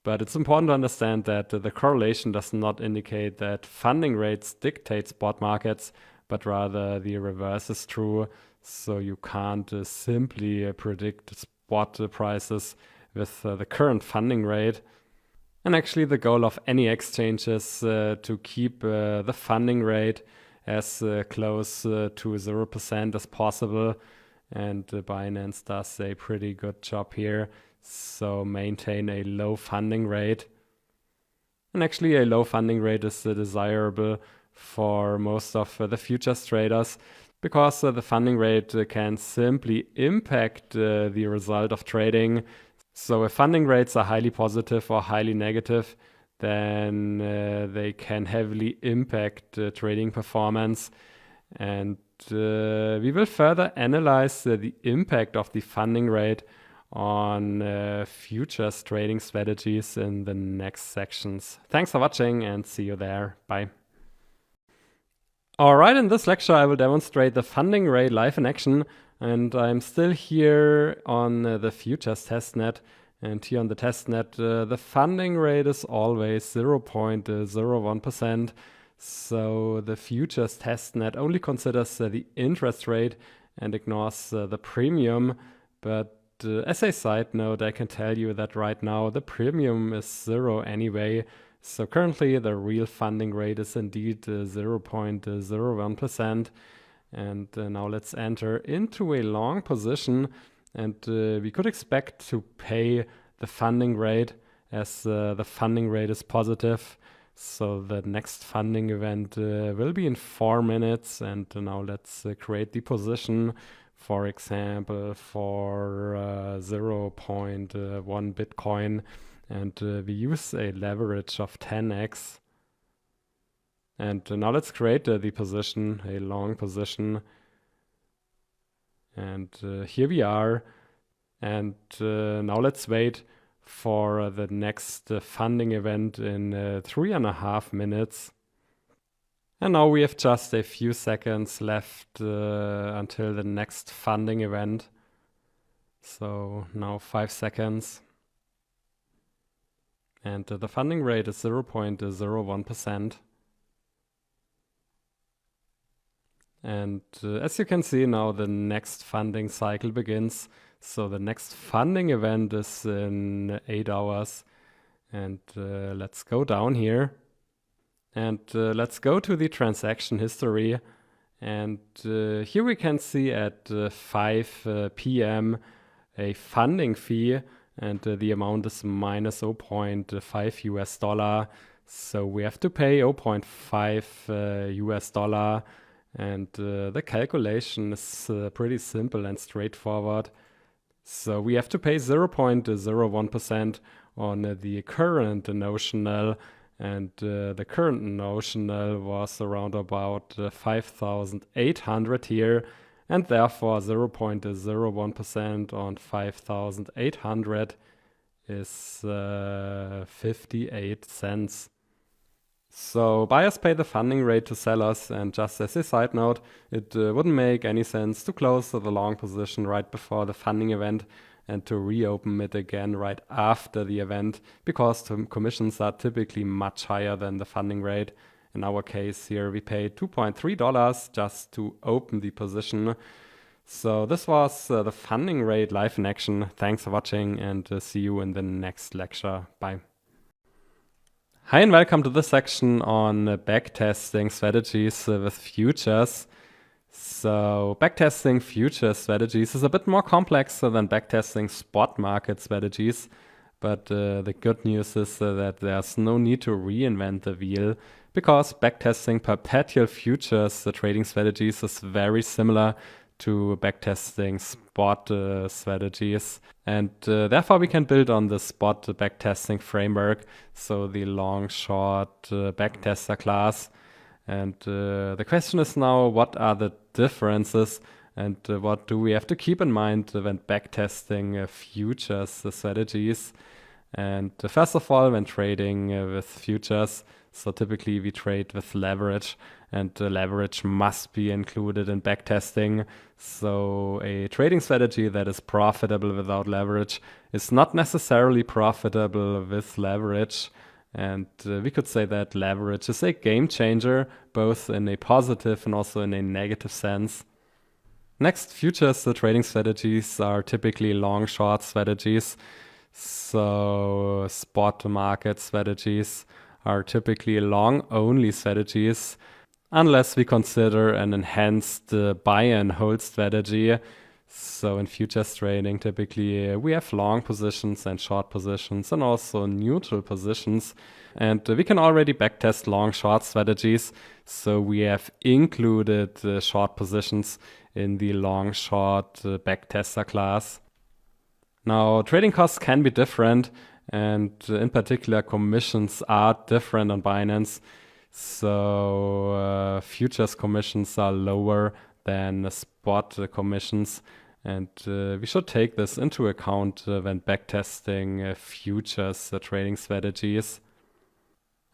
But it's important to understand that the correlation does not indicate that funding rates dictate spot markets, but rather the reverse is true. So you can't simply predict spot prices with the current funding rate. And actually the goal of any exchange is to keep the funding rate as close to 0% as possible. And Binance does a pretty good job here. So maintain a low funding rate. And actually a low funding rate is desirable for most of the futures traders because the funding rate can simply impact the result of trading. So if funding rates are highly positive or highly negative, then they can heavily impact trading performance. And we will further analyze the impact of the funding rate on futures trading strategies in the next sections. Thanks for watching and see you there. Bye. Alright, in this lecture I will demonstrate the funding rate live in action, and I'm still here on the futures testnet. And here on the testnet, the funding rate is always 0.01%. So the futures testnet only considers the interest rate and ignores the premium. But as a side note, I can tell you that right now the premium is 0 anyway. So currently the real funding rate is indeed 0.01%. And now let's enter into a long position. And we could expect to pay the funding rate as the funding rate is positive. So the next funding event will be in 4 minutes. And now let's create the position, for example, for 0.1 Bitcoin. And we use a leverage of 10x. And now let's create the position, a long position. And here we are. And now let's wait for the next funding event in 3.5 minutes. And now we have just a few seconds left until the next funding event. So now 5 seconds. And the funding rate is 0.01%. And as you can see now, the next funding cycle begins. So the next funding event is in 8 hours. And let's go down here. And let's go to the transaction history. And here we can see at 5 p.m. a funding fee. And the amount is minus 0.5 US dollar. So we have to pay 0.5 US dollar. And the calculation is pretty simple and straightforward. So we have to pay 0.01% on the current notional. And the current notional was around about 5,800 here. And therefore 0.01% on 5,800 is 58 cents. So buyers pay the funding rate to sellers, and just as a side note, it wouldn't make any sense to close the long position right before the funding event and to reopen it again right after the event, because the commissions are typically much higher than the funding rate. In our case here, we paid $2.3 just to open the position. So this was the funding rate live in action. Thanks for watching, and see you in the next lecture. Bye. Hi and welcome to this section on backtesting strategies with futures. So backtesting future strategies is a bit more complex than backtesting spot market strategies. But the good news is that there's no need to reinvent the wheel, because backtesting perpetual futures trading strategies is very similar to backtesting spot strategies. And therefore we can build on the spot backtesting framework, so the long-short backtester class. And the question is now, what are the differences and what do we have to keep in mind when backtesting futures strategies? And first of all, when trading with futures, so typically we trade with leverage, and leverage must be included in backtesting. So a trading strategy that is profitable without leverage is not necessarily profitable with leverage. And we could say that leverage is a game changer, both in a positive and also in a negative sense. Next, futures trading strategies are typically long-short strategies. So spot market strategies are typically long-only strategies, unless we consider an enhanced buy and hold strategy. So in futures trading, typically we have long positions and short positions and also neutral positions. And we can already backtest long-short strategies. So we have included short positions in the long-short backtester class. Now, trading costs can be different, and in particular, commissions are different on Binance. So futures commissions are lower than spot commissions, and we should take this into account when backtesting futures trading strategies.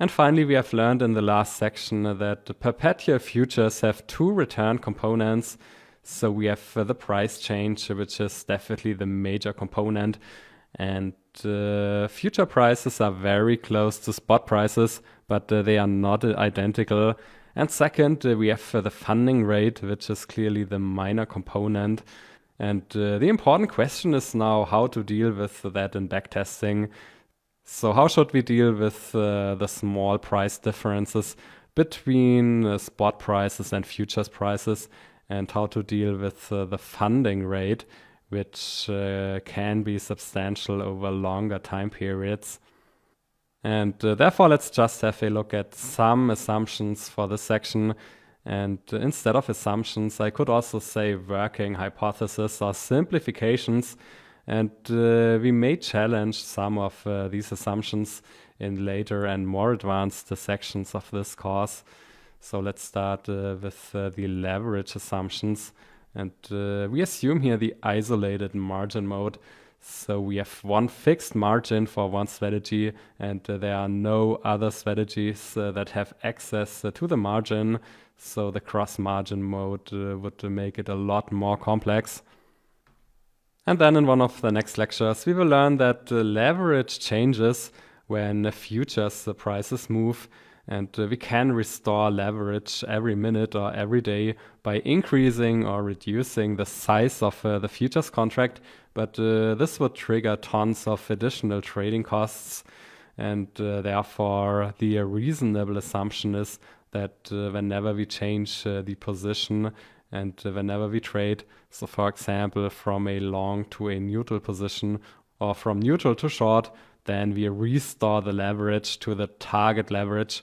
And finally, we have learned in the last section that perpetual futures have two return components. So we have the price change, which is definitely the major component. And future prices are very close to spot prices, but they are not identical. And second, we have the funding rate, which is clearly the minor component. And the important question is now how to deal with that in backtesting. So how should we deal with the small price differences between spot prices and futures prices, and how to deal with the funding rate, which can be substantial over longer time periods. And therefore, let's just have a look at some assumptions for this section. And instead of assumptions, I could also say working hypothesis or simplifications. And we may challenge some of these assumptions in later and more advanced sections of this course. So let's start with the leverage assumptions. And we assume here the isolated margin mode. So we have one fixed margin for one strategy, and there are no other strategies that have access to the margin. So the cross margin mode would make it a lot more complex. And then in one of the next lectures, we will learn that leverage changes when futures prices move, and we can restore leverage every minute or every day by increasing or reducing the size of the futures contract. But this would trigger tons of additional trading costs. And therefore, the reasonable assumption is that whenever we change the position and whenever we trade, so for example, from a long to a neutral position or from neutral to short, then we restore the leverage to the target leverage.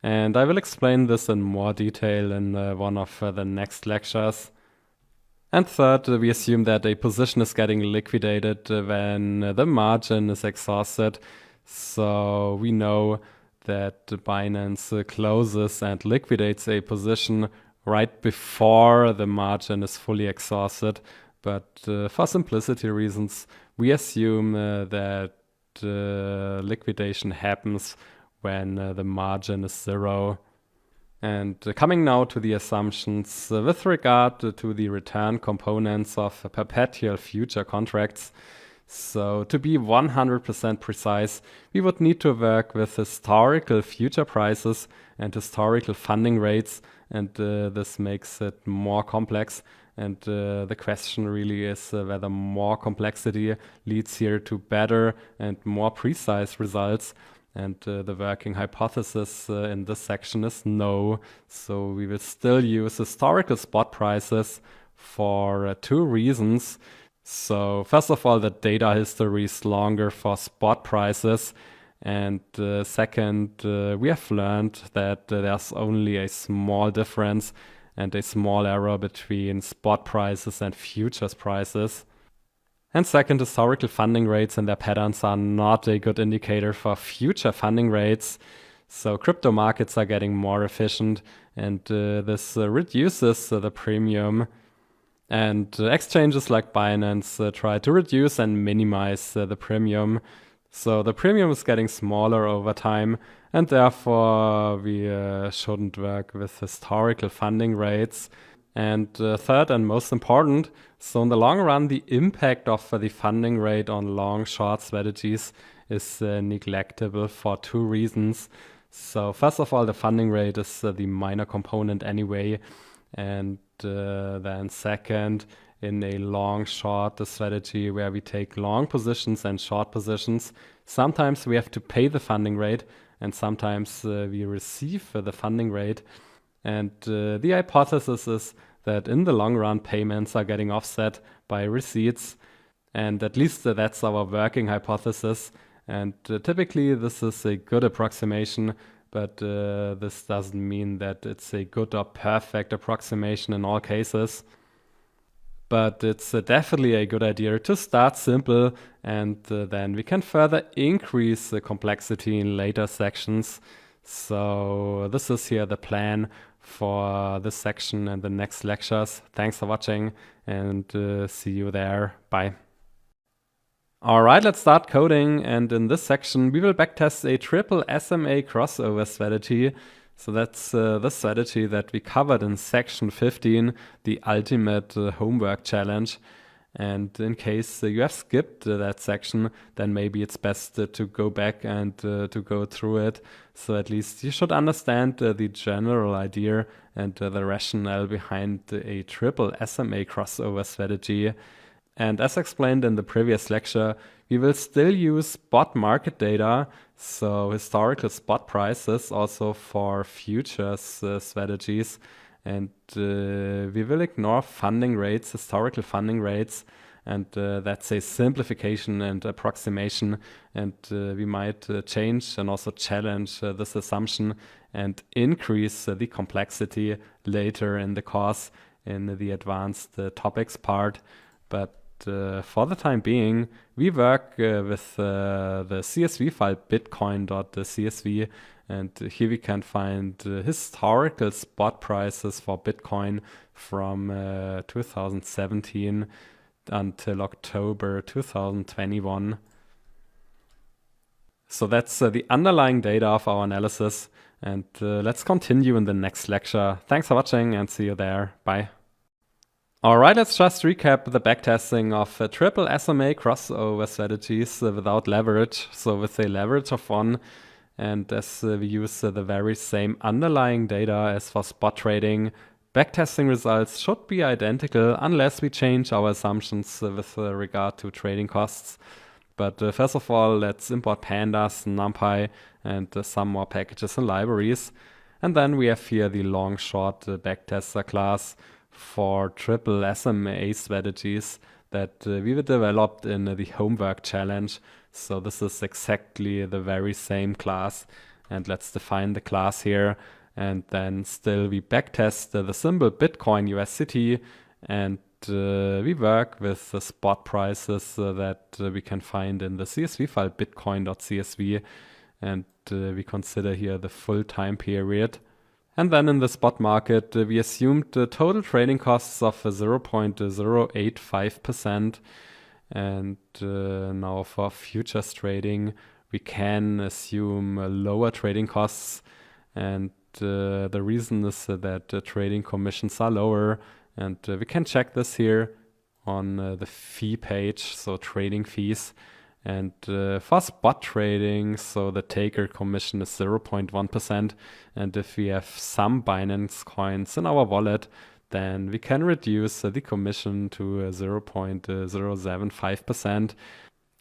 And I will explain this in more detail in one of the next lectures. And third, we assume that a position is getting liquidated when the margin is exhausted. So we know that Binance closes and liquidates a position right before the margin is fully exhausted. But for simplicity reasons, we assume that liquidation happens when the margin is zero. And coming now to the assumptions with regard to the return components of perpetual future contracts. So to be 100% precise, we would need to work with historical future prices and historical funding rates, and this makes it more complex. And the question really is whether more complexity leads here to better and more precise results. And the working hypothesis in this section is no. So we will still use historical spot prices for two reasons. So first of all, the data history is longer for spot prices. And second, we have learned that there's only a small difference and a small error between spot prices and futures prices. And second, historical funding rates and their patterns are not a good indicator for future funding rates. So crypto markets are getting more efficient, and this reduces the premium. And exchanges like Binance try to reduce and minimize the premium. So the premium is getting smaller over time, and therefore we shouldn't work with historical funding rates. And third and most important, so in the long run, the impact of the funding rate on long-short strategies is neglectable for two reasons. So first of all, the funding rate is the minor component anyway. And then second, in a long-short strategy where we take long positions and short positions, sometimes we have to pay the funding rate and sometimes we receive the funding rate. And the hypothesis is that in the long run, payments are getting offset by receipts. And at least that's our working hypothesis. And typically, this is a good approximation, but this doesn't mean that it's a good or perfect approximation in all cases. But it's definitely a good idea to start simple, and then we can further increase the complexity in later sections. So this is here the plan for this section and the next lectures. Thanks for watching, and see you there. Bye. All right, let's start coding. And in this section, we will backtest a triple SMA crossover strategy. So that's the strategy that we covered in section 15, the ultimate homework challenge. And in case you have skipped that section, then maybe it's best to go back and to go through it. So at least you should understand the general idea and the rationale behind a triple SMA crossover strategy. And as explained in the previous lecture, we will still use spot market data, so historical spot prices also for futures strategies. And we will ignore funding rates, historical funding rates, and that's a simplification and approximation. And we might change and also challenge this assumption and increase the complexity later in the course in the advanced topics part. But for the time being, we work with the CSV file bitcoin.csv, and here we can find historical spot prices for Bitcoin from 2017 until October 2021. So that's the underlying data of our analysis, and let's continue in the next lecture. Thanks for watching and see you there. Bye. All right, let's just recap the backtesting of triple SMA crossover strategies without leverage, so with a leverage of 1. And as we use the very same underlying data as for spot trading, backtesting results should be identical unless we change our assumptions with regard to trading costs. But first of all, let's import pandas, numpy, and some more packages and libraries. And then we have here the long-short backtester class for triple SMA strategies that we developed in the homework challenge. So this is exactly the very same class. And let's define the class here. And then still we backtest the symbol Bitcoin USDT, and we work with the spot prices that we can find in the CSV file bitcoin.csv, and we consider here the full time period. And then in the spot market, we assumed total trading costs of 0.085%. And now for futures trading, we can assume lower trading costs. And the reason is that trading commissions are lower. And we can check this here on the fee page, so trading fees. And for spot trading, so the taker commission is 0.1%. And if we have some Binance coins in our wallet, then we can reduce the commission to 0.075%.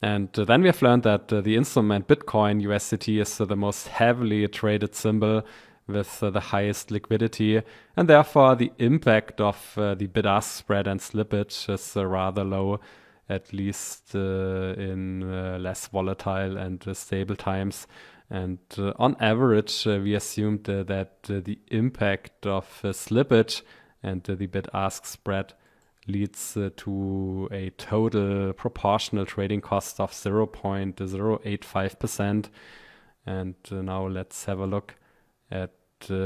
And then we have learned that the instrument Bitcoin USDT is the most heavily traded symbol with the highest liquidity. And therefore, the impact of the bid-ask spread and slippage is rather low, at least in less volatile and stable times. And on average, we assumed that the impact of slippage and the bid-ask spread leads to a total proportional trading cost of 0.085%. And now let's have a look at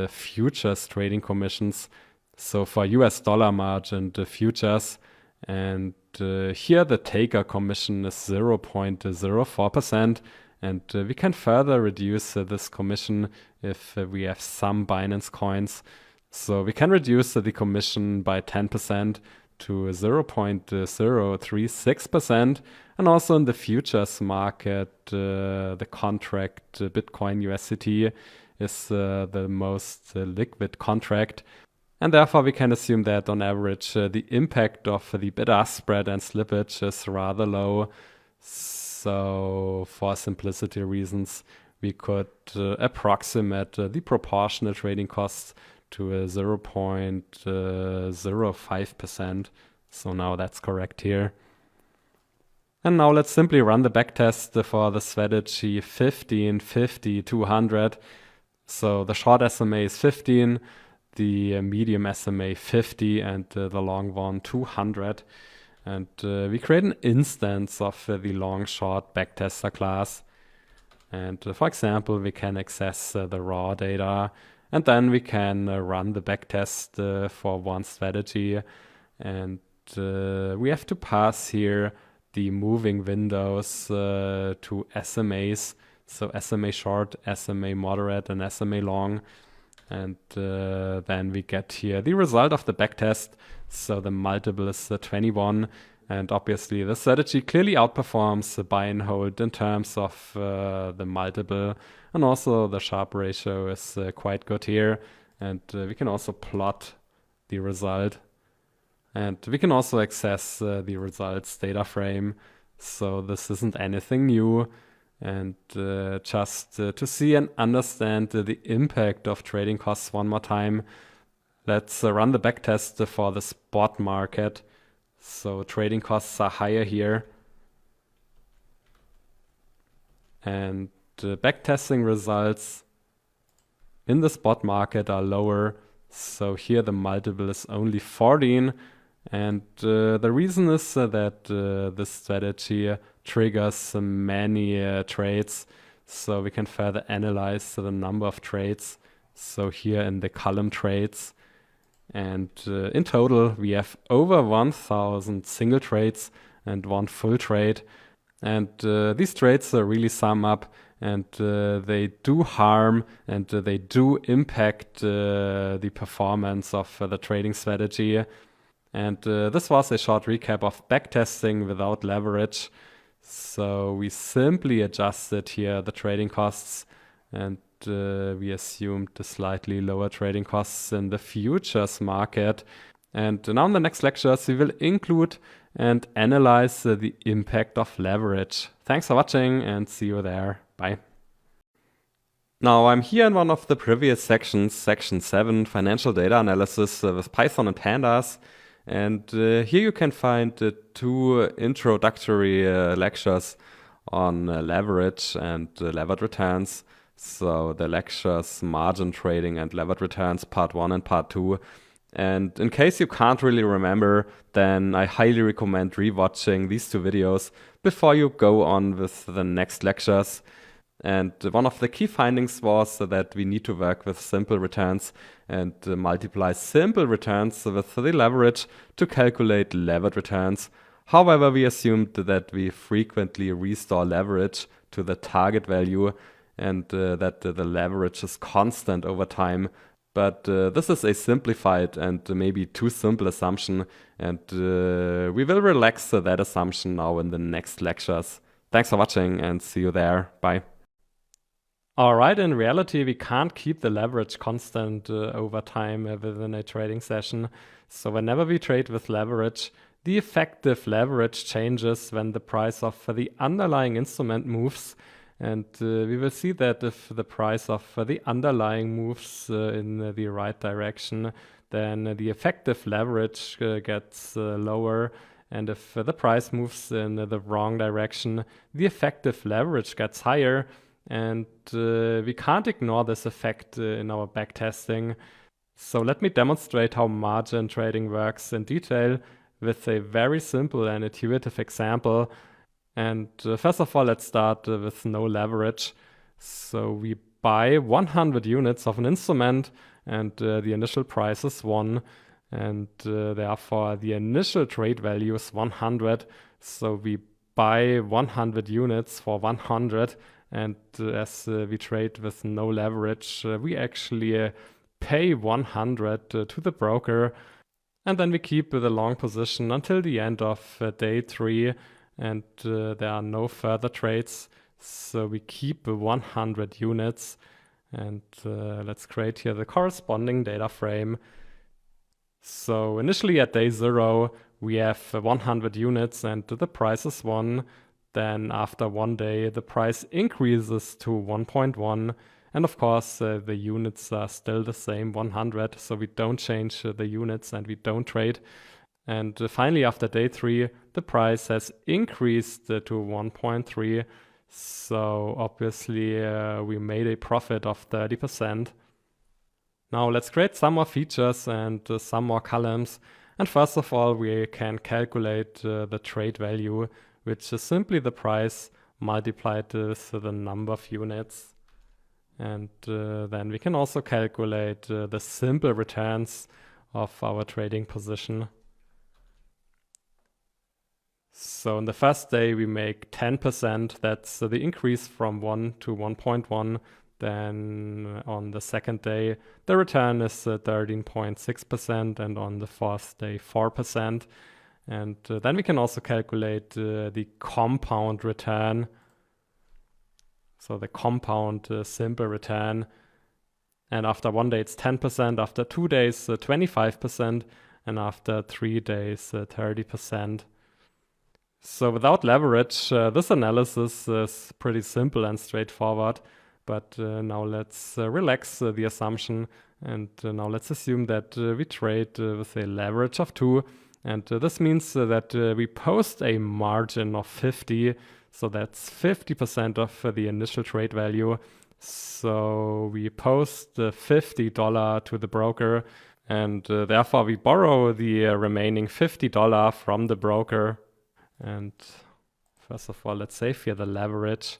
futures trading commissions. So for US dollar margin futures, and here the taker commission is 0.04%, and we can further reduce this commission if we have some Binance coins. So we can reduce the commission by 10% to 0.036%. And also in the futures market, the contract Bitcoin USDT is the most liquid contract. And therefore, we can assume that on average, the impact of the bid-ask spread and slippage is rather low. So for simplicity reasons, we could approximate the proportional trading costs to 0.05%. So now that's correct here. And now let's simply run the backtest for the strategy 15, 50, 200. So the short SMA is 15, the medium SMA 50, and the long one 200. And we create an instance of the long-short backtester class. And for example, we can access the raw data, and then we can run the backtest for one strategy. And we have to pass here the moving windows to SMAs. So SMA short, SMA moderate, and SMA long. And then we get here the result of the backtest. So the multiple is 21. And obviously the strategy clearly outperforms the buy and hold in terms of the multiple. And also the Sharpe ratio is quite good here. And we can also plot the result. And we can also access the results data frame. So this isn't anything new. And just to see and understand the impact of trading costs one more time, let's run the backtest for the spot market. So trading costs are higher here. And backtesting results in the spot market are lower. So here the multiple is only 14. And the reason is that this strategy triggers many trades. So we can further analyze the number of trades. So here in the column trades. And in total, we have over 1,000 single trades and one full trade. And these trades really sum up, and they do harm and they do impact the performance of the trading strategy. And this was a short recap of backtesting without leverage. So we simply adjusted here the trading costs, and we assumed the slightly lower trading costs in the futures market. And now in the next lectures, we will include and analyze the impact of leverage. Thanks for watching and see you there. Bye. Now I'm here in one of the previous sections, section 7, financial data analysis with Python and Pandas. And here you can find 2 introductory lectures on leverage and levered returns. So the lectures margin trading and levered returns part 1 and part 2. And in case you can't really remember, then I highly recommend rewatching these 2 videos before you go on with the next lectures. And one of the key findings was that we need to work with simple returns and multiply simple returns with the leverage to calculate levered returns. However, we assumed that we frequently restore leverage to the target value and that the leverage is constant over time. But this is a simplified and maybe too simple assumption, and we will relax that assumption now in the next lectures. Thanks for watching and see you there. Bye. Alright, in reality, we can't keep the leverage constant over time within a trading session. So whenever we trade with leverage, the effective leverage changes when the price of the underlying instrument moves. And we will see that if the price of the underlying moves in the right direction, then the effective leverage gets lower. And if the price moves in the wrong direction, the effective leverage gets higher. And we can't ignore this effect in our backtesting. So let me demonstrate how margin trading works in detail with a very simple and intuitive example. And first of all, let's start with no leverage. So we buy 100 units of an instrument, and the initial price is 1, and therefore the initial trade value is 100. So we buy 100 units for 100, and as we trade with no leverage, we actually pay 100 to the broker, and then we keep the long position until the end of day 3, and there are no further trades. So we keep 100 units, and let's create here the corresponding data frame. So initially at day 0, we have 100 units and the price is 1. Then after 1 day, the price increases to 1.1. And of course, the units are still the same, 100. So we don't change the units and we don't trade. And finally, after day 3, the price has increased to 1.3. So obviously, we made a profit of 30%. Now let's create some more features and some more columns. And first of all, we can calculate the trade value, which is simply the price multiplied with the number of units. And then we can also calculate the simple returns of our trading position. So in the first day, we make 10%. That's the increase from 1 to 1.1. Then on the second day, the return is 13.6%, and on the fourth day, 4%. And then we can also calculate the compound return. So the compound simple return. And after 1 day, it's 10%. After 2 days, 25%. And after 3 days, 30%. So without leverage, this analysis is pretty simple and straightforward. But now let's relax the assumption, and now let's assume that we trade with a leverage of 2. And this means that we post a margin of 50. So that's 50% of the initial trade value. So we post $50 to the broker, and therefore we borrow the remaining $50 from the broker. And first of all, let's save here the leverage.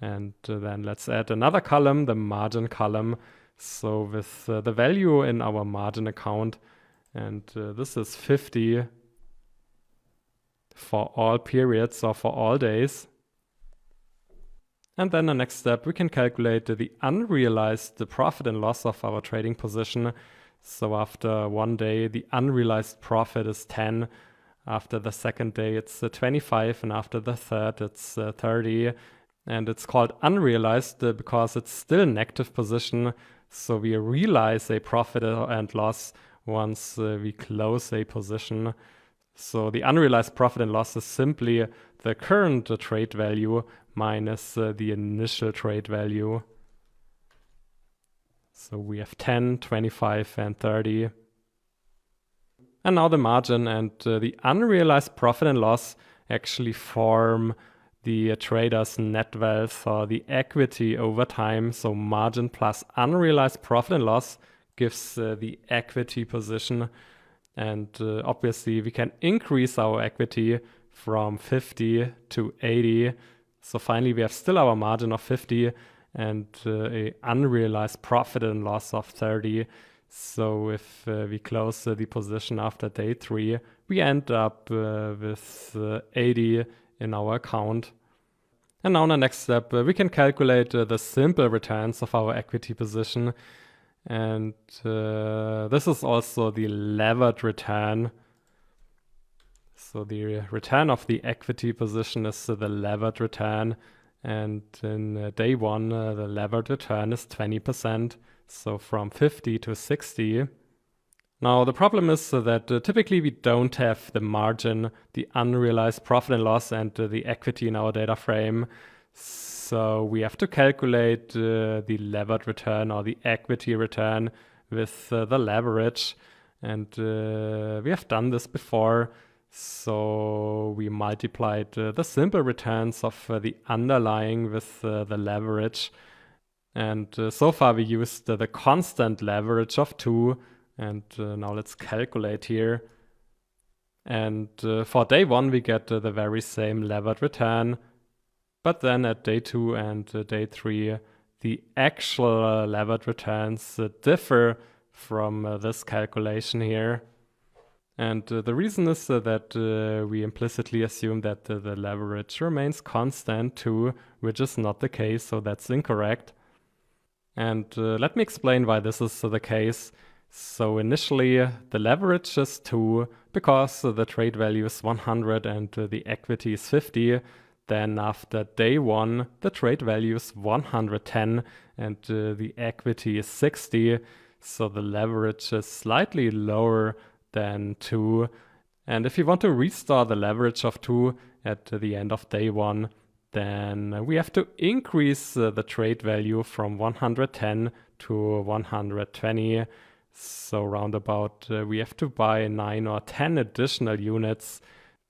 And then let's add another column, the margin column. So with the value in our margin account, and this is 50 for all periods or for all days. And then the next step, we can calculate the unrealized profit and loss of our trading position. So after 1 day, the unrealized profit is 10. After the second day, it's 25. And after the third, it's 30. And it's called unrealized because it's still a negative position. So we realize a profit and loss once we close a position. So the unrealized profit and loss is simply the current trade value minus the initial trade value. So we have 10, 25, and 30. And now the margin and the unrealized profit and loss actually form the trader's net wealth or the equity over time. So margin plus unrealized profit and loss gives the equity position. And obviously we can increase our equity from 50 to 80. So finally we have still our margin of 50 and a unrealized profit and loss of 30. So if we close the position after day 3, we end up with 80 in our account. And now in the next step, we can calculate the simple returns of our equity position. And this is also the levered return. So the return of the equity position is the levered return. And in day 1, the levered return is 20%. So from 50 to 60. Now the problem is that typically we don't have the margin, the unrealized profit and loss, and the equity in our data frame. So we have to calculate the levered return or the equity return with the leverage. And we have done this before. So we multiplied the simple returns of the underlying with the leverage. And so far we used the constant leverage of 2. And now let's calculate here. And for day 1, we get the very same levered return. But then at day 2 and day 3, the actual levered returns differ from this calculation here. And the reason is that we implicitly assume that the leverage remains constant too, which is not the case, so that's incorrect. And let me explain why this is the case. So initially the leverage is 2 because the trade value is 100 and the equity is 50. Then after day 1, the trade value is 110 and the equity is 60. So the leverage is slightly lower than 2. And if you want to restore the leverage of 2 at the end of day 1, then we have to increase the trade value from 110 to 120. So roundabout we have to buy 9 or 10 additional units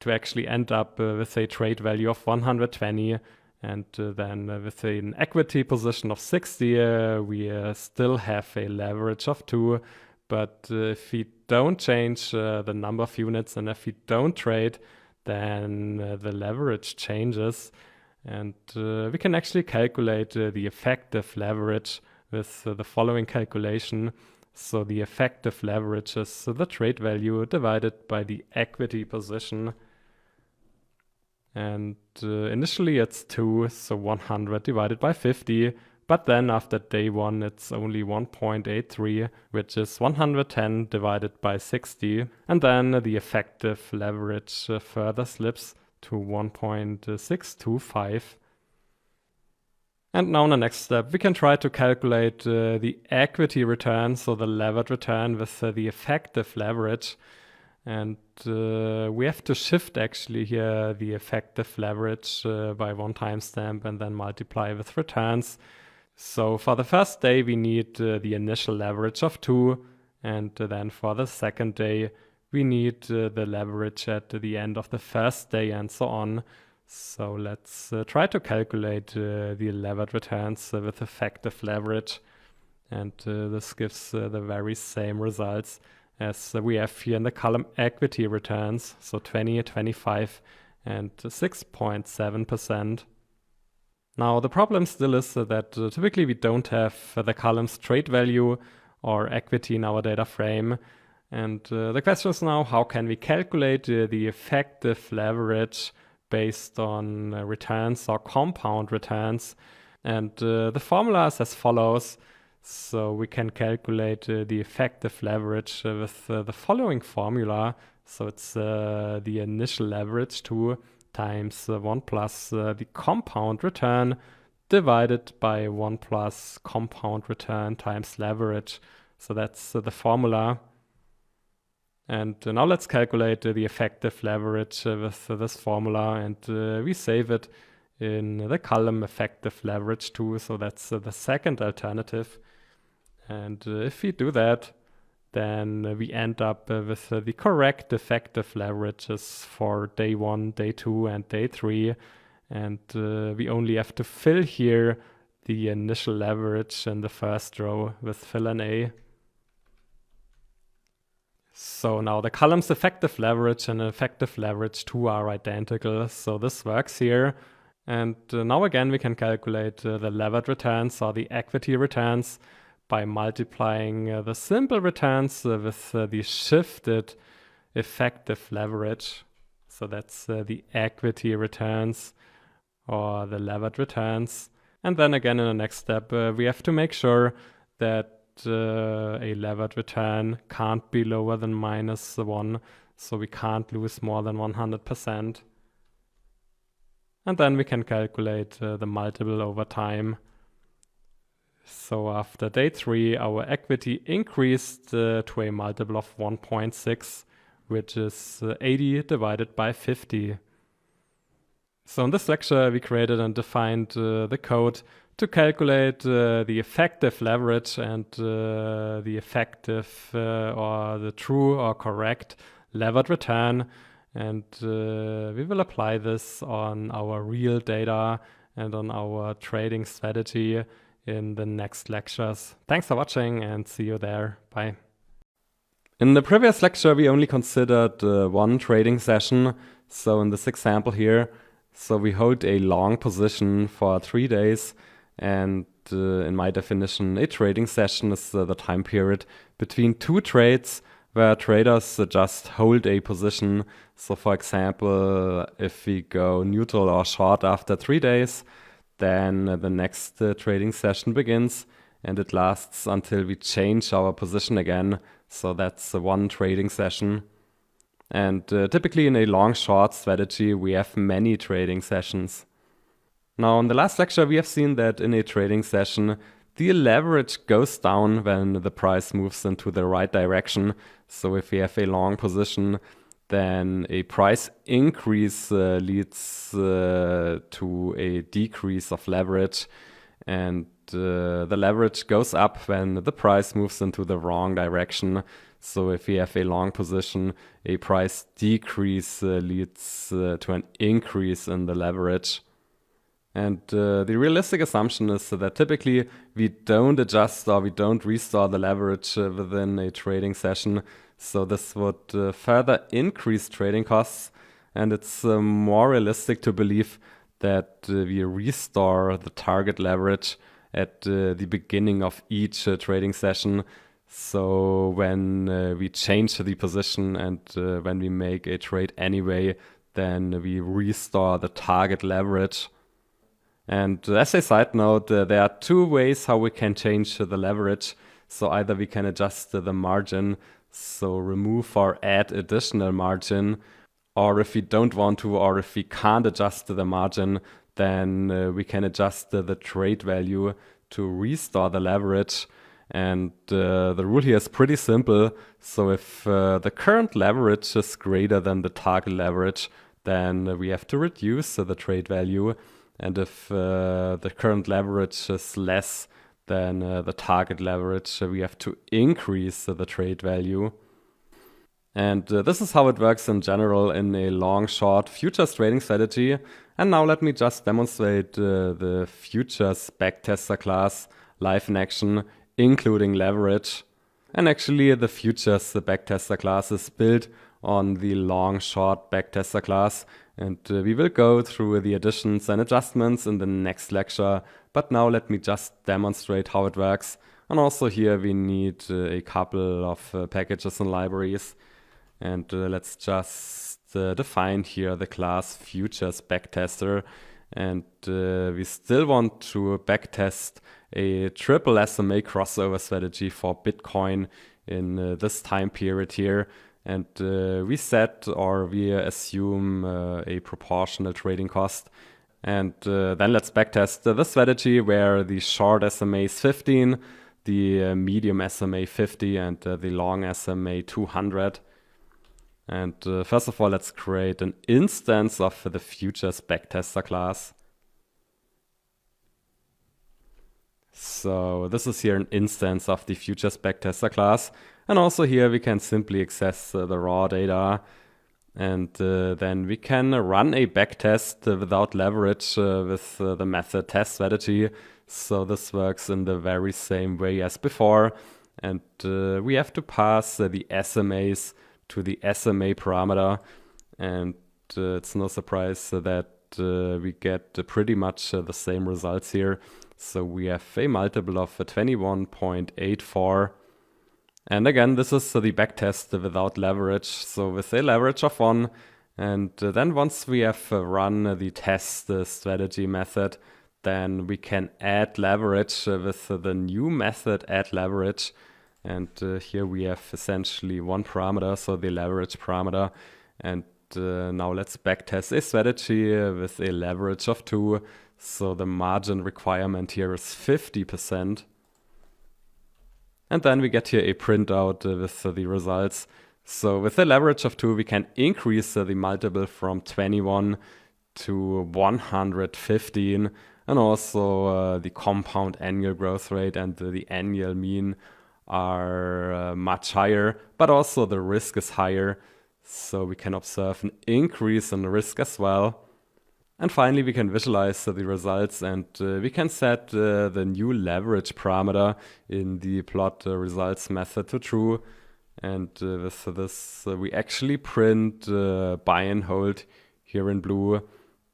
to actually end up with a trade value of 120. And then with an equity position of 60, we still have a leverage of 2. But if we don't change the number of units and if we don't trade, then the leverage changes. And we can actually calculate the effective leverage with the following calculation. So the effective leverage is the trade value divided by the equity position. And initially it's 2, so 100 divided by 50. But then after day 1, it's only 1.83, which is 110 divided by 60. And then the effective leverage further slips to 1.625. And now in the next step, we can try to calculate the equity return, so the levered return with the effective leverage. And we have to shift actually here the effective leverage by 1 timestamp and then multiply with returns. So for the first day, we need the initial leverage of 2. And then for the second day, we need the leverage at the end of the first day and so on. So let's try to calculate the levered returns with effective leverage. And this gives the very same results as we have here in the column equity returns. So 20, 25, and 6.7%. Now the problem still is that typically we don't have the columns trade value or equity in our data frame. And the question is now, how can we calculate the effective leverage based on returns or compound returns? And the formula is as follows. So we can calculate the effective leverage with the following formula. So it's the initial leverage 2 times 1 plus the compound return divided by 1 plus compound return times leverage. So that's the formula. And now let's calculate the effective leverage with this formula, and we save it in the column effective leverage 2. So that's the second alternative. And if we do that, then we end up with the correct effective leverages for day 1, day 2, and day 3. And we only have to fill here the initial leverage in the first row with fill in A. So now the columns effective leverage and effective leverage 2 are identical. So this works here. And now again, we can calculate the levered returns or the equity returns by multiplying the simple returns with the shifted effective leverage. So that's the equity returns or the levered returns. And then again in the next step, we have to make sure that a levered return can't be lower than -1. So we can't lose more than 100%. And then we can calculate the multiple over time. So after day 3, our equity increased to a multiple of 1.6, which is 80 divided by 50. So in this lecture, we created and defined the code to calculate the effective leverage and the effective or the true or correct levered return. And we will apply this on our real data and on our trading strategy in the next lectures. Thanks for watching and see you there. Bye. In the previous lecture, we only considered one trading session. So in this example here, so we hold a long position for 3 days, and in my definition, a trading session is the time period between two trades where traders just hold a position. So for example, if we go neutral or short after 3 days, then the next trading session begins and it lasts until we change our position again. So that's one trading session. And typically in a long-short strategy, we have many trading sessions. Now, in the last lecture, we have seen that in a trading session, the leverage goes down when the price moves into the right direction. So if we have a long position, then a price increase leads to a decrease of leverage. And the leverage goes up when the price moves into the wrong direction. So if we have a long position, a price decrease leads to an increase in the leverage. And the realistic assumption is that typically we don't adjust or we don't restore the leverage within a trading session. So this would further increase trading costs. And it's more realistic to believe that we restore the target leverage at the beginning of each trading session. So when we change the position and when we make a trade anyway, then we restore the target leverage. And as a side note, there are two ways how we can change the leverage. So either we can adjust the margin, so remove or add additional margin, or if we don't want to, or if we can't adjust the margin, then we can adjust the trade value to restore the leverage. And the rule here is pretty simple. So if the current leverage is greater than the target leverage, then we have to reduce the trade value. And if the current leverage is less than the target leverage, we have to increase the trade value. And this is how it works in general in a long-short futures trading strategy. And now let me just demonstrate the futures backtester class live in action, including leverage. And actually the futures backtester class is built on the long-short backtester class. And we will go through the additions and adjustments in the next lecture. But now let me just demonstrate how it works. And also here we need a couple of packages and libraries. And let's just define here the class futures backtester. And we still want to backtest a triple SMA crossover strategy for Bitcoin in this time period here. And we set or we assume a proportional trading cost. And then let's backtest the strategy where the short SMA is 15, the medium SMA 50, and the long SMA 200. And first of all, let's create an instance of the futures backtester class. So this is here an instance of the futures backtester class. And also here we can simply access the raw data. And then we can run a backtest without leverage with the method test strategy. So this works in the very same way as before. And we have to pass the SMAs to the SMA parameter. And it's no surprise that we get pretty much the same results here. So we have a multiple of 21.84. And again, this is the backtest without leverage. So with a leverage of 1. And then once we have run the test strategy method, then we can add leverage with the new method add leverage. And here we have essentially one parameter, so the leverage parameter. And now let's backtest a strategy with a leverage of 2. So the margin requirement here is 50%. And then we get here a printout with the results. So with a leverage of 2, we can increase the multiple from 21 to 115. And also the compound annual growth rate and the annual mean are much higher, but also the risk is higher. So we can observe an increase in risk as well. And finally, we can visualize the results and we can set the new leverage parameter in the plot results method to true. And with this, we actually print buy and hold here in blue,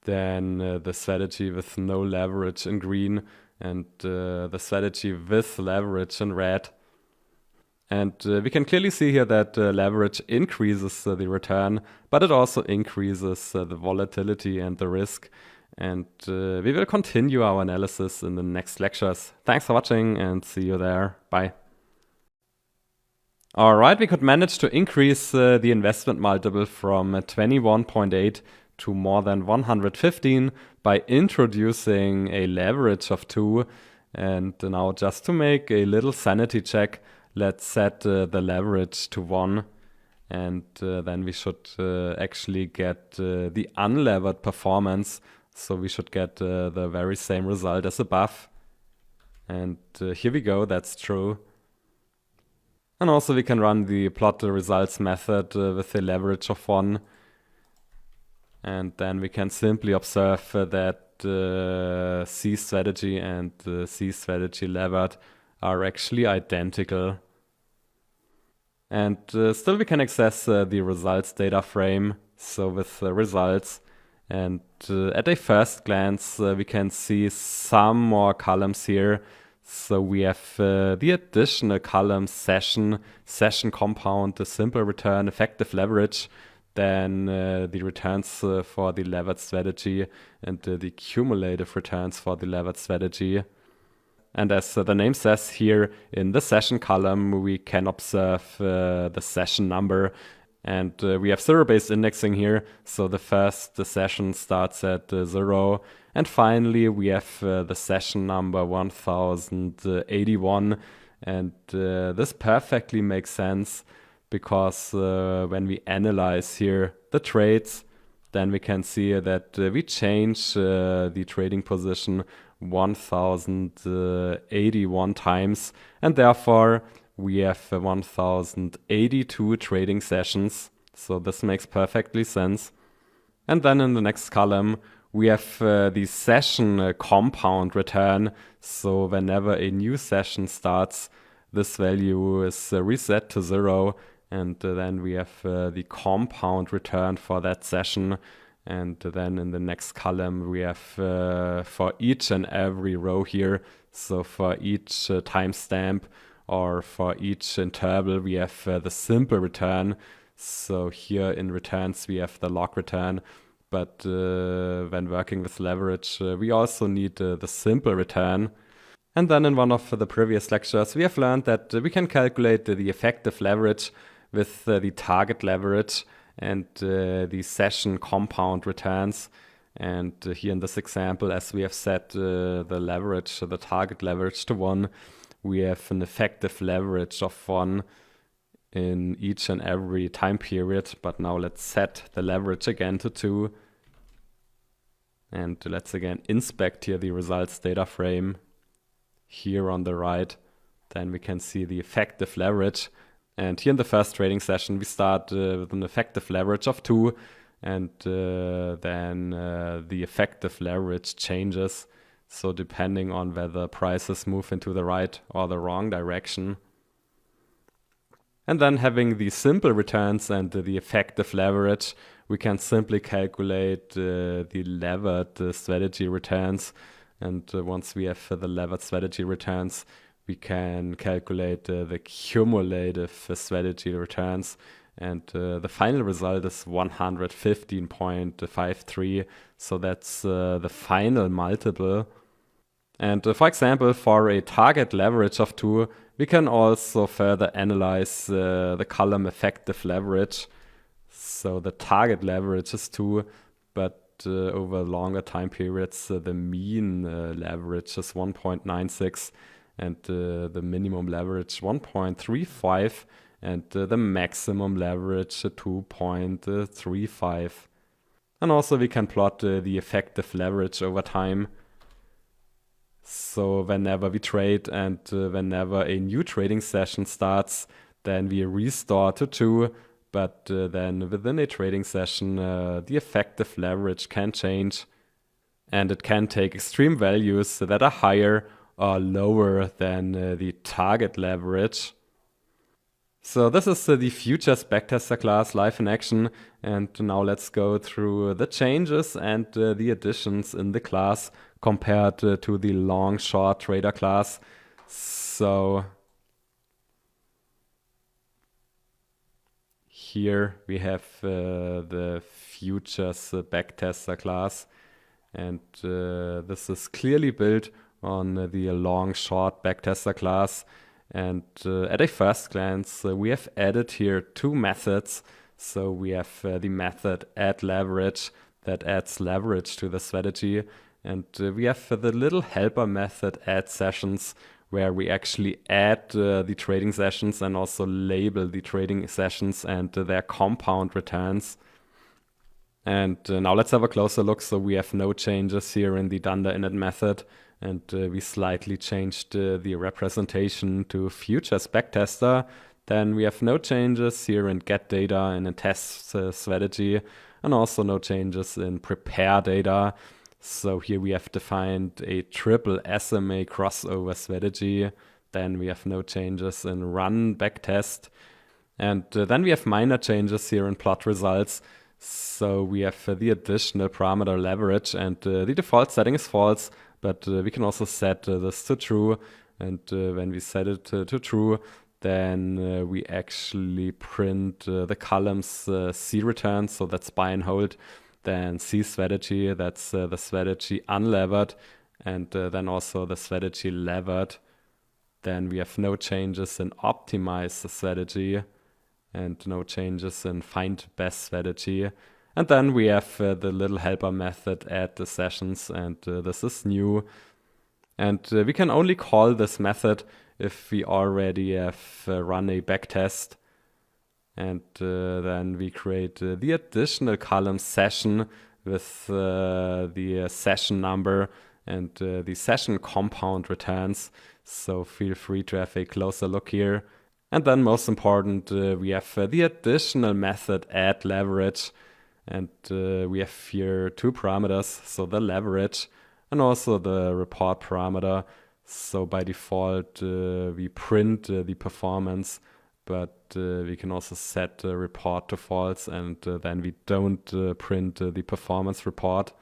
then the strategy with no leverage in green, and the strategy with leverage in red. And we can clearly see here that leverage increases the return, but it also increases the volatility and the risk. And we will continue our analysis in the next lectures. Thanks for watching and see you there. Bye. All right, we could manage to increase the investment multiple from 21.8 to more than 115 by introducing a leverage of 2. And now just to make a little sanity check, let's set the leverage to 1. And then we should actually get the unlevered performance. So we should get the very same result as above. And here we go, that's true. And also we can run the plot the results method with a leverage of 1. And then we can simply observe that C strategy and C strategy levered are actually identical. And still we can access the results data frame, so with the results. And at a first glance, we can see some more columns here. So we have the additional column session compound, the simple return, effective leverage, then the returns for the levered strategy and the cumulative returns for the levered strategy. And as the name says here, in the session column, we can observe the session number. And we have zero-based indexing here. So the first session starts at 0. And finally, we have the session number 1081. And this perfectly makes sense because when we analyze here the trades, then we can see that we change the trading position 1081 times. And therefore, we have 1082 trading sessions. So this makes perfectly sense. And then in the next column, we have the session compound return. So whenever a new session starts, this value is reset to 0. And then we have the compound return for that session. And then in the next column, we have for each and every row here. So for each timestamp or for each interval, we have the simple return. So here in returns, we have the log return. But when working with leverage, we also need the simple return. And then in one of the previous lectures, we have learned that we can calculate the effective leverage with the target leverage and the session compound returns. And here in this example, as we have set the leverage, the target leverage to 1, we have an effective leverage of 1 in each and every time period. But now let's set the leverage again to 2. And let's again inspect here the results data frame here on the right. Then we can see the effective leverage. And here in the first trading session, we start with an effective leverage of 2. And then the effective leverage changes. So depending on whether prices move into the right or the wrong direction. And then having the simple returns and the effective leverage, we can simply calculate the levered strategy returns. And once we have the levered strategy returns, we can calculate the cumulative strategy returns. And the final result is 115.53. So that's the final multiple. And for example, for a target leverage of 2, we can also further analyze the column effective leverage. So the target leverage is 2, but over longer time periods, the mean leverage is 1.96, and the minimum leverage 1.35, and the maximum leverage 2.35. And also we can plot the effective leverage over time. So whenever we trade and whenever a new trading session starts, then we restore to 2. But then within a trading session, the effective leverage can change. And it can take extreme values that are higher or lower than the target leverage. So this is the futures backtester class live in action. And now let's go through the changes and the additions in the class compared to the long short trader class. So here we have the futures backtester class, and this is clearly built on the long short backtester class. And at a first glance, we have added here two methods. So we have the method add leverage that adds leverage to the strategy. And we have the little helper method add sessions, where we actually add the trading sessions and also label the trading sessions and their compound returns. And now let's have a closer look. So we have no changes here in the dunder init method, and we slightly changed the representation to futures backtester. Then we have no changes here in get data and in test strategy, and also no changes in prepare data. So here we have defined a triple SMA crossover strategy. Then we have no changes in run backtest. And then we have minor changes here in plot results. So we have the additional parameter leverage, and the default setting is false, but we can also set this to true. And when we set it to true, then we actually print the columns C return, so that's buy and hold. Then C strategy, that's the strategy unlevered, and then also the strategy levered. Then we have no changes in optimize the strategy, and no changes in find best strategy. And then we have the little helper method add the sessions, and this is new. And we can only call this method if we already have run a backtest. And then we create the additional column session with the session number and the session compound returns. So feel free to have a closer look here. And then most important, we have the additional method add leverage. And we have here two parameters, so the leverage and also the report parameter. So by default, we print the performance, but we can also set report to false, and then we don't print the performance report.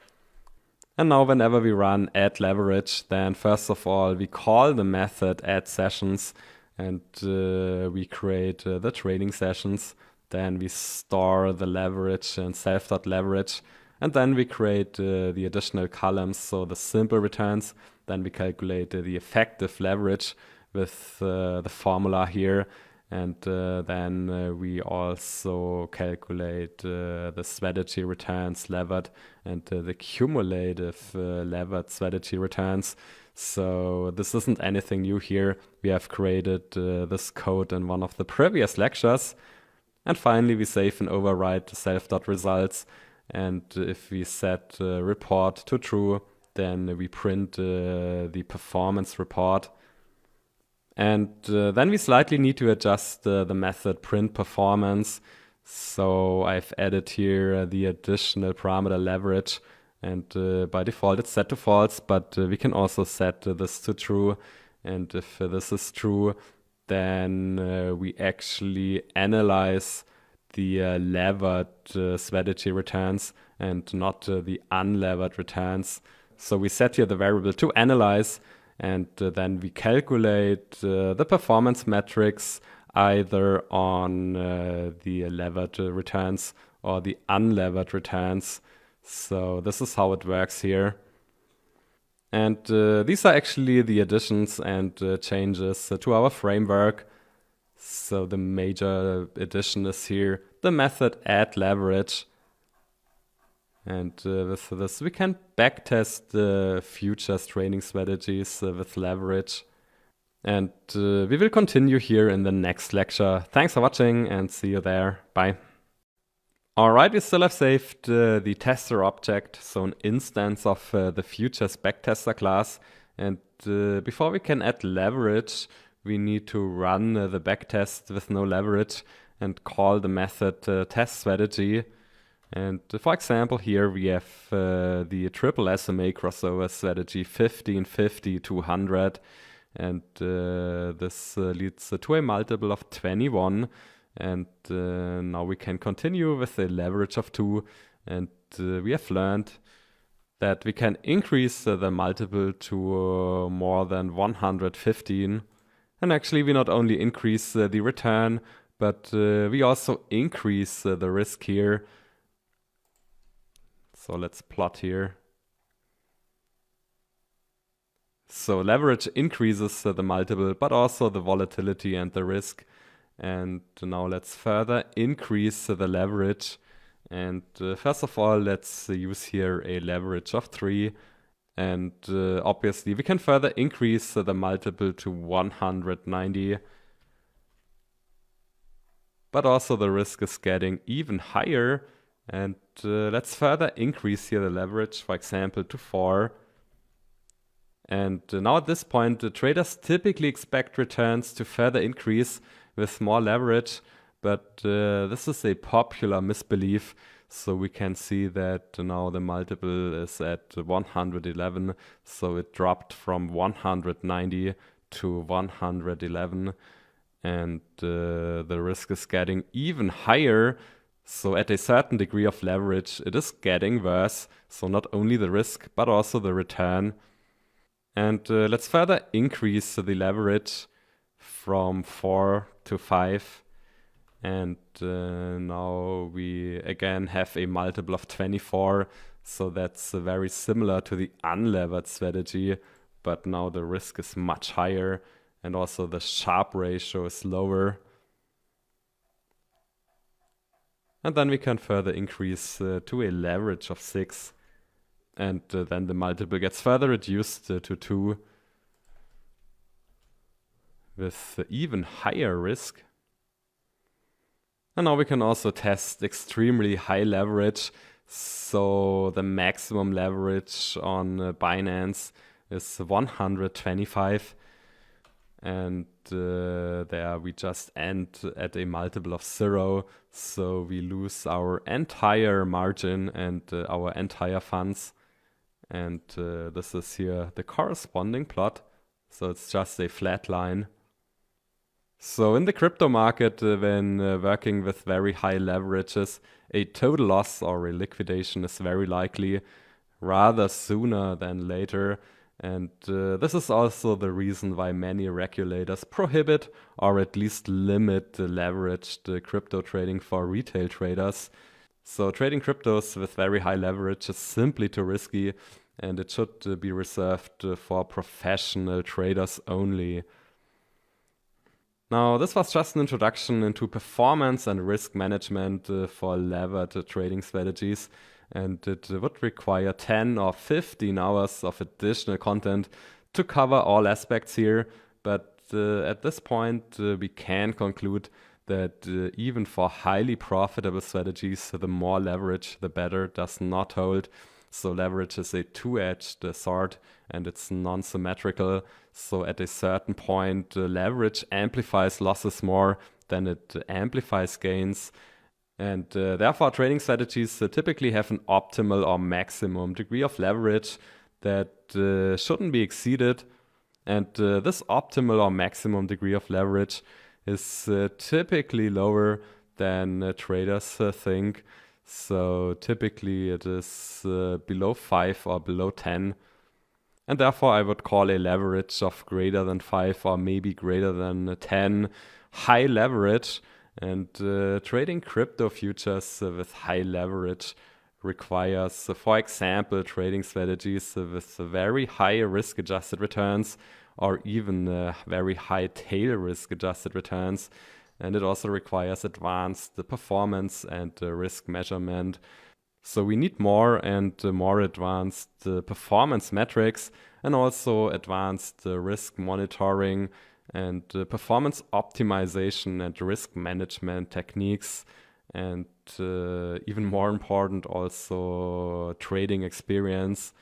And now whenever we run add leverage, then first of all, we call the method add sessions, and we create the trading sessions. Then we store the leverage in self.leverage, and then we create the additional columns, so the simple returns. Then we calculate the effective leverage with the formula here. And then we also calculate the strategy returns levered and the cumulative levered strategy returns. So this isn't anything new here. We have created this code in one of the previous lectures. And finally, we save and overwrite the self.results. And if we set report to true, then we print the performance report. And then we slightly need to adjust the method print performance. So I've added here the additional parameter leverage. And by default, it's set to false, but we can also set this to true. And if this is true, then we actually analyze the levered strategy returns and not the unlevered returns. So we set here the variable to analyze, and then we calculate the performance metrics either on the levered returns or the unlevered returns. So this is how it works here. And these are actually the additions and changes to our framework. So the major addition is here the method add leverage. And with this, we can backtest the futures trading strategies with leverage. And we will continue here in the next lecture. Thanks for watching and see you there. Bye. All right, we still have saved the tester object, so an instance of the futures backtester class. And before we can add leverage, we need to run the backtest with no leverage and call the method test strategy. And for example, here we have the triple SMA crossover strategy 15-50-200, and this leads to a multiple of 21. And now we can continue with a leverage of 2, and we have learned that we can increase the multiple to more than 115. And actually we not only increase the return, but we also increase the risk here. So let's plot here. So leverage increases the multiple, but also the volatility and the risk. And now let's further increase the leverage. And first of all, let's use here a leverage of 3. And obviously we can further increase the multiple to 190. But also the risk is getting even higher. And let's further increase here the leverage, for example, to 4. And now at this point, the traders typically expect returns to further increase with more leverage, but this is a popular misbelief. So we can see that now the multiple is at 111, so it dropped from 190 to 111, and the risk is getting even higher. So at a certain degree of leverage, it is getting worse. So not only the risk, but also the return. And let's further increase the leverage from 4 to 5. And now we again have a multiple of 24. So that's very similar to the unlevered strategy. But now the risk is much higher. And also the Sharpe ratio is lower. And then we can further increase to a leverage of 6. And then the multiple gets further reduced to 2 with even higher risk. And now we can also test extremely high leverage. So the maximum leverage on Binance is 125. And there we just end at a multiple of 0. So we lose our entire margin and our entire funds. And this is here the corresponding plot. So it's just a flat line. So in the crypto market, when working with very high leverages, a total loss or a liquidation is very likely rather sooner than later. And this is also the reason why many regulators prohibit or at least limit the leveraged crypto trading for retail traders. So trading cryptos with very high leverage is simply too risky, and it should be reserved for professional traders only. Now, this was just an introduction into performance and risk management for levered trading strategies, and it would require 10 or 15 hours of additional content to cover all aspects here. But at this point, we can conclude that even for highly profitable strategies, the more leverage, the better does not hold. So leverage is a two-edged sword, and it's non-symmetrical. So at a certain point, leverage amplifies losses more than it amplifies gains. And therefore, trading strategies typically have an optimal or maximum degree of leverage that shouldn't be exceeded. And this optimal or maximum degree of leverage is typically lower than traders think. So typically it is below 5 or below 10. And therefore I would call a leverage of greater than 5 or maybe greater than 10 high leverage. And trading crypto futures with high leverage requires, for example, trading strategies with very high risk-adjusted returns or even very high tail risk-adjusted returns. And it also requires advanced performance and risk measurement. So we need more and more advanced performance metrics and also advanced risk monitoring and performance optimization and risk management techniques. And even more important, also trading experience.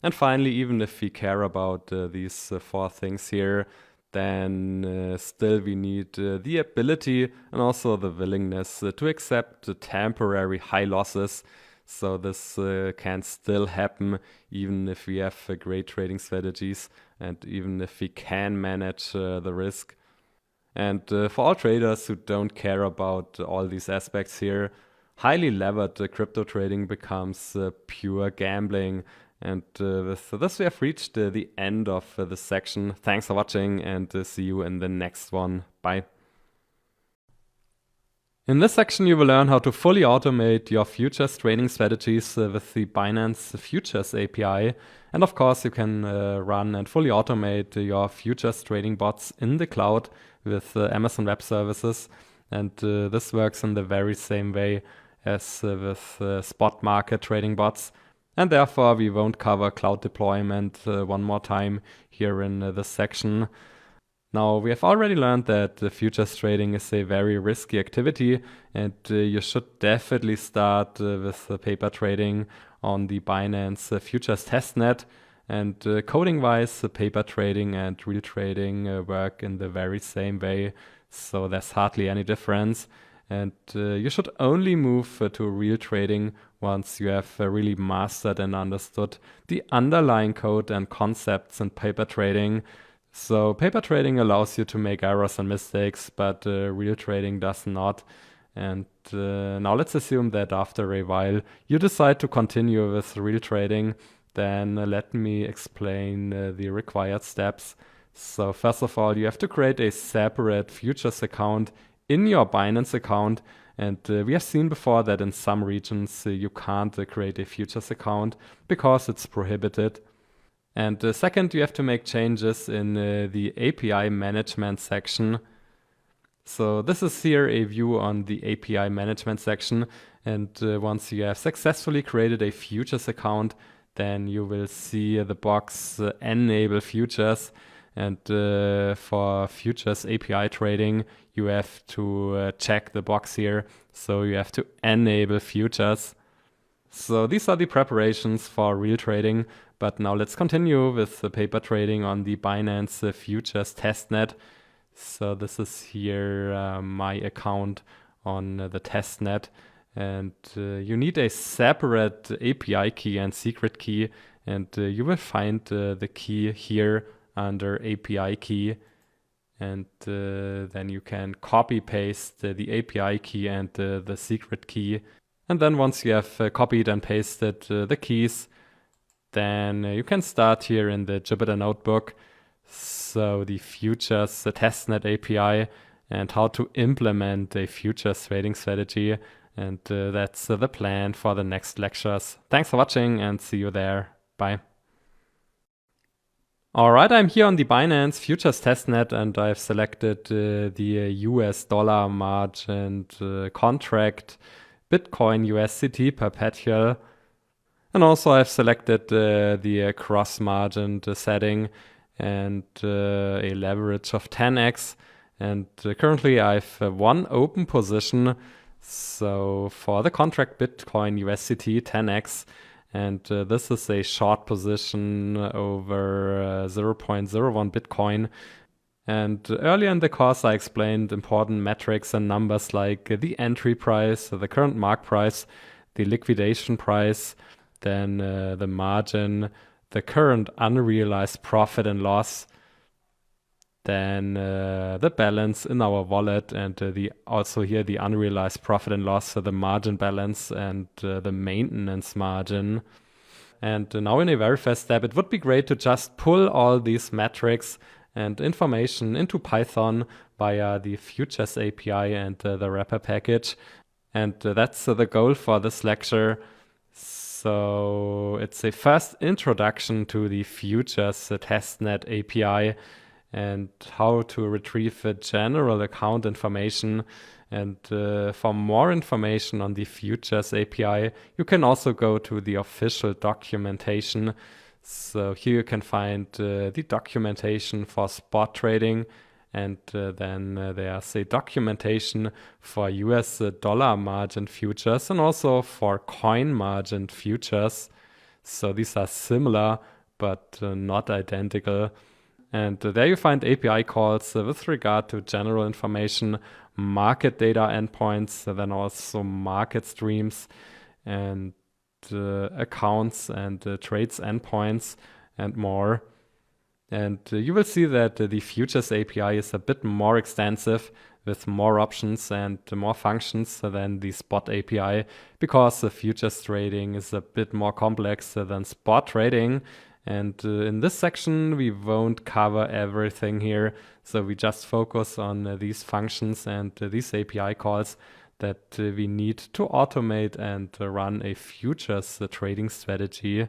And finally, even if we care about these 4 things here, then still we need the ability and also the willingness to accept temporary high losses. So this can still happen even if we have great trading strategies and even if we can manage the risk. And for all traders who don't care about all these aspects here, highly levered crypto trading becomes pure gambling. And with this, we have reached the end of this section. Thanks for watching, and see you in the next one. Bye. In this section, you will learn how to fully automate your futures trading strategies with the Binance Futures API. And of course, you can run and fully automate your futures trading bots in the cloud with Amazon Web Services. And this works in the very same way as with spot market trading bots. And therefore, we won't cover cloud deployment one more time here in this section. Now, we have already learned that futures trading is a very risky activity, and you should definitely start with paper trading on the Binance Futures testnet. And coding-wise, paper trading and real trading work in the very same way, so there's hardly any difference. And you should only move to real trading once you have really mastered and understood the underlying code and concepts in paper trading. So paper trading allows you to make errors and mistakes, but real trading does not. And now let's assume that after a while you decide to continue with real trading. Then let me explain the required steps. So first of all, you have to create a separate futures account in your Binance account. And we have seen before that in some regions you can't create a futures account because it's prohibited. And second, you have to make changes in the API management section. So this is here a view on the API management section. And once you have successfully created a futures account, then you will see the box enable futures. And for futures API trading, you have to check the box here. So you have to enable futures. So these are the preparations for real trading. But now let's continue with the paper trading on the Binance Futures testnet. So this is here my account on the testnet. And you need a separate API key and secret key. And you will find the key here under API key. And then you can copy paste the API key and the secret key. And then once you have copied and pasted the keys, then you can start here in the Jupyter Notebook. So the futures testnet API and how to implement a futures trading strategy. And that's the plan for the next lectures. Thanks for watching and see you there. Bye. Alright, I'm here on the Binance Futures testnet and I've selected the US dollar margined contract Bitcoin USDT perpetual. And also I've selected the cross-margined setting and a leverage of 10x. And currently I have one open position. So for the contract Bitcoin USDT 10x. And this is a short position over 0.01 Bitcoin. And earlier in the course, I explained important metrics and numbers like the entry price, the current mark price, the liquidation price, then the margin, the current unrealized profit and loss, then the balance in our wallet, and also here the unrealized profit and loss, so the margin balance and the maintenance margin. And now in a very first step, it would be great to just pull all these metrics and information into Python via the Futures API and the wrapper package. And that's the goal for this lecture. So it's a first introduction to the Futures testnet API and how to retrieve general account information. And for more information on the Futures API, you can also go to the official documentation. So here you can find the documentation for spot trading, and then there's a documentation for US dollar margin futures and also for coin margin futures. So these are similar, but not identical. And there you find API calls with regard to general information, market data endpoints, then also market streams and accounts and trades endpoints and more. And you will see that the Futures API is a bit more extensive with more options and more functions than the spot API, because the futures trading is a bit more complex than spot trading. And in this section, we won't cover everything here. So we just focus on these functions and these API calls that we need to automate and run a futures trading strategy.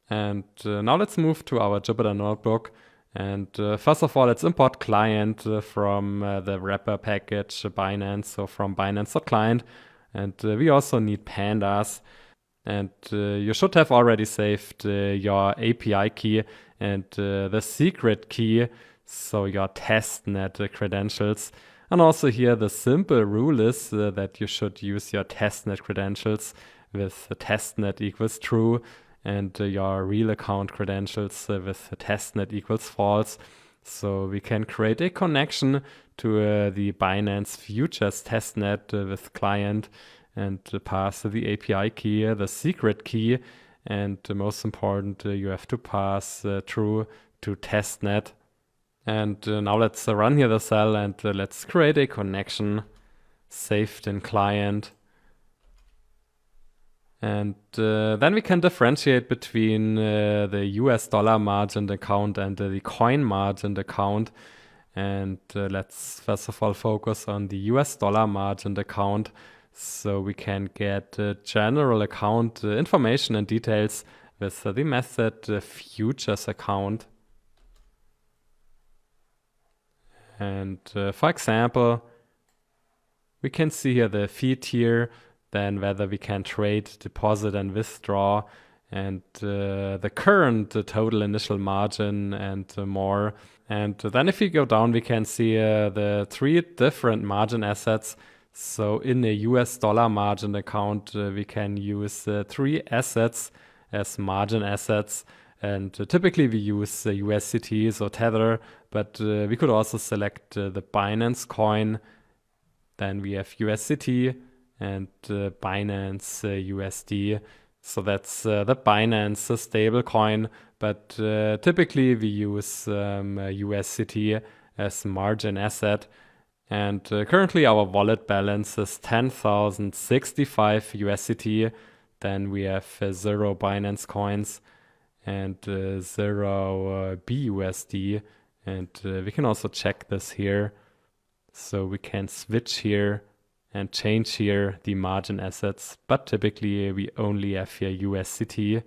And now let's move to our Jupyter notebook. And first of all, let's import client from the wrapper package Binance, so from Binance.client. And we also need pandas. And you should have already saved your API key and the secret key, so your testnet credentials. And also here the simple rule is that you should use your testnet credentials with testnet equals true, and your real account credentials with testnet equals false. So we can create a connection to the Binance Futures testnet with client and pass the API key, the secret key, and most important, you have to pass true to testnet. And now let's run here the cell and let's create a connection saved in client. And then we can differentiate between the US dollar margin account and the coin margin account. And let's first of all focus on the US dollar margin account, so we can get general account information and details with the method futures account. And for example, we can see here the fee tier, then whether we can trade, deposit, and withdraw, and the current total initial margin and more. And then if we go down, we can see the 3 different margin assets. So in a US dollar margin account, we can use 3 assets as margin assets. And typically we use USDT or Tether, but we could also select the Binance coin. Then we have USDT and Binance USD. So that's the Binance stable coin, but typically we use USDT as margin asset. And currently our wallet balance is 10,065 USDT. Then we have 0 Binance coins and 0 BUSD. And we can also check this here. So we can switch here and change here the margin assets, but typically we only have here USDT.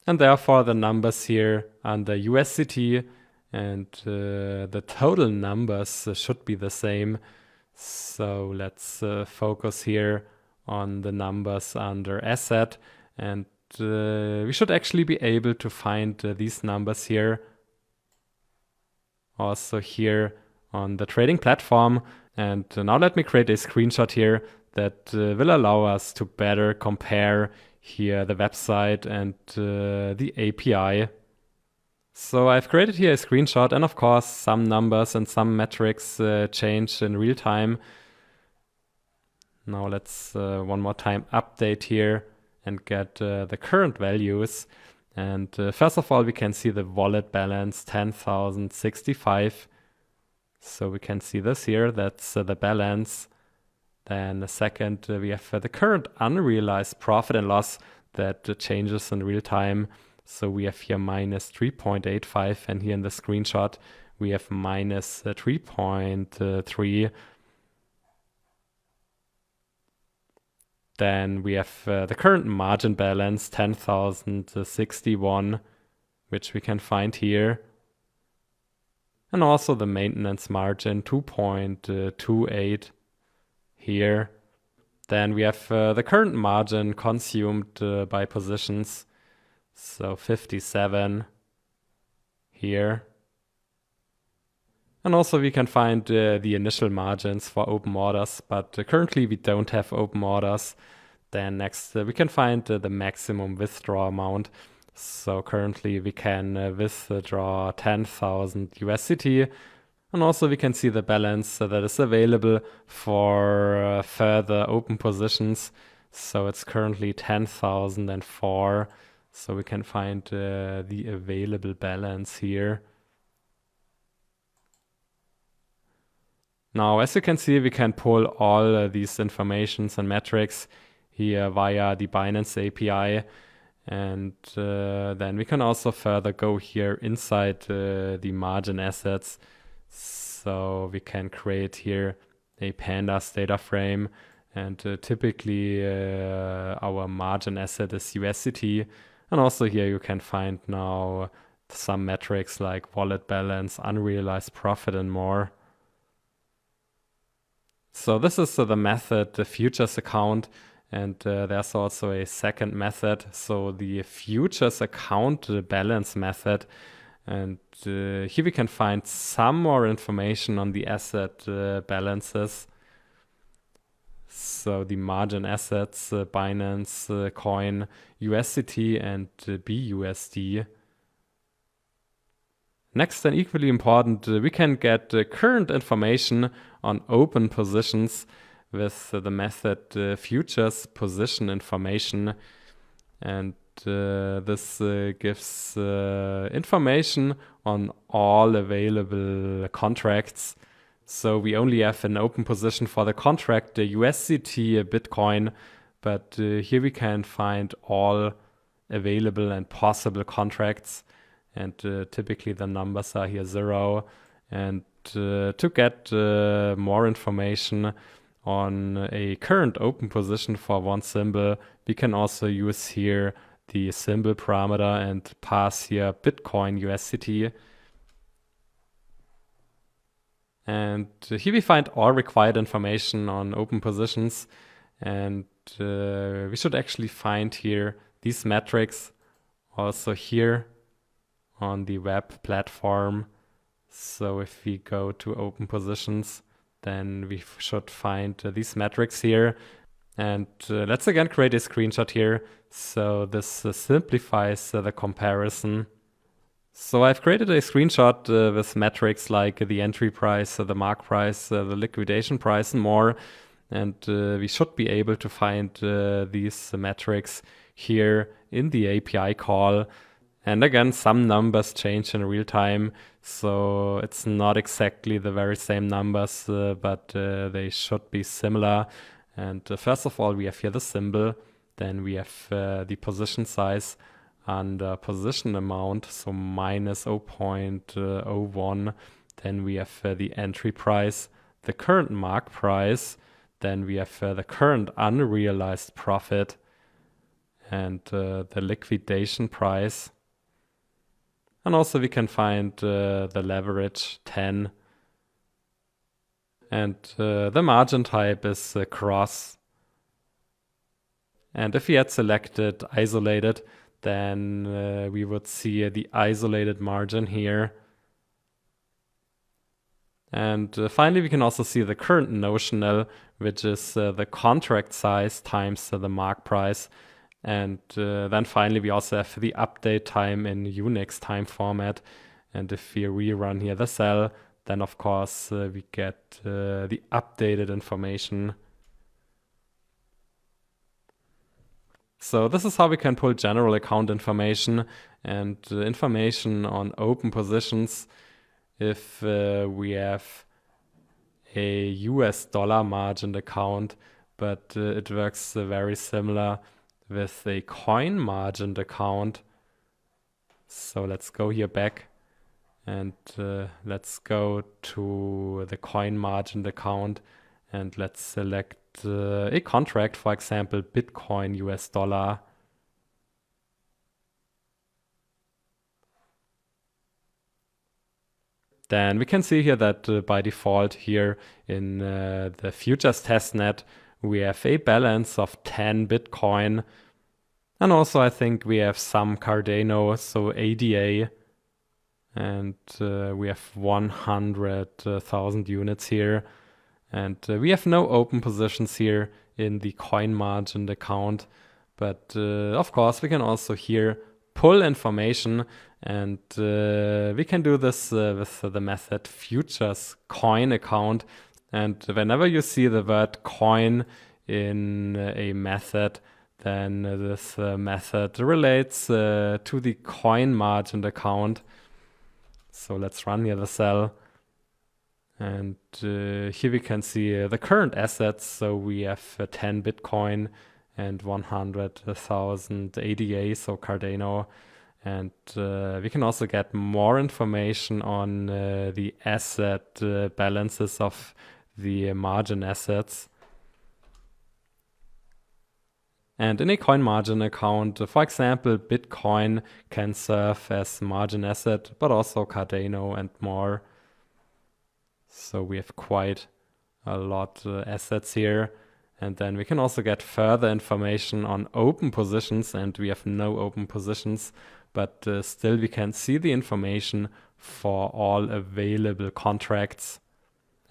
And therefore the numbers here under USDT and the total numbers should be the same. So let's focus here on the numbers under asset, and we should actually be able to find these numbers here also here on the trading platform. And now let me create a screenshot here that will allow us to better compare here the website and the API. So I've created here a screenshot, and of course some numbers and some metrics change in real time. Now let's one more time update here and get the current values. And first of all, we can see the wallet balance 10,065. So we can see this here, that's the balance. Then the second, we have the current unrealized profit and loss that changes in real time. So we have here minus 3.85, and here in the screenshot, we have minus 3.3. Then we have the current margin balance, 10,061, which we can find here. And also the maintenance margin, 2.28 here. Then we have the current margin consumed by positions, so 57 here. And also we can find the initial margins for open orders, but currently we don't have open orders. Then next we can find the maximum withdraw amount. So currently we can withdraw 10,000 USDT. And also we can see the balance that is available for further open positions. So it's currently 10,004. So we can find the available balance here. Now, as you can see, we can pull all these informations and metrics here via the Binance API. And then we can also further go here inside the margin assets. So we can create here a pandas data frame. And typically our margin asset is USDT. And also here you can find now some metrics like wallet balance, unrealized profit, and more. So this is the method, the futures account. And there's also a second method. So the futures account balance method. And here we can find some more information on the asset balances. So the margin assets, Binance, Coin, USDT, and BUSD. Next, and equally important, we can get current information on open positions with the method futures position information. And this gives information on all available contracts. So we only have an open position for the contract, the USDT Bitcoin, but here we can find all available and possible contracts. And typically the numbers are here 0. And to get more information on a current open position for one symbol, we can also use here the symbol parameter and pass here Bitcoin USDT. And here we find all required information on open positions. And we should actually find here these metrics also here on the web platform. So if we go to open positions, then we should find these metrics here. And let's again create a screenshot here. So this simplifies the comparison. So I've created a screenshot with metrics like the entry price, the mark price, the liquidation price, and more. And we should be able to find these metrics here in the API call. And again, some numbers change in real time, so it's not exactly the very same numbers, but they should be similar. And first of all, we have here the symbol. Then we have the position size and position amount, so minus 0.01. Then we have the entry price, the current mark price. Then we have the current unrealized profit and the liquidation price. And also we can find the leverage 10. And the margin type is cross. And if we had selected isolated, then we would see the isolated margin here. And finally, we can also see the current notional, which is the contract size times the mark price. And then finally, we also have the update time in Unix time format. And if we rerun here the cell, then of course we get the updated information. So this is how we can pull general account information and information on open positions if we have a US dollar margined account, but it works very similar with a coin margined account. So let's go here back and let's go to the coin margined account and let's select a contract, for example, Bitcoin US dollar. Then we can see here that by default here in the futures testnet, we have a balance of 10 Bitcoin. And also I think we have some Cardano, so ADA. And we have 100,000 units here. And we have no open positions here in the coin margined account. But of course, we can also here pull information. And we can do this with the method futures coin account. And whenever you see the word coin in a method, then this method relates to the coin margined account. So let's run here the cell. And here we can see the current assets. So we have 10 Bitcoin and 100,000 ADA, so Cardano. And we can also get more information on the asset balances of the margin assets. And in a coin margin account, for example, Bitcoin can serve as margin asset, but also Cardano and more. So we have quite a lot assets here. And then we can also get further information on open positions, and we have no open positions, but still we can see the information for all available contracts,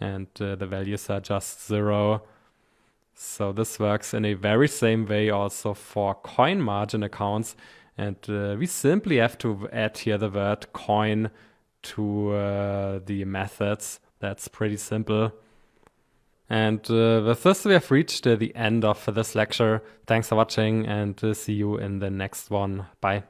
and the values are just 0. So this works in a very same way also for coin margin accounts, and we simply have to add here the word coin to the methods. That's pretty simple. And with this, we have reached the end of this lecture. Thanks for watching, and see you in the next one. Bye.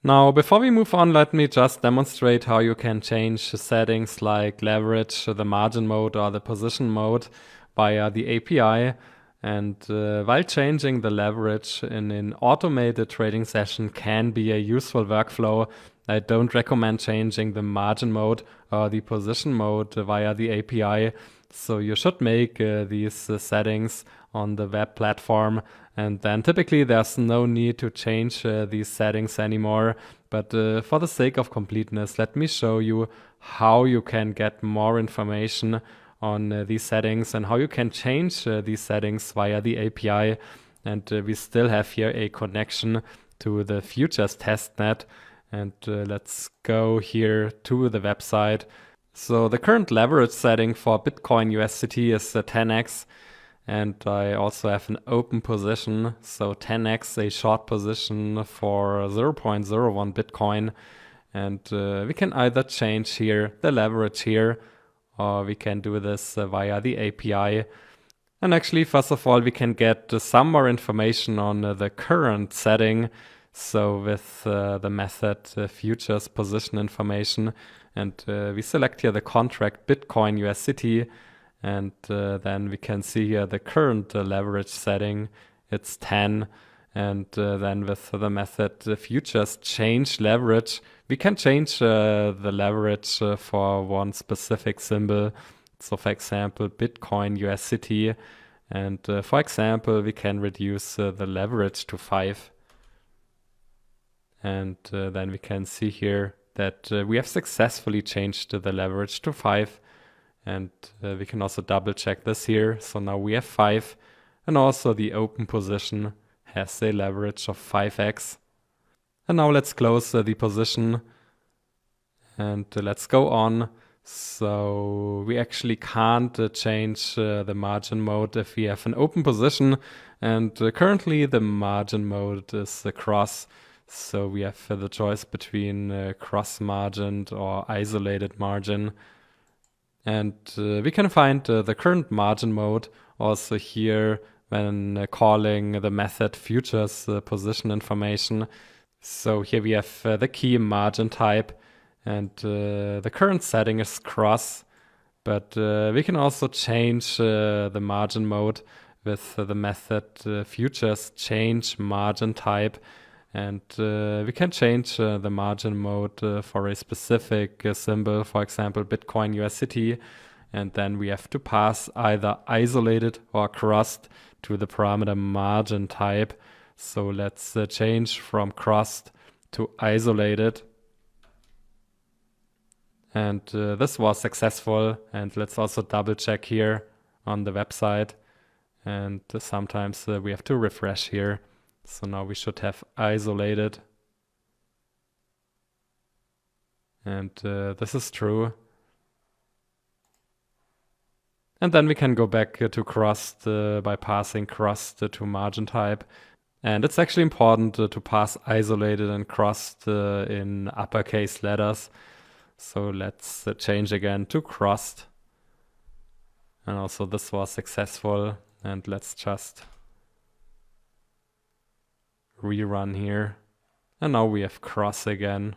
Now, before we move on, let me just demonstrate how you can change settings like leverage, the margin mode, or the position mode via the API. And while changing the leverage in an automated trading session can be a useful workflow, I don't recommend changing the margin mode or the position mode via the API. So you should make these settings on the web platform, and then typically there's no need to change these settings anymore. But for the sake of completeness, let me show you how you can get more information on these settings and how you can change these settings via the API. And we still have here a connection to the futures testnet. And let's go here to the website. So the current leverage setting for Bitcoin USDT is 10x, and I also have an open position, so 10x, a short position for 0.01 Bitcoin, and we can either change here the leverage here, or we can do this via the API. And actually, first of all, we can get some more information on the current setting. So with the method futures position information, and we select here the contract Bitcoin USDT, and then we can see here the current leverage setting, it's 10. And then with the method futures change leverage, we can change the leverage for one specific symbol. So for example, Bitcoin USDT. And for example, we can reduce the leverage to 5. And then we can see here that we have successfully changed the leverage to 5. And we can also double check this here. So now we have 5. And also the open position has a leverage of 5x. And now let's close the position. And let's go on. So we actually can't change the margin mode if we have an open position. And currently the margin mode is cross. So we have the choice between cross-margined or isolated margin. And we can find the current margin mode also here when calling the method futures position information. So here we have the key margin type, and the current setting is cross. But we can also change the margin mode with the method futures change margin type. And we can change the margin mode for a specific symbol, for example, Bitcoin USDT. And then we have to pass either isolated or crossed to the parameter margin type. So let's change from crossed to isolated. And this was successful. And let's also double check here on the website. And sometimes we have to refresh here. So now we should have isolated. And this is true. And then we can go back to crossed by passing crossed to margin type. And it's actually important to pass isolated and crossed in uppercase letters. So let's change again to crossed. And also this was successful. And let's just rerun here. And now we have cross again.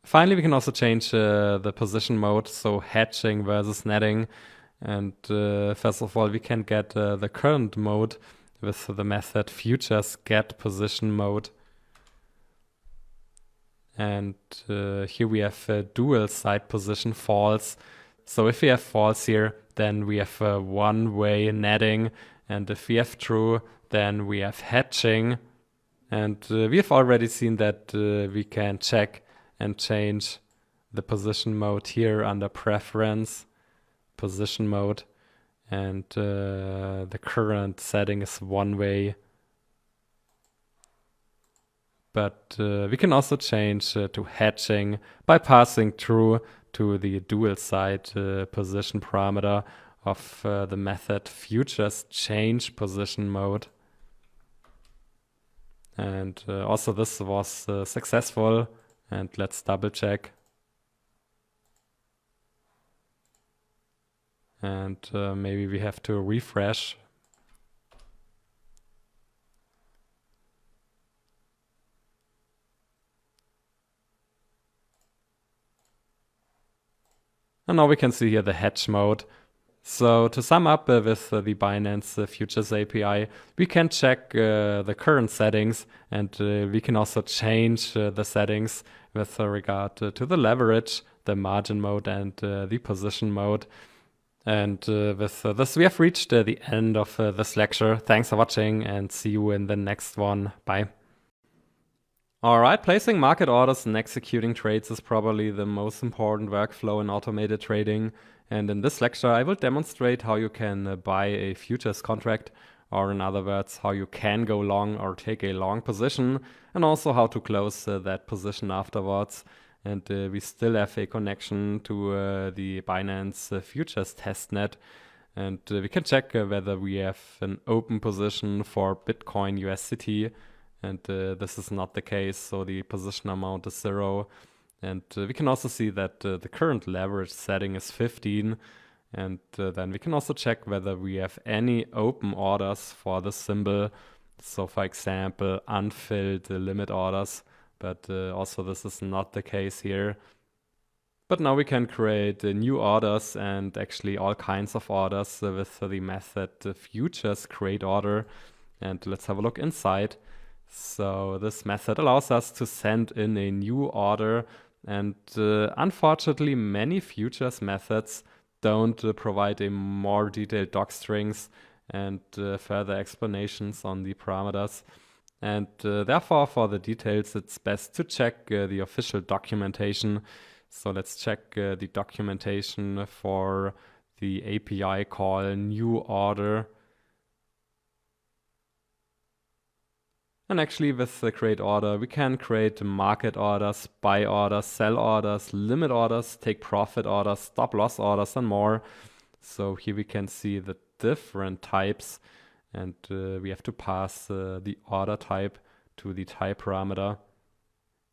Finally, we can also change the position mode, so hedging versus netting. And first of all, we can get the current mode with the method futures get position mode. And here we have dual side position false. So if we have false here, then we have one-way netting. And if we have true, then we have hedging. And we have already seen that we can check and change the position mode here under preference, position mode. And the current setting is one way. But we can also change to hedging by passing true to the dual side position parameter of the method futures change position mode. And also this was successful. And let's double check. And maybe we have to refresh. And now we can see here the hedge mode. So to sum up with the Binance Futures API, we can check the current settings, and we can also change the settings with regard to the leverage, the margin mode, and the position mode. And with this, we have reached the end of this lecture. Thanks for watching, and see you in the next one. Bye. All right, placing market orders and executing trades is probably the most important workflow in automated trading. And in this lecture, I will demonstrate how you can buy a futures contract, or in other words, how you can go long or take a long position, and also how to close that position afterwards. And we still have a connection to the Binance futures testnet. And we can check whether we have an open position for Bitcoin USDT. And this is not the case, so the position amount is 0. And we can also see that the current leverage setting is 15. And then we can also check whether we have any open orders for the symbol. So for example, unfilled limit orders. But also this is not the case here. But now we can create new orders and actually all kinds of orders with the method futures create order. And let's have a look inside. So this method allows us to send in a new order, and unfortunately many futures methods don't provide a more detailed doc strings and further explanations on the parameters. And therefore for the details it's best to check the official documentation. So let's check the documentation for the API call new order. And actually with the create order, we can create market orders, buy orders, sell orders, limit orders, take profit orders, stop loss orders, and more. So here we can see the different types, and we have to pass the order type to the type parameter.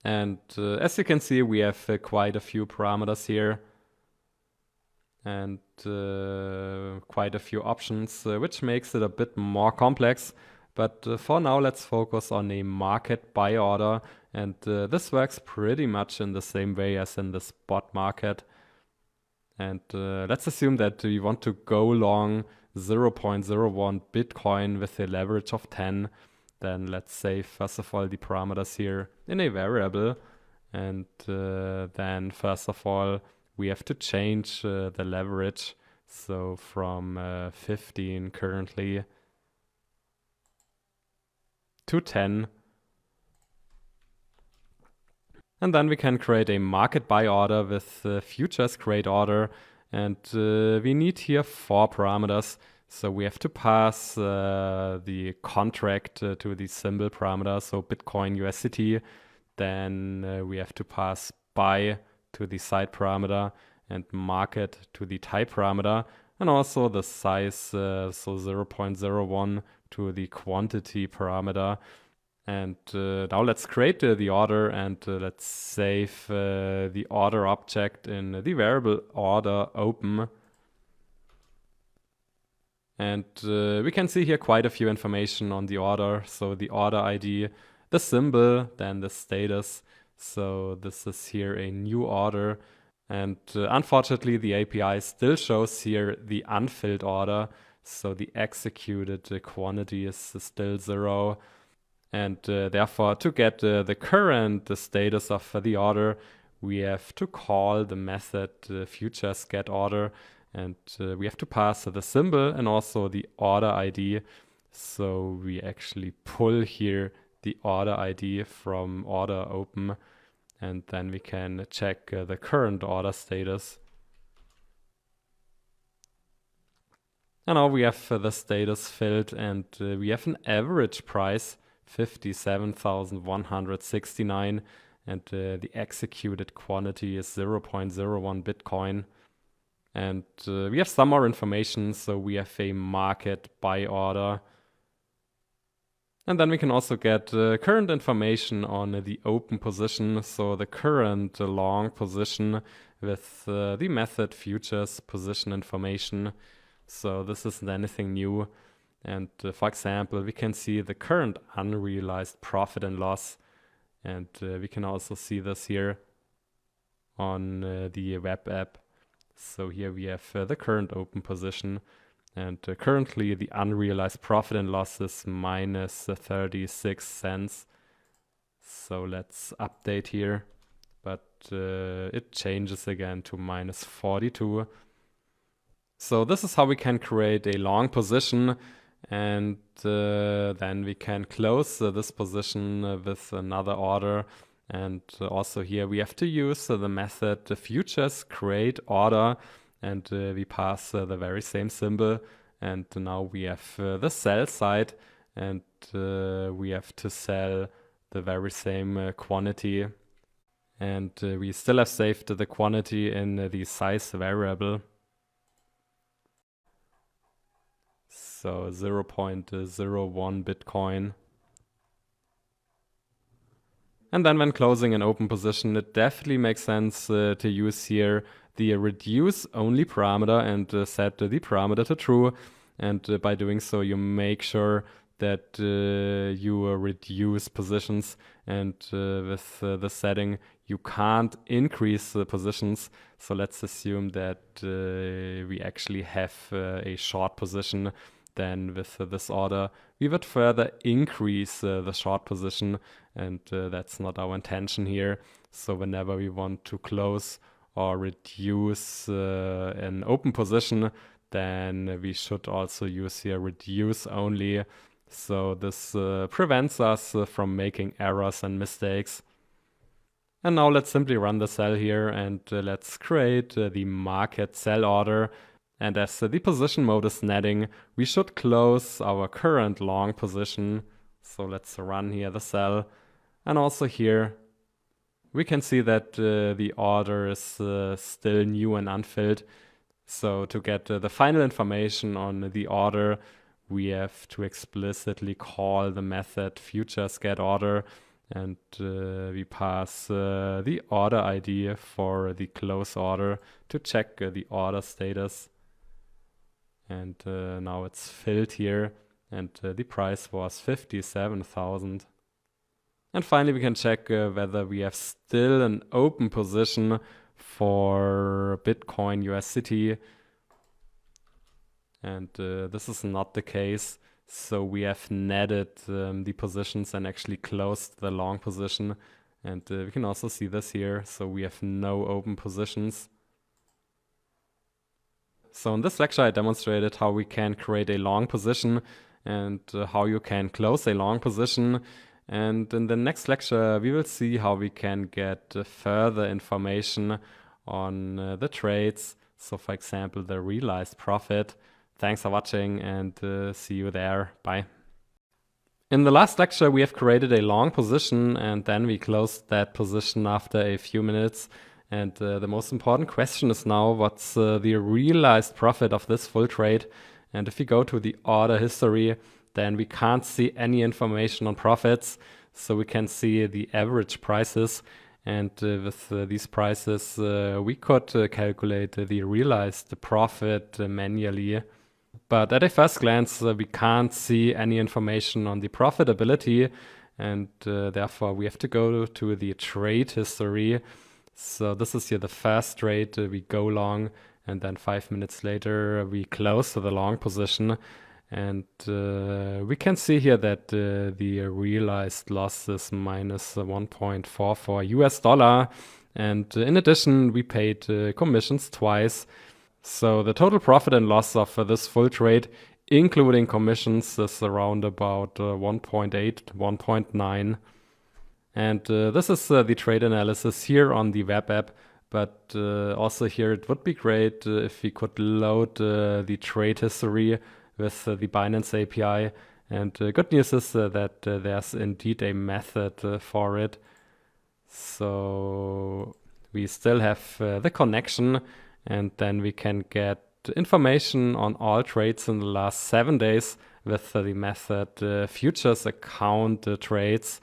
And as you can see, we have quite a few parameters here, and quite a few options, which makes it a bit more complex. But for now, let's focus on a market buy order. And this works pretty much in the same way as in the spot market. And let's assume that we want to go long 0.01 Bitcoin with a leverage of 10. Then let's save, first of all, the parameters here in a variable. And then, first of all, we have to change the leverage. So from 15 currently to 10. And then we can create a market buy order with futures create order. And we need here 4 parameters. So we have to pass the contract to the symbol parameter, so Bitcoin USDT. Then we have to pass buy to the side parameter and market to the type parameter. And also the size, so 0.01 to the quantity parameter. And now let's create the order, and let's save the order object in the variable order open. And we can see here quite a few information on the order. So the order ID, the symbol, then the status. So this is here a new order. And unfortunately, the API still shows here the unfilled order. So the executed quantity is still 0. And therefore, to get the current status of the order, we have to call the method futures get order. And we have to pass the symbol and also the order ID. So we actually pull here the order ID from order open. And then we can check the current order status. And now we have the status filled, and we have an average price 57,169, and the executed quantity is 0.01 Bitcoin. And we have some more information, so we have a market buy order. And then we can also get current information on the open position, so the current long position with the method futures position information. So this isn't anything new. And for example, we can see the current unrealized profit and loss. And we can also see this here on the web app. So here we have the current open position. And currently the unrealized profit and loss is minus 36 cents. So let's update here. But it changes again to minus 42. So this is how we can create a long position, and then we can close this position with another order. And also here we have to use the method the futures create order, and we pass the very same symbol. And now we have the sell side, and we have to sell the very same quantity. And we still have saved the quantity in the size variable. So 0.01 Bitcoin. And then when closing an open position, it definitely makes sense to use here the reduce only parameter and set the parameter to true. And by doing so, you make sure that you reduce positions, and with the setting, you can't increase the positions. So let's assume that we actually have a short position. Then with this order, we would further increase the short position, and that's not our intention here. So whenever we want to close or reduce an open position, then we should also use here reduce only. So this prevents us from making errors and mistakes. And now let's simply run the cell here, and let's create the market sell order. And as the position mode is netting, we should close our current long position. So let's run here the cell. And also here, we can see that the order is still new and unfilled. So to get the final information on the order, we have to explicitly call the method futures get order. And we pass the order ID for the close order to check the order status. And now it's filled here, and the price was 57,000. And finally, we can check whether we have still an open position for Bitcoin USDT. And this is not the case. So we have netted the positions and actually closed the long position. And we can also see this here. So we have no open positions. So in this lecture, I demonstrated how we can create a long position and how you can close a long position. And in the next lecture, we will see how we can get further information on the trades. So for example, the realized profit. Thanks for watching, and see you there. Bye. In the last lecture, we have created a long position, and then we closed that position after a few minutes. And the most important question is now, what's the realized profit of this full trade? And if we go to the order history, then we can't see any information on profits. So we can see the average prices. And with these prices, we could calculate the realized profit manually. But at a first glance, we can't see any information on the profitability. and therefore we have to go to the trade history. So this is here the first trade. We go long, and then 5 minutes later we close to the long position. And we can see here that the realized loss is minus 1.44 US dollar. And in addition, we paid commissions twice. So the total profit and loss of this full trade, including commissions, is around about 1.8, 1.9. And this is the trade analysis here on the web app. But also here it would be great if we could load the trade history with the Binance API. And good news is that there's indeed a method for it. So we still have the connection, and then we can get information on all trades in the last 7 days with the method futures account trades.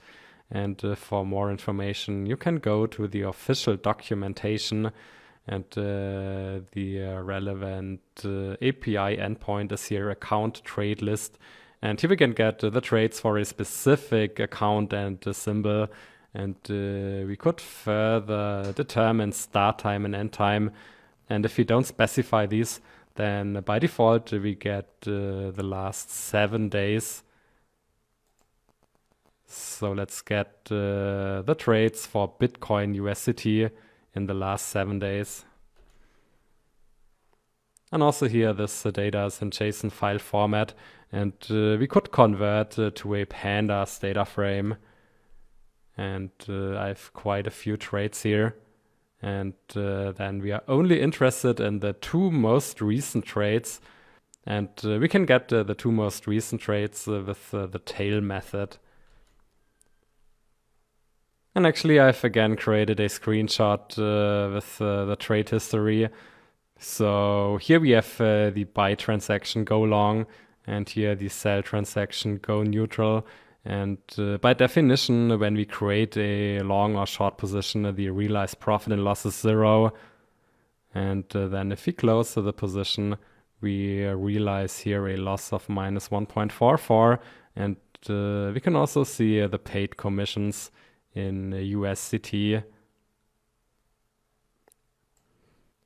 And for more information, you can go to the official documentation, and the relevant API endpoint is here, account trade list. And here we can get the trades for a specific account and symbol. And we could further determine start time and end time. And if we don't specify these, then by default we get the last 7 days. So let's get the trades for Bitcoin USDT in the last 7 days. And also here this data is in JSON file format, and we could convert to a pandas data frame. And I have quite a few trades here. And then we are only interested in the 2 most recent trades. And we can get the 2 most recent trades with the tail method. And actually I've again created a screenshot with the trade history. So here we have the buy transaction go long, and here the sell transaction go neutral. And by definition, when we create a long or short position, the realized profit and loss is 0. And then if we close the position, we realize here a loss of minus 1.44. And we can also see the paid commissions in USDT.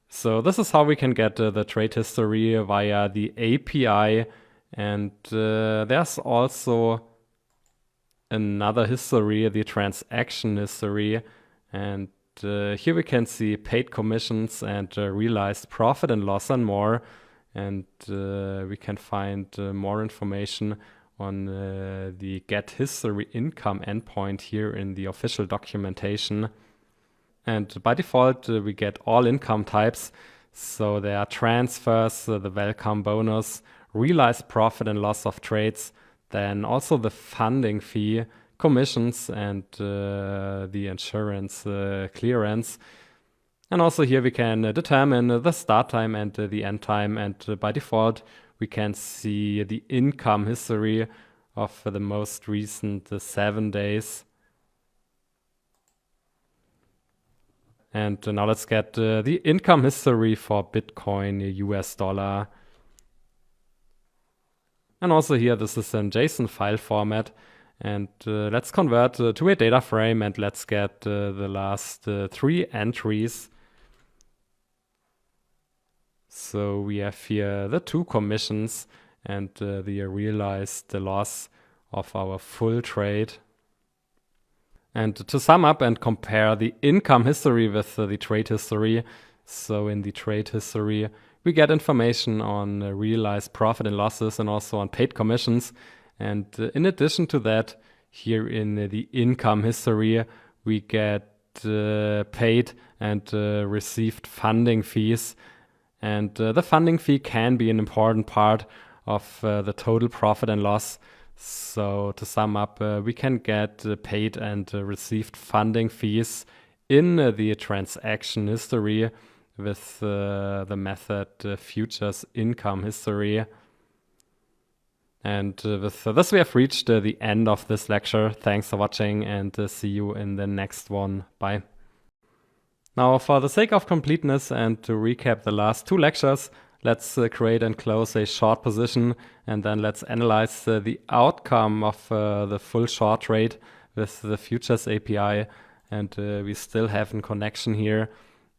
So this is how we can get the trade history via the API. And there's also another history, the transaction history. And here we can see paid commissions and realized profit and loss and more. And we can find more information on the get history income endpoint here in the official documentation. And by default, we get all income types. So there are transfers, the welcome bonus, realized profit and loss of trades, then also the funding fee, commissions, and the insurance clearance. And also here we can determine the start time and the end time. And by default, we can see the income history of the most recent 7 days. And now let's get the income history for Bitcoin US dollar. And also here, this is in JSON file format. And let's convert to a data frame, and let's get the last 3 entries. So we have here the 2 commissions and the realized loss of our full trade. And to sum up and compare the income history with the trade history, so in the trade history, we get information on realized profit and losses and also on paid commissions. And in addition to that, here in the income history, we get paid and received funding fees. And the funding fee can be an important part of the total profit and loss. So to sum up, we can get paid and received funding fees in the transaction history with the method futures income history. And with this, we have reached the end of this lecture. Thanks for watching, and see you in the next one. Bye. Now, for the sake of completeness and to recap the last 2 lectures, let's create and close a short position, and then let's analyze the outcome of the full short trade with the futures API, and we still have a connection here.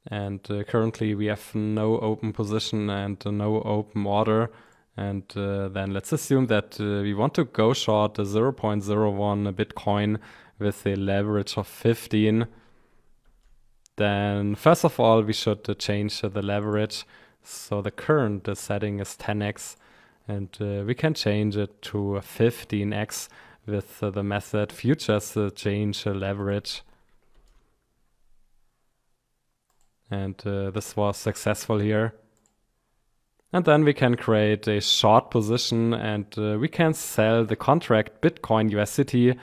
And currently we have no open position and no open order. And then let's assume that we want to go short 0.01 Bitcoin with a leverage of 15. Then first of all, we should change the leverage. So the current setting is 10x, and we can change it to 15x with the method futures change leverage. And this was successful here. And then we can create a short position, and we can sell the contract Bitcoin USDT.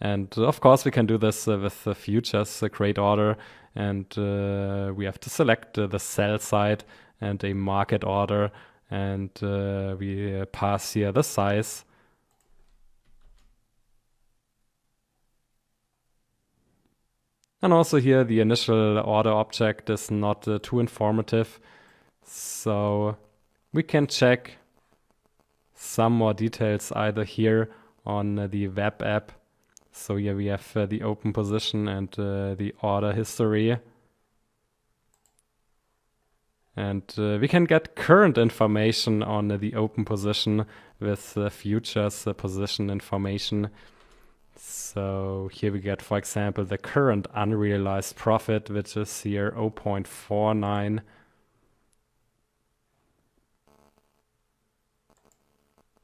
And of course, we can do this with the futures create order. And we have to select the sell side and a market order. And we pass here the size. And also here, the initial order object is not too informative. So we can check some more details either here on the web app. So here we have the open position and the order history. And we can get current information on the open position with the futures position information. So here we get, for example, the current unrealized profit, which is here 0.49.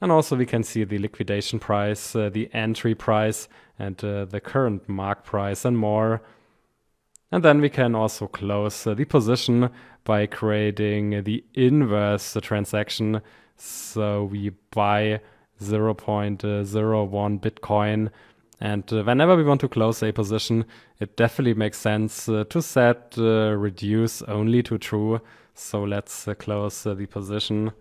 And also we can see the liquidation price, the entry price, and the current mark price and more. And then we can also close the position by creating the inverse transaction. So we buy 0.01 Bitcoin. And whenever we want to close a position, it definitely makes sense to set reduce only to true. So let's close the position.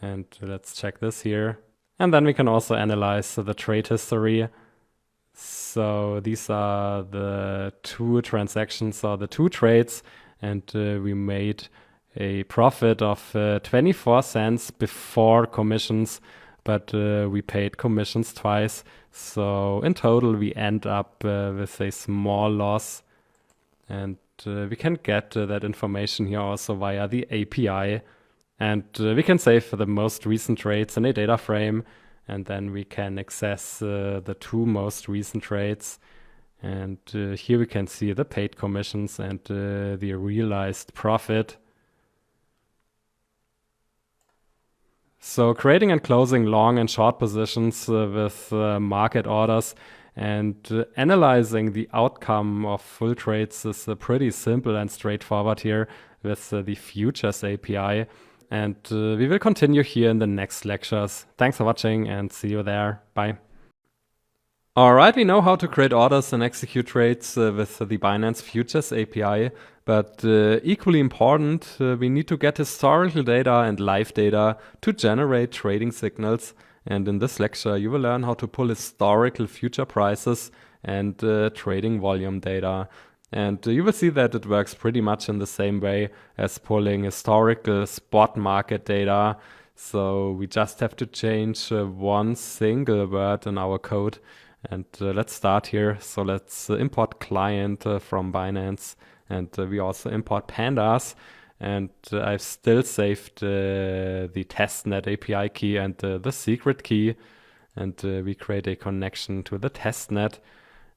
And let's check this here. And then we can also analyze the trade history. So these are the two transactions or the two trades. And we made a profit of 24 cents before commissions. But we paid commissions twice. So in total, we end up with a small loss. And we can get that information here also via the API. And we can save the most recent trades in a data frame. And then we can access the two most recent trades. And here we can see the paid commissions and the realized profit. So creating and closing long and short positions with market orders and analyzing the outcome of full trades is pretty simple and straightforward here with the futures API. And we will continue here in the next lectures. Thanks for watching and see you there. Bye. Alright, we know how to create orders and execute trades with the Binance Futures API, but equally important, we need to get historical data and live data to generate trading signals. And in this lecture, you will learn how to pull historical future prices and trading volume data. And you will see that it works pretty much in the same way as pulling historical spot market data. So we just have to change one single word in our code. And let's start here. So let's import client from Binance. And we also import pandas. And I've still saved the testnet API key and the secret key. And we create a connection to the testnet.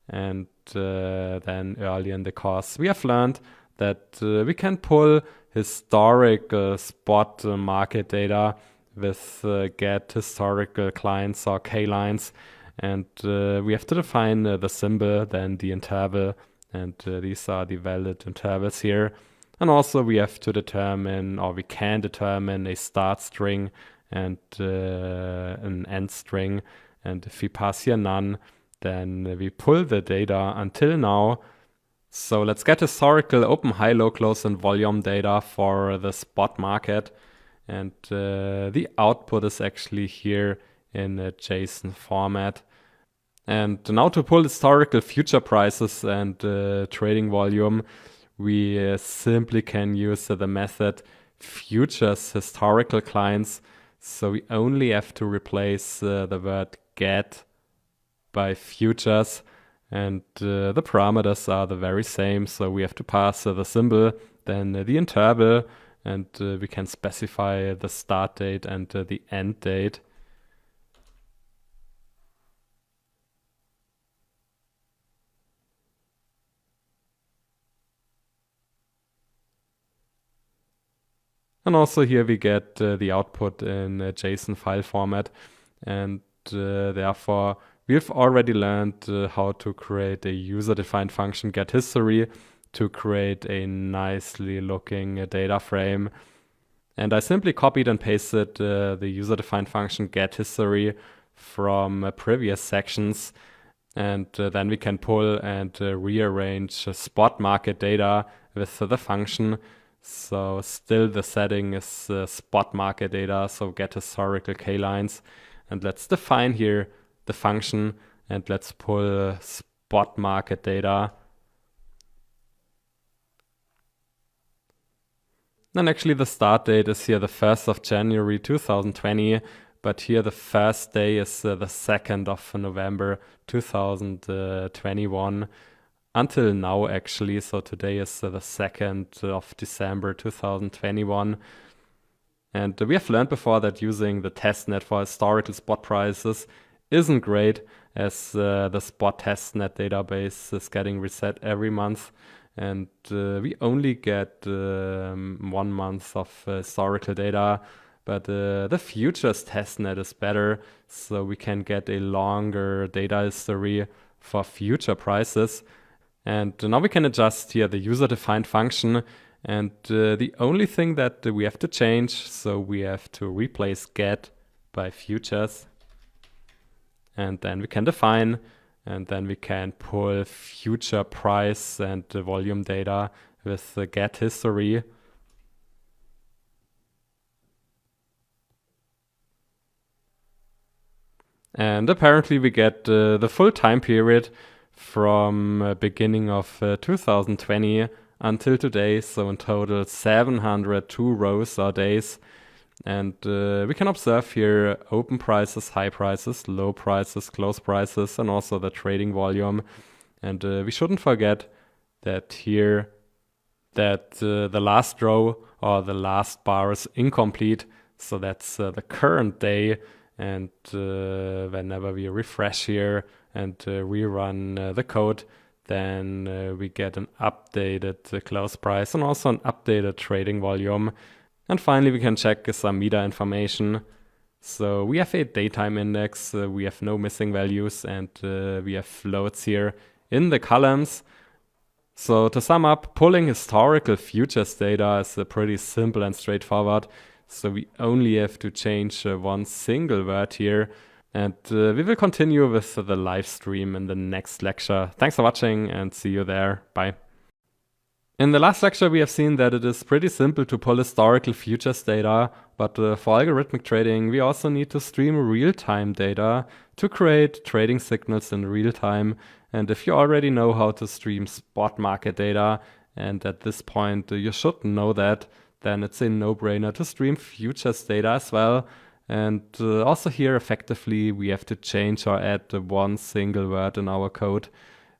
And then early in the course, we have learned that we can pull historic spot market data with get historical clients or K-lines. And we have to define the symbol, then the interval, and these are the valid intervals here. And also we have to determine, or we can determine a start string and an end string. And if we pass here none, then we pull the data until now. So let's get historical open, high, low, close, and volume data for the spot market. And the output is actually here in a JSON format. And now to pull historical future prices and trading volume, we simply can use the method futures historical clients. So we only have to replace the word get by futures. And the parameters are the very same. So we have to pass the symbol, then the interval, and we can specify the start date and the end date. And also here we get the output in a JSON file format. And therefore, we've already learned how to create a user-defined function getHistory to create a nicely looking data frame. And I simply copied and pasted the user-defined function getHistory from previous sections. And then we can pull and rearrange spot market data with the function. So still the setting is spot market data, so get historical k-lines. And let's define here the function and let's pull spot market data. And actually the start date is here the 1st of January 2020, but here the first day is the 2nd of November 2021. Until now, actually, so today is the 2nd of December 2021. And we have learned before that using the testnet for historical spot prices isn't great, as the spot testnet database is getting reset every month. And we only get 1 month of historical data, but the futures testnet is better, so we can get a longer data history for future prices. And now we can adjust here the user-defined function. And the only thing that we have to change, so we have to replace get by futures. And then we can define, and then we can pull future price and volume data with the get history. And apparently we get the full time period from beginning of 2020 until today, so in total 702 rows or days. And we can observe here open prices, high prices, low prices, close prices, and also the trading volume. And we shouldn't forget that here that the last row or the last bar is incomplete, so that's the current day. And whenever we refresh here and rerun the code, then we get an updated close price and also an updated trading volume. And finally, we can check some meta information. So we have a daytime index, we have no missing values, and we have floats here in the columns. So to sum up, pulling historical futures data is pretty simple and straightforward. So we only have to change one single word here. And we will continue with the live stream in the next lecture. Thanks for watching and see you there. Bye. In the last lecture, we have seen that it is pretty simple to pull historical futures data, but for algorithmic trading, we also need to stream real-time data to create trading signals in real time. And if you already know how to stream spot market data, and at this point you should know that, then it's a no-brainer to stream futures data as well. And also here, effectively, we have to change or add one single word in our code.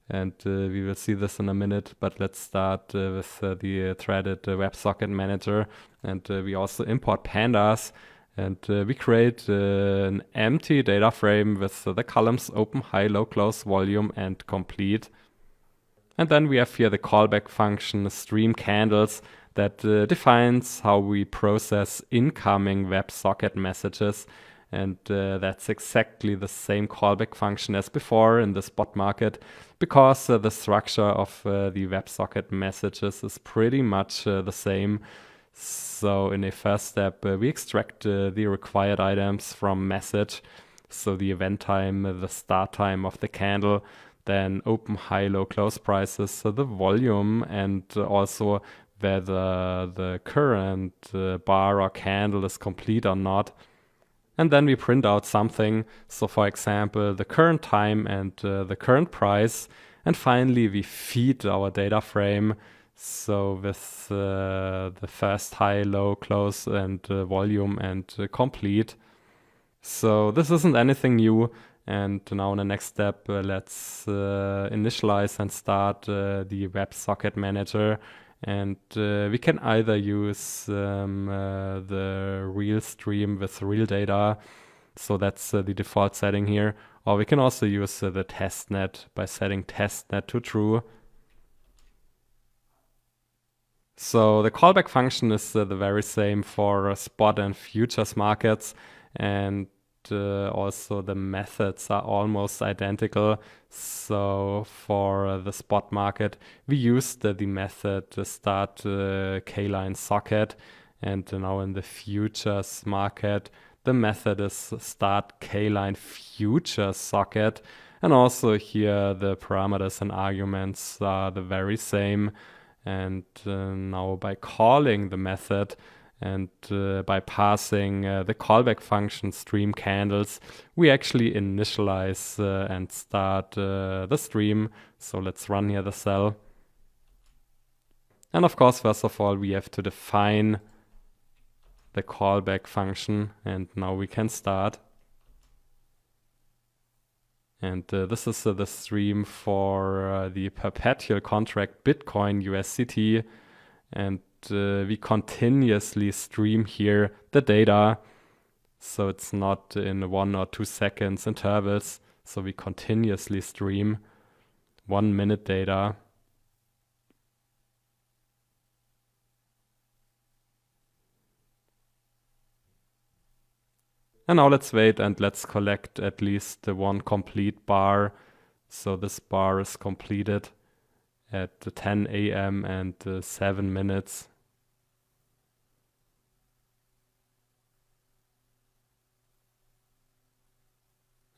And we will see this in a minute, but let's start with the threaded WebSocket manager. And we also import pandas, and we create an empty data frame with the columns open, high, low, close, volume, and complete. And then we have here the callback function stream candles that defines how we process incoming WebSocket messages. And that's exactly the same callback function as before in the spot market, because the structure of the WebSocket messages is pretty much the same. So in a first step, we extract the required items from message. So the event time, the start time of the candle, then open, high, low, close prices, so the volume, and also whether the current bar or candle is complete or not. And then we print out something. So for example, the current time and the current price. And finally, we feed our data frame. So with the first high, low, close, and volume and complete. So this isn't anything new. And now in the next step, let's initialize and start the WebSocket manager. And we can either use the real stream with real data. So that's the default setting here. Or we can also use the testnet by setting testnet to true. So the callback function is the very same for spot and futures markets. And also the methods are almost identical. So for the spot market, we used the method start K-line socket. And now in the futures market, the method is start K-line futures socket. And also here the parameters and arguments are the very same. And now by calling the method and by passing the callback function stream candles, we actually initialize and start the stream. So let's run here the cell. And of course, first of all, we have to define the callback function, and now we can start. And this is the stream for the perpetual contract Bitcoin USDT. And we continuously stream here the data. So it's not in 1 or 2 seconds intervals. So we continuously stream 1 minute data. And now let's wait and let's collect at least one complete bar. So this bar is completed at 10 a.m. and 7 minutes.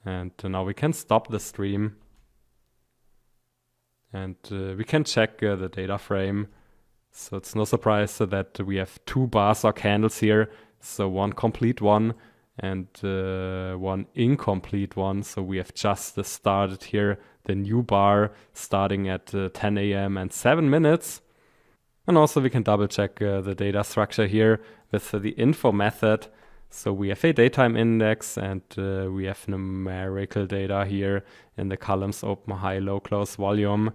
And now we can stop the stream. And we can check the data frame. So it's no surprise that we have 2 bars or candles here. So one complete one and one incomplete one. So we have just started here the new bar starting at 10 a.m. and 7 minutes. And also we can double check the data structure here with the info method. So we have a datetime index and we have numerical data here in the columns open, high, low, close, volume.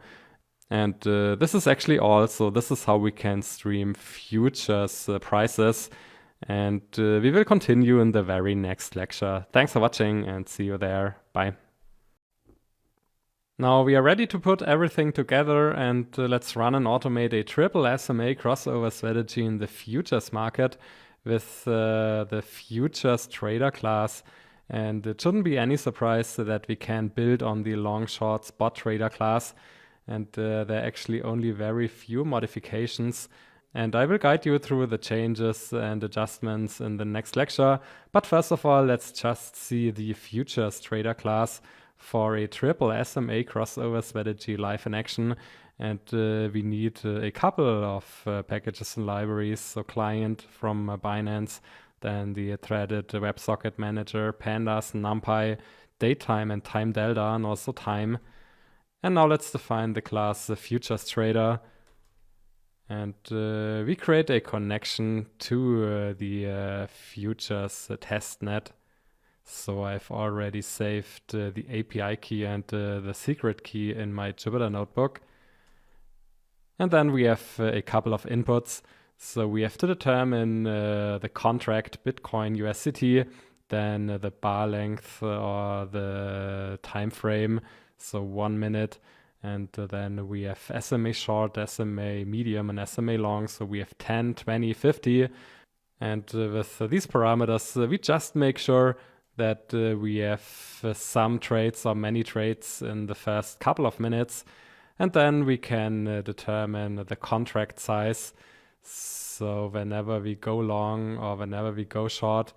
And this is actually all. So this is how we can stream futures prices. And we will continue in the very next lecture. Thanks for watching and see you there. Bye. Now we are ready to put everything together and let's run and automate a triple SMA crossover strategy in the futures market with the futures trader class. And it shouldn't be any surprise that we can build on the long short spot trader class. And there are actually only very few modifications. And I will guide you through the changes and adjustments in the next lecture. But first of all, let's just see the futures trader class for a triple SMA crossover strategy live in action. And we need a couple of packages and libraries. So client from Binance, then the threaded WebSocket manager, pandas, NumPy, datetime and time delta, and also time. And now let's define the class futures trader. And we create a connection to the futures testnet. So I've already saved the API key and the secret key in my Jupyter notebook. And then we have a couple of inputs. So we have to determine the contract Bitcoin USDT, then the bar length or the time frame, so 1 minute. And then we have SMA short, SMA medium, and SMA long. So we have 10, 20, 50. And with these parameters, we just make sure that we have some trades or many trades in the first couple of minutes. And then we can determine the contract size. So whenever we go long or whenever we go short,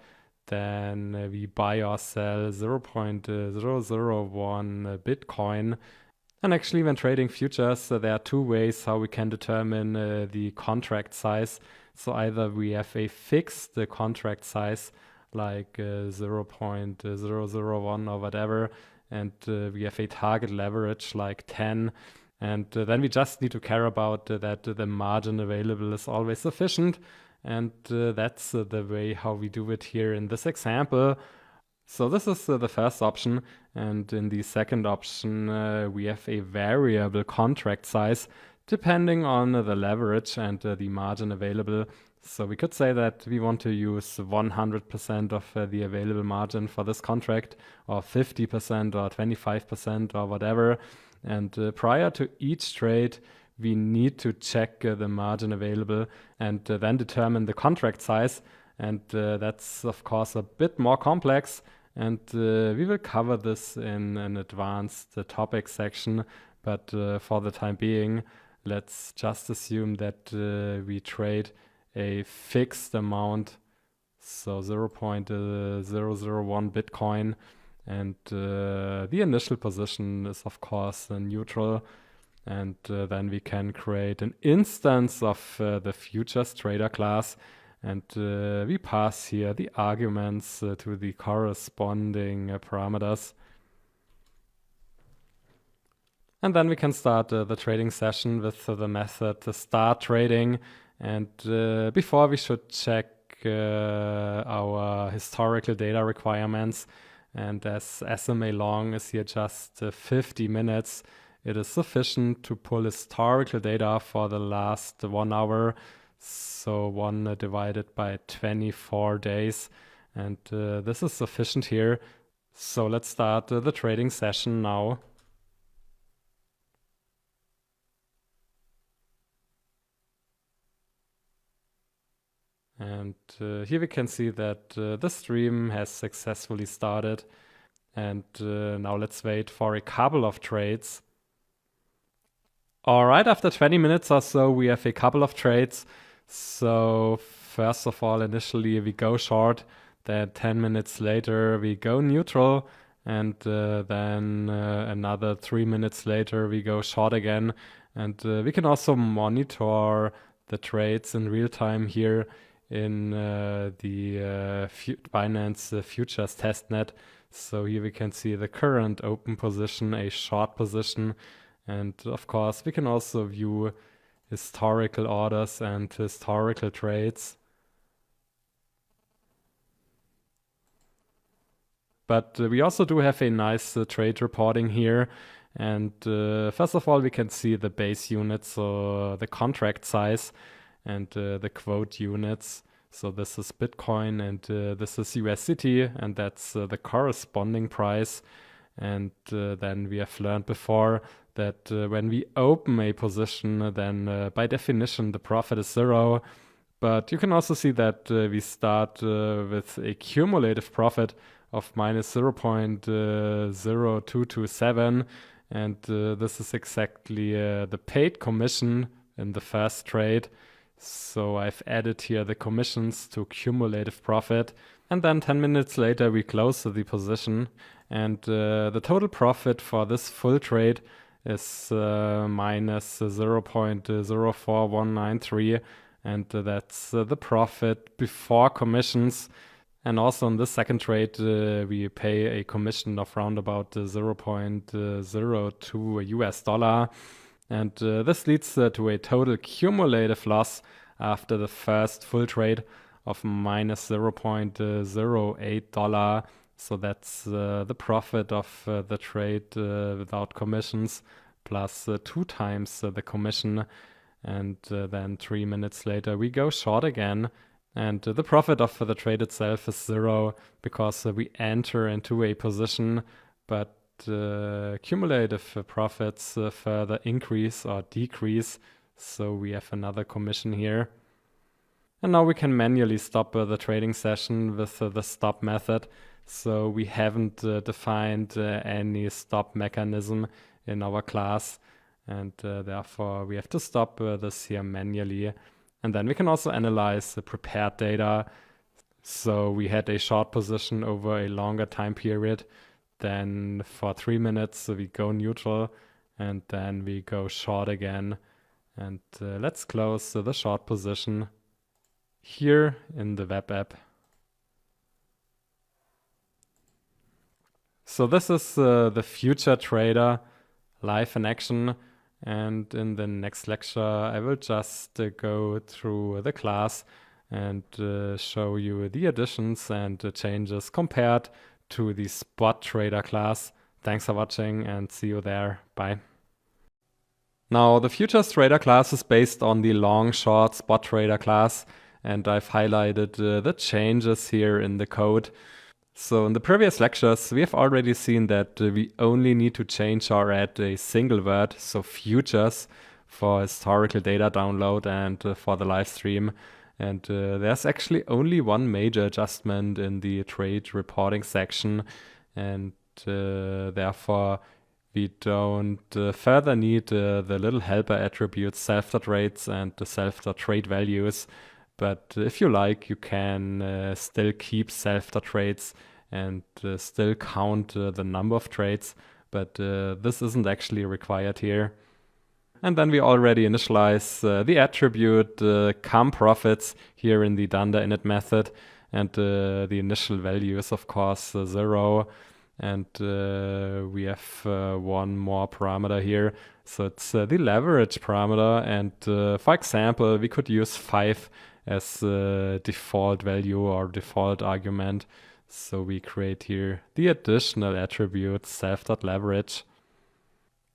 then we buy or sell 0.001 Bitcoin. And actually, when trading futures, there are 2 ways how we can determine the contract size. So either we have a fixed contract size, like 0.001 or whatever, and we have a target leverage like 10. And then we just need to care about that the margin available is always sufficient. And that's the way how we do it here in this example. So this is the first option, and in the second option we have a variable contract size depending on the leverage and the margin available. So we could say that we want to use 100% of the available margin for this contract, or 50% or 25% or whatever. And prior to each trade, we need to check the margin available and then determine the contract size. And that's, of course, a bit more complex. And we will cover this in an advanced topic section. But for the time being, let's just assume that we trade a fixed amount, so 0.001 Bitcoin. And the initial position is, of course, neutral. And then we can create an instance of the futures trader class. And we pass here the arguments to the corresponding parameters. And then we can start the trading session with the method start trading. And before, we should check our historical data requirements. And as SMA long is here just 50 minutes, it is sufficient to pull historical data for the last 1 hour. So 1 divided by 24 days. And this is sufficient here. So let's start the trading session now. And here we can see that the stream has successfully started. And now let's wait for a couple of trades. All right, after 20 minutes or so, we have a couple of trades. So first of all, initially we go short. Then 10 minutes later, we go neutral. And then another 3 minutes later, we go short again. And we can also monitor the trades in real time here in the Binance futures testnet. So here we can see the current open position, a short position. And of course, we can also view historical orders and historical trades. But we also do have a nice trade reporting here. And first of all, we can see the base units, so the contract size, and the quote units. So this is Bitcoin and this is USDT, and that's the corresponding price. And then we have learned before that when we open a position, then by definition the profit is 0. But you can also see that we start with a cumulative profit of minus 0.0227. And this is exactly the paid commission in the first trade. So I've added here the commissions to cumulative profit. And then 10 minutes later, we close the position. And the total profit for this full trade is minus 0.04193. And that's the profit before commissions. And also in this second trade, we pay a commission of around about 0.02 US dollar. And this leads to a total cumulative loss after the first full trade of minus $0.08. So that's the profit of the trade without commissions, plus 2 times the commission. And then 3 minutes later, we go short again. And the profit of the trade itself is 0 because we enter into a position, but cumulative profits further increase or decrease. So we have another commission here. And now we can manually stop the trading session with the stop method. So we haven't defined any stop mechanism in our class. And therefore we have to stop this here manually. And then we can also analyze the prepared data. So we had a short position over a longer time period. Then for 3 minutes, we go neutral, and then we go short again. And let's close the short position here in the web app. So this is the future trader live in action. And in the next lecture, I will just go through the class and show you the additions and changes compared to the spot trader class. Thanks for watching and see you there. Bye. Now, the futures trader class is based on the long short spot trader class, and I've highlighted the changes here in the code. So in the previous lectures, we have already seen that we only need to change or add a single word, so futures, for historical data download and for the live stream. And there's actually only one major adjustment in the trade reporting section, and therefore we don't further need the little helper attributes self.rates and the self.trade values. But if you like, you can still keep self.rates and still count the number of trades, but this isn't actually required here. And then we already initialize the attribute com profits here in the dunder init method, and the initial value is of course 0. And we have one more parameter here, so it's the leverage parameter, and for example we could use 5 as default value or default argument. So we create here the additional attribute self.leverage.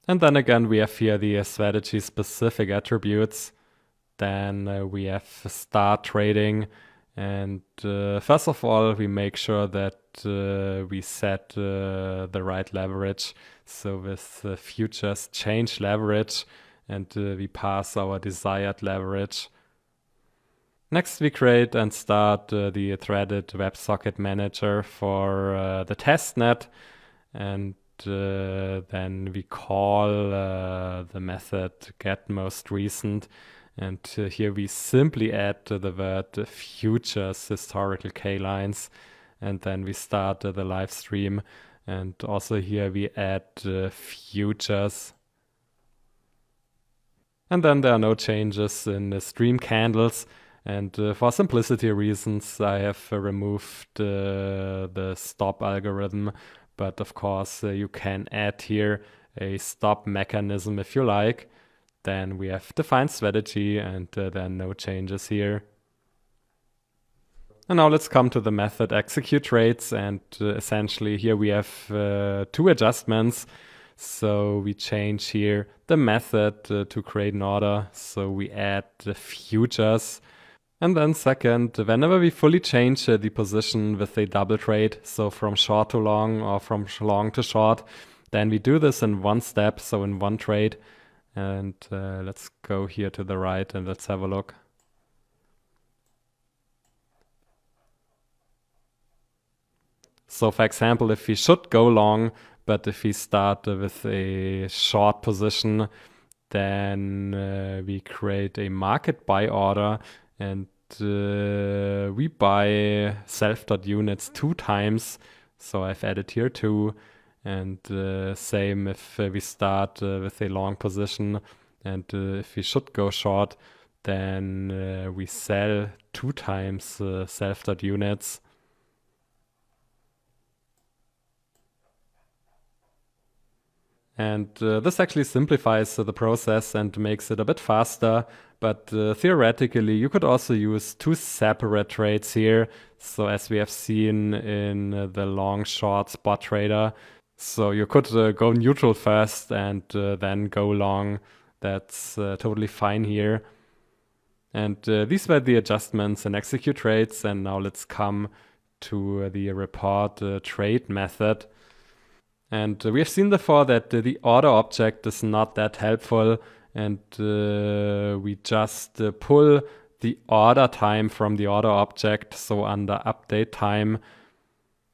And then again, we have here the strategy specific attributes. Then we have start trading. And first of all, we make sure that we set the right leverage. So with futures change leverage, and we pass our desired leverage. Next, we create and start the threaded WebSocket manager for the testnet, and then we call the method getMostRecent, and here we simply add the word futures historical k-lines, and then we start the live stream, and also here we add futures. And then there are no changes in the stream candles. And for simplicity reasons, I have removed the stop algorithm. But of course, you can add here a stop mechanism if you like. Then we have defined strategy, and there are no changes here. And now let's come to the method execute trades. And essentially here we have 2 adjustments. So we change here the method to create an order. So we add the futures. And then second, whenever we fully change the position with a double trade, so from short to long or from long to short, then we do this in one step, so in one trade. And let's go here to the right and let's have a look. So for example, if we should go long, but if we start with a short position, then we create a market buy order, and we buy self.units 2 times. So I've added here 2, and same if we start with a long position, and if we should go short, then we sell 2 times self.units. And this actually simplifies the process and makes it a bit faster. But theoretically, you could also use 2 separate trades here. So as we have seen in the long short spot trader. So you could go neutral first and then go long. That's totally fine here. And these were the adjustments in execute trades. And now let's come to the report trade method. And we have seen before that the order object is not that helpful, and we just pull the order time from the order object, so under update time.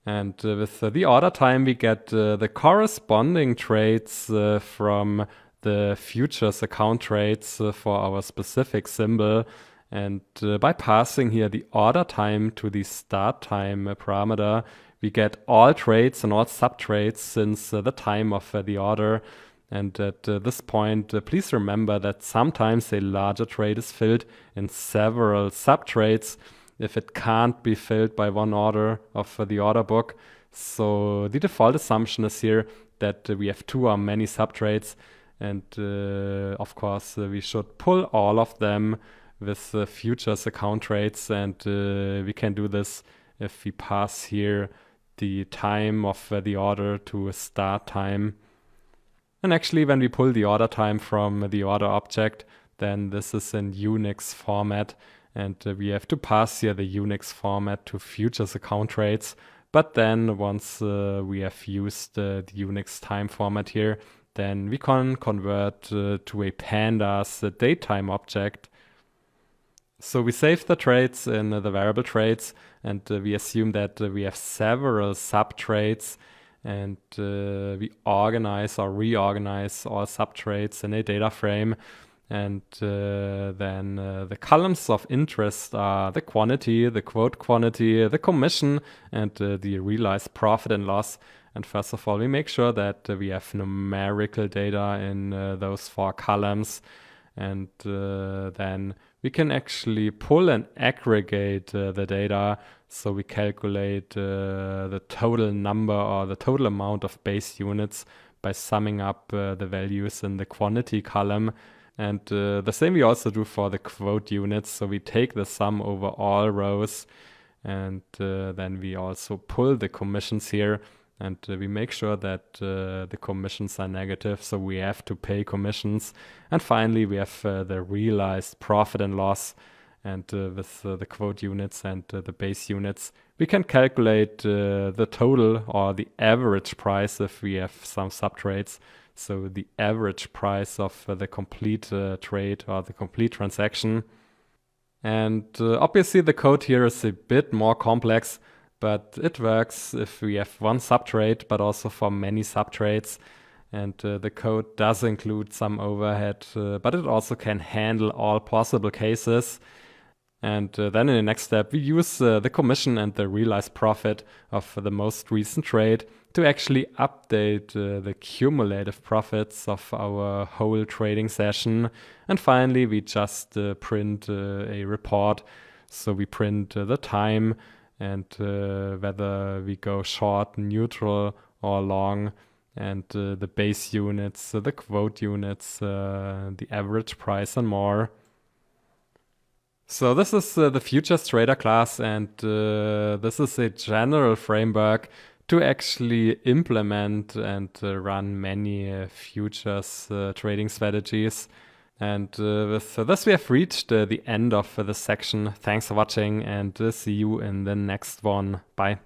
And with the order time, we get the corresponding trades from the futures account trades for our specific symbol. And by passing here the order time to the start time parameter, we get all trades and all sub-trades since the time of the order. And at this point, please remember that sometimes a larger trade is filled in several sub-trades if it can't be filled by one order of the order book. So the default assumption is here that we have 2 or many sub-trades. And of course, we should pull all of them with futures account trades. And we can do this if we pass here the time of the order to start time. And actually, when we pull the order time from the order object, then this is in Unix format. And we have to pass here the Unix format to futures account trades. But then once we have used the Unix time format here, then we can convert to a pandas datetime object. So we save the trades in the variable trades, and we assume that we have several sub-trades, and we organize or reorganize all sub-trades in a data frame. And then the columns of interest are the quantity, the quote quantity, the commission, and the realized profit and loss. And first of all, we make sure that we have numerical data in those 4 columns. And then we can actually pull and aggregate the data. So we calculate the total number or the total amount of base units by summing up the values in the quantity column. And the same we also do for the quote units. So we take the sum over all rows, and then we also pull the commissions here, and we make sure that the commissions are negative, so we have to pay commissions. And finally, we have the realized profit and loss. And with the quote units and the base units, we can calculate the total or the average price if we have some subtrades. So the average price of the complete trade or the complete transaction. And obviously the code here is a bit more complex, but it works if we have one subtrade, but also for many subtrades. And the code does include some overhead, but it also can handle all possible cases. And then in the next step, we use the commission and the realized profit of the most recent trade to actually update the cumulative profits of our whole trading session. And finally, we just print a report. So we print the time and whether we go short, neutral, or long, and the base units, the quote units, the average price, and more. So this is the futures trader class, and this is a general framework to actually implement and run many futures trading strategies. And with this, we have reached the end of this section. Thanks for watching, and see you in the next one. Bye.